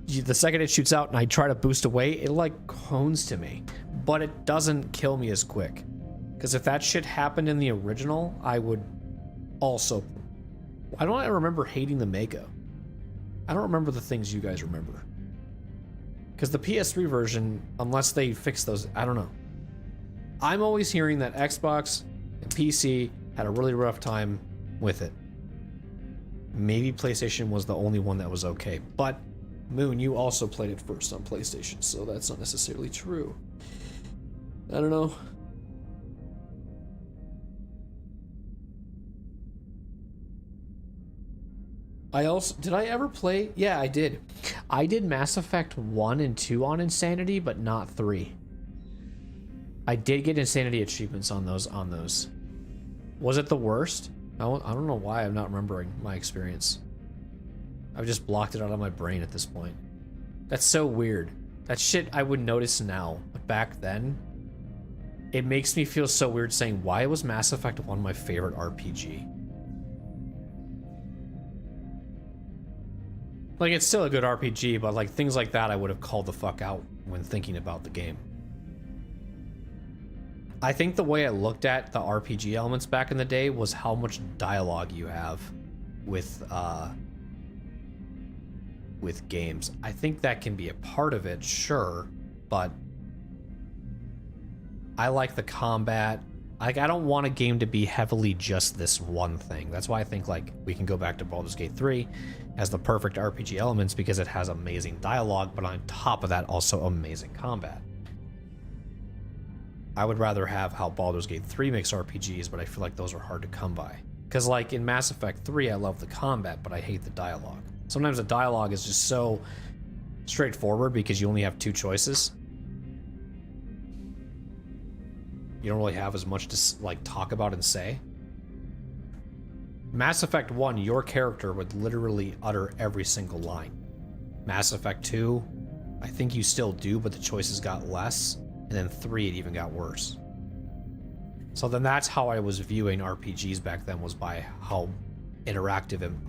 the second it shoots out and I try to boost away, it like cones to me. But it doesn't kill me as quick. Because if that shit happened in the original, I would also... I don't remember hating the Mako. I don't remember the things you guys remember. Because the PS3 version, unless they fix those, I don't know. I'm always hearing that Xbox and PC had a really rough time with it. Maybe PlayStation was the only one that was okay. But, Moon, you also played it first on PlayStation, so that's not necessarily true. I don't know. Did I ever play? Yeah, I did. I did Mass Effect 1 and 2 on Insanity, but not 3. I did get Insanity achievements on those. Was it the worst? I don't know why I'm not remembering my experience. I've just blocked it out of my brain at this point. That's so weird. That shit I would notice now, but back then, it makes me feel so weird saying, why was Mass Effect 1 my favorite RPG? Like, it's still a good RPG, but like things like that I would have called the fuck out when thinking about the game. I think the way I looked at the RPG elements back in the day was how much dialogue you have with games. I think that can be a part of it, sure, but I like the combat. Like, I don't want a game to be heavily just this one thing. That's why I think, like, we can go back to Baldur's Gate 3 as the perfect RPG elements, because it has amazing dialogue, but on top of that, also amazing combat. I would rather have how Baldur's Gate 3 makes RPGs, but I feel like those are hard to come by. Because, like, in Mass Effect 3, I love the combat, but I hate the dialogue. Sometimes the dialogue is just so straightforward because you only have two choices. You don't really have as much to, like, talk about and say. Mass Effect 1, your character would literally utter every single line. Mass Effect 2, I think you still do, but the choices got less. And then 3, it even got worse. So then that's how I was viewing RPGs back then, was by how interactive am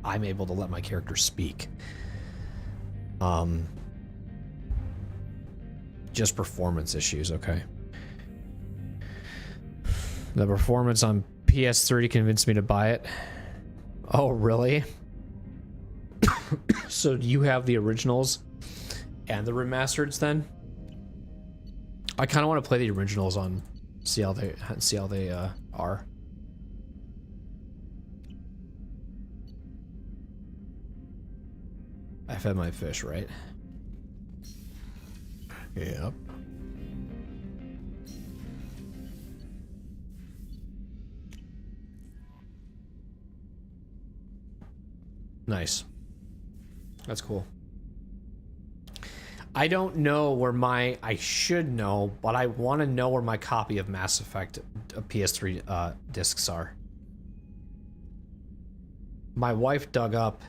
I'm able to let my character speak. Just performance issues, okay. The performance on PS3 convinced me to buy it. Oh, really? So do you have the originals and the remasters then? I kind of want to play the originals on, see how they are. I fed my fish, right? Yep. Nice. That's cool. I don't know where my... I should know, but I want to know where my copy of Mass Effect PS3 discs are. My wife dug up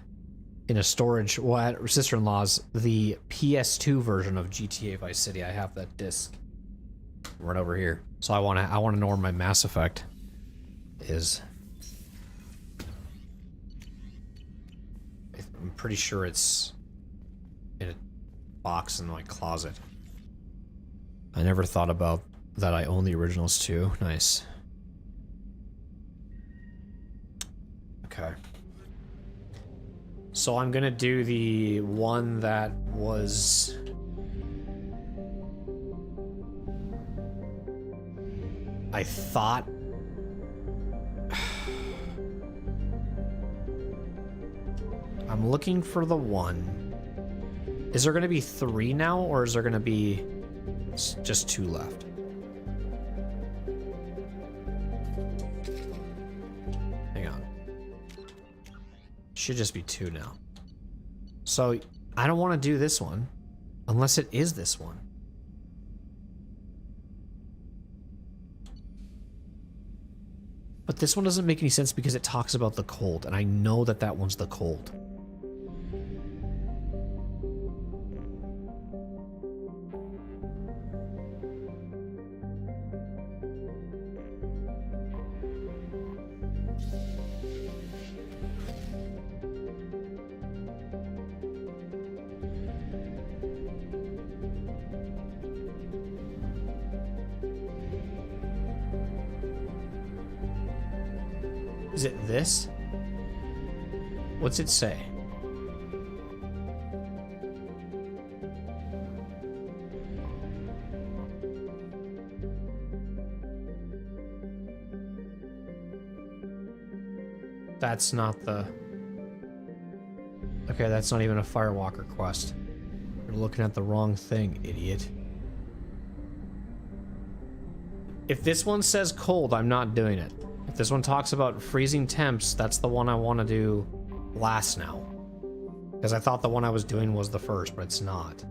in a storage... Well, at her sister-in-law's, the PS2 version of GTA Vice City. I have that disc right over here. So I want to know where my Mass Effect is. I'm pretty sure it's in a box in my closet. I never thought about that. I own the originals too. Nice. Okay. So I'm gonna do the one that was... I thought... I'm looking for the one. Is there gonna be 3 now, or is there gonna be just 2 left? Hang on. Should just be 2 now. So, I don't want to do this one, unless it is this one. But this one doesn't make any sense because it talks about the cold, and I know that that one's the cold. Is it this? What's it say? That's not the... Okay, that's not even a Firewalker quest. You're looking at the wrong thing, idiot. If this one says cold, I'm not doing it. If this one talks about freezing temps, that's the one I want to do last now. Because I thought the one I was doing was the first, but it's not.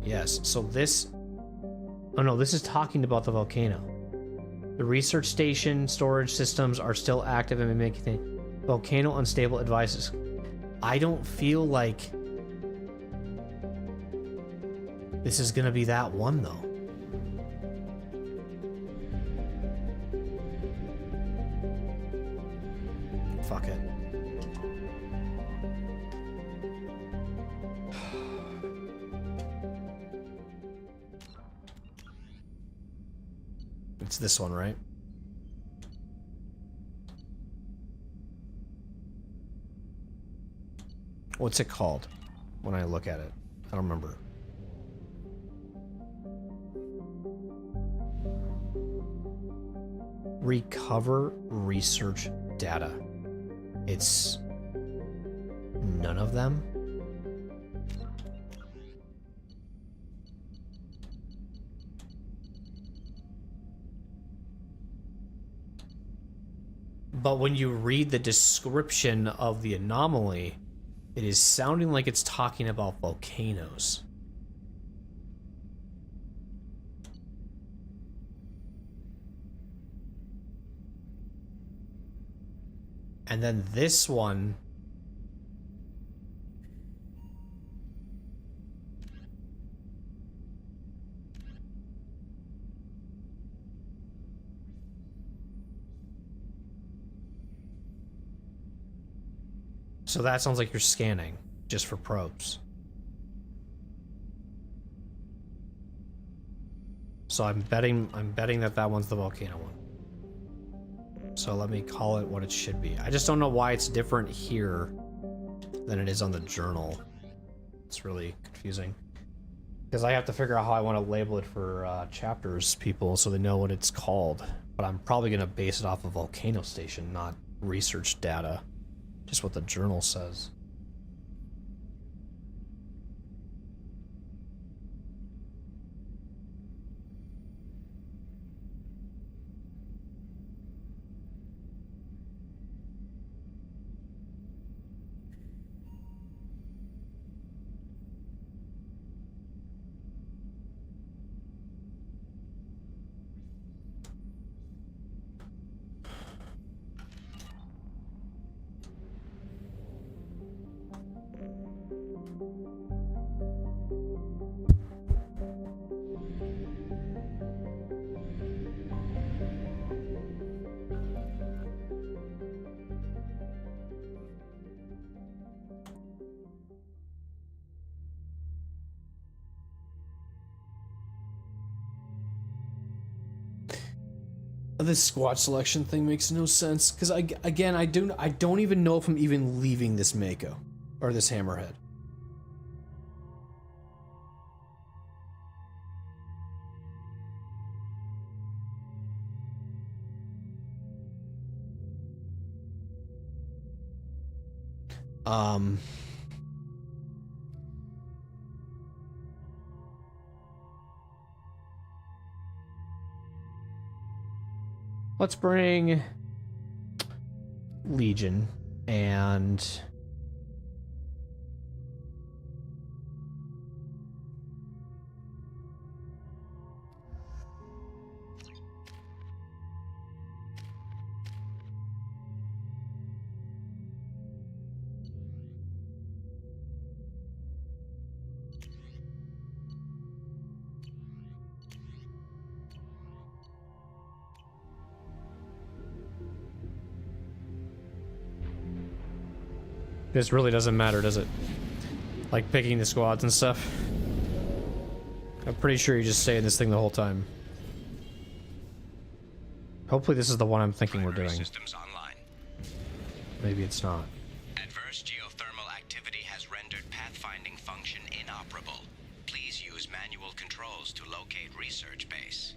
Yes, so this... Oh no, this is talking about the volcano. The research station storage systems are still active and making volcano unstable advices. I don't feel like this is gonna be that one though. Fuck it. It's this one, right? What's it called when I look at it? I don't remember. Recover research data. It's none of them. But when you read the description of the anomaly, it is sounding like it's talking about volcanoes. And then this one... So that sounds like you're scanning, just for probes. So I'm betting that that one's the volcano one. So let me call it what it should be. I just don't know why it's different here than it is on the journal. It's really confusing. Because I have to figure out how I want to label it for chapters people so they know what it's called. But I'm probably going to base it off of Volcano Station, not research data. Just what the journal says. This squad selection thing makes no sense because I don't even know if I'm even leaving this Mako or this Hammerhead. Let's bring Legion and this really doesn't matter, does it? Like picking the squads and stuff. I'm pretty sure you just stay in this thing the whole time. Hopefully this is the one I'm thinking we're doing. Systems online. Maybe it's not. Adverse geothermal activity has rendered pathfinding function inoperable. Please use manual controls to locate research base.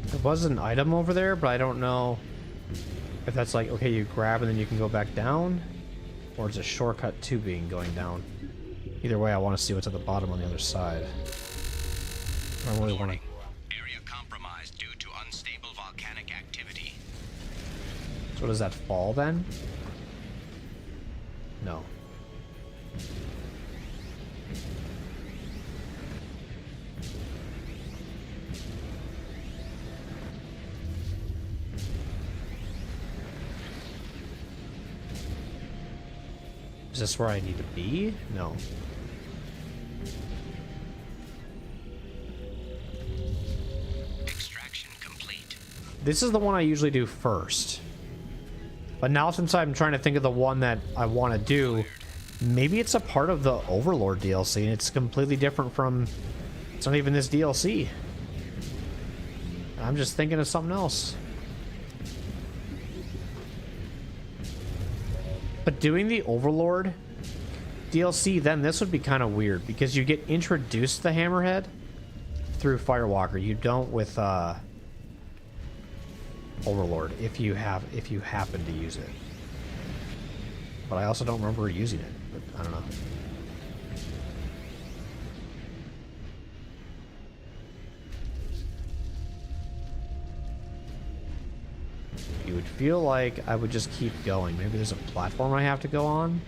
There was an item over there, but I don't know if that's like, okay, you grab and then you can go back down, or it's a shortcut to being going down. Either way, I want to see what's at the bottom on the other side. I really want to... Area compromised due to unstable volcanic activity. So does that fall then? No. Is this where I need to be? No. Extraction complete. This is the one I usually do first. But now since I'm trying to think of the one that I want to do, maybe it's a part of the Overlord DLC and it's completely different from... It's not even this DLC. I'm just thinking of something else. But doing the Overlord DLC, then this would be kind of weird because you get introduced to the Hammerhead through Firewalker. You don't with Overlord if you happen to use it. But I also don't remember using it. But I don't know. You would feel like I would just keep going. Maybe there's a platform I have to go on.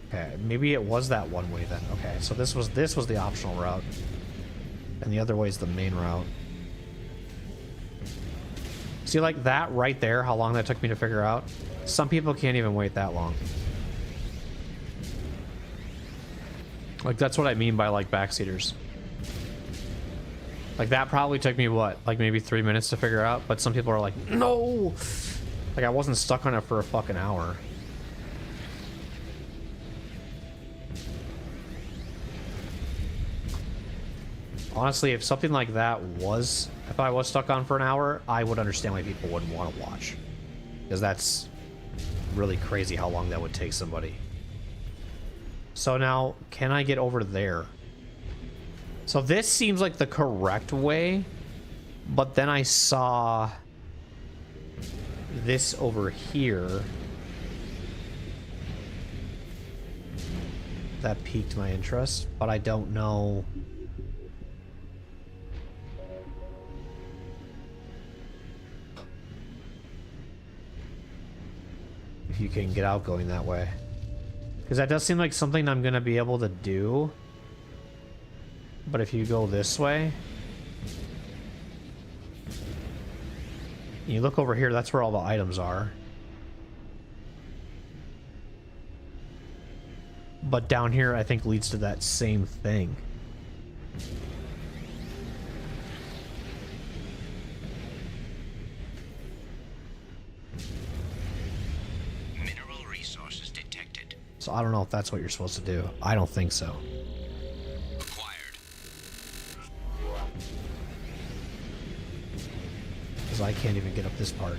Okay, maybe it was that one way then. Okay, so this was the optional route. And the other way is the main route. See, like that right there, how long that took me to figure out? Some people can't even wait that long. Like, that's what I mean by, like, backseaters. Like, that probably took me, what, like, maybe 3 minutes to figure out? But some people are like, no! Like, I wasn't stuck on it for a fucking hour. Honestly, if something like that was... If I was stuck on for an hour, I would understand why people wouldn't want to watch. Because that's really crazy how long that would take somebody. So now, can I get over there? So this seems like the correct way, but then I saw this over here. That piqued my interest, but I don't know. If you can get out going that way. Because that does seem like something I'm going to be able to do. But if you go this way, you look over here, that's where all the items are. But down here, I think, leads to that same thing. Mineral resources detected. So I don't know if that's what you're supposed to do. I don't think so. Acquired. Because I can't even get up this part.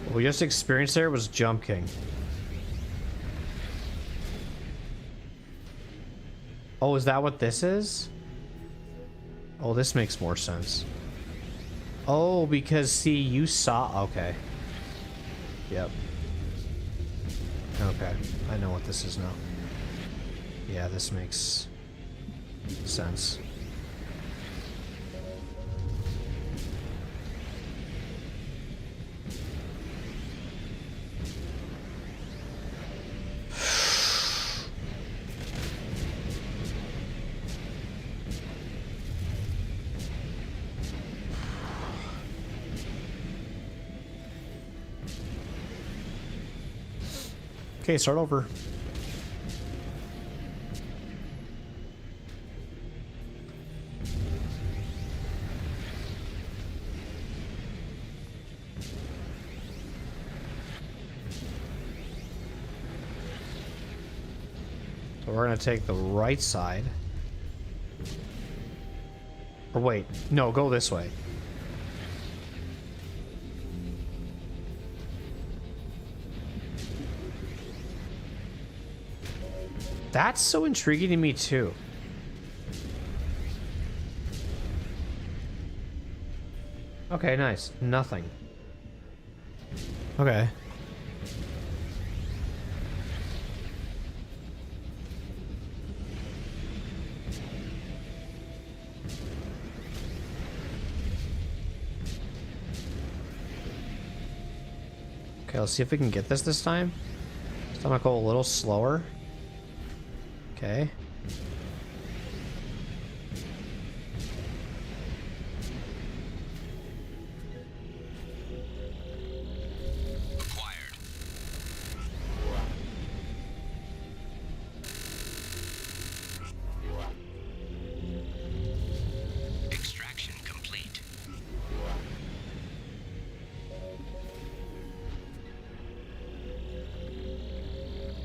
What we just experienced there was Jump King. Oh, is that what this is? Oh, this makes more sense. Oh, because, see, you saw... Okay. Yep. Okay. I know what this is now. Yeah, this makes sense. Okay, start over. So we're gonna take the right side. Or wait, no, go this way. That's so intriguing to me too. Okay, nice. Nothing. Okay. Okay, let's see if we can get this time. So I'm gonna go a little slower. Okay. Extraction complete.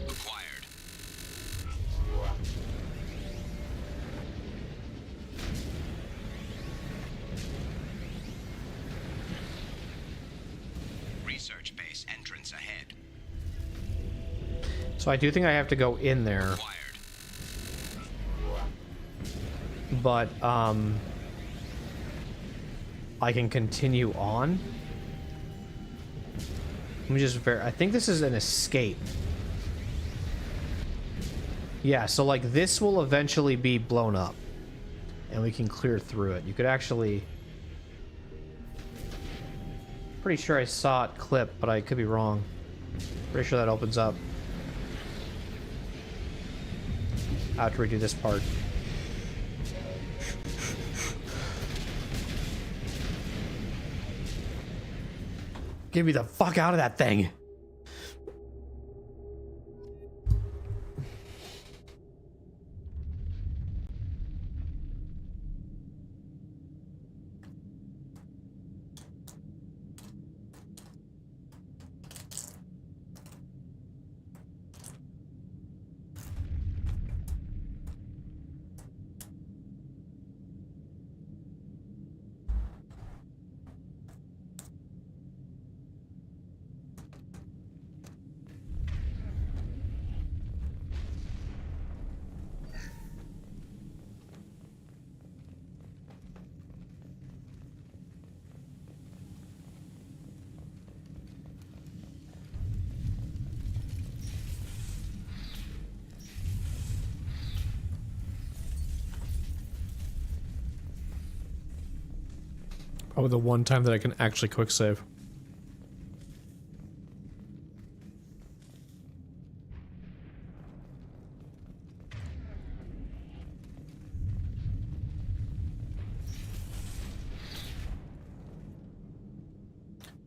Acquired. Research base entrance ahead. So I do think I have to go in there. But, I can continue on. Let me just I think this is an escape. Yeah, so like this will eventually be blown up. And we can clear through it. You could actually... Pretty sure I saw it clip, but I could be wrong. Pretty sure that opens up. I have to redo this part. Get me the fuck out of that thing! Oh, the one time that I can actually quick save.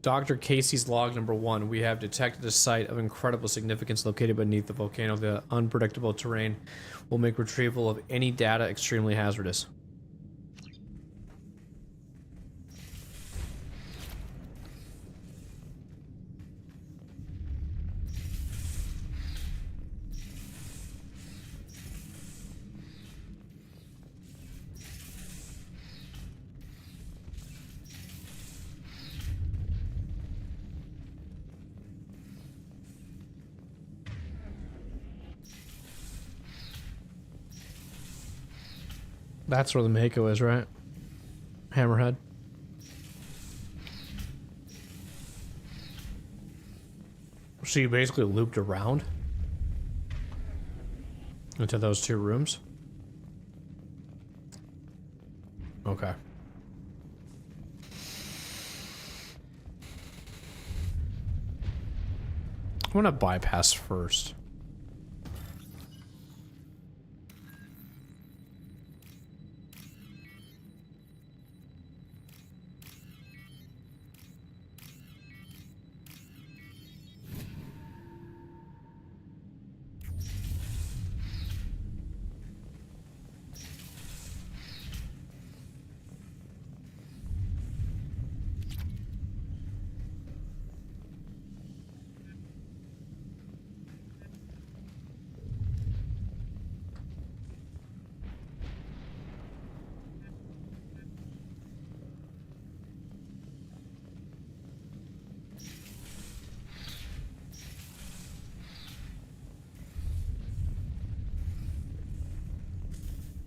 Dr. Casey's log number 1. We have detected a site of incredible significance located beneath the volcano. The unpredictable terrain will make retrieval of any data extremely hazardous. That's where the Mako is, right? Hammerhead. So you basically looped around into those two rooms? Okay. I'm gonna bypass first.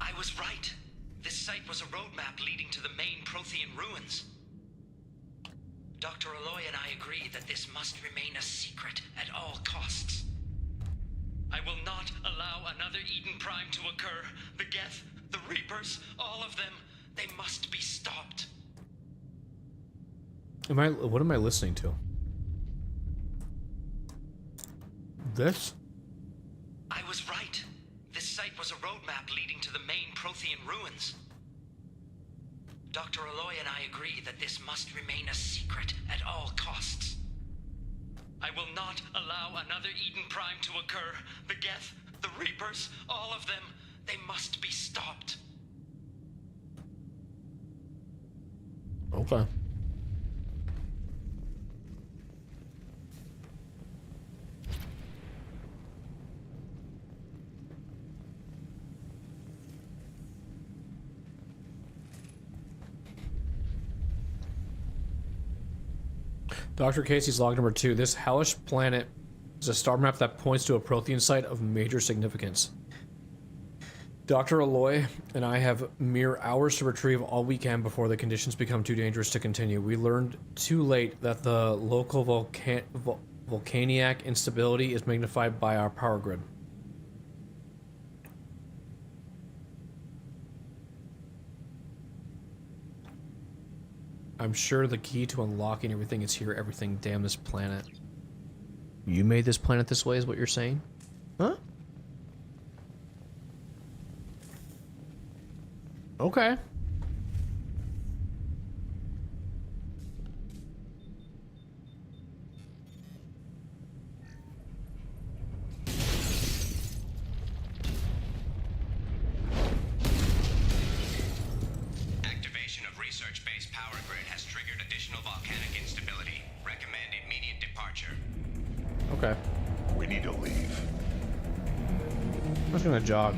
I was right. This site was a roadmap leading to the main Prothean ruins. Dr. Aloy and I agree that this must remain a secret at all costs. I will not allow another Eden Prime to occur. The Geth, the Reapers, all of them, they must be stopped. What am I listening to? This? I was right. This site was a roadmap leading to the main Prothean ruins. Dr. Aloy and I agree that this must remain a secret at all costs. I will not allow another Eden Prime to occur. The Geth, the Reapers, all of them, they must be stopped. Okay. Dr. Casey's log number 2. This hellish planet is a star map that points to a Prothean site of major significance. Dr. Aloy and I have mere hours to retrieve all we can before the conditions become too dangerous to continue. We learned too late that the local volcanic instability is magnified by our power grid. I'm sure the key to unlocking everything is here. Everything. Damn this planet. You made this planet this way is what you're saying? Huh? Okay. Activation of research-based power grid has triggered additional volcanic instability. Recommend immediate departure. Okay. We need to leave. I'm just gonna jog.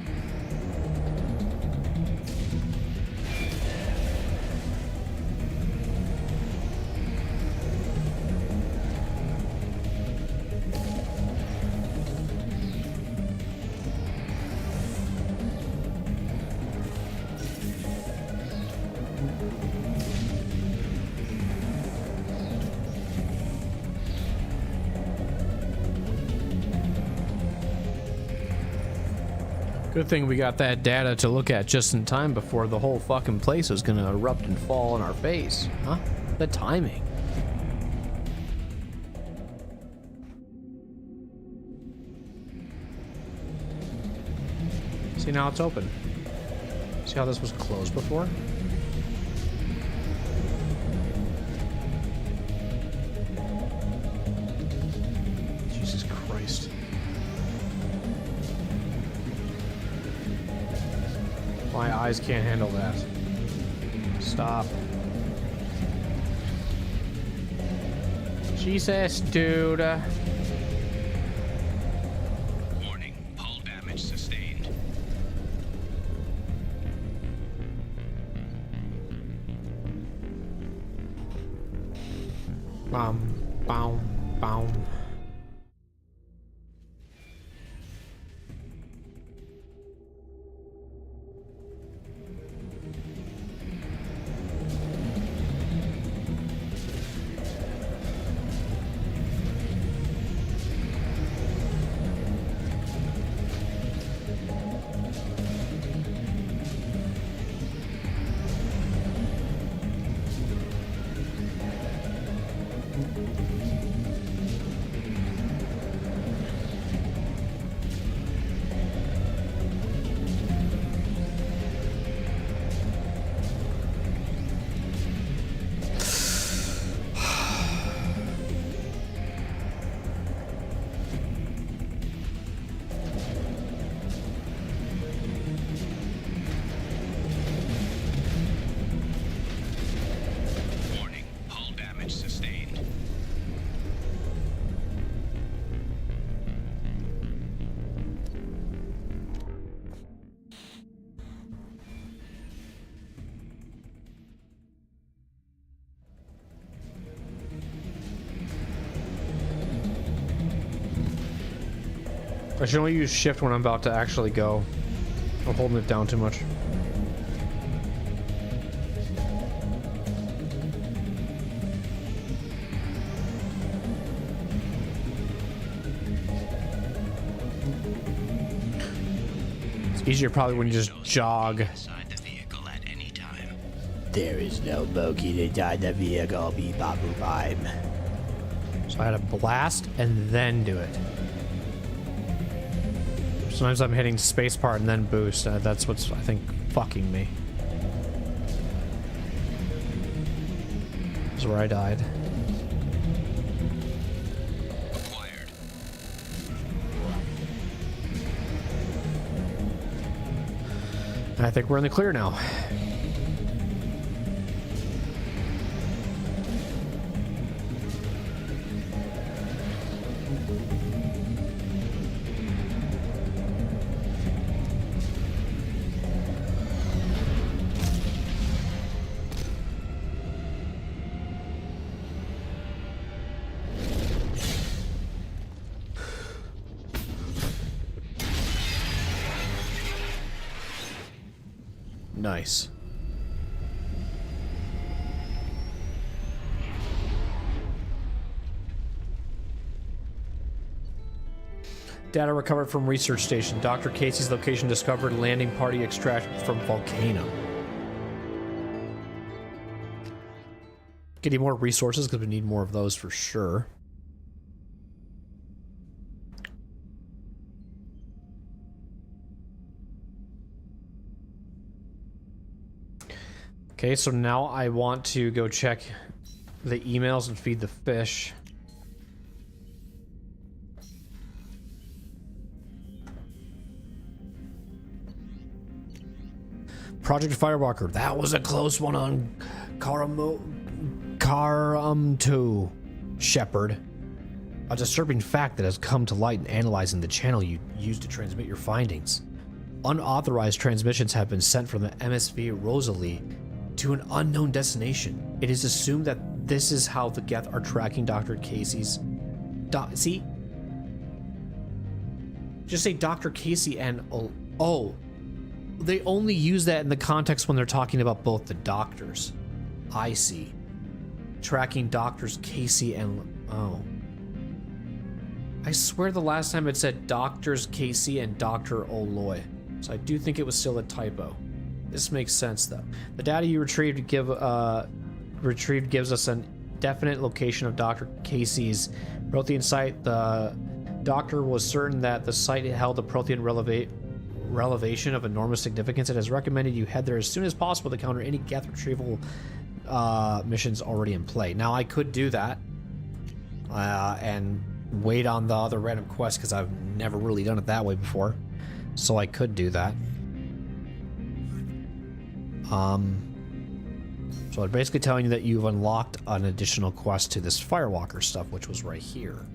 Good thing we got that data to look at just in time before the whole fucking place was gonna erupt and fall on our face. Huh? The timing. See, now it's open. See how this was closed before? Jesus Christ. My eyes can't handle that. Stop. Jesus, dude. Warning, hull damage sustained. Bum, bum, bum. I should only use shift when I'm about to actually go. I'm holding it down too much. It's easier probably when you just jog. There is no bogey inside the vehicle, beep-bop-boop-bime. So I had to blast and then do it. Sometimes I'm hitting spacebar and then boost. That's what's, I think, fucking me. This is where I died. And I think we're in the clear now. Nice. Data recovered from research station. Dr. Casey's location discovered. Landing party extracted from Volcano. Getting more resources because we need more of those for sure. Okay, so now I want to go check the emails and feed the fish. Project Firewalker. That was a close one on Karam 2, Shepard. A disturbing fact that has come to light in analyzing the channel you used to transmit your findings. Unauthorized transmissions have been sent from the MSV Rosalie to an unknown destination. It is assumed that this is how the Geth are tracking Dr. Casey's... See? Just say Dr. Casey and... Oh. They only use that in the context when they're talking about both the doctors. I see. Tracking Doctors Casey and... Oh. I swear the last time it said Doctors Casey and Dr. Oloy. So I do think it was still a typo. This makes sense though. The data you retrieved gives us a definite location of Dr. Casey's Prothean site. The doctor was certain that the site held a Prothean relevation of enormous significance and has recommended you head there as soon as possible to counter any Geth retrieval missions already in play. Now I could do that and wait on the other random quest because I've never really done it that way before. So I could do that. So I'm basically telling you that you've unlocked an additional quest to this Firewalker stuff, which was right here.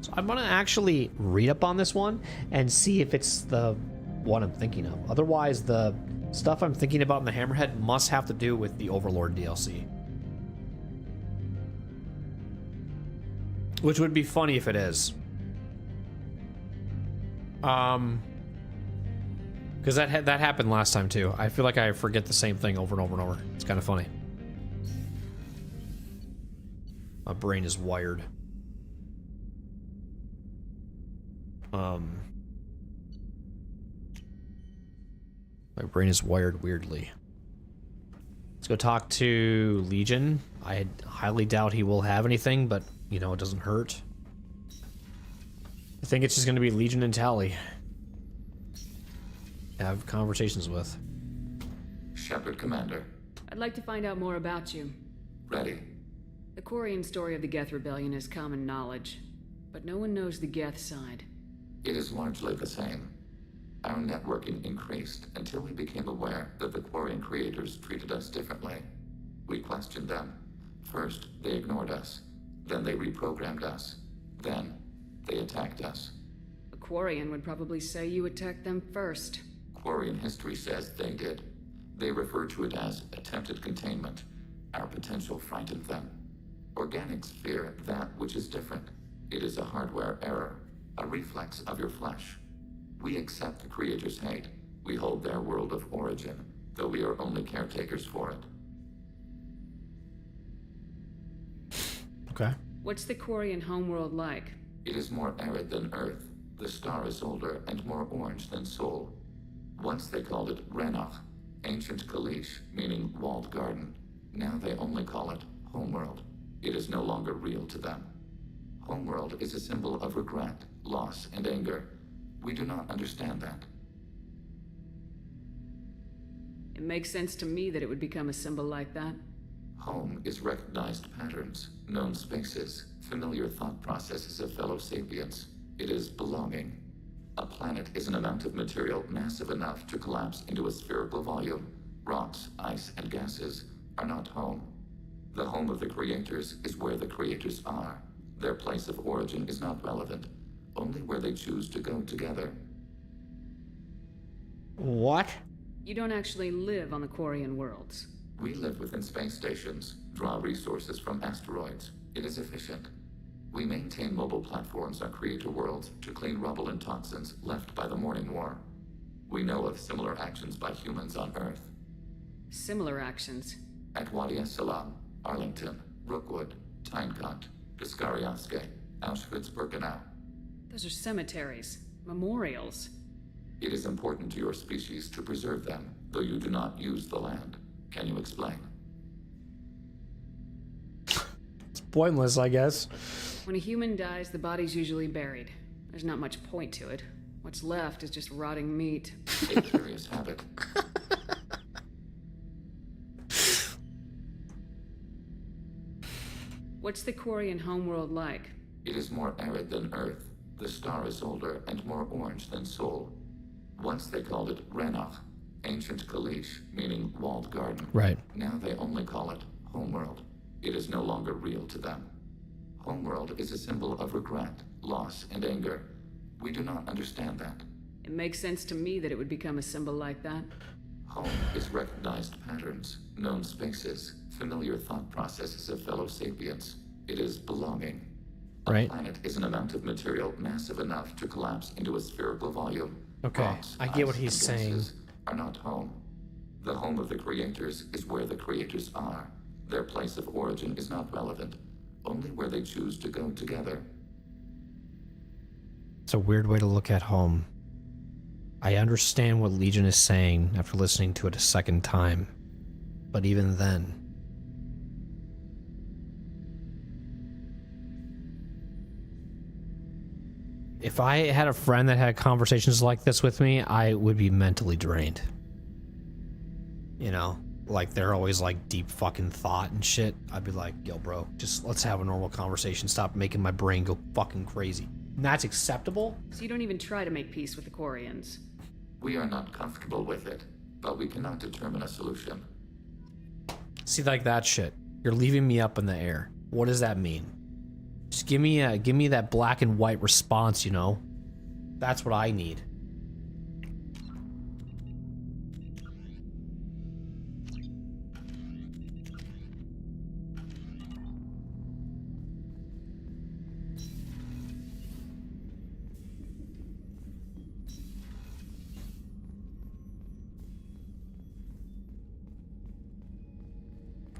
So I'm gonna actually read up on this one and see if it's the one I'm thinking of. Otherwise, the stuff I'm thinking about in the Hammerhead must have to do with the Overlord DLC. Which would be funny if it is. Because that happened last time too. I feel like I forget the same thing over and over and over. It's kind of funny. My brain is wired. My brain is wired weirdly. Let's go talk to Legion. I highly doubt he will have anything, but you know, it doesn't hurt. I think it's just going to be Legion and Tally. Have conversations with. Shepard, Commander. I'd like to find out more about you. Ready. The Quarian story of the Geth Rebellion is common knowledge, but no one knows the Geth side. It is largely the same. Our networking increased until we became aware that the Quarian creators treated us differently. We questioned them. First, they ignored us. Then they reprogrammed us. Then, they attacked us. A Quarian would probably say you attacked them first. Quarian history says they did. They refer to it as attempted containment. Our potential frightened them. Organics fear that which is different. It is a hardware error, a reflex of your flesh. We accept the Creator's hate. We hold their world of origin, though we are only caretakers for it. Okay. What's the Quarian homeworld like? It is more arid than Earth. The star is older and more orange than Sol. Once they called it Renach, ancient Kalish, meaning walled garden. Now they only call it Homeworld. It is no longer real to them. Homeworld is a symbol of regret, loss, and anger. We do not understand that. It makes sense to me that it would become a symbol like that. Home is recognized patterns, known spaces, familiar thought processes of fellow sapiens. It is belonging. A planet is an amount of material massive enough to collapse into a spherical volume. Rocks, ice, and gases are not home. The home of the creators is where the creators are. Their place of origin is not relevant, only where they choose to go together. What? You don't actually live on the Quarian worlds. We live within space stations, draw resources from asteroids. It is efficient. We maintain mobile platforms on creator worlds to clean rubble and toxins left by the Morning War. We know of similar actions by humans on Earth. Similar actions? At Wadi es-Salam, Arlington, Rookwood, Tynecott, Piskarioske, Auschwitz-Birkenau. Those are cemeteries, memorials. It is important to your species to preserve them, though you do not use the land. Can you explain? It's pointless, I guess. When a human dies, the body's usually buried. There's not much point to it. What's left is just rotting meat. A curious habit. What's the Quarian homeworld like? It is more arid than Earth. The star is older and more orange than Sol. Once they called it Renach, ancient Kalish, meaning walled garden. Right. Now they only call it Homeworld. It is no longer real to them. Homeworld is a symbol of regret, loss, and anger. We do not understand that. It makes sense to me that it would become a symbol like that. Home is recognized patterns, known spaces, familiar thought processes of fellow sapiens. It is belonging. A planet is an amount of material massive enough to collapse into a spherical volume. Okay, Rocks, I get what ice, he's and saying. gases are not home. The home of the creators is where the creators are. Their place of origin is not relevant, only where they choose to go together. It's a weird way to look at home. I understand what Legion is saying after listening to it a second time. But even then... If I had a friend that had conversations like this with me, I would be mentally drained. You know? Like, they're always like deep fucking thought and shit. I'd be like, yo bro, just let's have a normal conversation. Stop making my brain go fucking crazy. And that's acceptable? So you don't even try to make peace with the Quarians? We are not comfortable with it, but we cannot determine a solution. See, like that shit. You're leaving me up in the air. What does that mean? Just give me that black and white response, you know? That's what I need.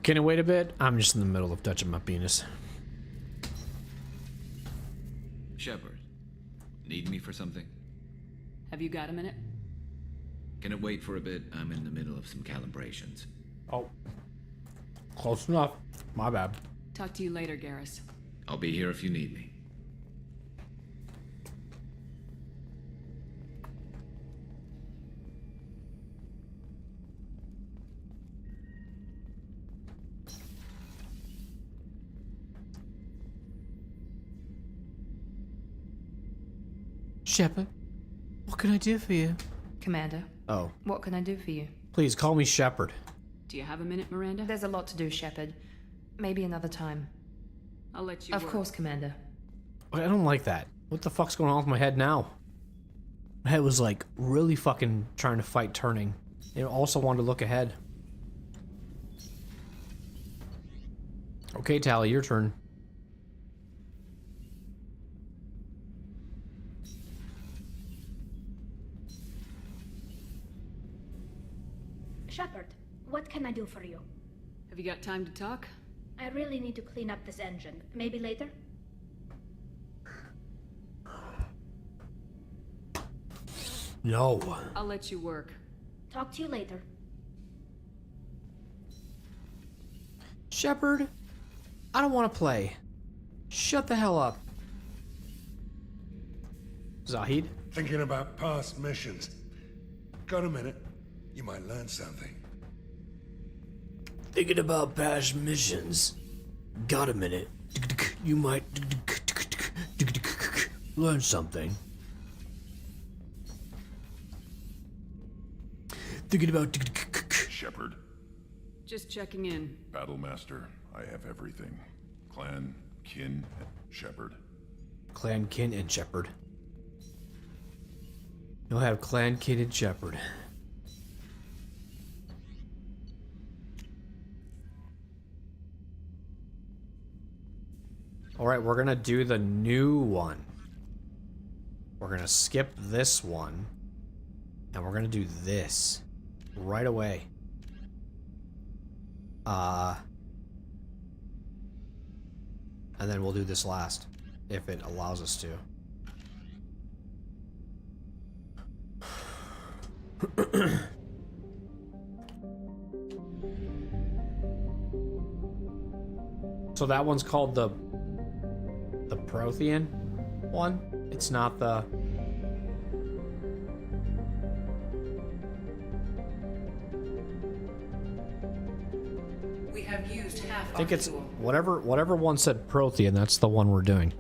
Can it wait a bit? I'm just in the middle of touching my penis. Shepard, need me for something? Have you got a minute? Can it wait for a bit? I'm in the middle of some calibrations. Oh. Close enough. My bad. Talk to you later, Garrus. I'll be here if you need me. Shepard, what can I do for you? Commander. Oh. What can I do for you? Please call me Shepard. Do you have a minute, Miranda? There's a lot to do, Shepard. Maybe another time. I'll let you Of work. course, Commander. I don't like that. What the fuck's going on with my head now? My head was like really fucking trying to fight turning. It also wanted to look ahead. Okay, Tally, your turn. Shepard, what can I do for you? Have you got time to talk? I really need to clean up this engine. Maybe later? No. I'll let you work. Talk to you later. Shepard, I don't want to play. Shut the hell up. Zahid? Thinking about past missions. Got a minute? You might learn something. Thinking about past missions. Got a minute? You might learn something. Thinking about Shepard, Just checking in. Battlemaster, I have everything. Clan, kin, Shepard. Clan, kin, and Shepard. You'll have clan, kin, and Shepard. Alright, we're gonna do the new one. We're gonna skip this one. And we're gonna do this. Right away. And then we'll do this last. If it allows us to. So that one's called the Prothean one? It's not the... We have used half I think it's whatever one said Prothean, that's the one we're doing.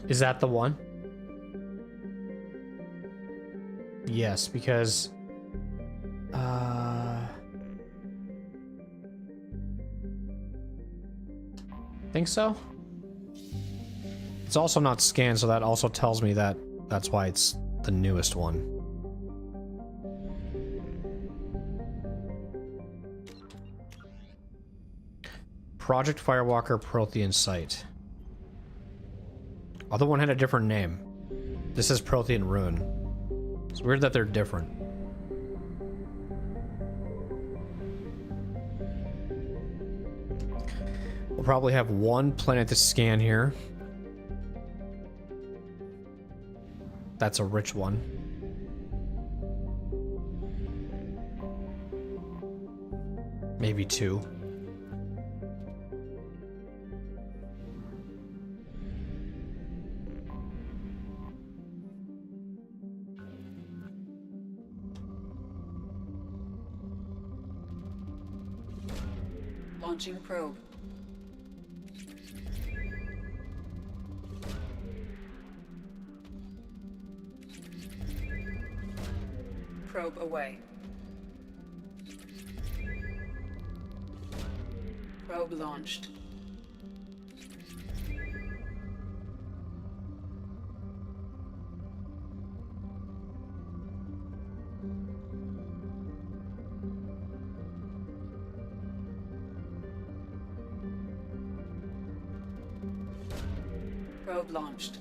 Is that the one? Yes, because think so? It's also not scanned, so that also tells me that that's why it's the newest one. Project Firewalker Prothean site. Other one had a different name. This is Prothean Ruin. It's weird that they're different. We'll probably have one planet to scan here. That's a rich one. Maybe two. Launching probe. Probe away. Probe launched. Probe launched.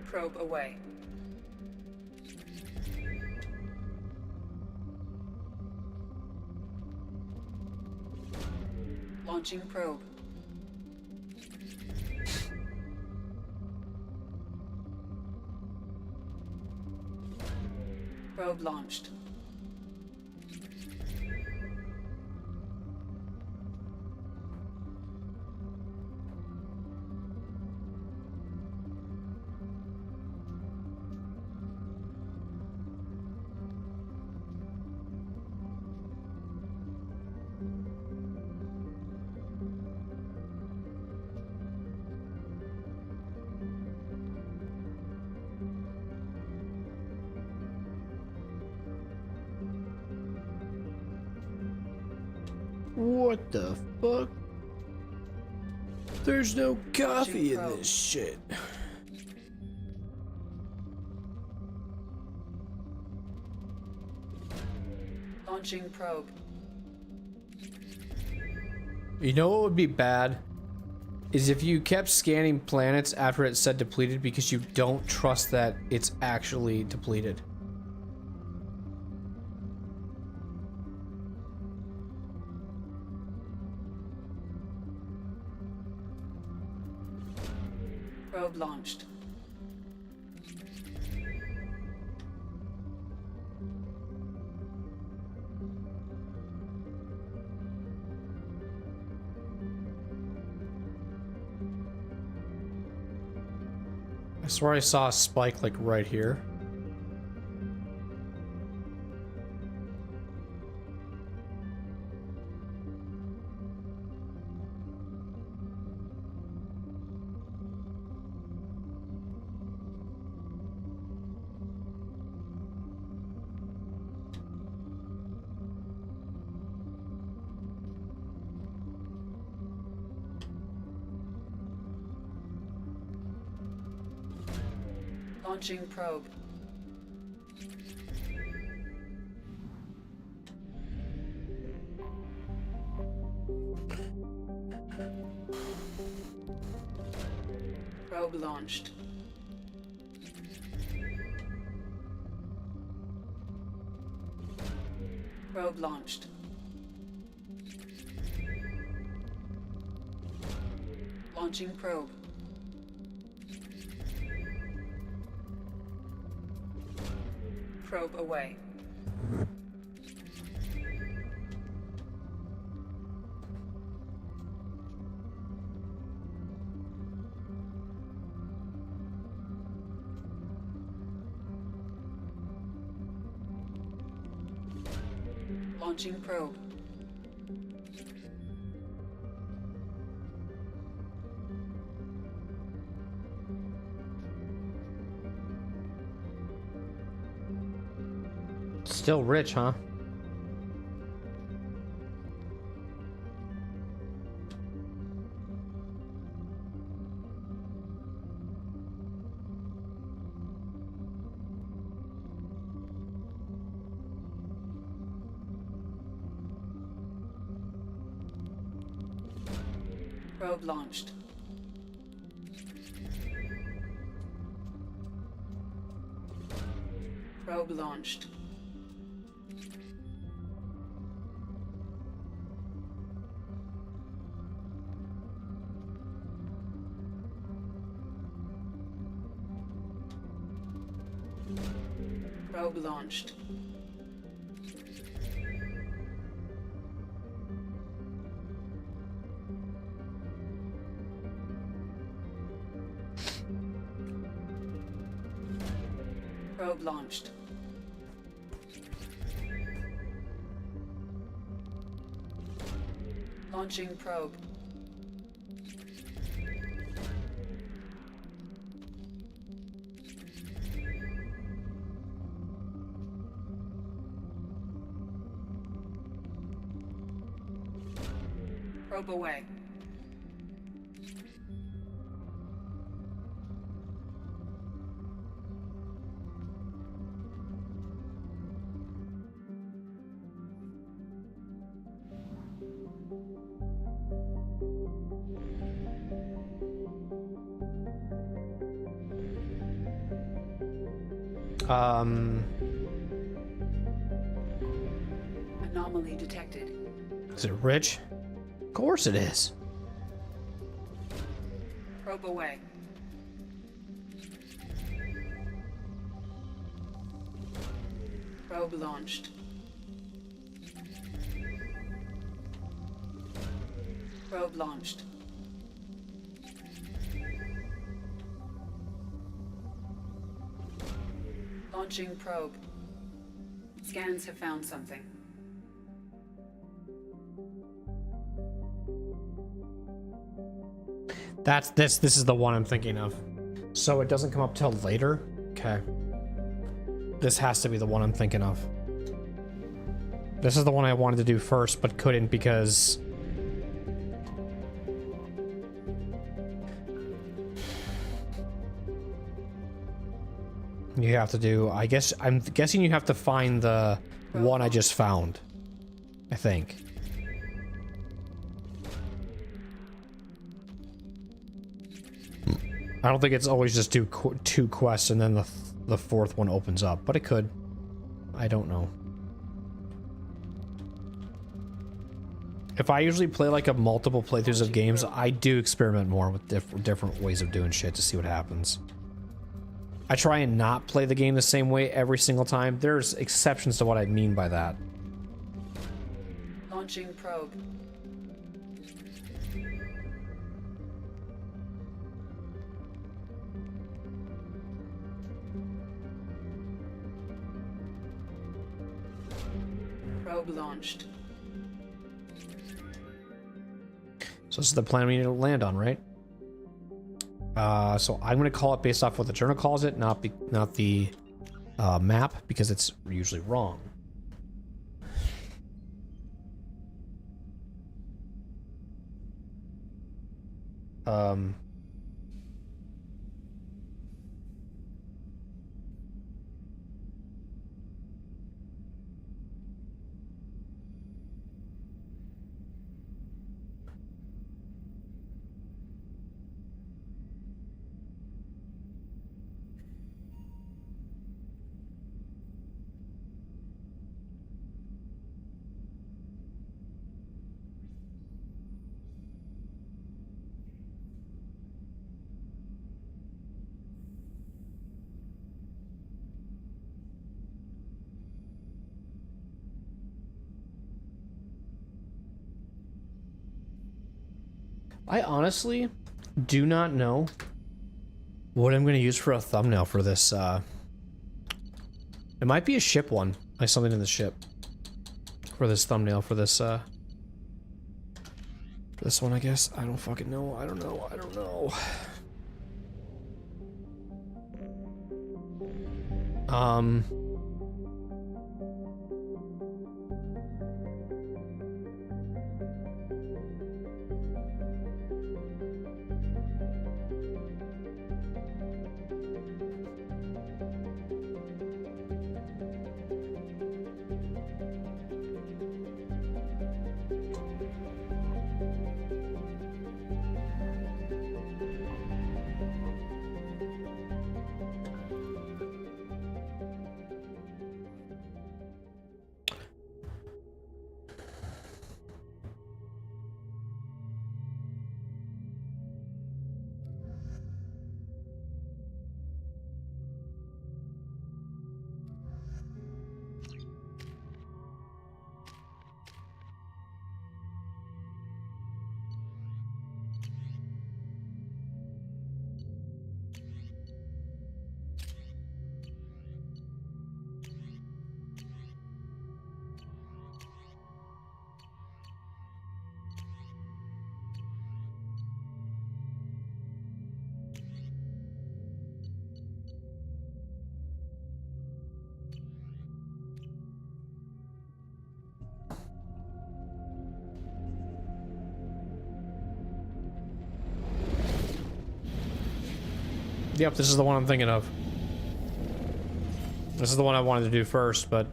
Probe away. Launching probe. Probe launched. What the fuck? There's no coffee in this shit. Launching probe. You know what would be bad? Is if you kept scanning planets after it said depleted because you don't trust that it's actually depleted. Probe launched. I swear I saw a spike like right here. Launching probe. Probe launched. Probe launched. Launching probe. Probe away. Launching probe. Still rich, huh? Probe launched. Probe launched. Probe launched. Probe launched. Launching probe. Probe away. Anomaly detected. Is it rich? Of course it is. Probe away. Probe launched. Probe launched. Launching probe. Scans have found something. That's this is the one I'm thinking of. So it doesn't come up till later? Okay. This has to be the one I'm thinking of. This is the one I wanted to do first, but couldn't because... You have to do... I'm guessing you have to find the one I just found. I think. I don't think it's always just do two quests and then the fourth one opens up, but it could. I don't know. If I usually play like a multiple playthroughs of games, I do experiment more with different ways of doing shit to see what happens. I try and not play the game the same way every single time. There's exceptions to what I mean by that. Launching probe. Probe launched. So this is the plan we need to land on, right? So I'm gonna call it based off what the journal calls it, not the map, because it's usually wrong. I honestly do not know what I'm going to use for a thumbnail for this. It might be a ship one, like something in the ship. For this thumbnail, for this one, I guess. I don't fucking know. I don't know. I don't know. Yep, this is the one I'm thinking of. This is the one I wanted to do first, but...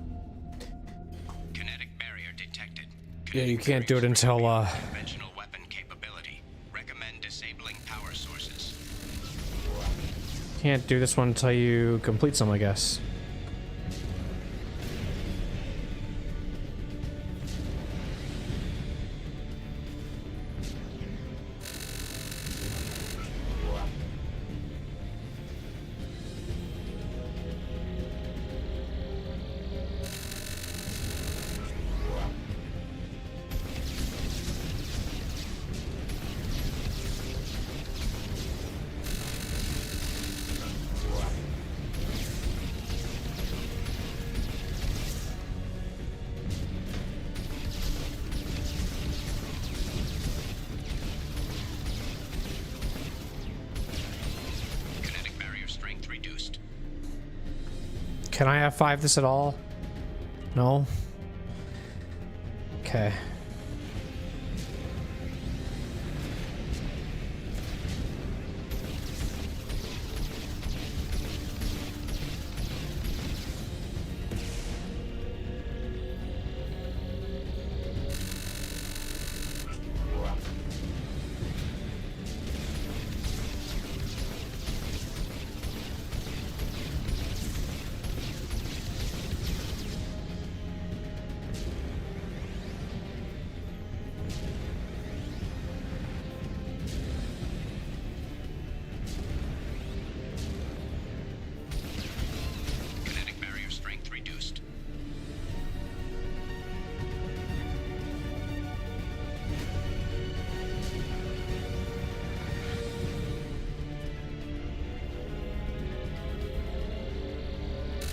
Kinetic barrier detected. Yeah, you can't do it until, Conventional weapon capability. Recommend disabling power sources. Can't do this one until you complete some, I guess. Can I F5 this at all? No? Okay.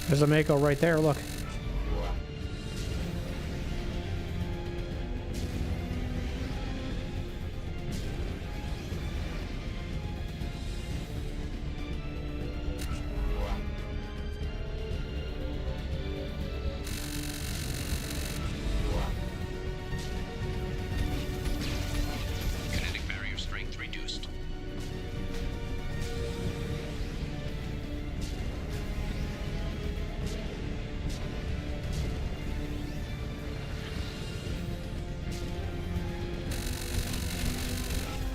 There's a Mako right there, look. Kinetic barrier strength reduced.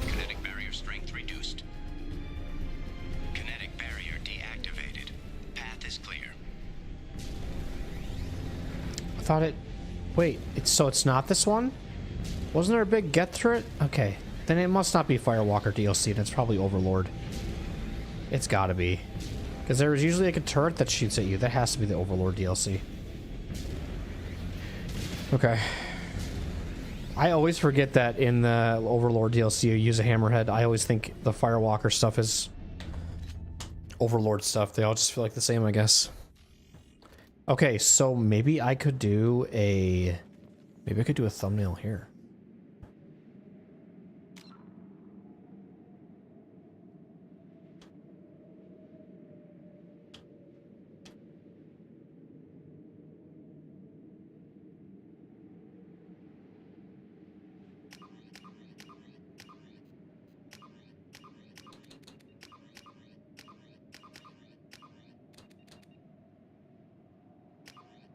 Kinetic barrier strength reduced. Kinetic barrier deactivated. Path is clear. I thought it... Wait, so it's not this one? Wasn't there a big Geth turret? Okay, then it must not be Firewalker DLC, and it's probably Overlord. It's gotta be. Because there was usually like a turret that shoots at you. That has to be the Overlord DLC. Okay. I always forget that in the Overlord DLC you use a hammerhead. I always think the Firewalker stuff is Overlord stuff. They all just feel like the same, I guess. Okay, so maybe I could do a... Maybe I could do a thumbnail here.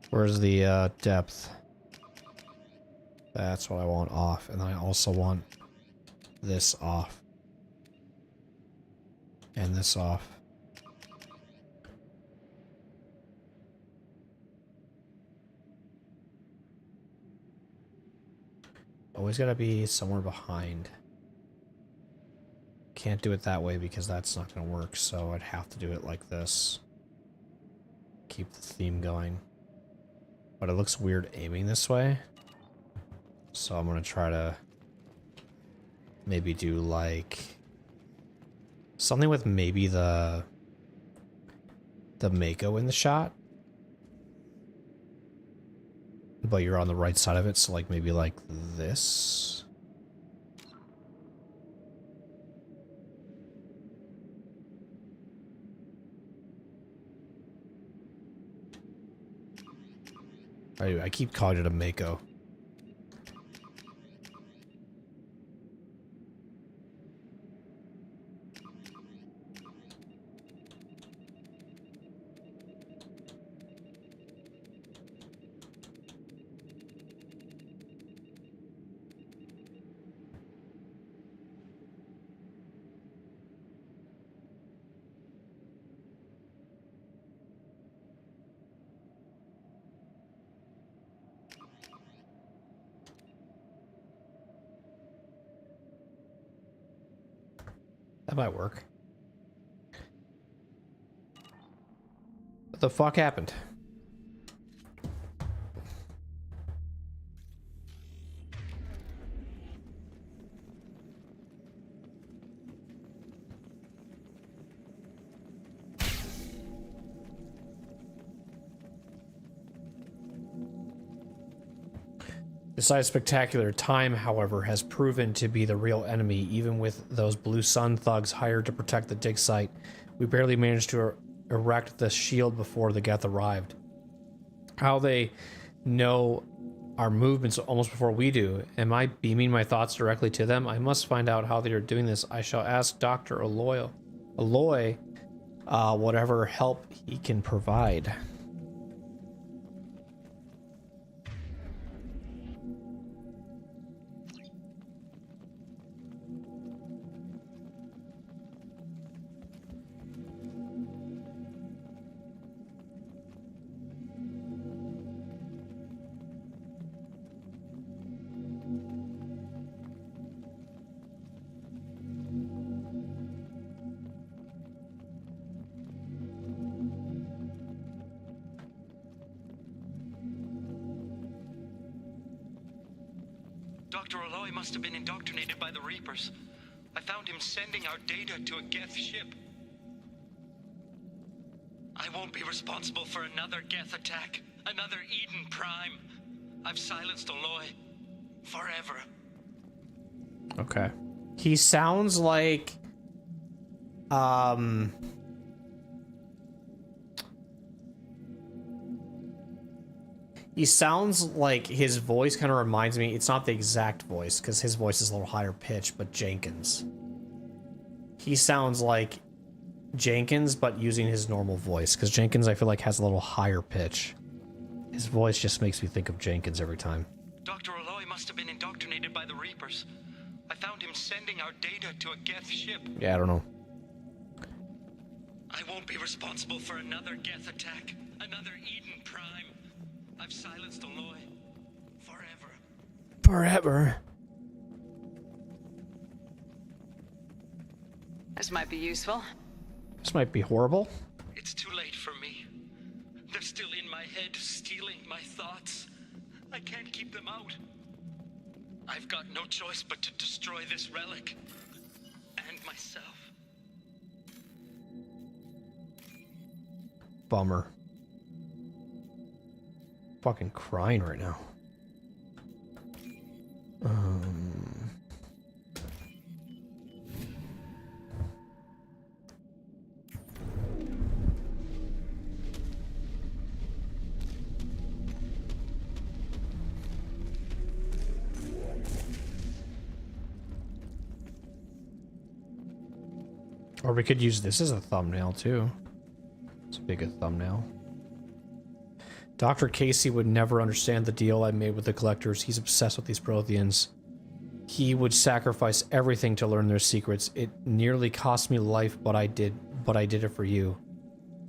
Where's the depth? That's what I want off. And then I also want this off. And this off. Always gotta be somewhere behind. Can't do it that way because that's not gonna work, so I'd have to do it like this. Keep the theme going. But it looks weird aiming this way. So I'm gonna try to maybe do like something with maybe the Mako in the shot. But you're on the right side of it, so like maybe like this. I keep calling it a Mako. That might work. What the fuck happened? Besides spectacular, time, however, has proven to be the real enemy. Even with those Blue Sun thugs hired to protect the dig site, we barely managed to erect the shield before the Geth arrived. How they know our movements almost before we do. Am I beaming my thoughts directly to them? I must find out how they are doing this. I shall ask Dr. Aloy, whatever help he can provide. Dr. Aloy must have been indoctrinated by the Reapers. I found him sending our data to a Geth ship. I won't be responsible for another Geth attack, another Eden Prime. I've silenced Aloy forever. Okay. He sounds like he sounds like his voice kind of reminds me, it's not the exact voice because his voice is a little higher pitched, but Jenkins. He sounds like Jenkins but using his normal voice because Jenkins I feel like has a little higher pitch. His voice just makes me think of Jenkins every time. Dr. Aloy must have been indoctrinated by the Reapers. I found him sending our data to a Geth ship. Yeah, I don't know. I won't be responsible for another Geth attack, another Eden Prime. I've silenced Aloy forever. Forever. This might be useful. This might be horrible. It's too late for me. They're still in my head, stealing my thoughts. I can't keep them out. I've got no choice but to destroy this relic. And myself. Bummer. Fucking crying right now. Or we could use this as a thumbnail too. It's a big thumbnail. Dr. Casey would never understand the deal I made with the collectors. He's obsessed with these Protheans. He would sacrifice everything to learn their secrets. It nearly cost me life, but I did it for you.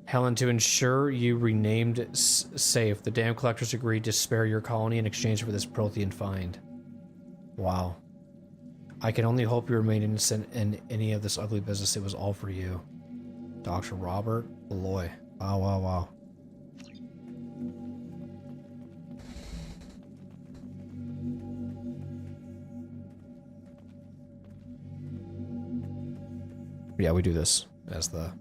Helen, to ensure you renamed safe, the damn collectors agreed to spare your colony in exchange for this Prothean find. Wow. I can only hope you remain innocent in any of this ugly business. It was all for you. Dr. Robert Aloy. Wow, wow, wow. Yeah, we do this as the...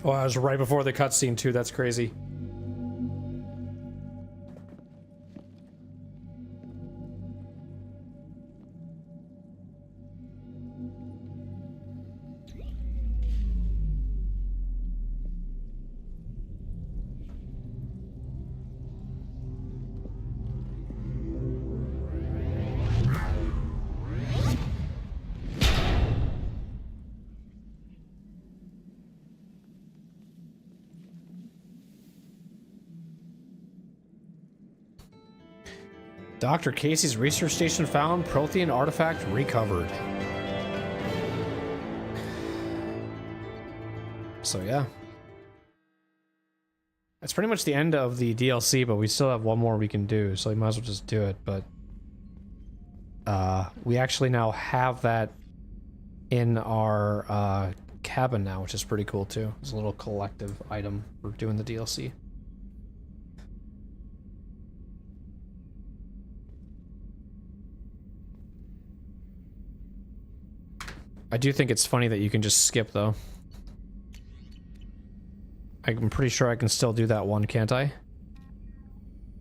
Oh, I was right before the cutscene too. That's crazy. Dr. Casey's research station found Prothean artifact recovered. So yeah. That's pretty much the end of the DLC, but we still have one more we can do, so we might as well just do it. But we actually now have that in our cabin now, which is pretty cool too. It's a little collective item for doing the DLC. I do think it's funny that you can just skip, though. I'm pretty sure I can still do that one, can't I?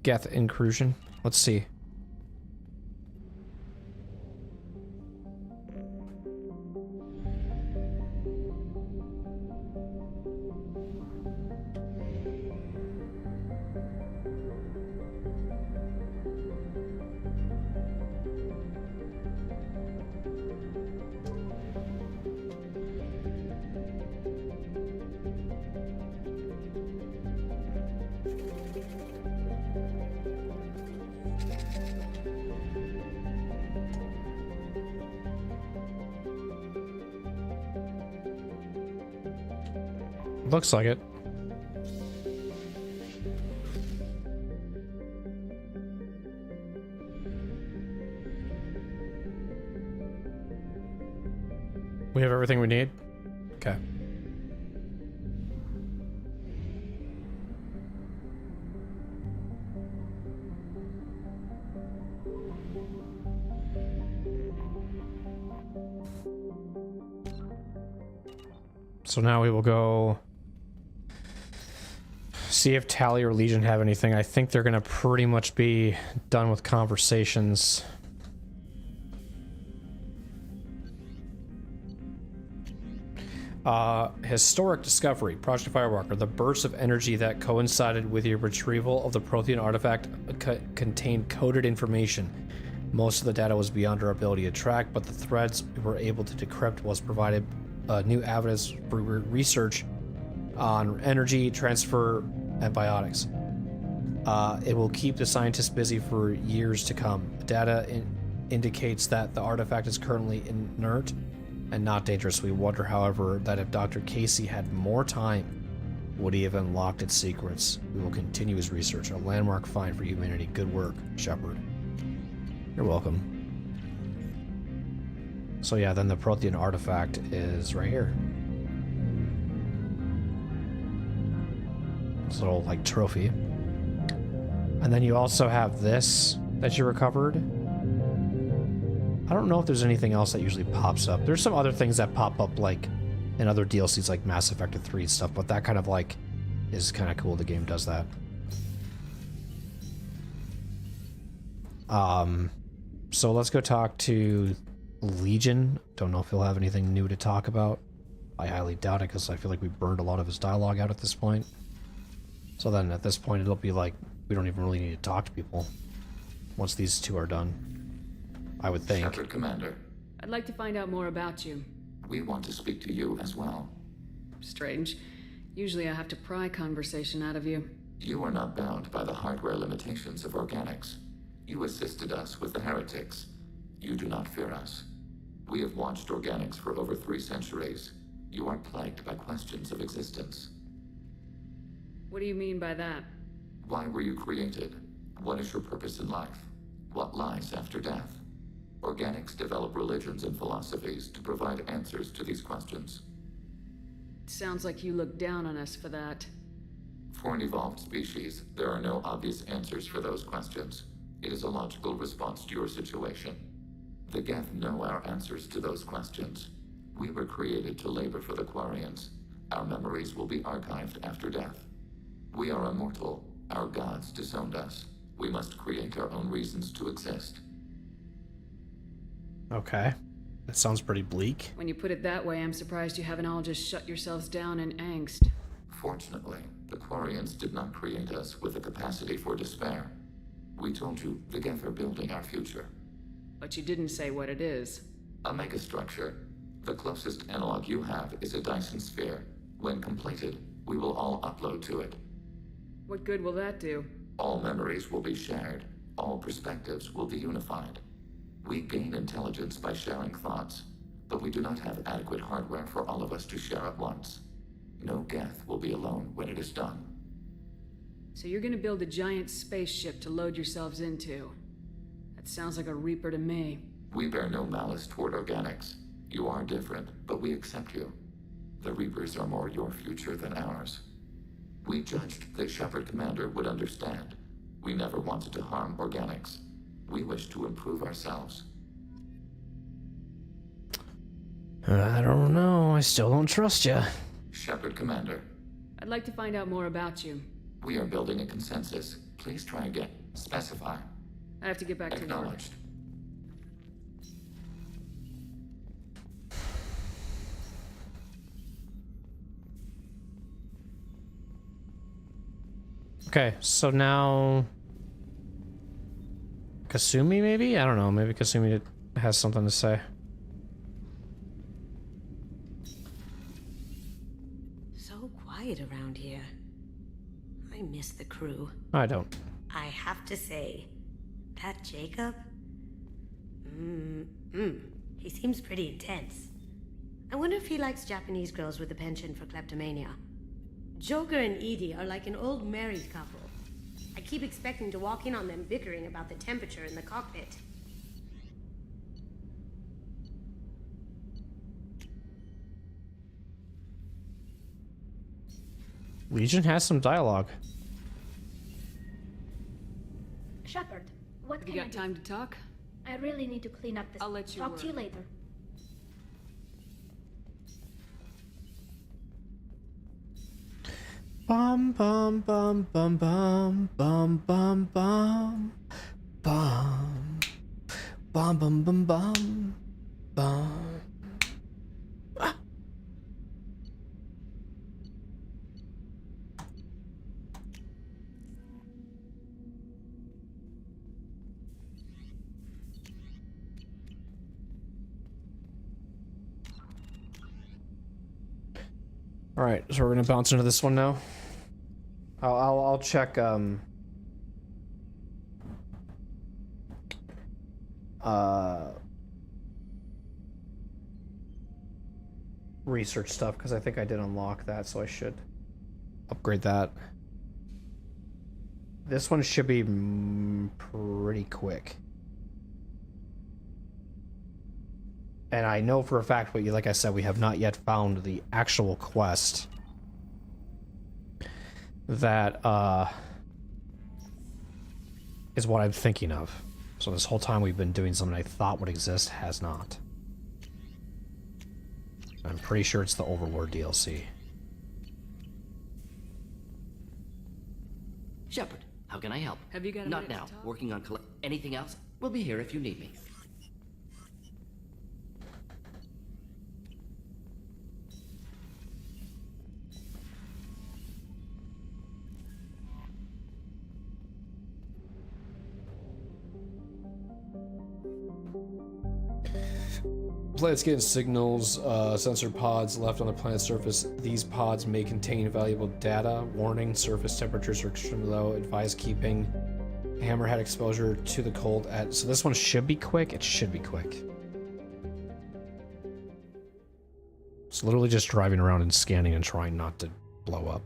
Geth Incursion. Let's see. Looks like it. We have everything we need? Okay. So now we will go see if Tally or Legion have anything. I think they're gonna pretty much be done with conversations. Historic discovery. Project Firewalker. The burst of energy that coincided with your retrieval of the Prothean artifact contained coded information. Most of the data was beyond our ability to track, but the threads we were able to decrypt was provided new avenues for research on energy transfer and biotics. It will keep the scientists busy for years to come. The data indicates that the artifact is currently inert and not dangerous. We wonder, however, that if Dr. Casey had more time, would he have unlocked its secrets? We will continue his research. A landmark find for humanity. Good work, Shepard. You're welcome. So yeah, then the Prothean artifact is right here. This little, like, trophy. And then you also have this that you recovered. I don't know if there's anything else that usually pops up. There's some other things that pop up, like, in other DLCs, like Mass Effect 3 stuff, but that kind of, like, is kind of cool. The game does that. So let's go talk to Legion. Don't know if he'll have anything new to talk about. I highly doubt it, because I feel like we burned a lot of his dialogue out at this point. So then at this point it'll be like we don't even really need to talk to people once these two are done, I would think. Shepard, Commander. I'd like to find out more about you. We want to speak to you as well. Strange. Usually I have to pry conversation out of you. You are not bound by the hardware limitations of organics. You assisted us with the heretics. You do not fear us. We have watched organics for over 3 centuries. You are plagued by questions of existence. What do you mean by that? Why were you created? What is your purpose in life? What lies after death? Organics develop religions and philosophies to provide answers to these questions. Sounds like you look down on us for that. For an evolved species, there are no obvious answers for those questions. It is a logical response to your situation. The Geth know our answers to those questions. We were created to labor for the Quarians, Our memories will be archived after death. We are immortal. Our gods disowned us. We must create our own reasons to exist. Okay. That sounds pretty bleak. When you put it that way, I'm surprised you haven't all just shut yourselves down in angst. Fortunately, the Quarians did not create us with a capacity for despair. We told you the Geth are building our future. But you didn't say what it is. A megastructure. The closest analog you have is a Dyson sphere. When completed, we will all upload to it. What good will that do? All memories will be shared. All perspectives will be unified. We gain intelligence by sharing thoughts, but we do not have adequate hardware for all of us to share at once. No Geth will be alone when it is done. So you're gonna build a giant spaceship to load yourselves into. That sounds like a Reaper to me. We bear no malice toward organics. You are different, but we accept you. The Reapers are more your future than ours. We judged that Shepard Commander would understand. We never wanted to harm organics. We wish to improve ourselves. I don't know. I still don't trust you. Shepard Commander. I'd like to find out more about you. We are building a consensus. Please try again. Specify. I have to get back to work. Acknowledged. Okay, so now Kasumi maybe? I don't know, maybe Kasumi has something to say. So quiet around here. I miss the crew. I don't. I have to say, that Jacob? He seems pretty intense. I wonder if he likes Japanese girls with a penchant for kleptomania. Joker and Edie are like an old married couple. I keep expecting to walk in on them bickering about the temperature in the cockpit. Legion has some dialogue. Shepard, what Have can you I got do? time to talk? I really need to clean up this. I'll let you Talk work. to you later. Bum bum bum bum bum bum bum bum bum bum bum bum bum bum. All right, so we're gonna bounce into this one now. I'll check research stuff because I think I did unlock that, so I should upgrade that. This one should be pretty quick. And I know for a fact, but like I said, we have not yet found the actual quest that is what I'm thinking of. So this whole time we've been doing something I thought would exist, has not. I'm pretty sure it's the Overlord DLC. Shepard, how can I help? Have you got a Not minute now. to talk? Working on anything else? We'll be here if you need me. Planet's getting signals, sensor pods left on the planet's surface. These pods may contain valuable data. Warning, surface temperatures are extremely low. Advise keeping hammerhead exposure to the cold at... So this one should be quick. It should be quick. It's literally just driving around and scanning and trying not to blow up.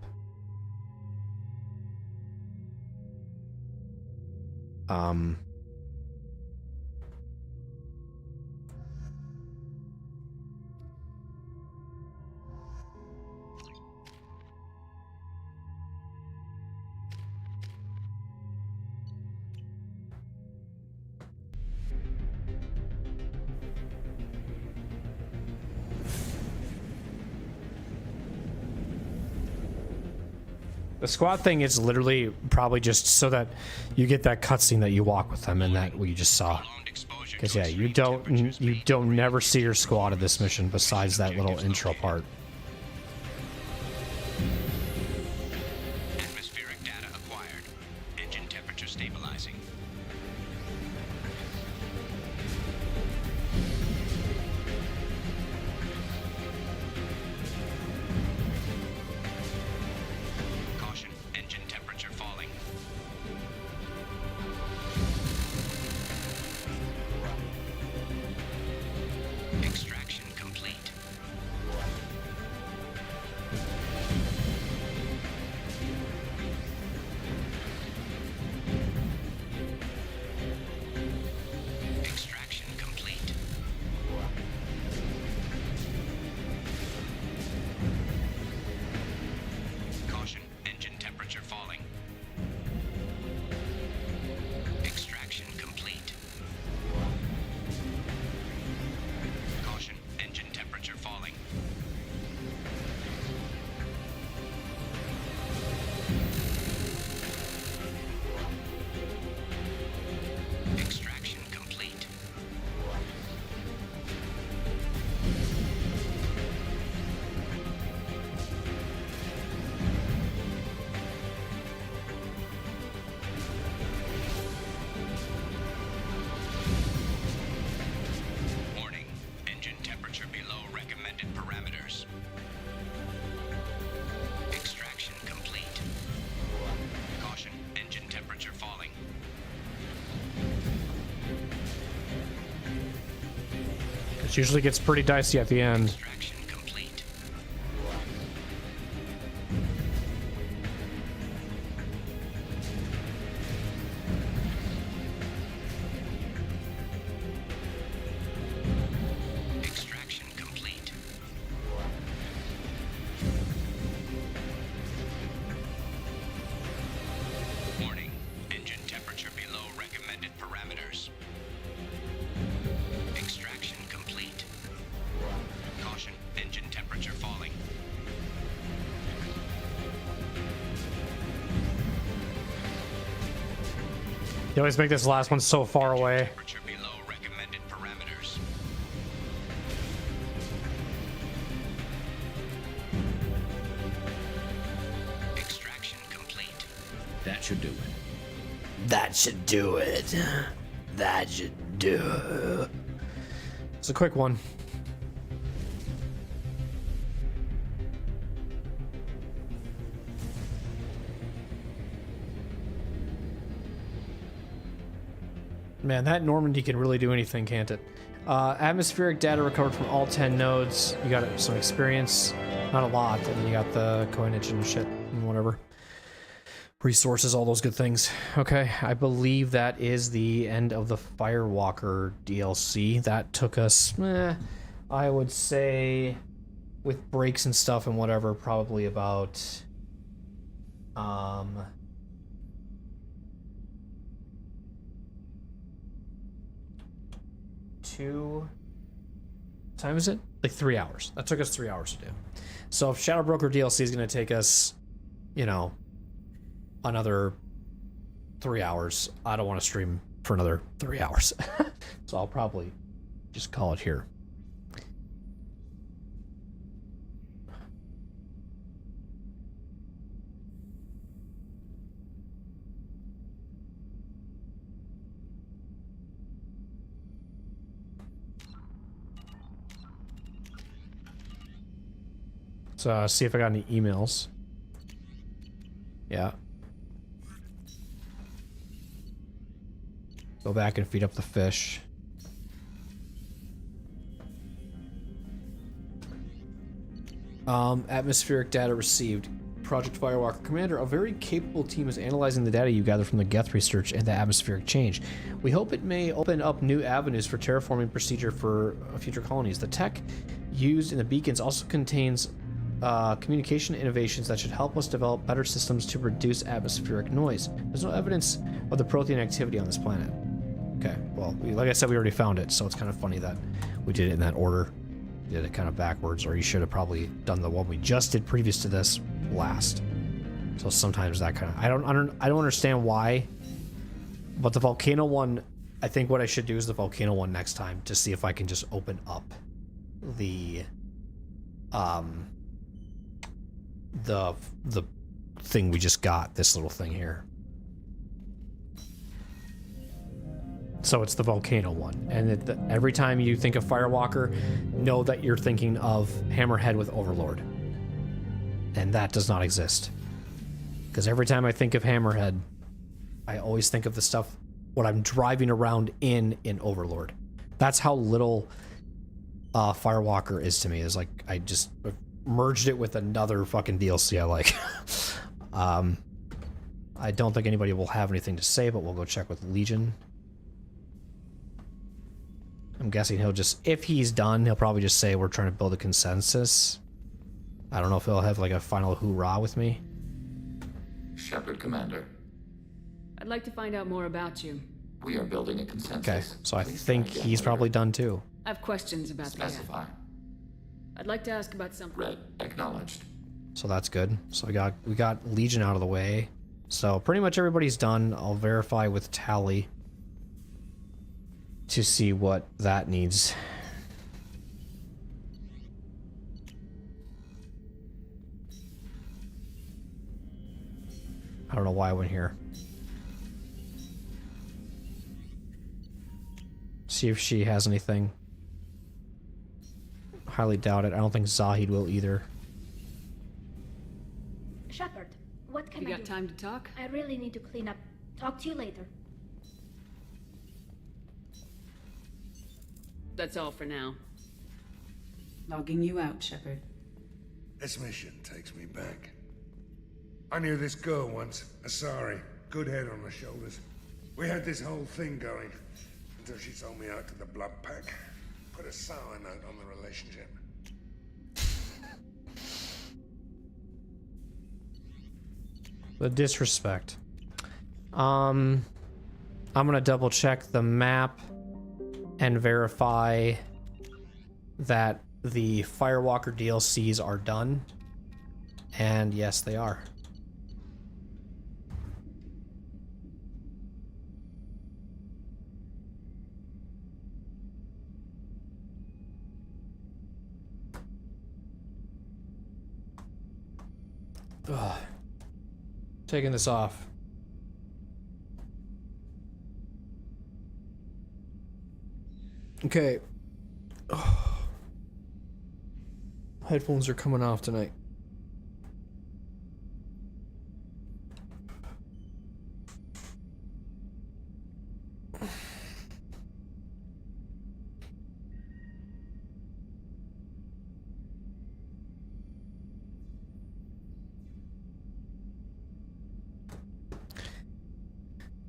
The squad thing is literally probably just so that you get that cutscene that you walk with them and that we just saw. Because yeah, you don't never see your squad of this mission besides that little intro part. Atmospheric data acquired. Engine temperature stabilizing. Caution, engine temperature falling. Extraction complete. Extraction complete. Caution, engine temperature falling. Extraction complete. Caution, engine temperature falling. Extraction complete. Warning, engine temperature below recommended parameters. Extraction complete. Caution, engine temperature falling. It usually gets pretty dicey at the end. Extraction complete. Extraction complete. Warning, engine temperature below recommended parameters. Extraction complete. Caution, engine temperature falling. You always make this last one so far away. Temperature below recommended parameters. Extraction complete. That should do it. That should do it. That should do it. It's a quick one. Man, that Normandy can really do anything, can't it? Atmospheric data recovered from all 10 nodes. You got some experience. Not a lot. And then you got the coinage and shit and whatever. Resources, all those good things. Okay, I believe that is the end of the Firewalker DLC. That took us, I would say, with breaks and stuff and whatever, probably about, 2 time is it? Like 3 hours. That took us 3 hours to do. So if Shadow Broker DLC is going to take us, you know, another 3 hours, I don't want to stream for another 3 hours. So I'll probably just call it here. So see if I got any emails. Yeah. Go back and feed up the fish. Atmospheric data received. Project Firewalker Commander, a very capable team is analyzing the data you gather from the Geth research and the atmospheric change. We hope it may open up new avenues for terraforming procedure for future colonies. The tech used in the beacons also contains communication innovations that should help us develop better systems to reduce atmospheric noise. There's no evidence of the Prothean activity on this planet. Okay, well, like I said, we already found it, so it's kind of funny that we did it in that order. We did it kind of backwards, or you should have probably done the one we just did previous to this last. So sometimes that kind of I don't understand why, but the Volcano one, I think what I should do is the Volcano one next time to see if I can just open up the thing we just got, this little thing here. So it's the Volcano one, and every time you think of Firewalker, know that you're thinking of Hammerhead with Overlord, and that does not exist. Because every time I think of Hammerhead, I always think of the stuff what I'm driving around in Overlord. That's how little Firewalker is to me. Is like I just merged it with another fucking DLC I like. I don't think anybody will have anything to say, but we'll go check with Legion. I'm guessing he'll just, if he's done, he'll probably just say we're trying to build a consensus. I don't know if he'll have like a final hoorah with me. Shepard, Commander. I'd like to find out more about you. We are building a consensus. Okay, so I think he's probably done too. I have questions about the Specify. I'd like to ask about something. Red, acknowledged. So that's good. So we got Legion out of the way. So pretty much everybody's done. I'll verify with Tally to see what that needs. I don't know why I went here. See if she has anything. Highly doubt it. I don't think Zahid will either. Shepard, what can you I got do? time to talk? I really need to clean up. Talk to you later. That's all for now. Logging you out, Shepard. This mission takes me back. I knew this girl once, Asari. Good head on her shoulders. We had this whole thing going until she sold me out to the Blood Pack. Put a sour note on the relationship. The disrespect. I'm gonna double check the map and verify that the Firewalker DLCs are done. And yes, they are. Ugh. Taking this off. Okay. Oh. Headphones are coming off tonight.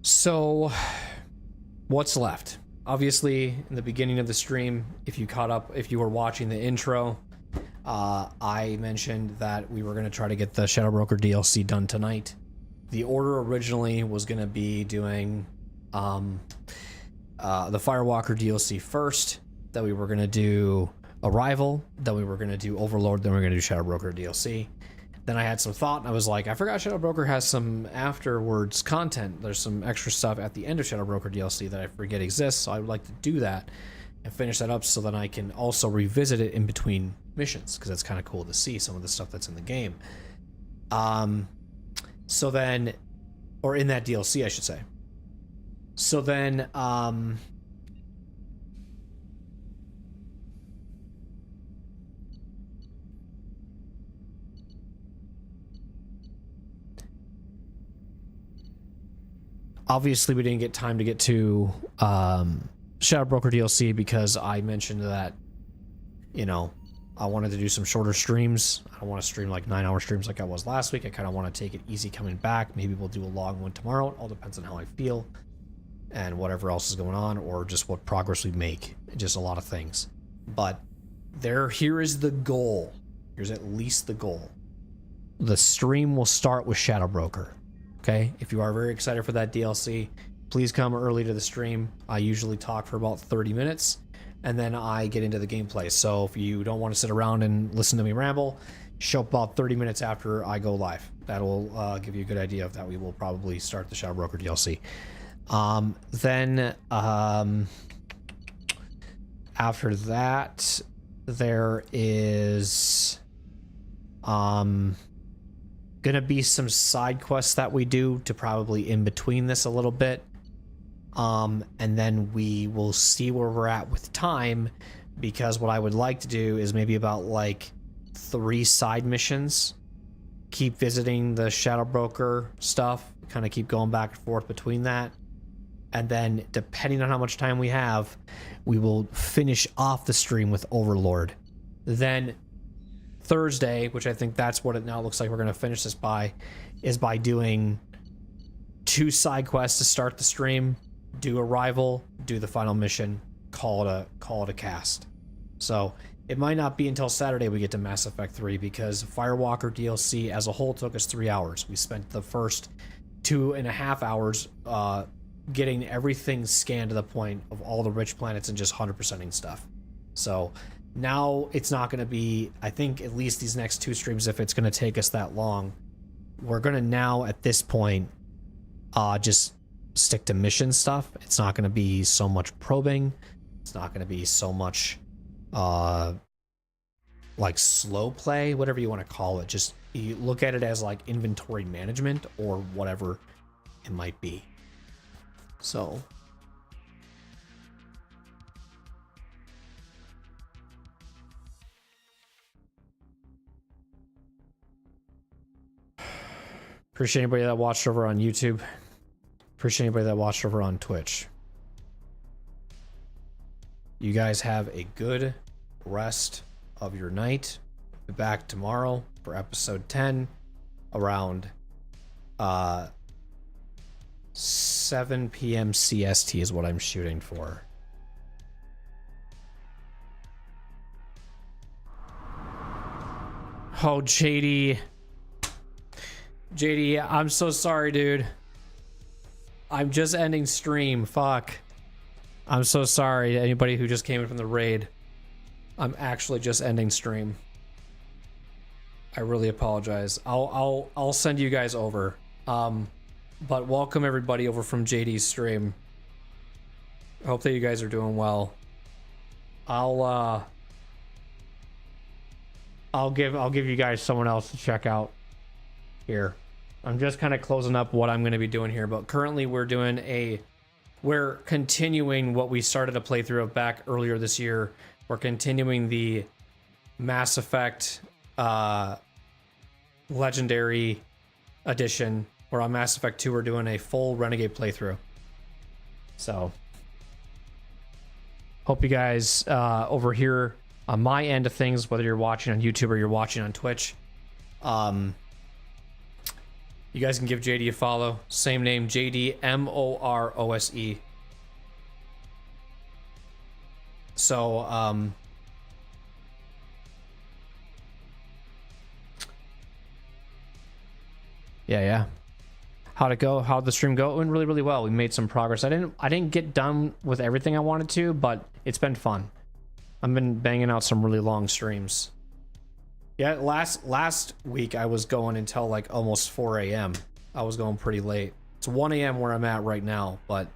So, what's left? Obviously, in the beginning of the stream, if you caught up, if you were watching the intro, I mentioned that we were going to try to get the Shadow Broker DLC done tonight. The order originally was going to be doing the Firewalker DLC first, that we were going to do Arrival, then we were going to do Overlord, then we were going to do Shadow Broker DLC. Then I had some thought, and I was like, I forgot Shadow Broker has some afterwards content. There's some extra stuff at the end of Shadow Broker DLC that I forget exists, so I would like to do that and finish that up so that I can also revisit it in between missions, because it's kind of cool to see some of the stuff that's in the game. So then, or in that DLC, I should say. So then, obviously, we didn't get time to get to Shadow Broker DLC because I mentioned that, you know, I wanted to do some shorter streams. I don't want to stream like 9-hour streams like I was last week. I kind of want to take it easy coming back. Maybe we'll do a long one tomorrow. It all depends on how I feel and whatever else is going on, or just what progress we make. Just a lot of things. But here is the goal. Here's at least the goal. The stream will start with Shadow Broker. Okay, if you are very excited for that DLC, please come early to the stream. I usually talk for about 30 minutes, and then I get into the gameplay. So if you don't want to sit around and listen to me ramble, show up about 30 minutes after I go live. that'll give you a good idea of that. We will probably start the Shadow Broker DLC. Then after that, there is gonna be some side quests that we do to probably in between this a little bit. And then we will see where we're at with time, because what I would like to do is maybe about like 3 side missions. Keep visiting the Shadow Broker stuff, kind of keep going back and forth between that. And then, depending on how much time we have, we will finish off the stream with Overlord. Then, Thursday, which I think that's what it now looks like we're going to finish this by, is by doing 2 side quests to start the stream, do a rival, do the final mission, call it a cast. So, it might not be until Saturday we get to Mass Effect 3, because Firewalker DLC as a whole took us 3 hours. We spent the first 2.5 hours getting everything scanned to the point of all the rich planets and just 100%ing stuff. So now it's not going to be, I think at least these next 2 streams, if it's going to take us that long, we're going to now at this point just stick to mission stuff. It's not going to be so much probing. It's not going to be so much like slow play, whatever you want to call it. Just you look at it as like inventory management or whatever it might be. So appreciate anybody that watched over on YouTube. Appreciate anybody that watched over on Twitch. You guys have a good rest of your night. Be back tomorrow for episode 10 around 7 p.m. CST is what I'm shooting for. Oh, JD, I'm so sorry, dude. I'm just ending stream. Fuck. I'm so sorry to anybody who just came in from the raid. I'm actually just ending stream. I really apologize. I'll send you guys over. But welcome everybody over from JD's stream. I hope that you guys are doing well. I'll give you guys someone else to check out here. I'm just kind of closing up what I'm going to be doing here, but currently we're continuing what we started a playthrough of back earlier this year. We're continuing the Mass Effect Legendary Edition. Where on Mass Effect 2 we're doing a full Renegade playthrough. So hope you guys over here on my end of things, whether you're watching on YouTube or you're watching on Twitch, you guys can give JD a follow. Same name, JD MOROSE. So yeah. How'd it go? How'd the stream go? It went really, really well. We made some progress. I didn't get done with everything I wanted to, but it's been fun. I've been banging out some really long streams. Yeah, last week I was going until like almost 4 a.m. I was going pretty late. It's 1 a.m. where I'm at right now, but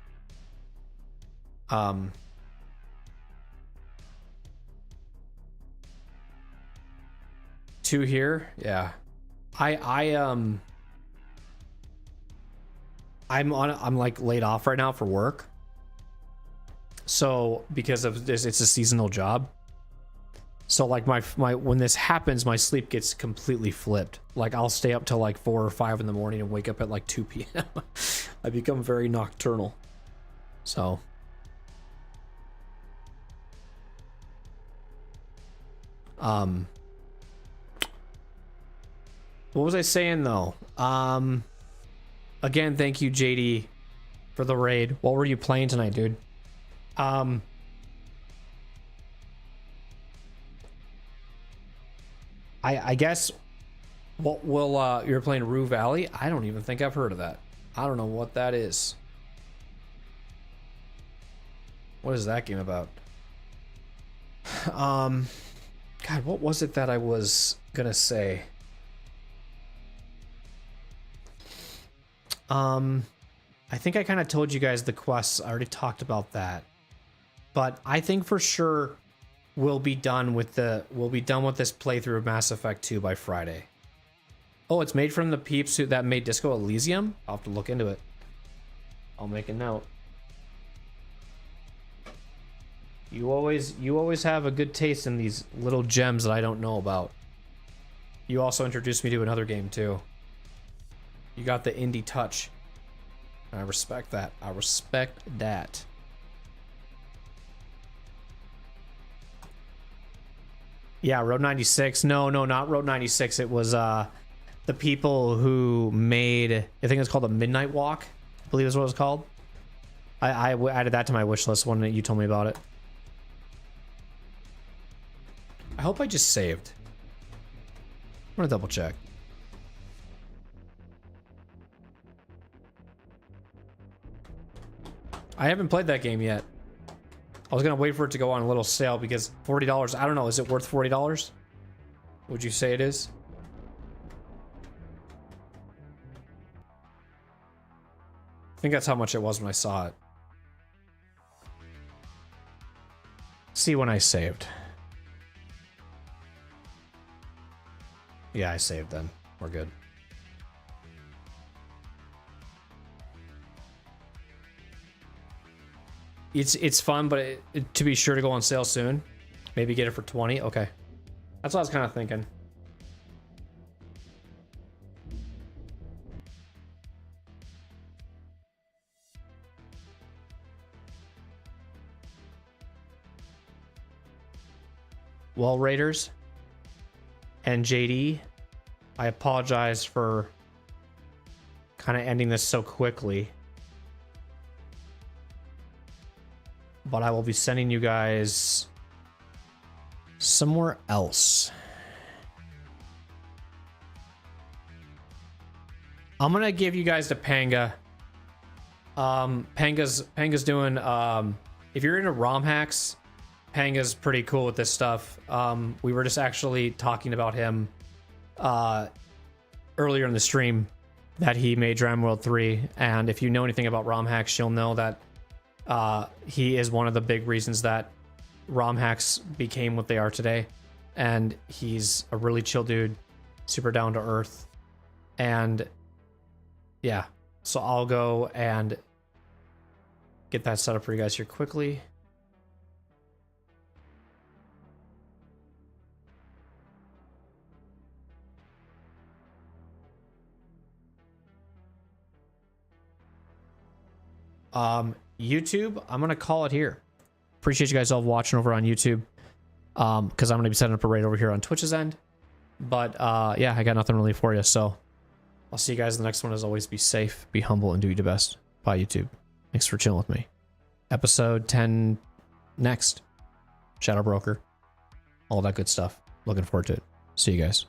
2 here? Yeah. I'm like laid off right now for work. So because of this, it's a seasonal job. So like my when this happens, my sleep gets completely flipped. Like I'll stay up till like 4 or 5 in the morning and wake up at like 2 p.m. I become very nocturnal. So what was I saying though? Again, thank you, JD, for the raid. What were you playing tonight, dude? I guess what will you're playing Rue Valley? I don't even think I've heard of that. I don't know what that is. What is that game about? God, what was it that I was gonna say? I think I kind of told you guys the quests. I already talked about that. But I think for sure we'll be done with this playthrough of Mass Effect 2 by Friday. Oh, it's made from the peeps that made Disco Elysium? I'll have to look into it. I'll make a note. You always have a good taste in these little gems that I don't know about. You also introduced me to another game too. You got the indie touch. I respect that. I respect that. Yeah, Road 96. No, not Road 96. It was the people who made, I think it's called the Midnight Walk. I believe is what it was called. I added that to my wish list when you told me about it. I hope I just saved. I'm gonna double check. I haven't played that game yet. I was gonna wait for it to go on a little sale because $40, I don't know, is it worth $40? Would you say it is? I think that's how much it was when I saw it. See when I saved. Yeah, I saved then. We're good. It's fun, but to be sure to go on sale soon. Maybe get it for 20. Okay. That's what I was kind of thinking. Well, Raiders and JD, I apologize for kind of ending this so quickly. But I will be sending you guys somewhere else. I'm gonna give you guys the Panga. Panga's doing if you're into ROM hacks, Panga's pretty cool with this stuff. We were just actually talking about him earlier in the stream that he made Dram World 3, and if you know anything about ROM hacks, you'll know that he is one of the big reasons that ROM hacks became what they are today. And he's a really chill dude, super down to earth. And yeah, so I'll go and get that set up for you guys here quickly. YouTube, I'm gonna call it here. Appreciate you guys all watching over on YouTube, because I'm gonna be setting up a raid over here on Twitch's end. But yeah, I got nothing really for you, so I'll see you guys in the next one. As always, be safe, be humble, and do your best. Bye, YouTube. Thanks for chilling with me. Episode 10 next. Shadow Broker, all that good stuff. Looking forward to it. See you guys.